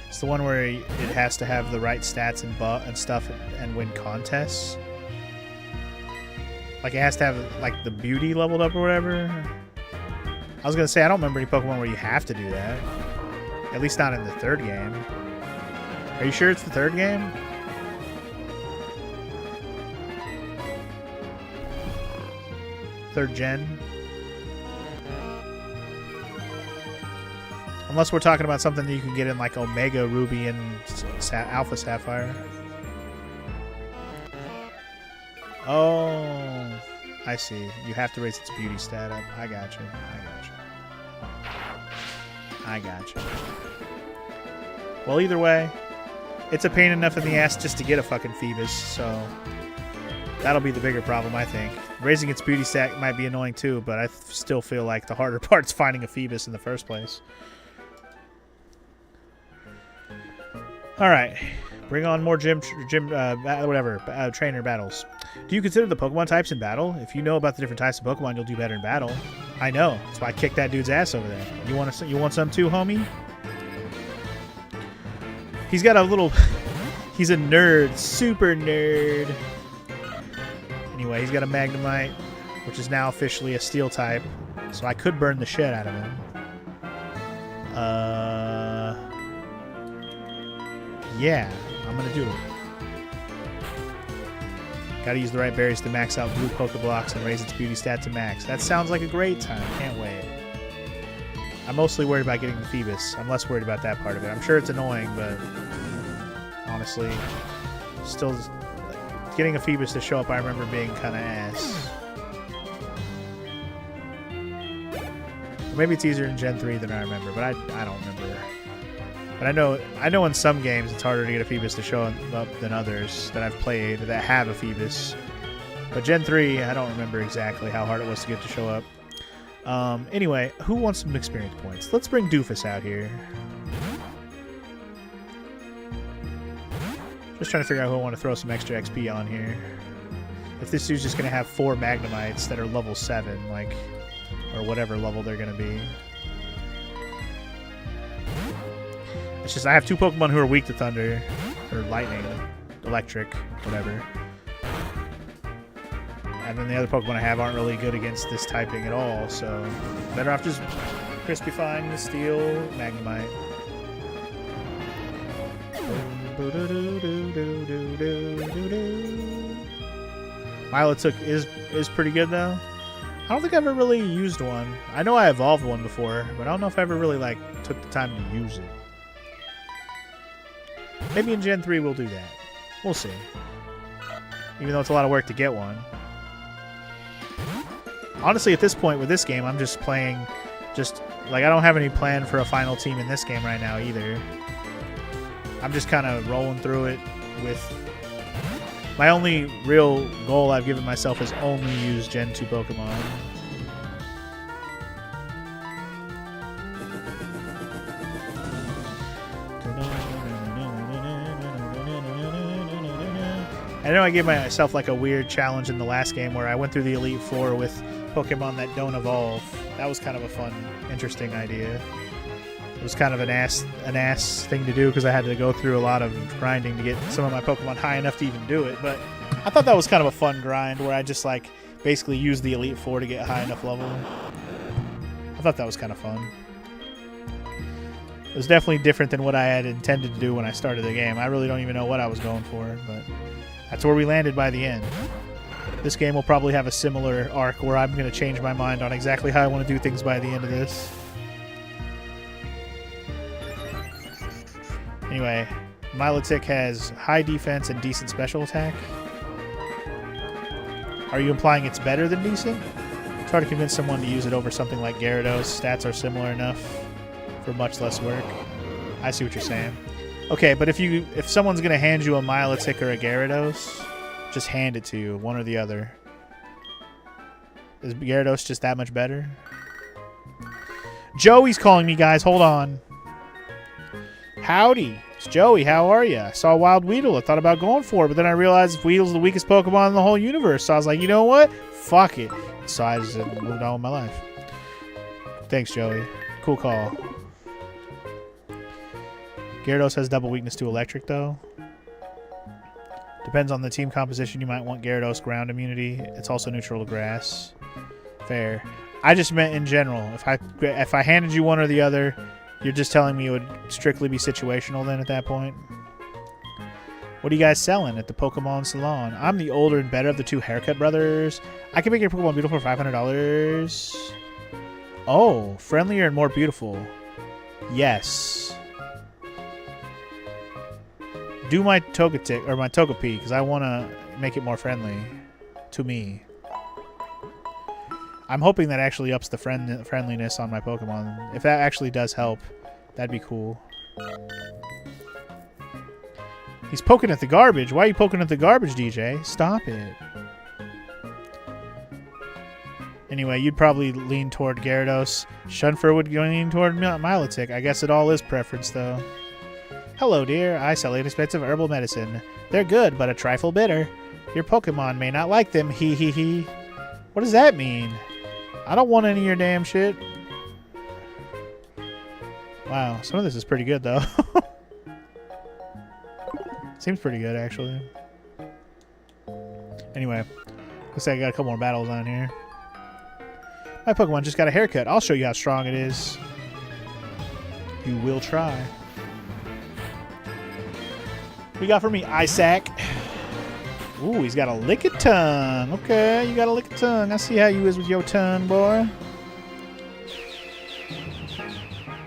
It's the one where it has to have the right stats and stuff and win contests. Like, it has to have, like, the beauty leveled up or whatever. I was gonna say, I don't remember any Pokemon where you have to do that. At least not in the third game. Are you sure it's the third game? Third gen? Unless we're talking about something that you can get in, like, Omega Ruby and Alpha Sapphire. Oh, I see. You have to raise its beauty stat up. I got you. Well, either way, it's a pain enough in the ass just to get a fucking Phoebus, so that'll be the bigger problem, I think. Raising its beauty stat might be annoying too, but I still feel like the harder part's finding a Phoebus in the first place. All right, bring on more trainer battles. Do you consider the Pokemon types in battle? If you know about the different types of Pokemon, you'll do better in battle. I know. That's why I kicked that dude's ass over there. You want some too, homie? He's got a little... He's a nerd. Super nerd. Anyway, he's got a Magnemite, which is now officially a Steel type. So I could burn the shit out of him. Yeah, I'm gonna do it. Gotta use the right berries to max out blue Pokeblocks and raise its beauty stat to max. That sounds like a great time. Can't wait. I'm mostly worried about getting the Phoebus. I'm less worried about that part of it. I'm sure it's annoying, but honestly, still, getting a Phoebus to show up, I remember being kind of ass. Or maybe it's easier in Gen 3 than I remember, but I don't remember. But I know in some games it's harder to get a Phoebus to show up than others that I've played that have a Phoebus. But Gen 3, I don't remember exactly how hard it was to get to show up. Anyway, who wants some experience points? Let's bring Doofus out here. Just trying to figure out who I want to throw some extra XP on here. If this dude's just going to have 4 Magnemites that are level 7, like, or whatever level they're going to be. It's just I have 2 Pokemon who are weak to Thunder, or Lightning, Electric, whatever. And then the other Pokemon I have aren't really good against this typing at all, so better off just crispifying the Steel Magnemite. Milotic is pretty good though. I don't think I've ever really used one. I know I evolved one before, but I don't know if I ever really took the time to use it. Maybe in Gen 3 we'll do that. We'll see. Even though it's a lot of work to get one. Honestly, at this point with this game, I'm just playing, I don't have any plan for a final team in this game right now either. I'm just kind of rolling through it with... My only real goal I've given myself is only use Gen 2 Pokemon. I know I gave myself like a weird challenge in the last game where I went through the Elite Four with Pokemon that don't evolve. That was kind of a fun, interesting idea. It was kind of an ass thing to do because I had to go through a lot of grinding to get some of my Pokemon high enough to even do it. But I thought that was kind of a fun grind where I just basically use the Elite Four to get high enough level. I thought that was kind of fun. It was definitely different than what I had intended to do when I started the game. I really don't even know what I was going for, but that's where we landed by the end. This game will probably have a similar arc where I'm going to change my mind on exactly how I want to do things by the end of this. Anyway, Milotic has high defense and decent special attack. Are you implying it's better than decent? It's hard to convince someone to use it over something like Gyarados. Stats are similar enough for much less work. I see what you're saying. Okay, but if someone's going to hand you a Milotic or a Gyarados, just hand it to you, one or the other. Is Gyarados just that much better? Joey's calling me, guys. Hold on. Howdy. It's Joey. How are you? I saw Wild Weedle. I thought about going for it, but then I realized Weedle's the weakest Pokemon in the whole universe. So I was like, you know what? Fuck it. So I just moved on with my life. Thanks, Joey. Cool call. Gyarados has double weakness to electric, though. Depends on the team composition. You might want Gyarados ground immunity. It's also neutral to grass. Fair. I just meant in general. If I handed you one or the other, you're just telling me it would strictly be situational then at that point? What are you guys selling at the Pokemon Salon? I'm the older and better of the two haircut brothers. I can make your Pokemon beautiful for $500. Oh, friendlier and more beautiful. Yes. Do my Togetic or my Togepi because I want to make it more friendly to me. I'm hoping that actually ups the friendliness on my Pokemon. If that actually does help, that'd be cool. He's poking at the garbage. Why are you poking at the garbage, DJ? Stop it. Anyway, you'd probably lean toward Gyarados. Shunfer would lean toward Milotic. I guess it all is preference, though. Hello, dear. I sell inexpensive herbal medicine. They're good, but a trifle bitter. Your Pokemon may not like them. Hee hee hee. What does that mean? I don't want any of your damn shit. Wow, some of this is pretty good, though. Seems pretty good, actually. Anyway, looks like I got a couple more battles on here. My Pokemon just got a haircut. I'll show you how strong it is. You will try. What you got for me, Isaac? Ooh, he's got a Lickitung. Okay, you got a Lickitung. I see how you is with your tongue, boy.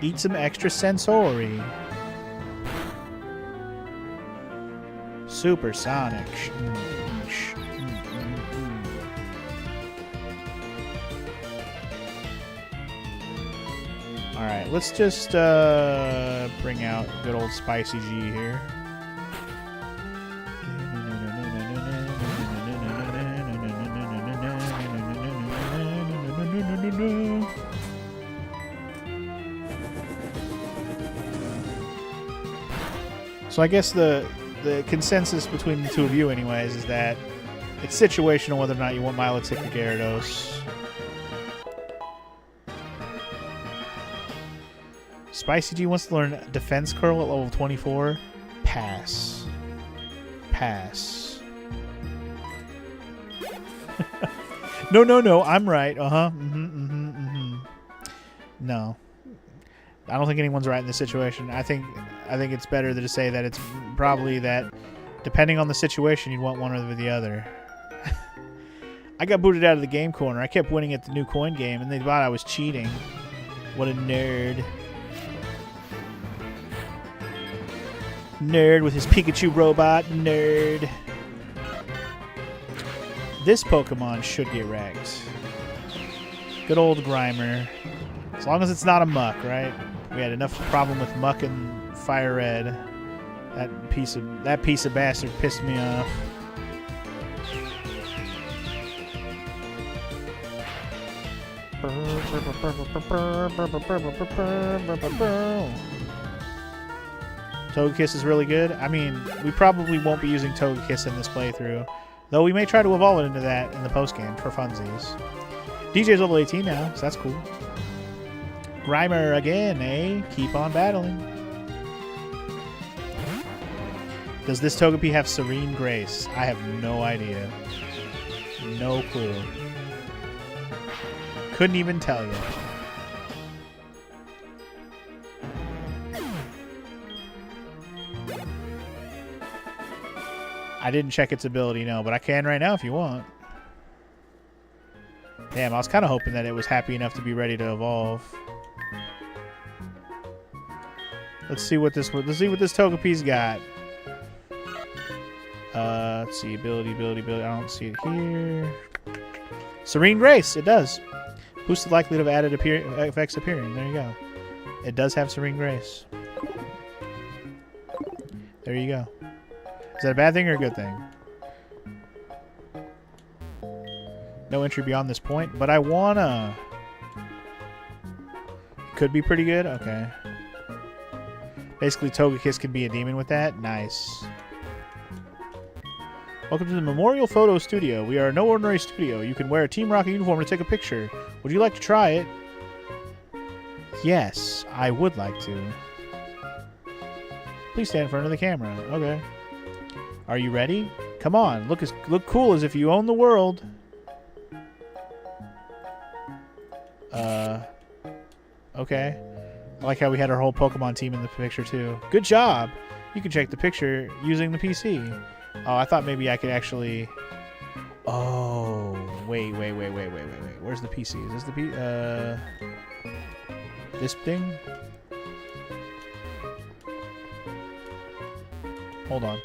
Eat some extra sensory. Supersonic. Alright, let's just bring out good old Spicy G here. So I guess the consensus between the two of you anyways is that it's situational whether or not you want Milotic or Gyarados. Spicy G wants to learn Defense Curl at level 24. Pass. Pass. No, I'm right. No. I don't think anyone's right in this situation. I think it's better to say that it's probably that depending on the situation you'd want one or the other. I got booted out of the game corner. I kept winning at the new coin game and they thought I was cheating. What a nerd. Nerd with his Pikachu robot. Nerd. This Pokemon should get wrecked. Good old Grimer. As long as it's not a Muck, right? We had enough problem with Muck and Fire Red. That piece of bastard pissed me off. Togekiss is really good. I mean, we probably won't be using Togekiss in this playthrough, though we may try to evolve it into that in the postgame for funsies. DJ's level 18 now, so that's cool. Grimer again, eh? Keep on battling. Does this Togepi have Serene Grace? I have no idea. No clue. Couldn't even tell you. I didn't check its ability, no, but I can right now if you want. Damn, I was kind of hoping that it was happy enough to be ready to evolve. Let's see what this Togepi's got. Let's see, ability. I don't see it here. Serene Grace, it does. Boosts the likelihood of added effects appearing. There you go. It does have Serene Grace. There you go. Is that a bad thing or a good thing? No entry beyond this point, but I wanna... Could be pretty good? Okay. Basically, Togekiss can be a demon with that? Nice. Welcome to the Memorial Photo Studio. We are no ordinary studio. You can wear a Team Rocket uniform to take a picture. Would you like to try it? Yes, I would like to. Please stand in front of the camera. Okay. Are you ready? Come on, look cool as if you own the world. Okay. I like how we had our whole Pokemon team in the picture too. Good job. You can check the picture using the PC. Oh, I thought maybe I could actually. Oh, wait. Where's the PC? Is this the this thing? Hold on.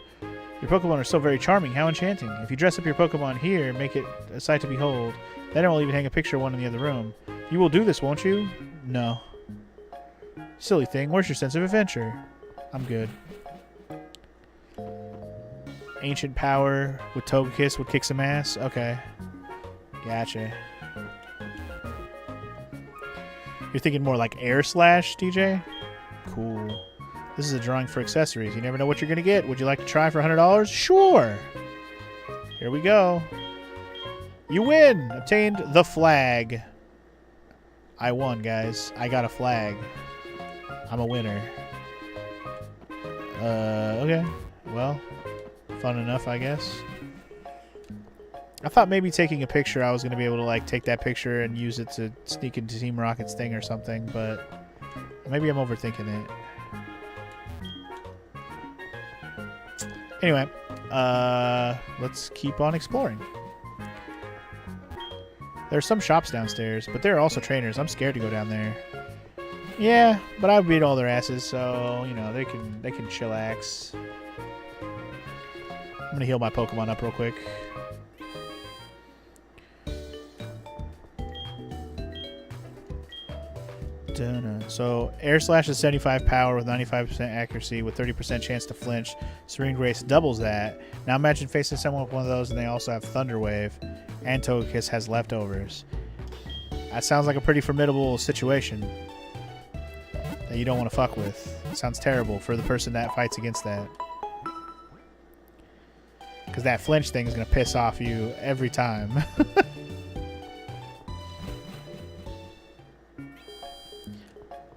Your Pokemon are so very charming. How enchanting. If you dress up your Pokemon here, make it a sight to behold. Then I will even hang a picture of one in the other room. You will do this, won't you? No. Silly thing. Where's your sense of adventure? I'm good. Ancient power with Togekiss would kick some ass? Okay. Gotcha. You're thinking more like Air Slash, DJ? Cool. This is a drawing for accessories. You never know what you're going to get. Would you like to try for $100? Sure. Here we go. You win. Obtained the flag. I won, guys. I got a flag. I'm a winner. Okay. Well, fun enough, I guess. I thought maybe taking a picture, I was going to be able to, like, take that picture and use it to sneak into Team Rocket's thing or something, but maybe I'm overthinking it. Anyway, let's keep on exploring. There are some shops downstairs, but there are also trainers. I'm scared to go down there. Yeah, but I would beat all their asses, so you know they can chillax. I'm gonna heal my Pokemon up real quick. So Air Slash is 75 power with 95% accuracy with 30% chance to flinch. Serene Grace doubles that. Now imagine facing someone with one of those and they also have Thunder Wave, and Togekiss has leftovers. That sounds like a pretty formidable situation that you don't want to fuck with. It sounds terrible for the person that fights against that. Because that flinch thing is going to piss off you every time.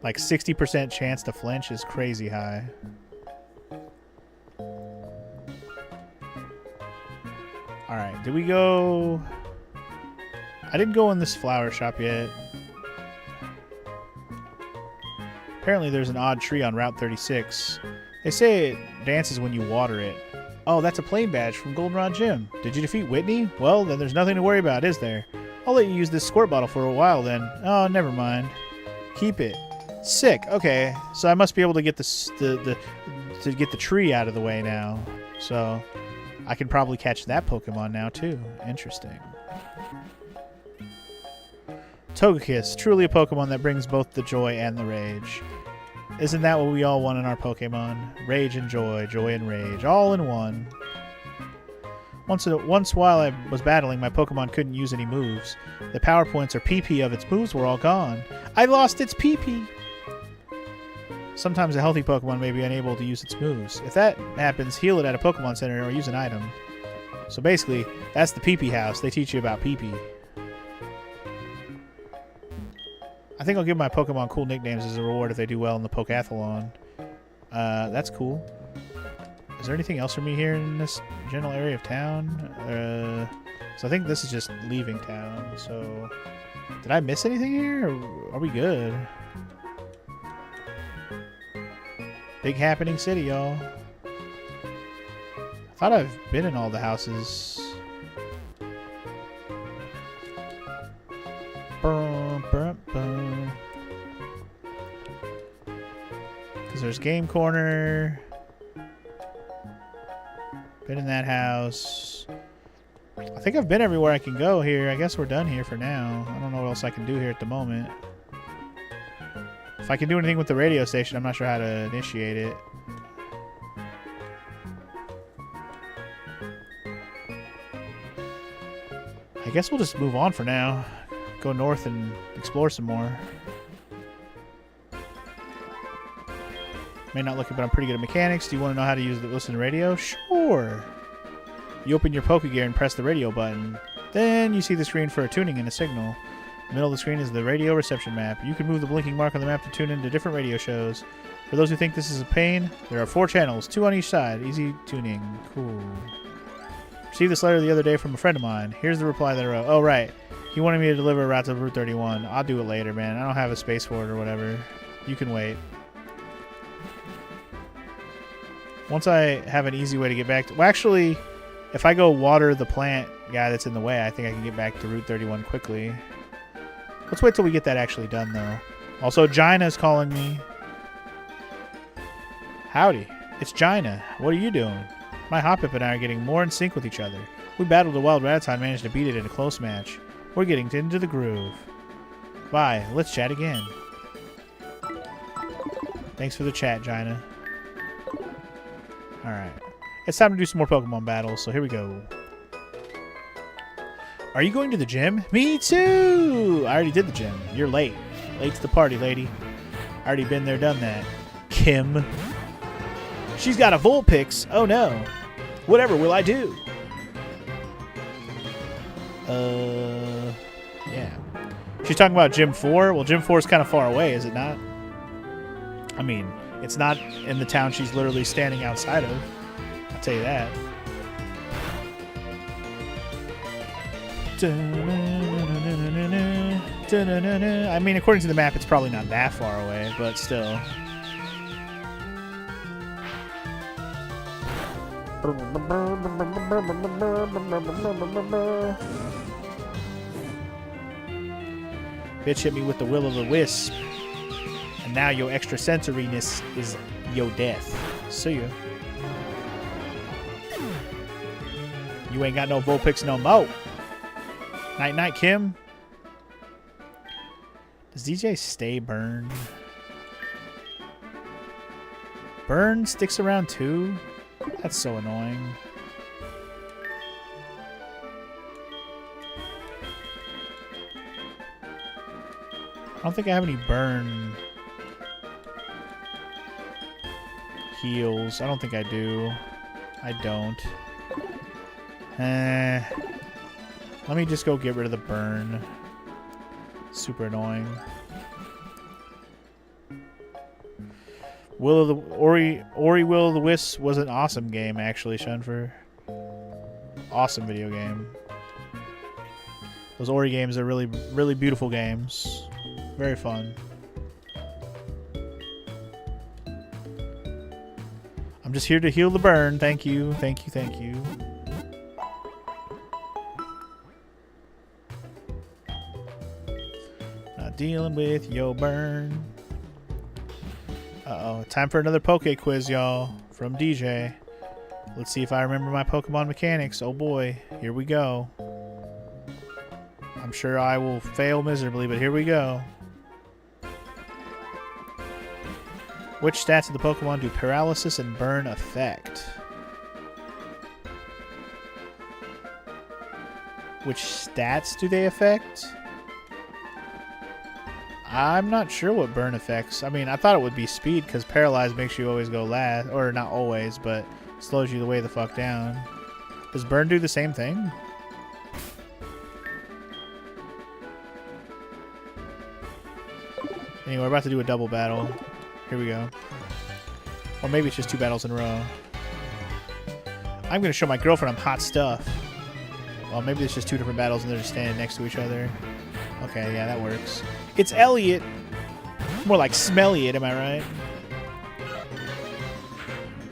Like 60% chance to flinch is crazy high. Alright, did we go... I didn't go in this flower shop yet. Apparently there's an odd tree on Route 36. They say it dances when you water it. Oh, that's a plain badge from Goldenrod Gym. Did you defeat Whitney? Well, then there's nothing to worry about, is there? I'll let you use this squirt bottle for a while then. Oh, never mind. Keep it. Sick. Okay, so I must be able to get to get the tree out of the way now. So I can probably catch that Pokemon now too. Interesting. Togekiss, truly a Pokemon that brings both the joy and the rage. Isn't that what we all want in our Pokemon? Rage and joy, joy and rage, all in one. Once while I was battling, my Pokemon couldn't use any moves. The power points or PP of its moves were all gone. I lost its PP! Sometimes a healthy Pokemon may be unable to use its moves. If that happens, heal it at a Pokemon Center or use an item. So basically, that's the PP house. They teach you about PP. I think I'll give my Pokemon cool nicknames as a reward if they do well in the Pokathlon. That's cool. Is there anything else for me here in this general area of town? So I think this is just leaving town. So did I miss anything here? Or are we good? Big happening city, y'all. I thought I've been in all the houses. Because there's Game Corner. Been in that house. I think I've been everywhere I can go here. I guess we're done here for now. I don't know what else I can do here at the moment. If I can do anything with the radio station, I'm not sure how to initiate it. I guess we'll just move on for now. Go north and explore some more. May not look it, but I'm pretty good at mechanics. Do you want to know how to use the listen radio? Sure. You open your Pokegear and press the radio button. Then you see the screen for a tuning and a signal. In the middle of the screen is the radio reception map. You can move the blinking mark on the map to tune into different radio shows. For those who think this is a pain, there are 4 channels, 2 on each side. Easy tuning. Cool. Received this letter the other day from a friend of mine. Here's the reply that I wrote. Oh, right. He wanted me to deliver a route to Route 31. I'll do it later, man. I don't have a space for it or whatever. You can wait. Once I have an easy way to get back to... Well, actually, if I go water the plant guy that's in the way, I think I can get back to Route 31 quickly. Let's wait till we get that actually done, though. Also, Gina's calling me. Howdy. It's Gina. What are you doing? My Hoppip and I are getting more in sync with each other. We battled a wild Rattata and managed to beat it in a close match. We're getting into the groove. Bye. Let's chat again. Thanks for the chat, Gina. Alright. It's time to do some more Pokemon battles, so here we go. Are you going to the gym? Me too! I already did the gym. You're late. Late to the party, lady. I already been there, done that. Kim. She's got a Vulpix. Oh no. Whatever will I do? Yeah. She's talking about Gym 4? Well, Gym 4 is kind of far away, is it not? I mean, it's not in the town she's literally standing outside of. I'll tell you that. I mean, according to the map, it's probably not that far away, but still. Bitch hit me with the will-o'-the-wisp. And now your extrasensoriness is your death. See ya. You ain't got no Vulpix no more. Night night, Kim. Does DJ stay Burn? Burn sticks around too? That's so annoying. I don't think I have any Burn heals. I don't think I do. I don't. Let me just go get rid of the Burn. Super annoying. Ori Will-o'-the-Wisp was an awesome game, actually, Shunfer. Awesome video game. Those Ori games are really, really beautiful games. Very fun. I'm just here to heal the burn. Thank you, thank you, thank you. Not dealing with your burn. Uh-oh, time for another Poke Quiz, y'all, from DJ. Let's see if I remember my Pokemon mechanics. Oh boy, here we go. I'm sure I will fail miserably, but here we go. Which stats of the Pokemon do paralysis and burn affect? Which stats do they affect? I'm not sure what burn affects. I mean, I thought it would be speed because paralyzed makes you always go last. Or not always, but slows you the way the fuck down. Does burn do the same thing? Anyway, we're about to do a double battle. Here we go. Or maybe it's just 2 battles in a row. I'm gonna show my girlfriend I'm hot stuff. Well, maybe it's just two different battles and they're just standing next to each other. Okay, yeah, that works. It's Elliot. More like Smelliot, am I right?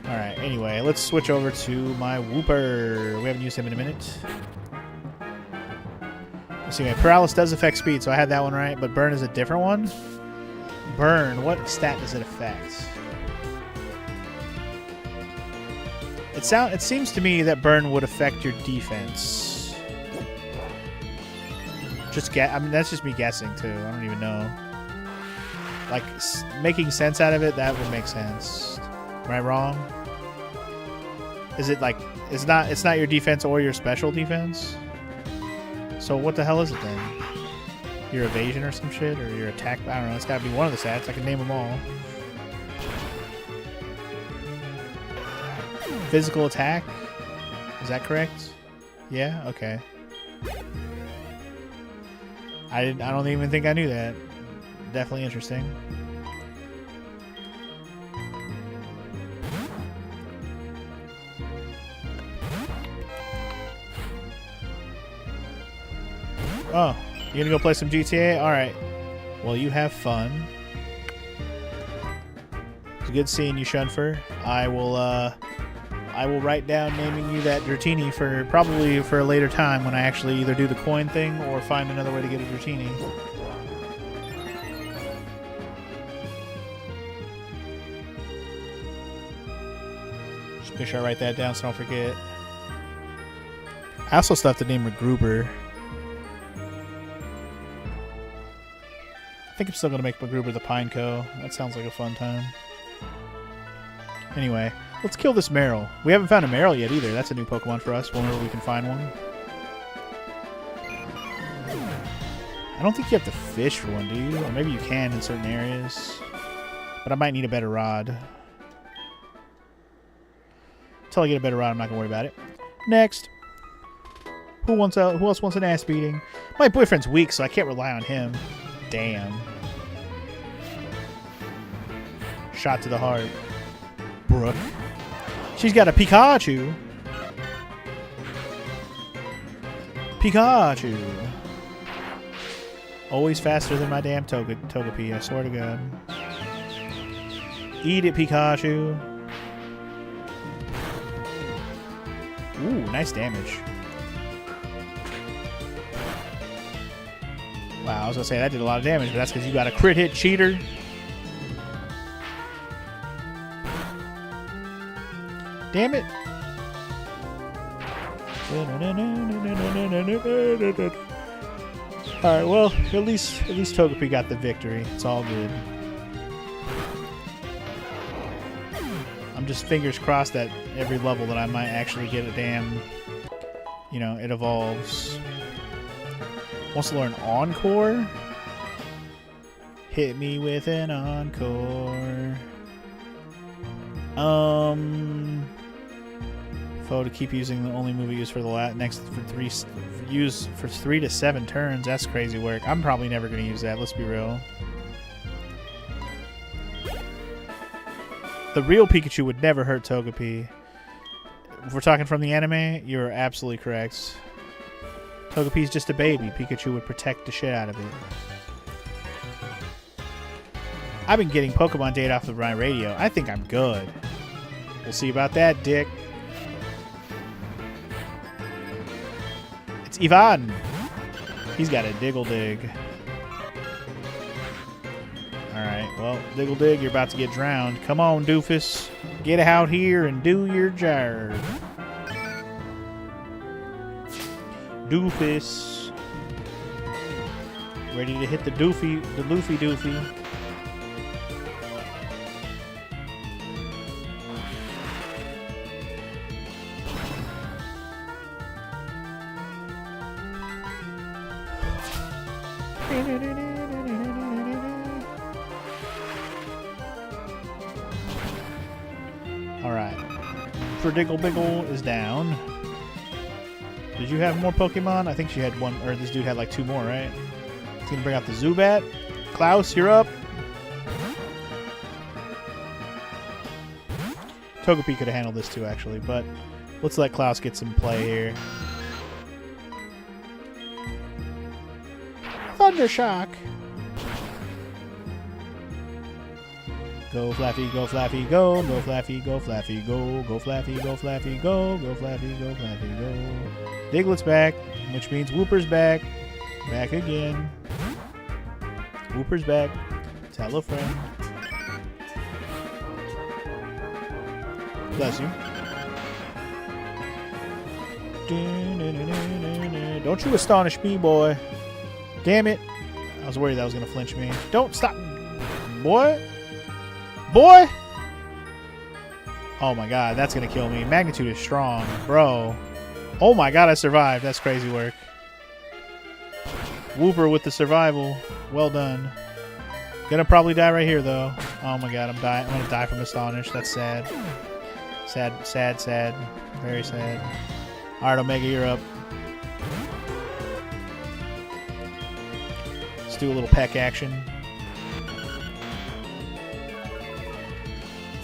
Alright, anyway, let's switch over to my Wooper. We haven't used him in a minute. Let's see, Paralysis does affect speed, so I had that one right, but Burn is a different one? Burn, what stat does it affect? It seems to me that Burn would affect your defense. I mean, that's just me guessing, too. I don't even know. Like, making sense out of it, that would make sense. Am I wrong? Is it like, it's not your defense or your special defense? So what the hell is it then? Your evasion or some shit? Or your attack? I don't know. It's gotta be one of the stats. I can name them all. Physical attack? Is that correct? Yeah? Okay. I don't even think I knew that. Definitely interesting. Oh, you gonna go play some GTA? Alright. Well, you have fun. It's good seeing you, Shunfer. I will write down naming you that Dratini for probably for a later time when I actually either do the coin thing or find another way to get a Dratini. Just make sure I write that down so I don't forget. I also still have to name MacGruber. I think I'm still going to make MacGruber the Pineco. That sounds like a fun time. Anyway, let's kill this Meryl. We haven't found a Meryl yet either. That's a new Pokemon for us whenever we can find one. I don't think you have to fish for one, do you? Or maybe you can in certain areas. But I might need a better rod. Until I get a better rod, I'm not going to worry about it. Next. Who else wants an ass beating? My boyfriend's weak, so I can't rely on him. Damn. Shot to the heart. Brooke. She's got a Pikachu. Pikachu. Always faster than my damn Togepi, I swear to God. Eat it, Pikachu. Ooh, nice damage. Wow, I was gonna say that did a lot of damage, but that's because you got a crit hit, cheater. Damn it. Alright, well, at least Togepi got the victory. It's all good. I'm just fingers crossed that every level that I might actually get a damn, you know, it evolves. Wants to learn Encore? Hit me with an Encore. Foe to keep using the only move used for the next for 3 to 7 turns. That's crazy work. I'm probably never going to use that. Let's be real. The real Pikachu would never hurt Togepi. If we're talking from the anime, you're absolutely correct. Togepi's just a baby. Pikachu would protect the shit out of it. I've been getting Pokemon data off of my radio. I think I'm good. We'll see about that, dick. It's Ivan. He's got a Diggle Dig. Alright, well, Diggle Dig, you're about to get drowned. Come on, doofus. Get out here and do your job. Doofus. Ready to hit the Luffy Doofy. Alright. Diggle Biggle is down. Did you have more Pokemon? I think she had one, or this dude had like 2 more, right? He's gonna bring out the Zubat. Klaus, you're up. Togepi could have handled this too, actually, but Let's let Klaus get some play here. Thundershock. Go Flaffy, go Flaffy, go. Go Flaffy, go Flaffy, go. Go Flaffy, go Flaffy, go. Go Flaffy, go Flaffy, go. Diglett's back, which means Whooper's back. Back again. Whooper's back. Tell a friend. Bless you. Don't you astonish me, boy. Damn it. I was worried that was going to flinch me. Don't stop. Boy. Boy. Oh my god, that's going to kill me. Magnitude is strong, bro. Oh my god, I survived. That's crazy work. Whooper with the survival. Well done. Gonna probably die right here, though. Oh my god, I'm gonna die from Astonish. That's sad. Sad, sad, sad. Very sad. Alright, Omega, you're up. Let's do a little peck action.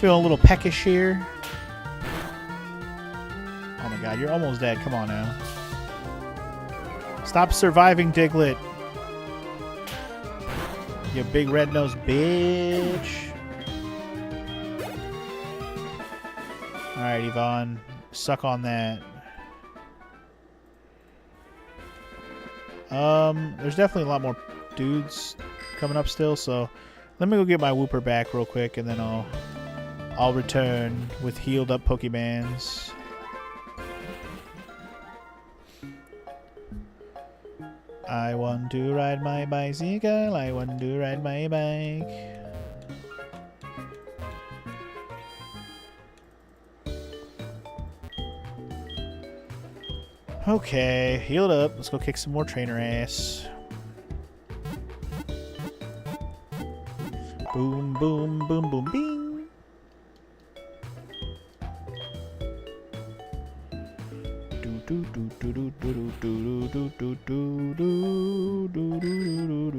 Feeling a little peckish here. Oh my god, you're almost dead. Come on now. Stop surviving, Diglett. You big red-nosed bitch. Alright, Yvonne. Suck on that. There's definitely a lot more dudes coming up still, so let me go get my Whooper back real quick, and then I'll return with healed up Pokemans. I want to ride my bicycle, I want to ride my bike. Okay, healed up. Let's go kick some more trainer ass. Boom, boom, boom, boom, bing. Do do do do do do do do do do do do do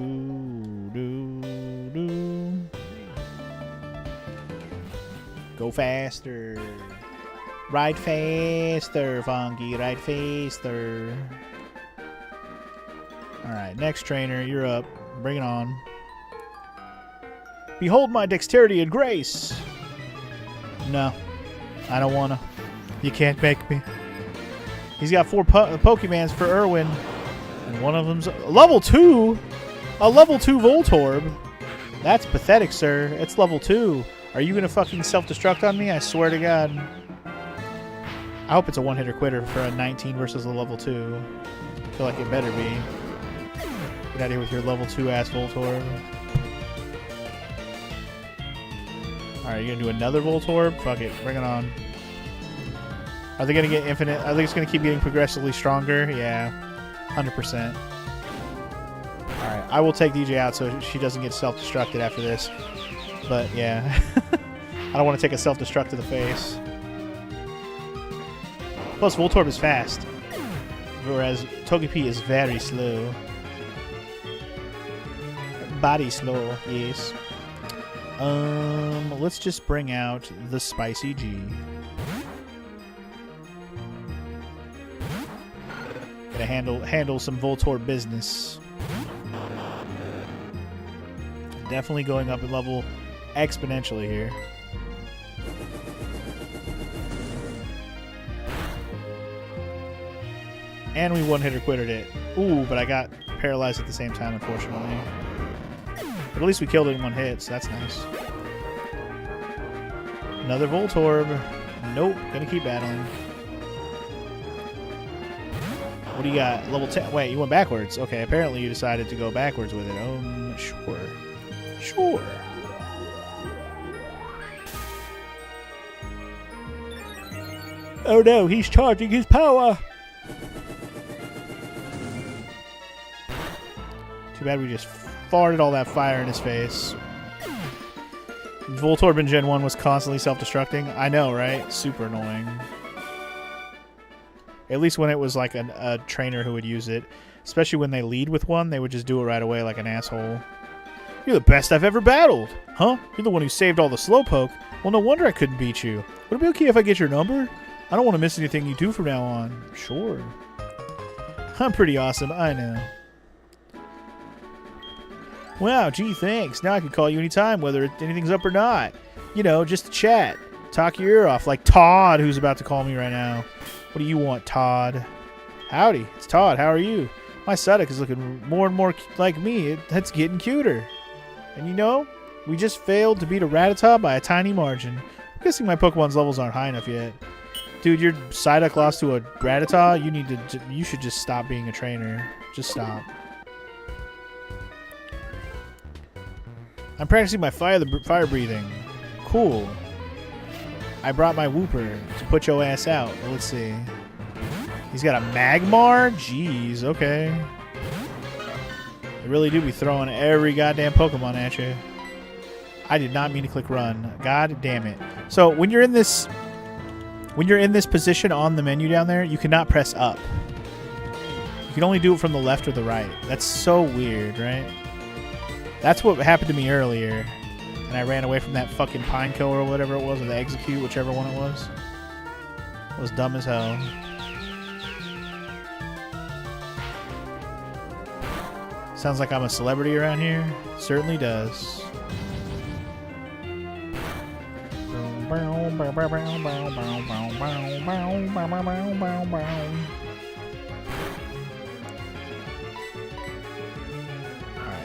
do do. Go faster. Ride faster, Funky. Ride faster. Alright, next trainer. You're up. Bring it on. Behold my dexterity and grace. No. I don't wanna. You can't make me. He's got 4 Pokemans for Irwin. And one of them's level 2? A level 2 Voltorb? That's pathetic, sir. It's level 2. Are you gonna fucking self-destruct on me? I swear to God. I hope it's a one-hitter quitter for a 19 versus a level 2. I feel like it better be. Get out of here with your level 2 ass Voltorb. Alright, you gonna do another Voltorb? Fuck it, bring it on. Are they gonna get infinite? Are they just gonna keep getting progressively stronger? Yeah, 100%. Alright, I will take DJ out so she doesn't get self-destructed after this. But yeah, I don't want to take a self-destruct to the face. Plus, Voltorb is fast, whereas Togepi is very slow. Body slow, yes. Let's just bring out the Spicy G. Gonna handle some Voltorb business. Definitely going up in level exponentially here. And we one-hitter quitted it. Ooh, but I got paralyzed at the same time, unfortunately. But at least we killed it in one hit, so that's nice. Another Voltorb. Nope, gonna keep battling. What do you got? Level 10. Wait, you went backwards. Okay, apparently you decided to go backwards with it. Sure. Sure. Oh no, he's charging his power! Too bad we just farted all that fire in his face. Voltorb in Gen 1 was constantly self-destructing. I know, right? Super annoying. At least when it was like a trainer who would use it. Especially when they lead with one, they would just do it right away like an asshole. You're the best I've ever battled! Huh? You're the one who saved all the Slowpoke? Well, no wonder I couldn't beat you. Would it be okay if I get your number? I don't want to miss anything you do from now on. Sure. I'm pretty awesome, I know. Wow, gee, thanks. Now I can call you anytime, whether anything's up or not. You know, just to chat. Talk your ear off, like Todd, who's about to call me right now. What do you want, Todd? Howdy, it's Todd. How are you? My Psyduck is looking more and more like me. That's getting cuter. And you know, we just failed to beat a Rattata by a tiny margin. I'm guessing my Pokemon's levels aren't high enough yet. Dude, your Psyduck lost to a Rattata. You should just stop being a trainer. Just stop. I'm practicing my fire breathing. Cool. I brought my Wooper to put your ass out. Let's see. He's got a Magmar? Jeez, okay. They really do be throwing every goddamn Pokemon at you. I did not mean to click run. God damn it. So when you're in this position on the menu down there, you cannot press up. You can only do it from the left or the right. That's so weird, right? That's what happened to me earlier. And I ran away from that fucking Pineco or whatever it was, or the Execute, whichever one it was. It was dumb as hell. Sounds like I'm a celebrity around here. Certainly does. Alright,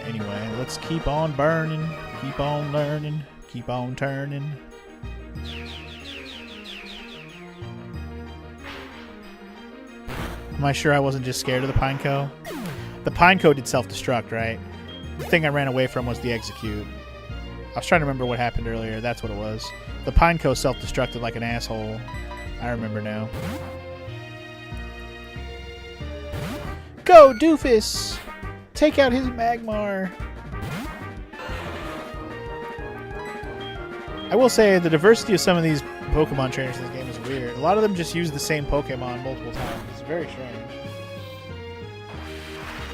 anyway, let's keep on burning. Keep on learning. Keep on turning. Am I sure I wasn't just scared of the Pineco? The Pineco did self-destruct, right? The thing I ran away from was the Execute. I was trying to remember what happened earlier. That's what it was. The Pineco self-destructed like an asshole. I remember now. Go, Doofus! Take out his Magmar! I will say the diversity of some of these Pokemon trainers in this game is weird. A lot of them just use the same Pokemon multiple times. It's very strange.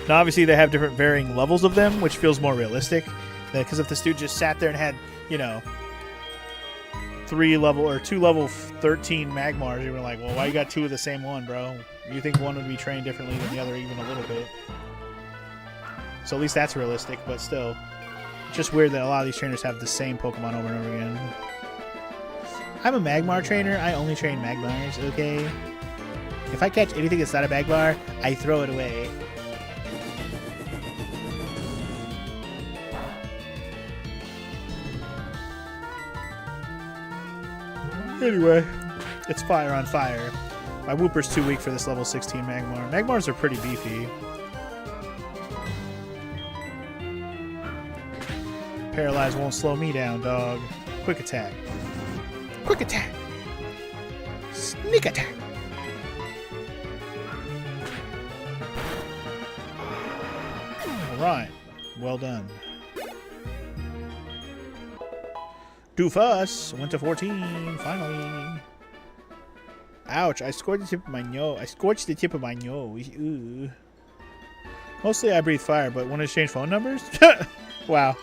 Now, obviously, they have different varying levels of them, which feels more realistic. Because if this dude just sat there and had, you know, 2 level 13 Magmars, you were like, well, why you got 2 of the same one, bro? You think one would be trained differently than the other even a little bit. So at least that's realistic, but still. It's just weird that a lot of these trainers have the same Pokemon over and over again. I'm a Magmar trainer. I only train Magmars, okay? If I catch anything that's not a Magmar, I throw it away. Anyway, it's fire on fire. My Wooper's too weak for this level 16 Magmar. Magmars are pretty beefy. Paralyze won't slow me down, dog. Quick attack. Quick attack. Sneak attack. Alright. Well done. Doofus went to 14, finally. Ouch, I scorched the tip of my nose. Ooh. Mostly I breathe fire, but want to change phone numbers? Wow.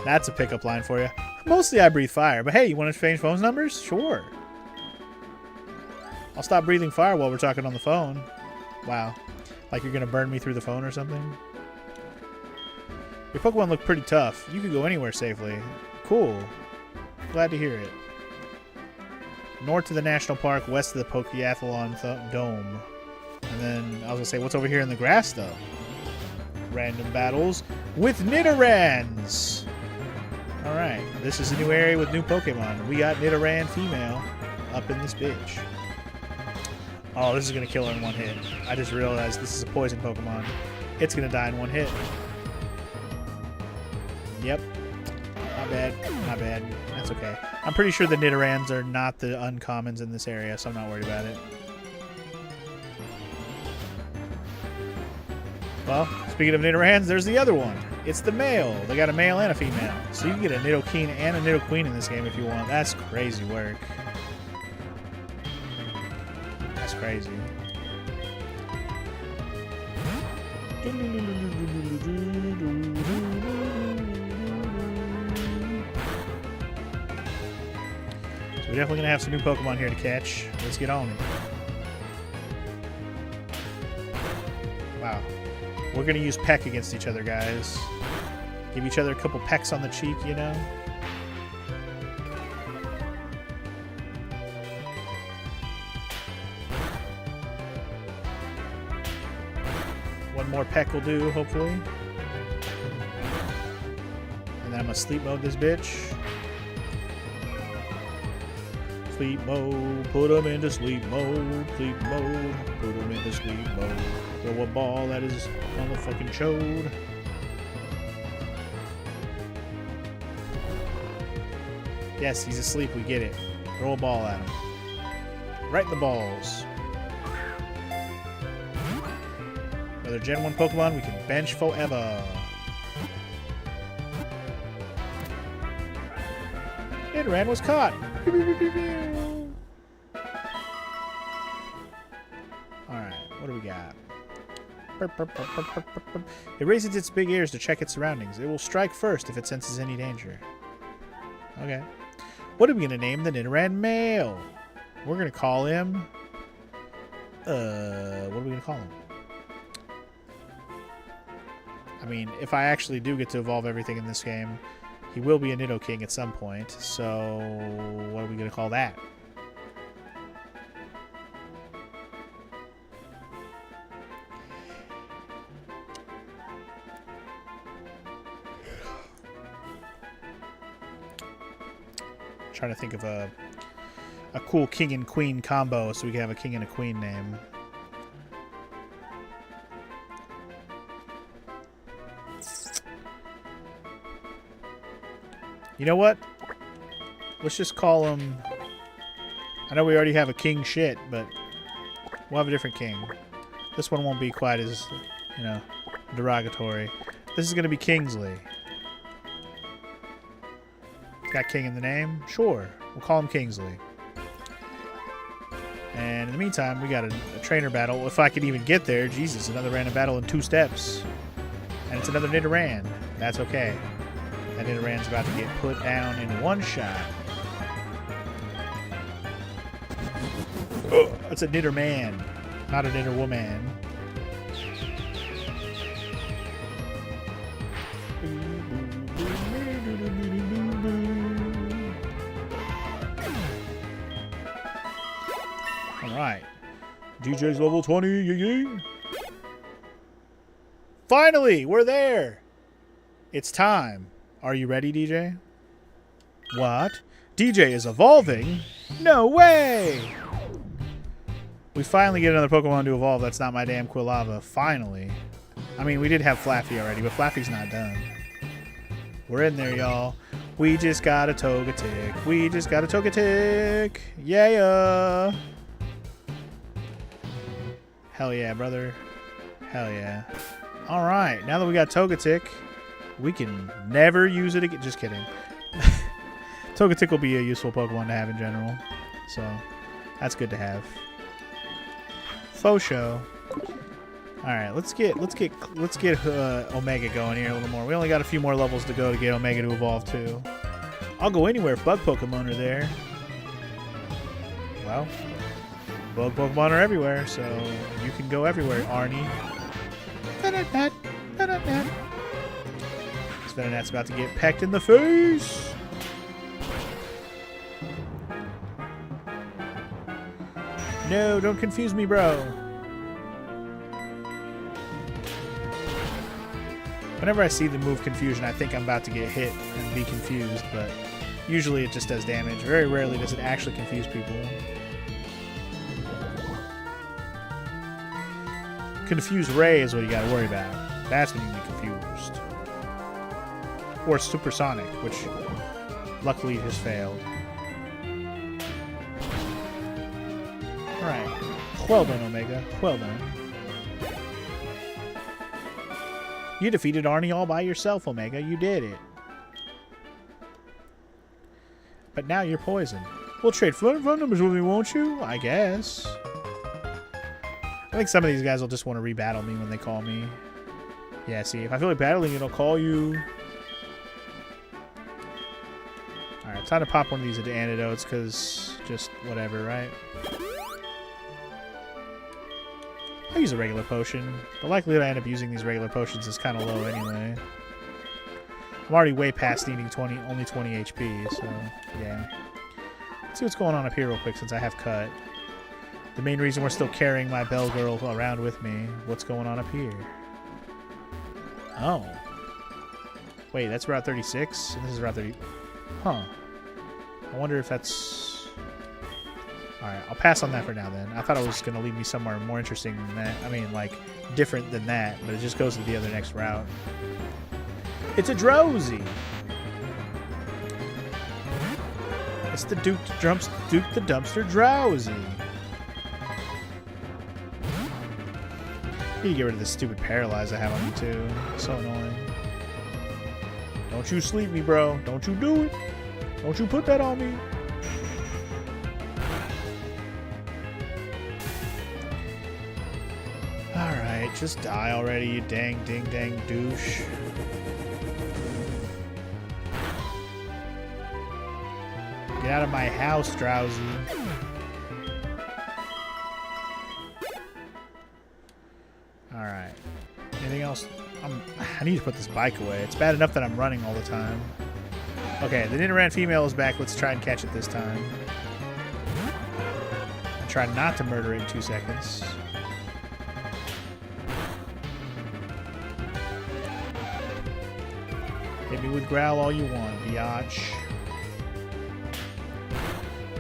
That's a pickup line for you. Mostly I breathe fire, but hey, you want to change phone numbers? Sure. I'll stop breathing fire while we're talking on the phone. Wow. Like you're going to burn me through the phone or something? Your Pokemon look pretty tough. You could go anywhere safely. Cool. Glad to hear it. North to the national park, west to the Pokeathlon Dome. And then I was going to say, what's over here in the grass, though? Random battles with Nidorans. Alright, this is a new area with new Pokemon. We got Nidoran female up in this bitch. Oh, this is going to kill her in one hit. I just realized this is a poison Pokemon. It's going to die in one hit. Yep. Not bad. Not bad. That's okay. I'm pretty sure the Nidorans are not the uncommons in this area, so I'm not worried about it. Well, speaking of Nidorans, there's the other one. It's the male. They got a male and a female. So you can get a Nidoking and a Nidoqueen in this game if you want. That's crazy work. That's crazy. So We're definitely going to have some new Pokemon here to catch. Let's get on it. Wow. We're going to use peck against each other, guys. Give each other a couple pecks on the cheek, you know? One more peck will do, hopefully. And then I'm going to sleep mode this bitch. Sleep mode, put him into sleep mode, sleep mode, put him into sleep mode. Throw a ball that is on the fucking chode. Yes, he's asleep, we get it. Throw a ball at him. Right in the balls. Another Gen 1 Pokemon we can bench forever. Nidoran was caught. Alright, what do we got? It raises its big ears to check its surroundings. It will strike first if it senses any danger. Okay. What are we going to name the Nidoran male? We're going to call him... what are we going to call him? I mean, if I actually do get to evolve everything in this game, he will be a Nidoking at some point, so what are we going to call that? Trying to think of a cool king and queen combo so we can have a king and a queen name. You know what? Let's just call him... I know we already have a king shit, but we'll have a different king. This one won't be quite as, you know, derogatory. This is going to be Kingsley. Got king in the name? Sure. We'll call him Kingsley. And in the meantime, we got a trainer battle. If I could even get there. Jesus, another random battle in 2 steps. And it's another Nidoran. That's okay. That Nidoran's about to get put down in one shot. Oh, that's a Nidoman, not a Nidowoman. Alright. DJ's level 20, yee. Finally, we're there. It's time. Are you ready, DJ? What? DJ is evolving? No way! We finally get another Pokemon to evolve. That's not my damn Quilava. Finally. I mean, we did have Flaffy already, but Flaffy's not done. We're in there, y'all. We just got a Togetic. We just got a Togetic. Yeah! Hell yeah, brother. Hell yeah. Alright, now that we got Togetic, we can never use it again. Just kidding. Togetic will be a useful Pokemon to have in general. So, that's good to have. Faux show. Alright, let's get Omega going here a little more. We only got a few more levels to go to get Omega to evolve too. I'll go anywhere if bug Pokemon are there. Well, bug Pokemon are everywhere, so you can go everywhere, Arnie. Venonat's about to get pecked in the face. No, don't confuse me, bro. Whenever I see the move Confusion, I think I'm about to get hit and be confused, but usually it just does damage. Very rarely does it actually confuse people. Confuse Ray is what you gotta worry about. That's when you get confused. Or Supersonic, which luckily has failed. Alright. Well done, Omega. Well done. You defeated Arnie all by yourself, Omega. You did it. But now you're poisoned. We'll trade phone numbers with me, won't you? I guess. I think some of these guys will just want to rebattle me when they call me. Yeah, see, if I feel like battling, it'll call you. Alright, time to pop one of these antidotes, because just whatever, right? I'll use a regular potion. The likelihood I end up using these regular potions is kind of low anyway. I'm already way past needing only 20 HP, so yeah. Let's see what's going on up here real quick since I have cut. The main reason we're still carrying my bell girl around with me. What's going on up here? Oh. Wait, that's Route 36? And this is Route 30... Huh. I wonder if that's... Alright, I'll pass on that for now then. I thought it was going to lead me somewhere more interesting than that. I mean, like, different than that, but it just goes to the other next route. It's a Drowsy! It's the Duke the Dumpster Drowsy! I need to get rid of this stupid Paralyze I have on me too. So annoying. Don't you sleep me, bro. Don't you do it. Don't you put that on me. Alright, just die already, you dang ding dang douche. Get out of my house, Drowsy. Alright. Anything else? I need to put this bike away. It's bad enough that I'm running all the time. Okay, the Nidoran female is back. Let's try and catch it this time. And try not to murder it in 2 seconds. Hit me with growl all you want, biatch.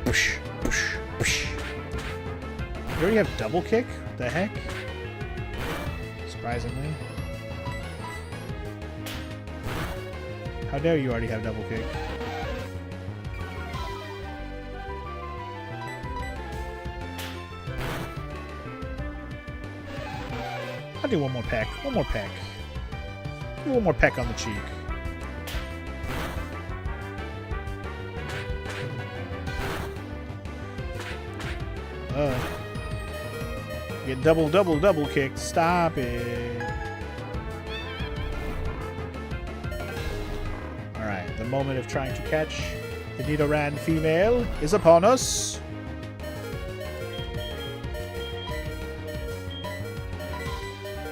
Push, push, push. You already have double kick? What the heck? Surprisingly. How dare you already have double kick? I'll do one more peck. One more peck. Do one more peck on the cheek. Get double kicked. Stop it. Alright, the moment of trying to catch the Nidoran female is upon us.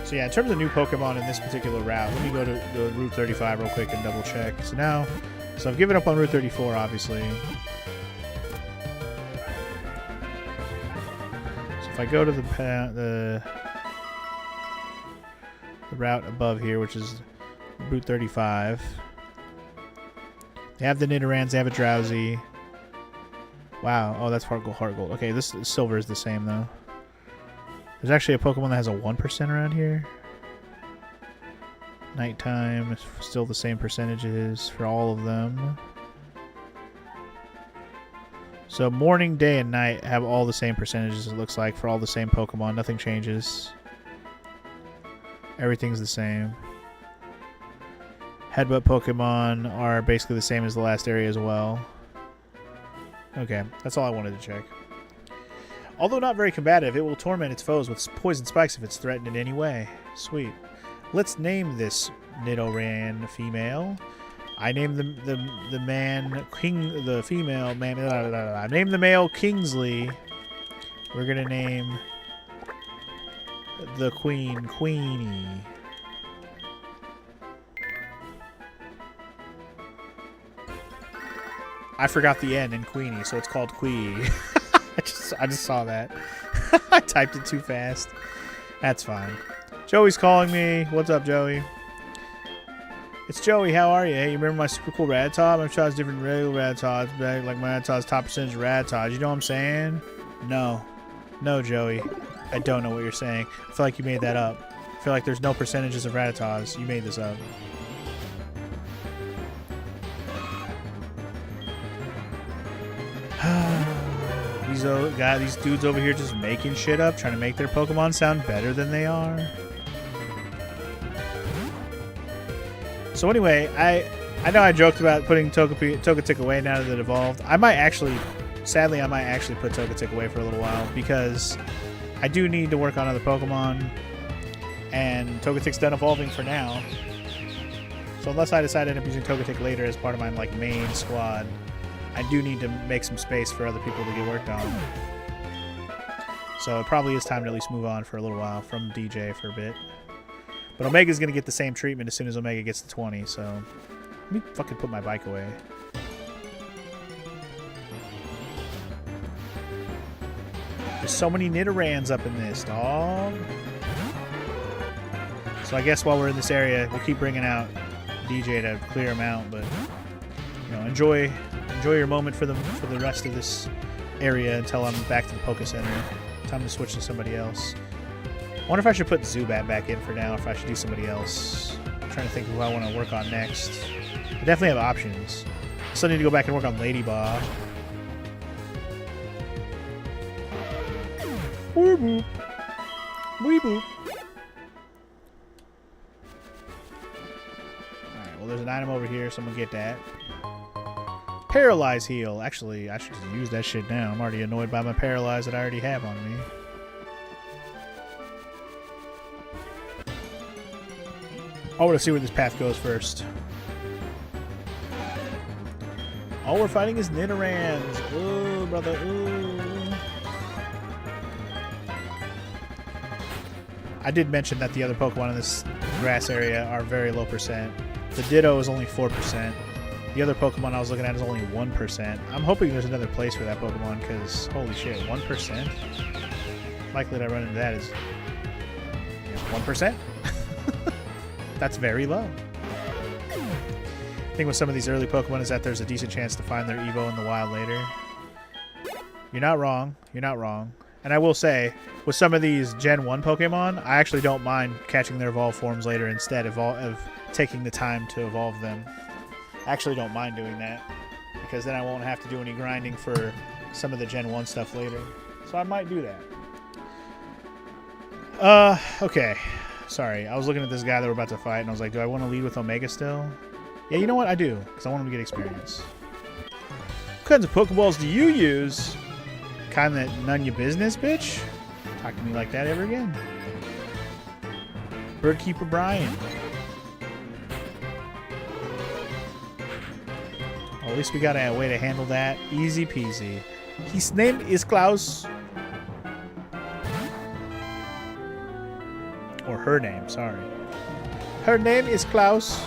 So yeah, in terms of new Pokemon in this particular route, let me go to Route 35 real quick and double check. So I've given up on Route 34, obviously. If I go to the route above here, which is Route 35, they have the Nidorans, they have a Drowsy. Wow, oh, that's Heart Gold. Okay, this Silver is the same, though. There's actually a Pokemon that has a 1% around here. Nighttime, still the same percentages for all of them. So morning, day, and night have all the same percentages, it looks like, for all the same Pokemon. Nothing changes. Everything's the same. Headbutt Pokemon are basically the same as the last area as well. Okay, that's all I wanted to check. Although not very combative, it will torment its foes with poison spikes if it's threatened in any way. Sweet. Let's name this Nidoran female. I named the man King, the female man. I named the male Kingsley. We're gonna name the queen Queenie. I forgot the N in Queenie, so it's called Quee. I just saw that. I typed it too fast. That's fine. Joey's calling me. What's up, Joey? It's Joey. How are you? Hey, you remember my super cool Rattata? I've tried different regular Rattatas, but like my Rattata's top percentage Rattatas. You know what I'm saying? No. No, Joey. I don't know what you're saying. I feel like you made that up. I feel like there's no percentages of Rattatas. You made this up. These dudes over here just making shit up, trying to make their Pokemon sound better than they are. So anyway, I know I joked about putting Togetic away now that it evolved. Sadly, I might actually put Togetic away for a little while because I do need to work on other Pokemon, and Togetic's done evolving for now. So unless I decide to end up using Togetic later as part of my main squad, I do need to make some space for other people to get worked on. So it probably is time to at least move on for a little while from DJ for a bit. But Omega's going to get the same treatment as soon as Omega gets to 20, so... Let me fucking put my bike away. There's so many Nidorans up in this, dog. So I guess while we're in this area, we'll keep bringing out DJ to clear them out, but... You know, enjoy your moment for the rest of this area until I'm back to the Poké Center. Time to switch to somebody else. I wonder if I should put Zubat back in for now, or if I should do somebody else. I'm trying to think of who I want to work on next. I definitely have options. I still need to go back and work on Ladybug. Woo boop. Wee boop. Alright, well there's an item over here, so I'm gonna get that. Paralyze heal. Actually, I should just use that shit now. I'm already annoyed by my paralyze that I already have on me. I want to see where this path goes first. All we're fighting is Nidorans. Ooh, brother, ooh. I did mention that the other Pokemon in this grass area are very low percent. The Ditto is only 4%. The other Pokemon I was looking at is only 1%. I'm hoping there's another place for that Pokemon, because holy shit, 1%? Likelihood I run into that is 1%? That's very low. The thing with some of these early Pokemon is that there's a decent chance to find their Evo in the wild later. You're not wrong. You're not wrong. And I will say, with some of these Gen 1 Pokemon, I actually don't mind catching their evolved forms later instead of taking the time to evolve them. I actually don't mind doing that, because then I won't have to do any grinding for some of the Gen 1 stuff later. So I might do that. Okay. Sorry, I was looking at this guy that we're about to fight, and I was like, do I want to lead with Omega still? Yeah, you know what? I do, because I want him to get experience. What kinds of Pokeballs do you use? Kind that none your business, bitch? Talk to me like that ever again. Birdkeeper Brian. Well, at least we got a way to handle that. Easy peasy. His name is Klaus. Or her name, sorry. Her name is Klaus.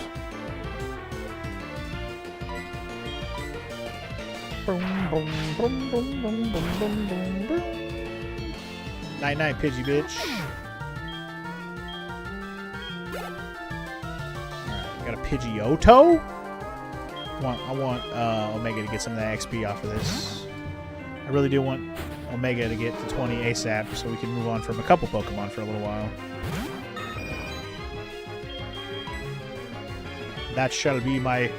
Night night, Pidgey bitch. Alright, got a Pidgeotto. I want Omega to get some of that XP off of this. I really do want Omega to get to 20 ASAP so we can move on from a couple Pokemon for a little while. That shall be my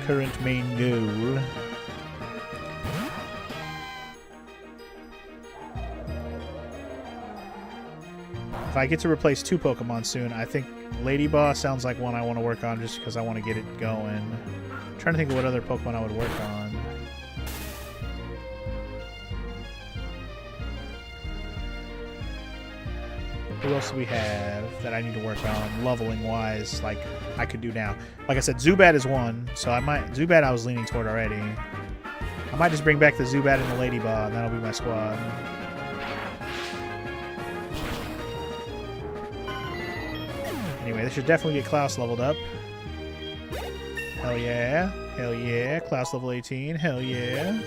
current main goal. If I get to replace 2 Pokemon soon, I think Ladybug sounds like one I want to work on just because I want to get it going. I'm trying to think of what other Pokemon I would work on. Who else do we have that I need to work on leveling wise, like I could do now? Like I said, Zubat is one, so Zubat I was leaning toward already. I might just bring back the Zubat and the Ladybug, and that'll be my squad. Anyway, this should definitely get Klaus leveled up. Hell yeah. Hell yeah. Klaus level 18. Hell yeah.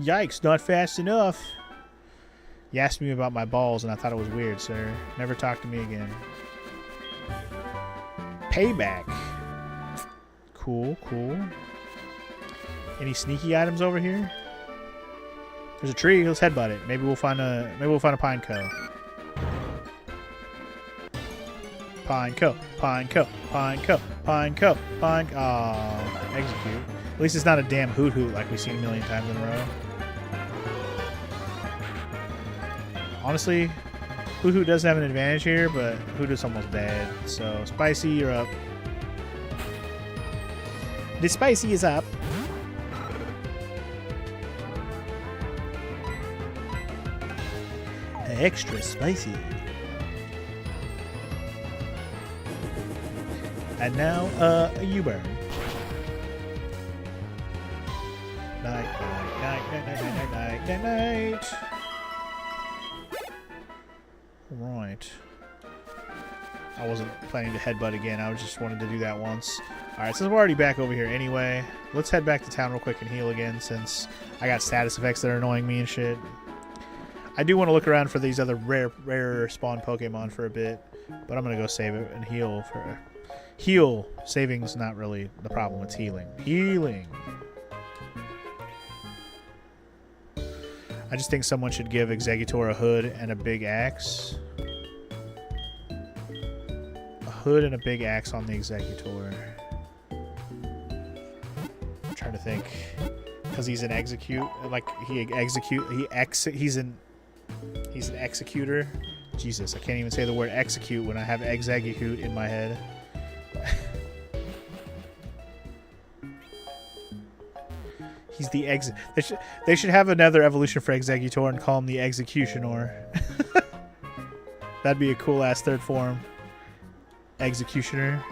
Yikes, not fast enough. You asked me about my balls, and I thought it was weird, sir. Never talk to me again. Payback. Cool, cool. Any sneaky items over here? There's a tree. Let's headbutt it. Maybe we'll find a Pineco. Pineco, Pineco, Pineco, Pineco, Pineco. Aw, execute. At least it's not a damn Hoot Hoot like we've seen a million times in a row. Honestly, Hoot Hoot does have an advantage here, but Hoot Hoot's almost dead. So, Spicy, you're up. The Spicy is up. Extra spicy. And now, a U-burn. night. Right. I wasn't planning to headbutt again. I just wanted to do that once. Alright, since we're already back over here anyway, let's head back to town real quick and heal again since I got status effects that are annoying me and shit. I do want to look around for these other rare spawn Pokemon for a bit, but I'm going to go save it and heal for... Heal. Saving's not really the problem. It's healing. Healing. I just think someone should give Exeggutor a hood and a big axe. A hood and a big axe on the Exeggutor. I'm trying to think. Because he's an execute. Like, he's an executor. Jesus, I can't even say the word execute when I have Exeggutor in my head. He's the they should have another evolution for Exeggutor and call him the Executioner. That'd be a cool ass third form. Executioner.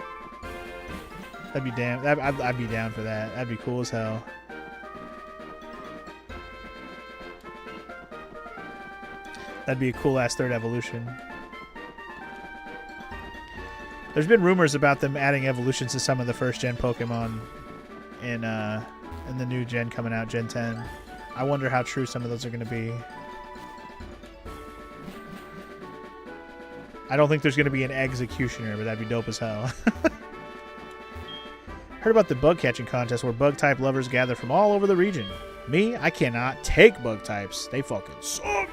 That'd be damn. I'd be down for that. That'd be cool as hell. That'd be a cool ass third evolution. There's been rumors about them adding evolutions to some of the first gen Pokemon in the new gen coming out, Gen 10. I wonder how true some of those are going to be. I don't think there's going to be an Executioner, but that'd be dope as hell. Heard about the bug catching contest where bug type lovers gather from all over the region. Me, I cannot take bug types. They fucking suck.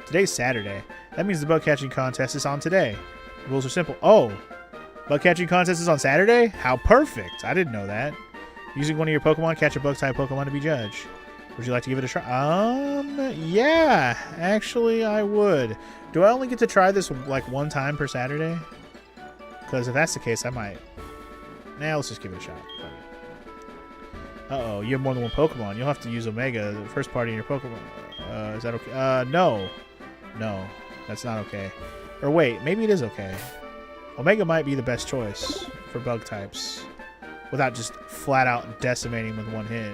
Today's Saturday. That means the bug catching contest is on today. The rules are simple. Oh, bug catching contest is on Saturday? How perfect. I didn't know that. Using one of your Pokemon, catch a bug type Pokemon to be judged. Would you like to give it a try? Yeah, actually I would. Do I only get to try this like one time per Saturday? Because if that's the case, I might. Nah, let's just give it a shot. Uh-oh, you have more than one Pokemon. You'll have to use Omega, the first party in your Pokemon. Is that okay? No. No, that's not okay. Or wait, maybe it is okay. Omega might be the best choice for bug types without just flat out decimating with one hit,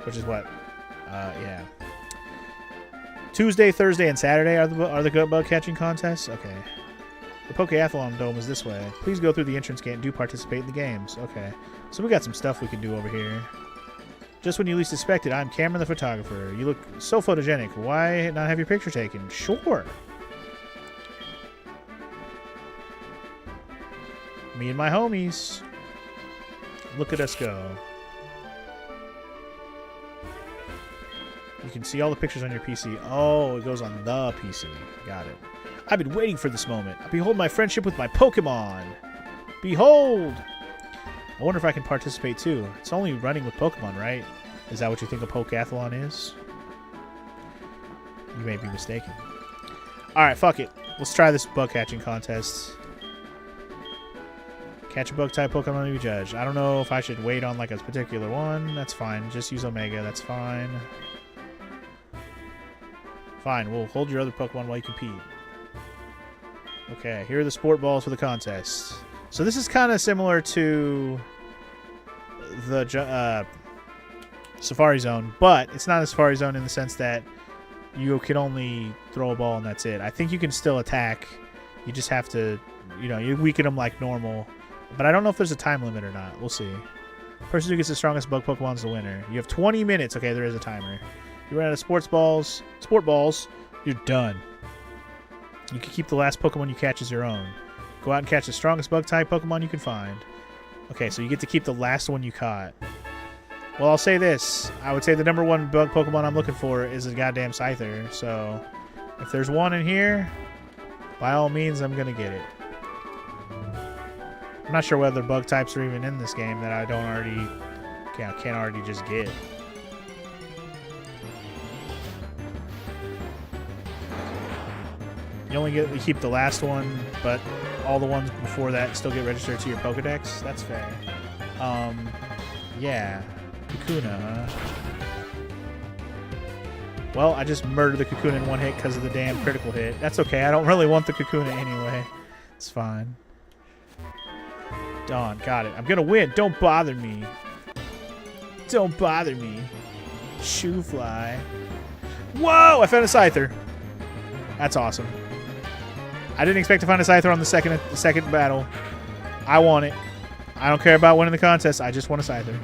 which is what, yeah. Tuesday, Thursday, and Saturday are the bug catching contests? Okay. The Pokeathlon Dome is this way. Please go through the entrance gate and do participate in the games. Okay. So we got some stuff we can do over here. Just when you least expect it, I'm Cameron the photographer. You look so photogenic. Why not have your picture taken? Sure. Me and my homies. Look at us go. You can see all the pictures on your PC. Oh, it goes on the PC. Got it. I've been waiting for this moment. Behold my friendship with my Pokemon. Behold! I wonder if I can participate too. It's only running with Pokemon, right? Is that what you think a Pokeathlon is? You may be mistaken. Alright, fuck it. Let's try this bug catching contest. Catch a bug type Pokemon to be judged. I don't know if I should wait on like a particular one. That's fine. Just use Omega. That's fine. Fine. We'll hold your other Pokemon while you compete. Okay, here are the sport balls for the contest. So this is kind of similar to the Safari Zone, but it's not a Safari Zone in the sense that you can only throw a ball and that's it. I think you can still attack. You just have to, you weaken them like normal. But I don't know if there's a time limit or not. We'll see. Person who gets the strongest bug Pokemon is the winner. You have 20 minutes. Okay, there is a timer. You run out of sport balls, you're done. You can keep the last Pokemon you catch as your own. Go out and catch the strongest bug-type Pokemon you can find. Okay, so you get to keep the last one you caught. Well, I'll say this. I would say the number one bug Pokemon I'm looking for is a goddamn Scyther. So, if there's one in here, by all means, I'm going to get it. I'm not sure whether bug types are even in this game that I don't already... can't already just get. You only get to keep the last one, but all the ones before that still get registered to your Pokedex. That's fair. Yeah. Kakuna, huh? Well, I just murdered the Kakuna in one hit because of the damn critical hit. That's okay. I don't really want the Kakuna anyway. It's fine. Dawn, got it. I'm gonna win. Don't bother me. Don't bother me. Shoe fly. Whoa! I found a Scyther. That's awesome. I didn't expect to find a Scyther on the second battle. I want it. I don't care about winning the contest. I just want a Scyther.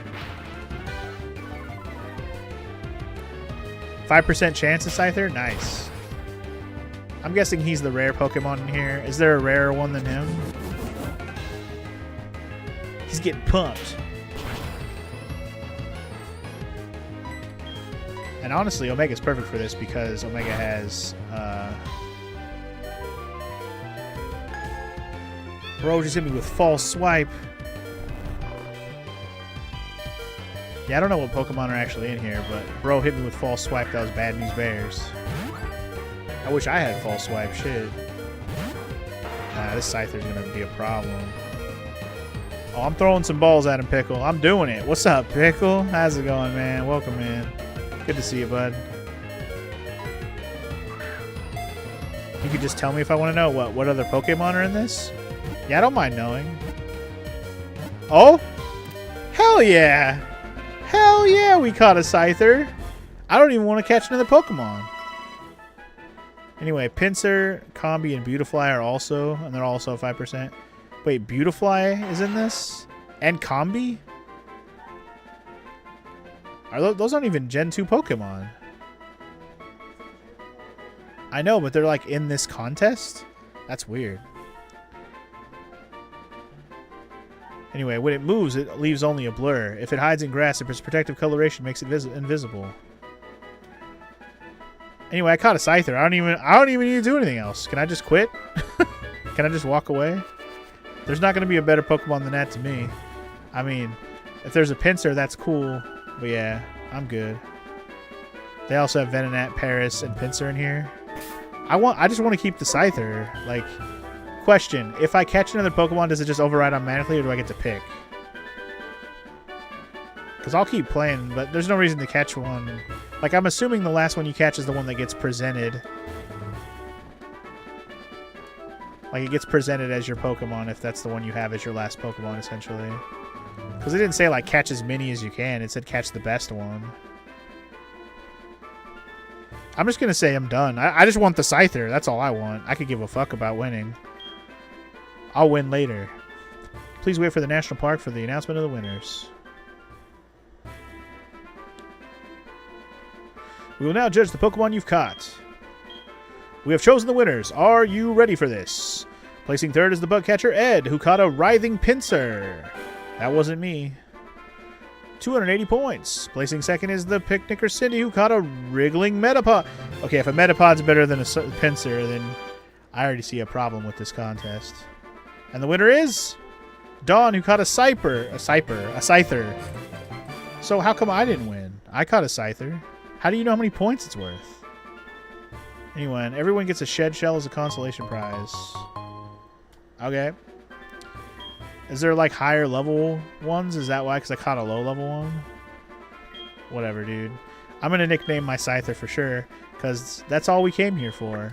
5% chance of Scyther? Nice. I'm guessing he's the rare Pokemon in here. Is there a rarer one than him? He's getting pumped. And honestly, Omega's perfect for this because Omega has... Bro just hit me with False Swipe. Yeah, I don't know what Pokemon are actually in here, but bro hit me with False Swipe. That was Bad News Bears. I wish I had False Swipe. Shit. Nah, this Scyther's gonna be a problem. Oh, I'm throwing some balls at him, Pickle. I'm doing it. What's up, Pickle? How's it going, man? Welcome in. Good to see you, bud. You could just tell me if I want to know what other Pokemon are in this? Yeah, I don't mind knowing. Oh? Hell yeah! Hell yeah, we caught a Scyther. I don't even want to catch another Pokemon. Anyway, Pinsir, Combi, and Beautifly are also, and they're also 5%. Wait, Beautifly is in this? And Combi? Those aren't even Gen 2 Pokemon. I know, but they're like in this contest? That's weird. Anyway, when it moves, it leaves only a blur. If it hides in grass, its protective coloration makes it invisible. Anyway, I caught a Scyther. I don't even need to do anything else. Can I just quit? Can I just walk away? There's not going to be a better Pokemon than that to me. I mean, if there's a Pinsir, that's cool. But yeah, I'm good. They also have Venonat, Paris, and Pinsir in here. I just want to keep the Scyther. Like, question: if I catch another Pokemon, does it just override automatically, or do I get to pick? Because I'll keep playing, but there's no reason to catch one. Like, I'm assuming the last one you catch is the one that gets presented. Like, it gets presented as your Pokemon if that's the one you have as your last Pokemon, essentially. Because it didn't say, like, catch as many as you can. It said catch the best one. I'm just going to say I'm done. I just want the Scyther. That's all I want. I could give a fuck about winning. I'll win later. Please wait for the National Park for the announcement of the winners. We will now judge the Pokemon you've caught. We have chosen the winners. Are you ready for this? Placing third is the bug catcher Ed, who caught a writhing Pinsir. That wasn't me. 280 points. Placing second is the picnicker Cindy, who caught a wriggling Metapod. Okay, if a Metapod's better than a Pinsir, then I already see a problem with this contest. And the winner is Dawn, who caught a Scyther. So how come I didn't win? I caught a Scyther. How do you know how many points it's worth? Anyway, everyone gets a shed shell as a consolation prize. Okay. Is there like higher level ones? Is that why? Because I caught a low level one? Whatever, dude. I'm going to nickname my Scyther for sure, because that's all we came here for.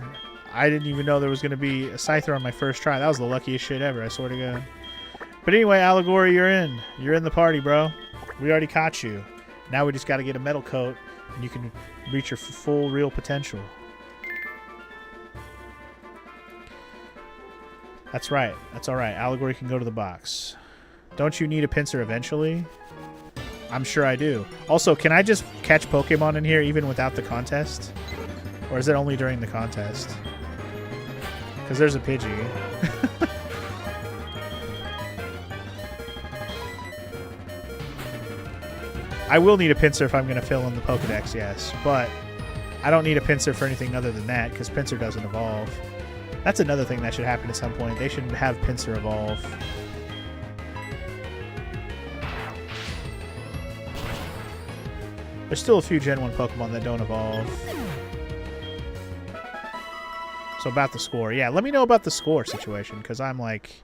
I didn't even know there was going to be a Scyther on my first try. That was the luckiest shit ever, I swear to God. But anyway, Allegory, you're in. You're in the party, bro. We already caught you. Now we just got to get a metal coat, and you can reach your full real potential. That's right. That's all right. Allegory can go to the box. Don't you need a Pinsir eventually? I'm sure I do. Also, can I just catch Pokemon in here even without the contest? Or is it only during the contest? Because there's a Pidgey. I will need a Pinsir if I'm going to fill in the Pokedex, yes. But I don't need a Pinsir for anything other than that, because Pinsir doesn't evolve. That's another thing that should happen at some point. They should have Pinsir evolve. There's still a few Gen 1 Pokemon that don't evolve. So about the score. Yeah, let me know about the score situation, because I'm like...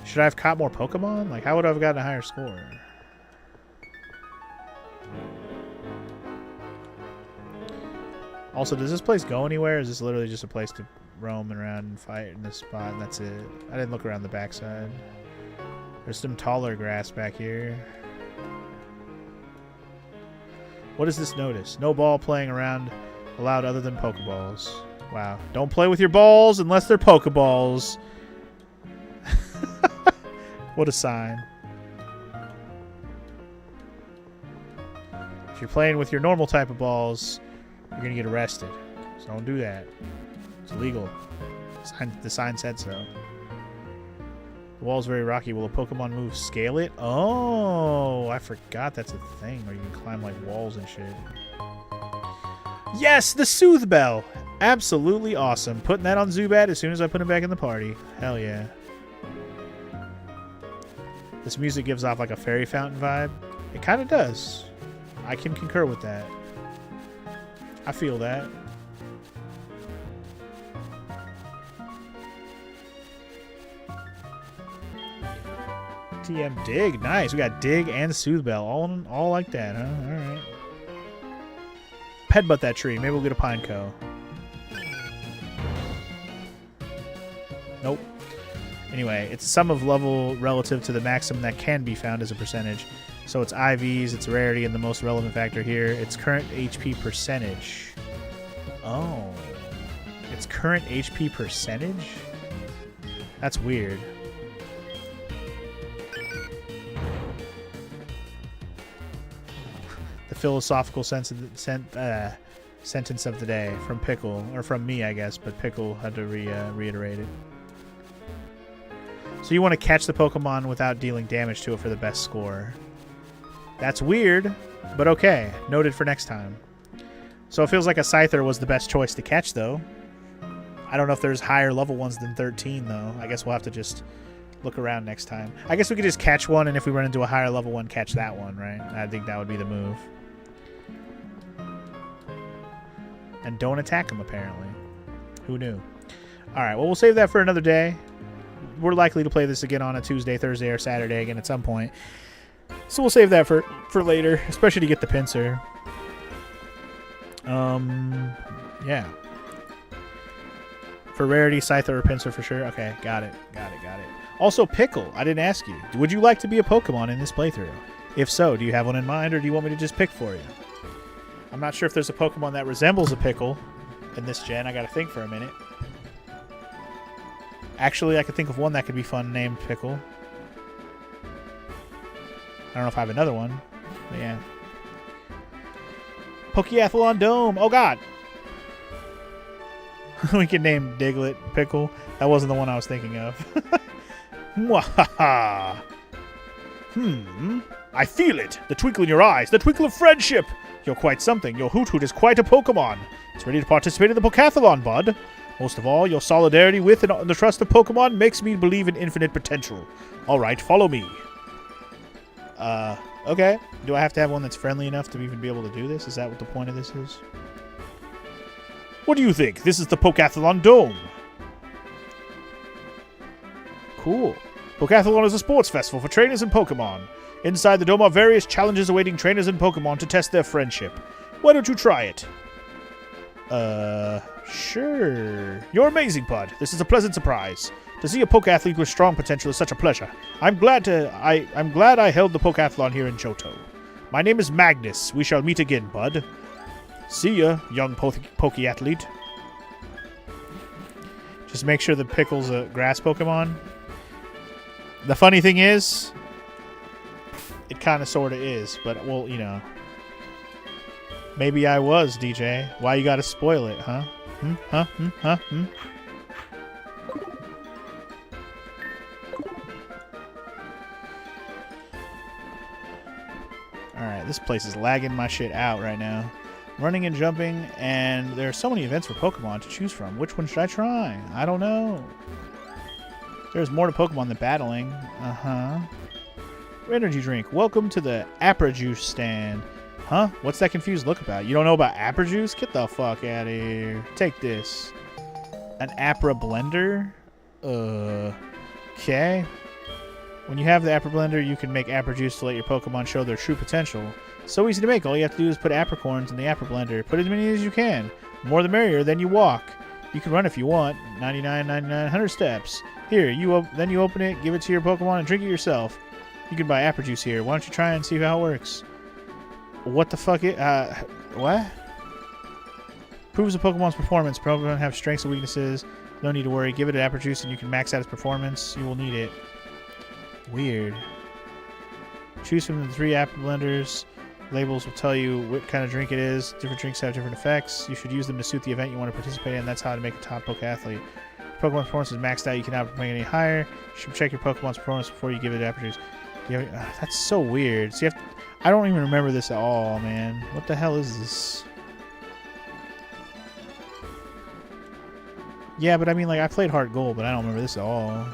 Should I have caught more Pokemon? Like, how would I have gotten a higher score? Also, does this place go anywhere? Or is this literally just a place to roam around and fight in this spot, and that's it? I didn't look around the backside. There's some taller grass back here. What is this notice? No ball playing around allowed other than Pokeballs. Wow. Don't play with your balls unless they're Pokeballs. What a sign. If you're playing with your normal type of balls, you're going to get arrested. So don't do that. It's illegal. The sign said so. The wall's very rocky. Will a Pokemon move scale it? Oh, I forgot that's a thing where you can climb like walls and shit. Yes, the Soothe Bell. Absolutely awesome. Putting that on Zubat as soon as I put him back in the party. Hell yeah. This music gives off like a fairy fountain vibe. It kind of does. I can concur with that. I feel that. TM Dig. Nice. We got Dig and Soothe Bell. All like that, huh? Alright. Headbutt that tree. Maybe we'll get a Pineco. Nope. Anyway, it's sum of level relative to the maximum that can be found as a percentage. So it's IVs, its rarity, and the most relevant factor here, its current HP percentage. Oh. Its current HP percentage? That's weird. The philosophical sentence of the day from Pickle, or from me, I guess, but Pickle had to reiterate it. So you want to catch the Pokemon without dealing damage to it for the best score. That's weird, but okay. Noted for next time. So it feels like a Scyther was the best choice to catch, though. I don't know if there's higher level ones than 13, though. I guess we'll have to just look around next time. I guess we could just catch one, and if we run into a higher level one, catch that one, right? I think that would be the move. And don't attack them, apparently. Who knew? Alright, well, we'll save that for another day. We're likely to play this again on a Tuesday, Thursday, or Saturday again at some point. So we'll save that for later, especially to get the Pinsir. Yeah. For rarity, Scyther or Pinsir for sure. Okay, got it. Also, Pickle, I didn't ask you. Would you like to be a Pokemon in this playthrough? If so, do you have one in mind, or do you want me to just pick for you? I'm not sure if there's a Pokemon that resembles a Pickle in this gen. I gotta think for a minute. Actually, I could think of one that could be fun named Pickle. I don't know if I have another one. But yeah. Pokeathlon Dome. Oh, God. We can name Diglett Pickle. That wasn't the one I was thinking of. Mwahaha. I feel it. The twinkle in your eyes. The twinkle of friendship. You're quite something. Your Hoot Hoot is quite a Pokemon. It's ready to participate in the Pokeathlon, bud. Most of all, your solidarity with and the trust of Pokemon makes me believe in infinite potential. All right, follow me. Okay. Do I have to have one that's friendly enough to even be able to do this? Is that what the point of this is? What do you think? This is the Pokeathlon Dome. Cool. Pokeathlon is a sports festival for trainers and Pokemon. Inside the dome are various challenges awaiting trainers and Pokemon to test their friendship. Why don't you try it? Sure. You're amazing, bud. This is a pleasant surprise. To see a Pokeathlete with strong potential is such a pleasure. I'm glad I held the Pokeathlon here in Johto. My name is Magnus. We shall meet again, bud. See ya, young Pokeathlete. Just make sure the Pickle's a grass Pokemon. The funny thing is, it kind of sort of is, but, well, you know. Maybe I was, DJ. Why you gotta spoil it, huh? Alright, this place is lagging my shit out right now. Running and jumping, and there are so many events for Pokemon to choose from. Which one should I try? I don't know. There's more to Pokemon than battling. Energy drink. Welcome to the Apra Juice stand. Huh? What's that confused look about? You don't know about Apra Juice? Get the fuck out of here. Take this. An Apra blender? Okay. When you have the Apra blender, you can make Apra Juice to let your Pokemon show their true potential. So easy to make. All you have to do is put apricorns in the Apra blender. Put as many as you can. The more the merrier, then you walk. You can run if you want. 99, 99, 100 steps. Here, then you open it, give it to your Pokemon, and drink it yourself. You can buy Apra Juice here. Why don't you try and see how it works? What the fuck? What? Proves a Pokemon's performance. Pokemon have strengths and weaknesses. No need to worry. Give it an Apple Juice and you can max out its performance. You will need it. Weird. Choose from the 3 apple blenders. Labels will tell you what kind of drink it is. Different drinks have different effects. You should use them to suit the event you want to participate in. That's how to make a top Poke athlete. If Pokemon's performance is maxed out, you cannot make it any higher. You should check your Pokemon's performance before you give it Apple Juice. That's so weird. So you have to, I don't even remember this at all, man. What the hell is this? Yeah, but I mean, like, I played Heart Gold, but I don't remember this at all.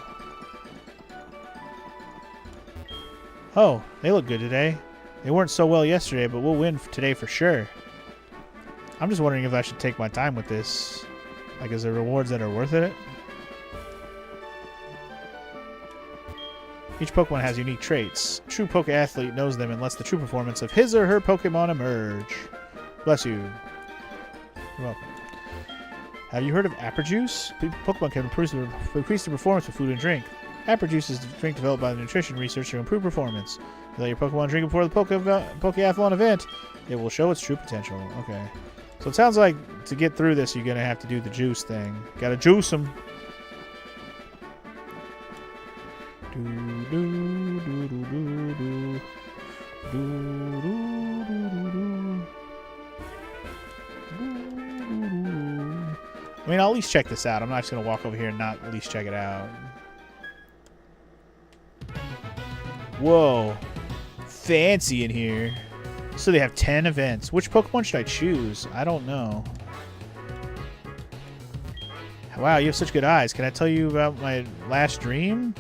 Oh, they look good today. They weren't so well yesterday, but we'll win today for sure. I'm just wondering if I should take my time with this. Like, is there rewards that are worth it? Each Pokemon has unique traits. A true Poke athlete knows them and lets the true performance of his or her Pokemon emerge. Bless you. You're welcome. Have you heard of Apple Juice? Pokemon can increase their performance with food and drink. Apple Juice is a drink developed by the nutrition research to improve performance. Let your Pokemon drink before the Pokeathlon event. It will show its true potential. Okay. So it sounds like to get through this, you're going to have to do the juice thing. Gotta juice them. I mean, I'll at least check this out. I'm not just going to walk over here and not at least check it out. Whoa. Fancy in here. So they have 10 events. Which Pokemon should I choose? I don't know. Wow, you have such good eyes. Can I tell you about my last dream?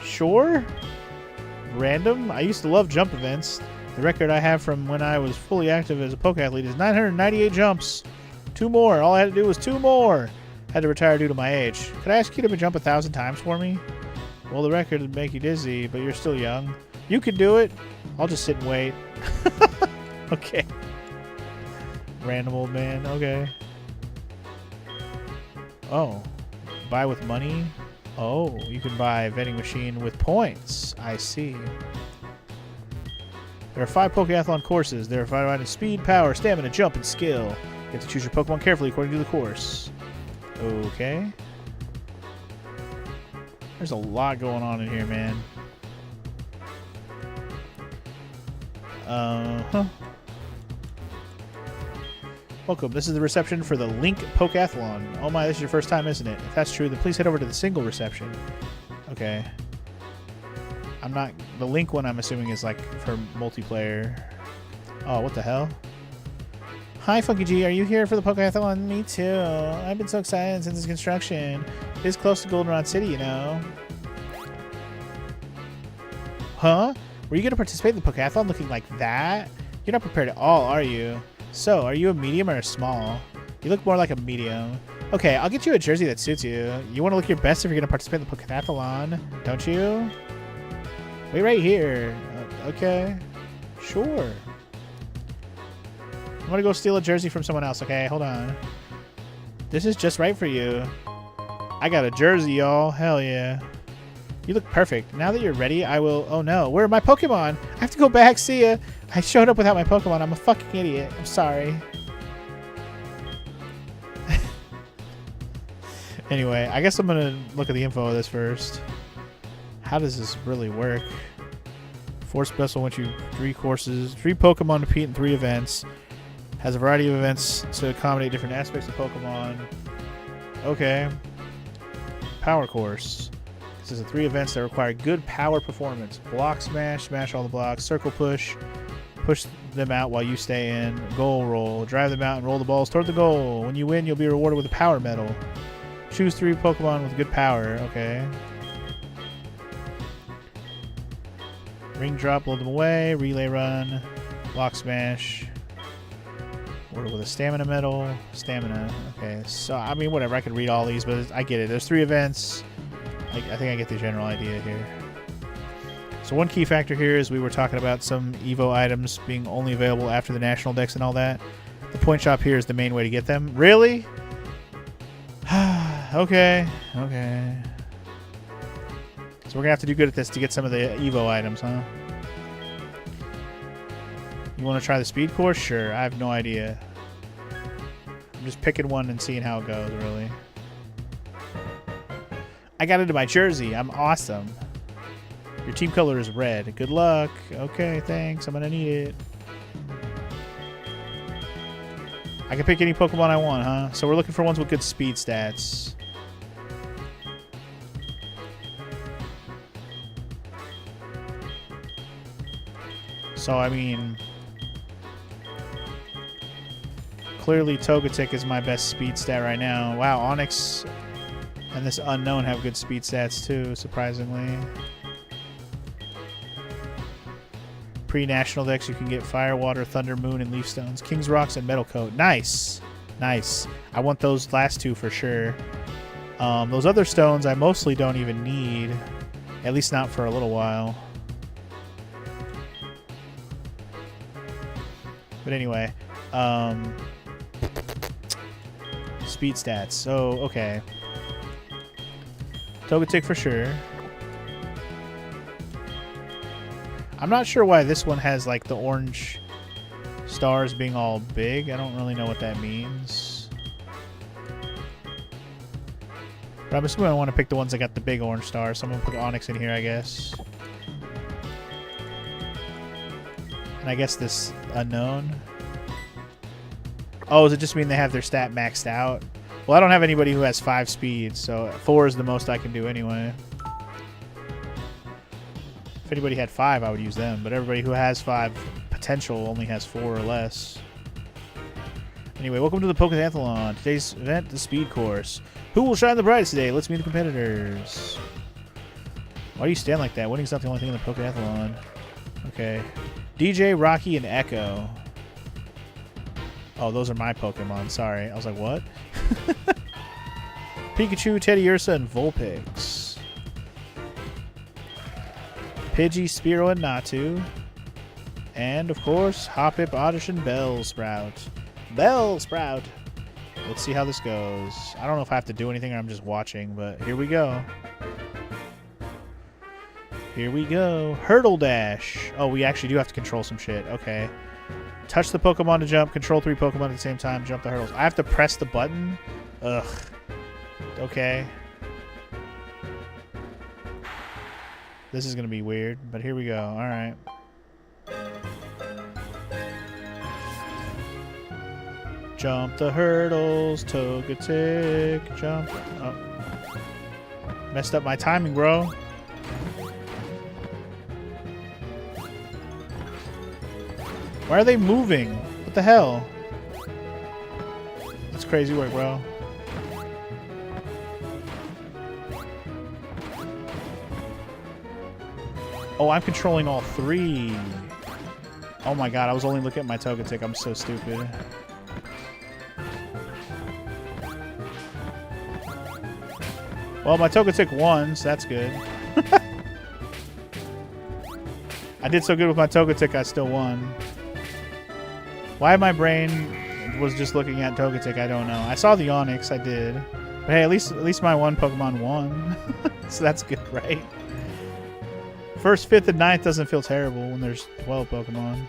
Sure. Random. I used to love jump events. The record I have from when I was fully active as a Poke athlete is 998 jumps. 2 more. All I had to do was 2 more. Had to retire due to my age. Could I ask you to jump 1,000 times for me? Well, the record would make you dizzy, but you're still young. You can do it. I'll just sit and wait. Okay. Random old man. Okay. Oh. Buy with money? Oh, you can buy a vending machine with points. I see. There are 5 Pokeathlon courses. They are divided into speed, power, stamina, jump, and skill. You have to choose your Pokemon carefully according to the course. Okay. There's a lot going on in here, man. Welcome. This is the reception for the Link Pokeathlon. Oh my, this is your first time, isn't it? If that's true, then please head over to the single reception. Okay. I'm not... The Link one, I'm assuming, is like for multiplayer. Oh, what the hell? Hi, Funky G. Are you here for the Pokeathlon? Me too. I've been so excited since its construction. It's close to Goldenrod City, you know. Huh? Were you going to participate in the Pokeathlon looking like that? You're not prepared at all, are you? So, are you a medium or a small? You look more like a medium. Okay, I'll get you a jersey that suits you. You want to look your best if you're going to participate in the Pokeathlon, don't you? Wait right here. Okay. Sure. I'm going to go steal a jersey from someone else, okay? Hold on. This is just right for you. I got a jersey, y'all. Hell yeah. You look perfect. Now that you're ready, I will... Oh no, where are my Pokemon? I have to go back. See ya. I showed up without my Pokemon. I'm a fucking idiot. I'm sorry. Anyway, I guess I'm going to look at the info of this first. How does this really work? 4 special once you 3 courses. 3 Pokemon to compete in 3 events. Has a variety of events to accommodate different aspects of Pokemon. Okay. Power course. This is 3 events that require good power performance. Block smash, smash all the blocks. Circle push, push them out while you stay in. Goal roll, drive them out and roll the balls toward the goal. When you win, you'll be rewarded with a power medal. Choose 3 Pokemon with good power. Okay. Ring drop, blow them away. Relay run, block smash. Order with a stamina medal. Stamina. Okay. So, I mean, whatever. I could read all these, but I get it. There's 3 events. I think I get the general idea here. So one key factor here is we were talking about some Evo items being only available after the National Dex and all that. The point shop here is the main way to get them. Really? Okay. Okay. So we're going to have to do good at this to get some of the Evo items, huh? You want to try the speed course? Sure. I have no idea. I'm just picking one and seeing how it goes, really. I got into my jersey. I'm awesome. Your team color is red. Good luck. Okay, thanks. I'm going to need it. I can pick any Pokemon I want, huh? So we're looking for ones with good speed stats. So, I mean... Clearly, Togetic is my best speed stat right now. Wow, Onix and this Unknown have good speed stats too, surprisingly. Pre-National Dex, you can get Fire, Water, Thunder, Moon, and Leaf Stones. King's Rocks and Metal Coat. Nice! Nice. I want those last two for sure. Those other stones I mostly don't even need. At least not for a little while. But anyway, speed stats. So, okay. Togetic for sure. I'm not sure why this one has like the orange stars being all big. I don't really know what that means. But I'm assuming I want to pick the ones that got the big orange stars. So I'm going to put Onix in here, I guess. And I guess this Unknown. Oh, does it just mean they have their stat maxed out? Well, I don't have anybody who has 5 speeds, so 4 is the most I can do anyway. If anybody had 5, I would use them, but everybody who has 5 potential only has 4 or less. Anyway, welcome to the Pokéathlon. Today's event, the speed course. Who will shine the brightest today? Let's meet the competitors. Why do you stand like that? Winning's not the only thing in the Pokéathlon. Okay. DJ, Rocky, and Echo. Oh, those are my Pokemon. Sorry. I was like, what? Pikachu, Teddiursa, and Vulpix. Pidgey, Spearow, and Natu. And, of course, Hoppip, Oddish, and Bellsprout. Bellsprout! Let's see how this goes. I don't know if I have to do anything or I'm just watching, but here we go. Here we go. Hurdle Dash. Oh, we actually do have to control some shit. Okay. Touch the Pokemon to jump. Control 3 Pokemon at the same time. Jump the hurdles. I have to press the button? Ugh. Okay. This is going to be weird, but here we go. Alright. Jump the hurdles, Togetic. Jump. Oh. Messed up my timing, bro. Why are they moving? What the hell? That's crazy work, bro. Oh, I'm controlling all 3. Oh my god, I was only looking at my Togetic. I'm so stupid. Well, my Togetic won, so that's good. I did so good with my Togetic, I still won. Why my brain was just looking at Togetic, I don't know. I saw the Onix, I did. But hey, at least my one Pokemon won. So that's good, right? 1st, 5th, and 9th doesn't feel terrible when there's 12 Pokemon.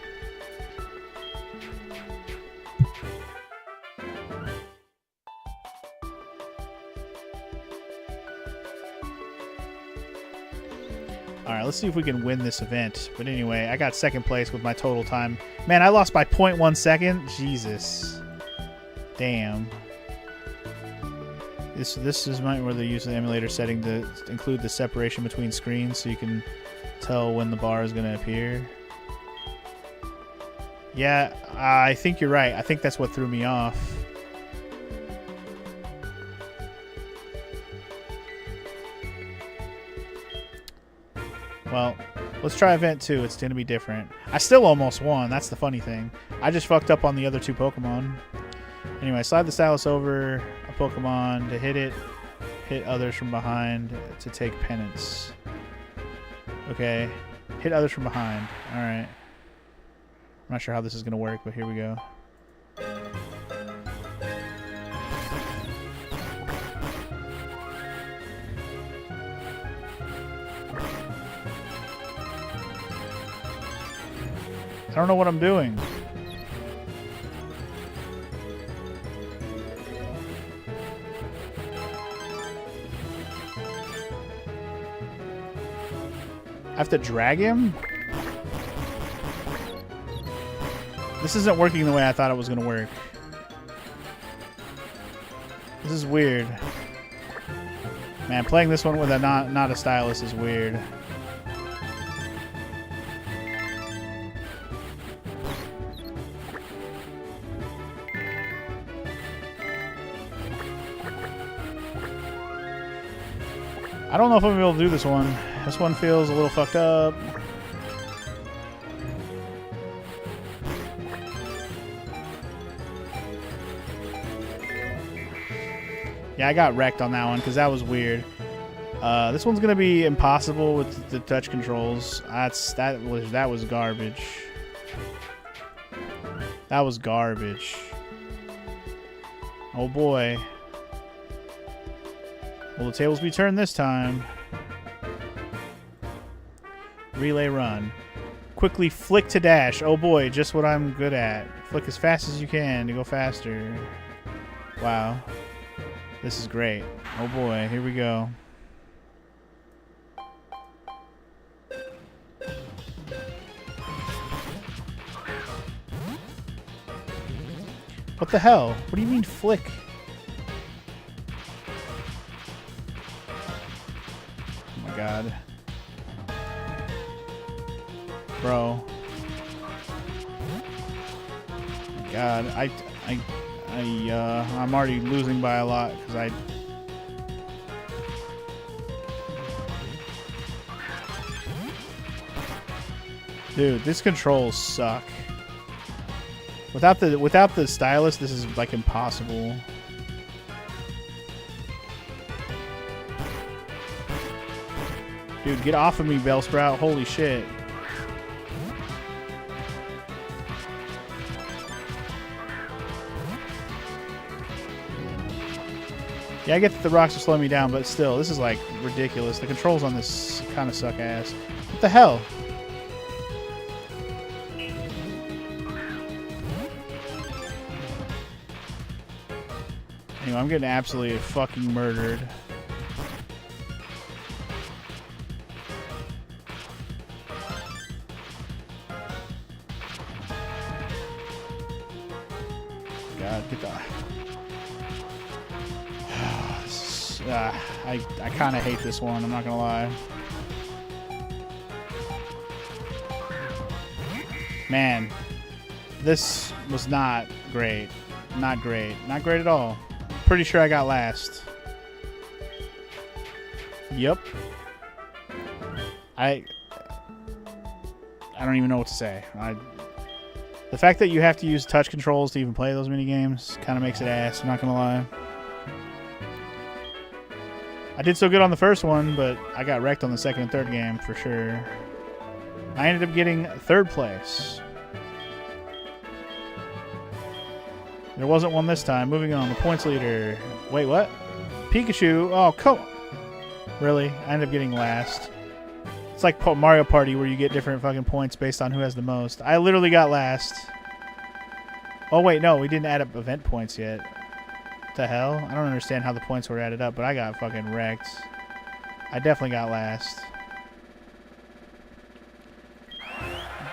Alright, let's see if we can win this event. But anyway, I got 2nd place with my total time. Man, I lost by 0.1 second. Jesus. Damn. This is where they use the emulator setting to include the separation between screens so you can tell when the bar is going to appear. Yeah, I think you're right. I think that's what threw me off. Well, let's try event 2. It's going to be different. I still almost won. That's the funny thing. I just fucked up on the other 2 Pokemon. Anyway, slide the stylus over a Pokemon to hit it. Hit others from behind to take penance. Okay. Hit others from behind. Alright. I'm not sure how this is going to work, but here we go. I don't know what I'm doing. I have to drag him? This isn't working the way I thought it was going to work. This is weird. Man, playing this one with a not a stylus is weird. I don't know if I'm going to be able to do this one. This one feels a little fucked up. Yeah, I got wrecked on that one because that was weird. This one's gonna be impossible with the touch controls. That was garbage. That was garbage. Oh boy. Will the tables be turned this time? Relay run. Quickly flick to dash. Oh boy, just what I'm good at. Flick as fast as you can to go faster. Wow. This is great. Oh boy, here we go. What the hell? What do you mean flick? Oh my god. Bro. Oh my god, I'm already losing by a lot because I... Dude, these controls suck. Without the stylus, this is like impossible. Dude, get off of me, Bellsprout. Holy shit. Yeah, I get that the rocks are slowing me down, but still, this is like ridiculous. The controls on this kind of suck ass. What the hell? Anyway, I'm getting absolutely fucking murdered. God, get the... I kind of hate this one, I'm not gonna lie. Man, this was not great. Not great. Not great at all. Pretty sure I got last. Yep. I don't even know what to say. The fact that you have to use touch controls to even play those mini games kind of makes it ass, I'm not gonna lie. I did so good on the first one, but I got wrecked on the second and third game for sure. I ended up getting third place. There wasn't one this time. Moving on, the points leader. Wait, what? Pikachu? Oh, come on. Really? I ended up getting last. It's like Mario Party where you get different fucking points based on who has the most. I literally got last. Oh, wait, no. We didn't add up event points yet. What the hell? I don't understand how the points were added up, but I got fucking wrecked. I definitely got last.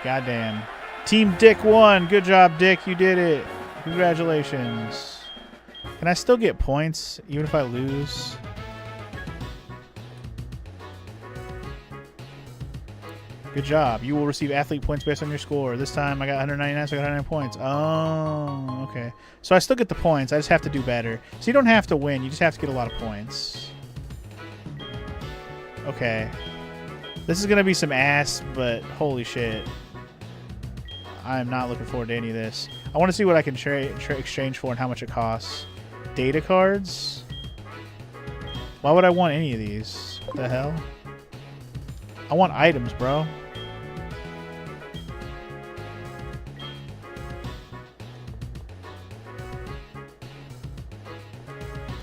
Goddamn. Team Dick won. Good job, Dick. You did it. Congratulations. Can I still get points even if I lose? Good job. You will receive athlete points based on your score. This time I got 199, so I got 109 points. Oh, okay. So I still get the points. I just have to do better. So you don't have to win. You just have to get a lot of points. Okay. This is going to be some ass, but holy shit. I am not looking forward to any of this. I want to see what I can exchange for and how much it costs. Data cards? Why would I want any of these? What the hell? I want items, bro.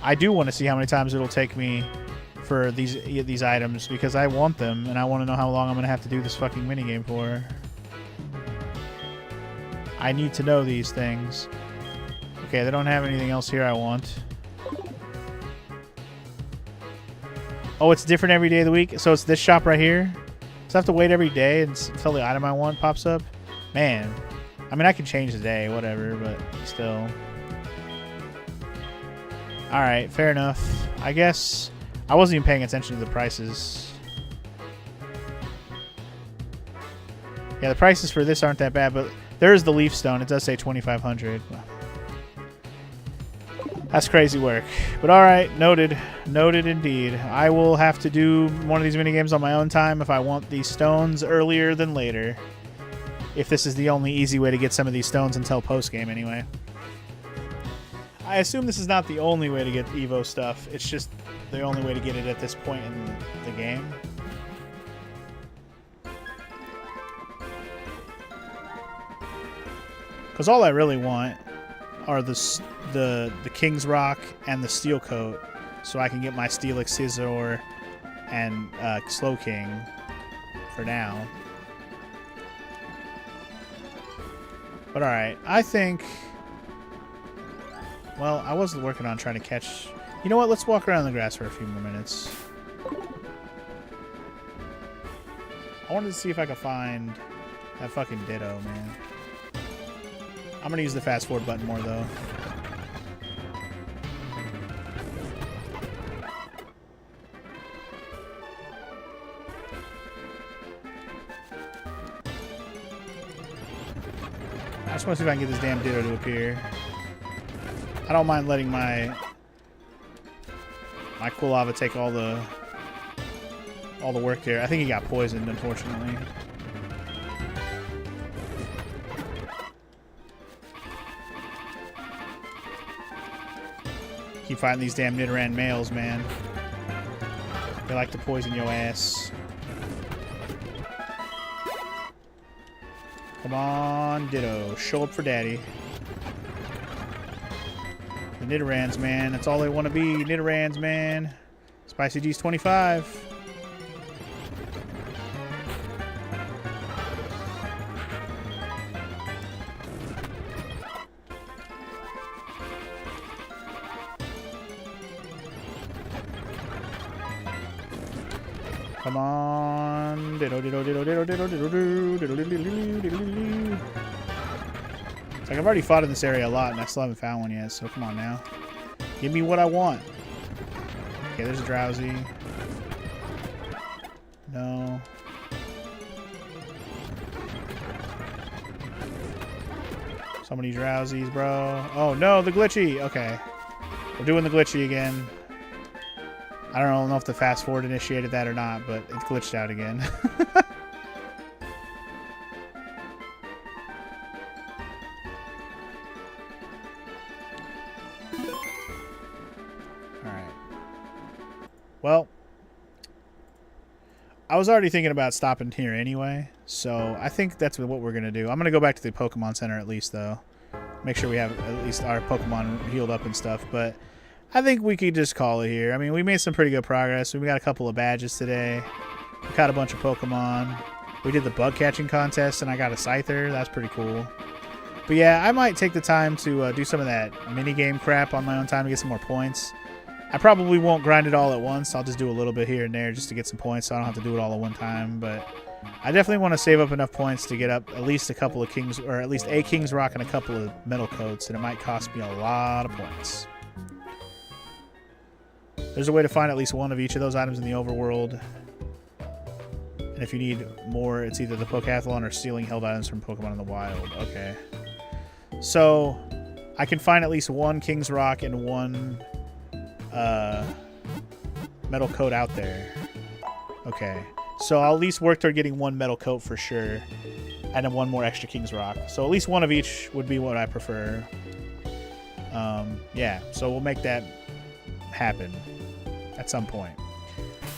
I do want to see how many times it'll take me for these items because I want them and I want to know how long I'm going to have to do this fucking minigame for. I need to know these things. Okay, they don't have anything else here I want. Oh, it's different every day of the week? So it's this shop right here? So I have to wait every day until the item I want pops up? Man. I mean, I can change the day, whatever, but still. Alright, fair enough. I guess I wasn't even paying attention to the prices. Yeah, the prices for this aren't that bad, but there is the leaf stone. It does say 2,500. That's crazy work. But alright, noted. Noted indeed. I will have to do one of these minigames on my own time if I want these stones earlier than later. If this is the only easy way to get some of these stones until post-game anyway. I assume this is not the only way to get Evo stuff. It's just the only way to get it at this point in the game. Because all I really want are the King's Rock and the Steel Coat, so I can get my Steelix Scizor and Slowking for now. But alright, I think... Well, I was working on trying to catch... You know what? Let's walk around the grass for a few more minutes. I wanted to see if I could find that fucking Ditto, man. I'm gonna use the fast forward button more, though. I just want to see if I can get this damn Ditto to appear. I don't mind letting my Quilava take all the work there. I think he got poisoned, unfortunately. Keep fighting these damn Nidoran males, man. They like to poison your ass. Come on, Ditto. Show up for daddy. The Nidorans, man. That's all they want to be. Nidorans, man. Spicy G's 25. Come on. Ditto, ditto, ditto, ditto, ditto, ditto, ditto, ditto, ditto, ditto. It's like I've already fought in this area a lot and I still haven't found one yet, so come on now. Give me what I want. Okay, there's a Drowsy. No. So many Drowsies, bro. Oh no, the glitchy. Okay. We're doing the glitchy again. I don't know if the fast forward initiated that or not, but it glitched out again. Alright. Well, I was already thinking about stopping here anyway, so I think that's what we're going to do. I'm going to go back to the Pokemon Center at least, though. Make sure we have at least our Pokemon healed up and stuff, but I think we could just call it here. I mean, we made some pretty good progress. We got a couple of badges today. We caught a bunch of Pokemon. We did the bug catching contest, and I got a Scyther. That's pretty cool. But yeah, I might take the time to do some of that mini-game crap on my own time to get some more points. I probably won't grind it all at once. I'll just do a little bit here and there just to get some points, so I don't have to do it all at one time. But I definitely want to save up enough points to get up at least a couple of Kings, or at least a King's Rock and a couple of Metal Coats, and it might cost me a lot of points. There's a way to find at least one of each of those items in the overworld. And if you need more, it's either the Pokathlon or stealing held items from Pokemon in the wild. Okay. So, I can find at least one King's Rock and one Metal Coat out there. Okay. So, I'll at least work toward getting one Metal Coat for sure. And then one more extra King's Rock. So, at least one of each would be what I prefer. Yeah. So, we'll make that happen at some point.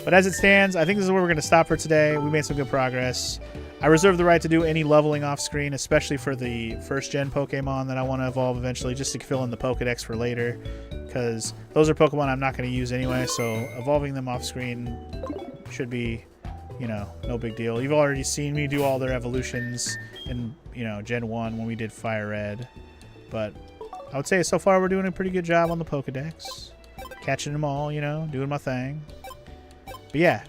But as it stands, I think this is where we're going to stop for today. We made some good progress. I reserve the right to do any leveling off screen, especially for the first gen Pokemon that I want to evolve eventually, just to fill in the Pokedex for later, because those are Pokemon I'm not going to use anyway, so evolving them off screen should be you know, no big deal. You've already seen me do all their evolutions in, you know, Gen 1 when we did Fire Red. But I would say so far we're doing a pretty good job on the Pokedex. Catching them all, you know, doing my thing. But yeah,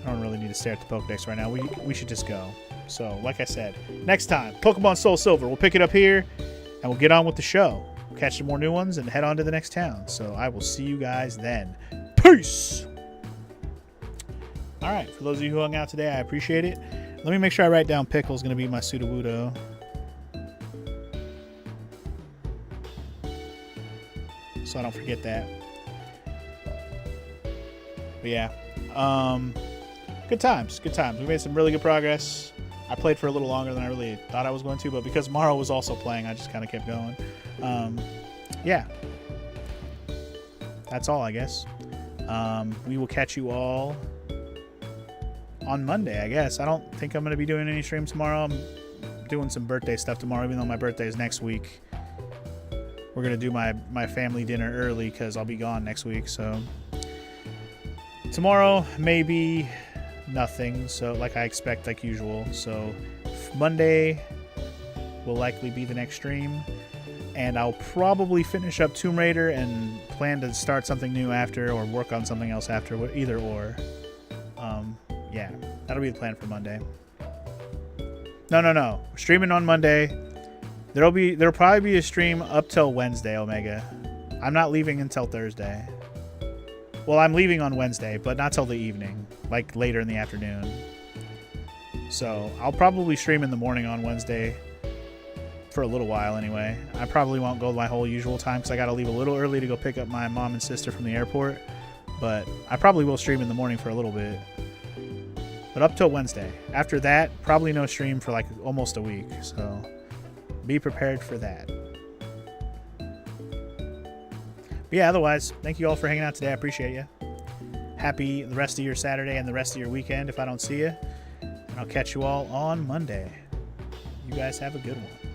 I don't really need to stare at the Pokedex right now. We should just go. So, like I said, next time, Pokemon Soul Silver. We'll pick it up here, and we'll get on with the show. We'll catch some more new ones and head on to the next town. So I will see you guys then. Peace! Alright, for those of you who hung out today, I appreciate it. Let me make sure I write down Pickle's going to be my Sudowoodo. So I don't forget that. But yeah. Good times. Good times. We made some really good progress. I played for a little longer than I really thought I was going to, but because Maro was also playing, I just kind of kept going. Yeah. That's all, I guess. We will catch you all on Monday, I guess. I don't think I'm going to be doing any streams tomorrow. I'm doing some birthday stuff tomorrow, even though my birthday is next week. We're going to do my family dinner early because I'll be gone next week. So tomorrow, maybe nothing. So like I expect, like usual. So Monday will likely be the next stream. And I'll probably finish up Tomb Raider and plan to start something new after or work on something else after, either or. Yeah, that'll be the plan for Monday. No. We're streaming on Monday. There'll probably be a stream up till Wednesday, Omega. I'm not leaving until Thursday. Well, I'm leaving on Wednesday, but not till the evening, like later in the afternoon. So I'll probably stream in the morning on Wednesday for a little while anyway. I probably won't go my whole usual time because I got to leave a little early to go pick up my mom and sister from the airport. But I probably will stream in the morning for a little bit. But up till Wednesday. After that, probably no stream for like almost a week. So be prepared for that. But yeah, otherwise, thank you all for hanging out today. I appreciate you. Happy the rest of your Saturday and the rest of your weekend if I don't see you. And I'll catch you all on Monday. You guys have a good one.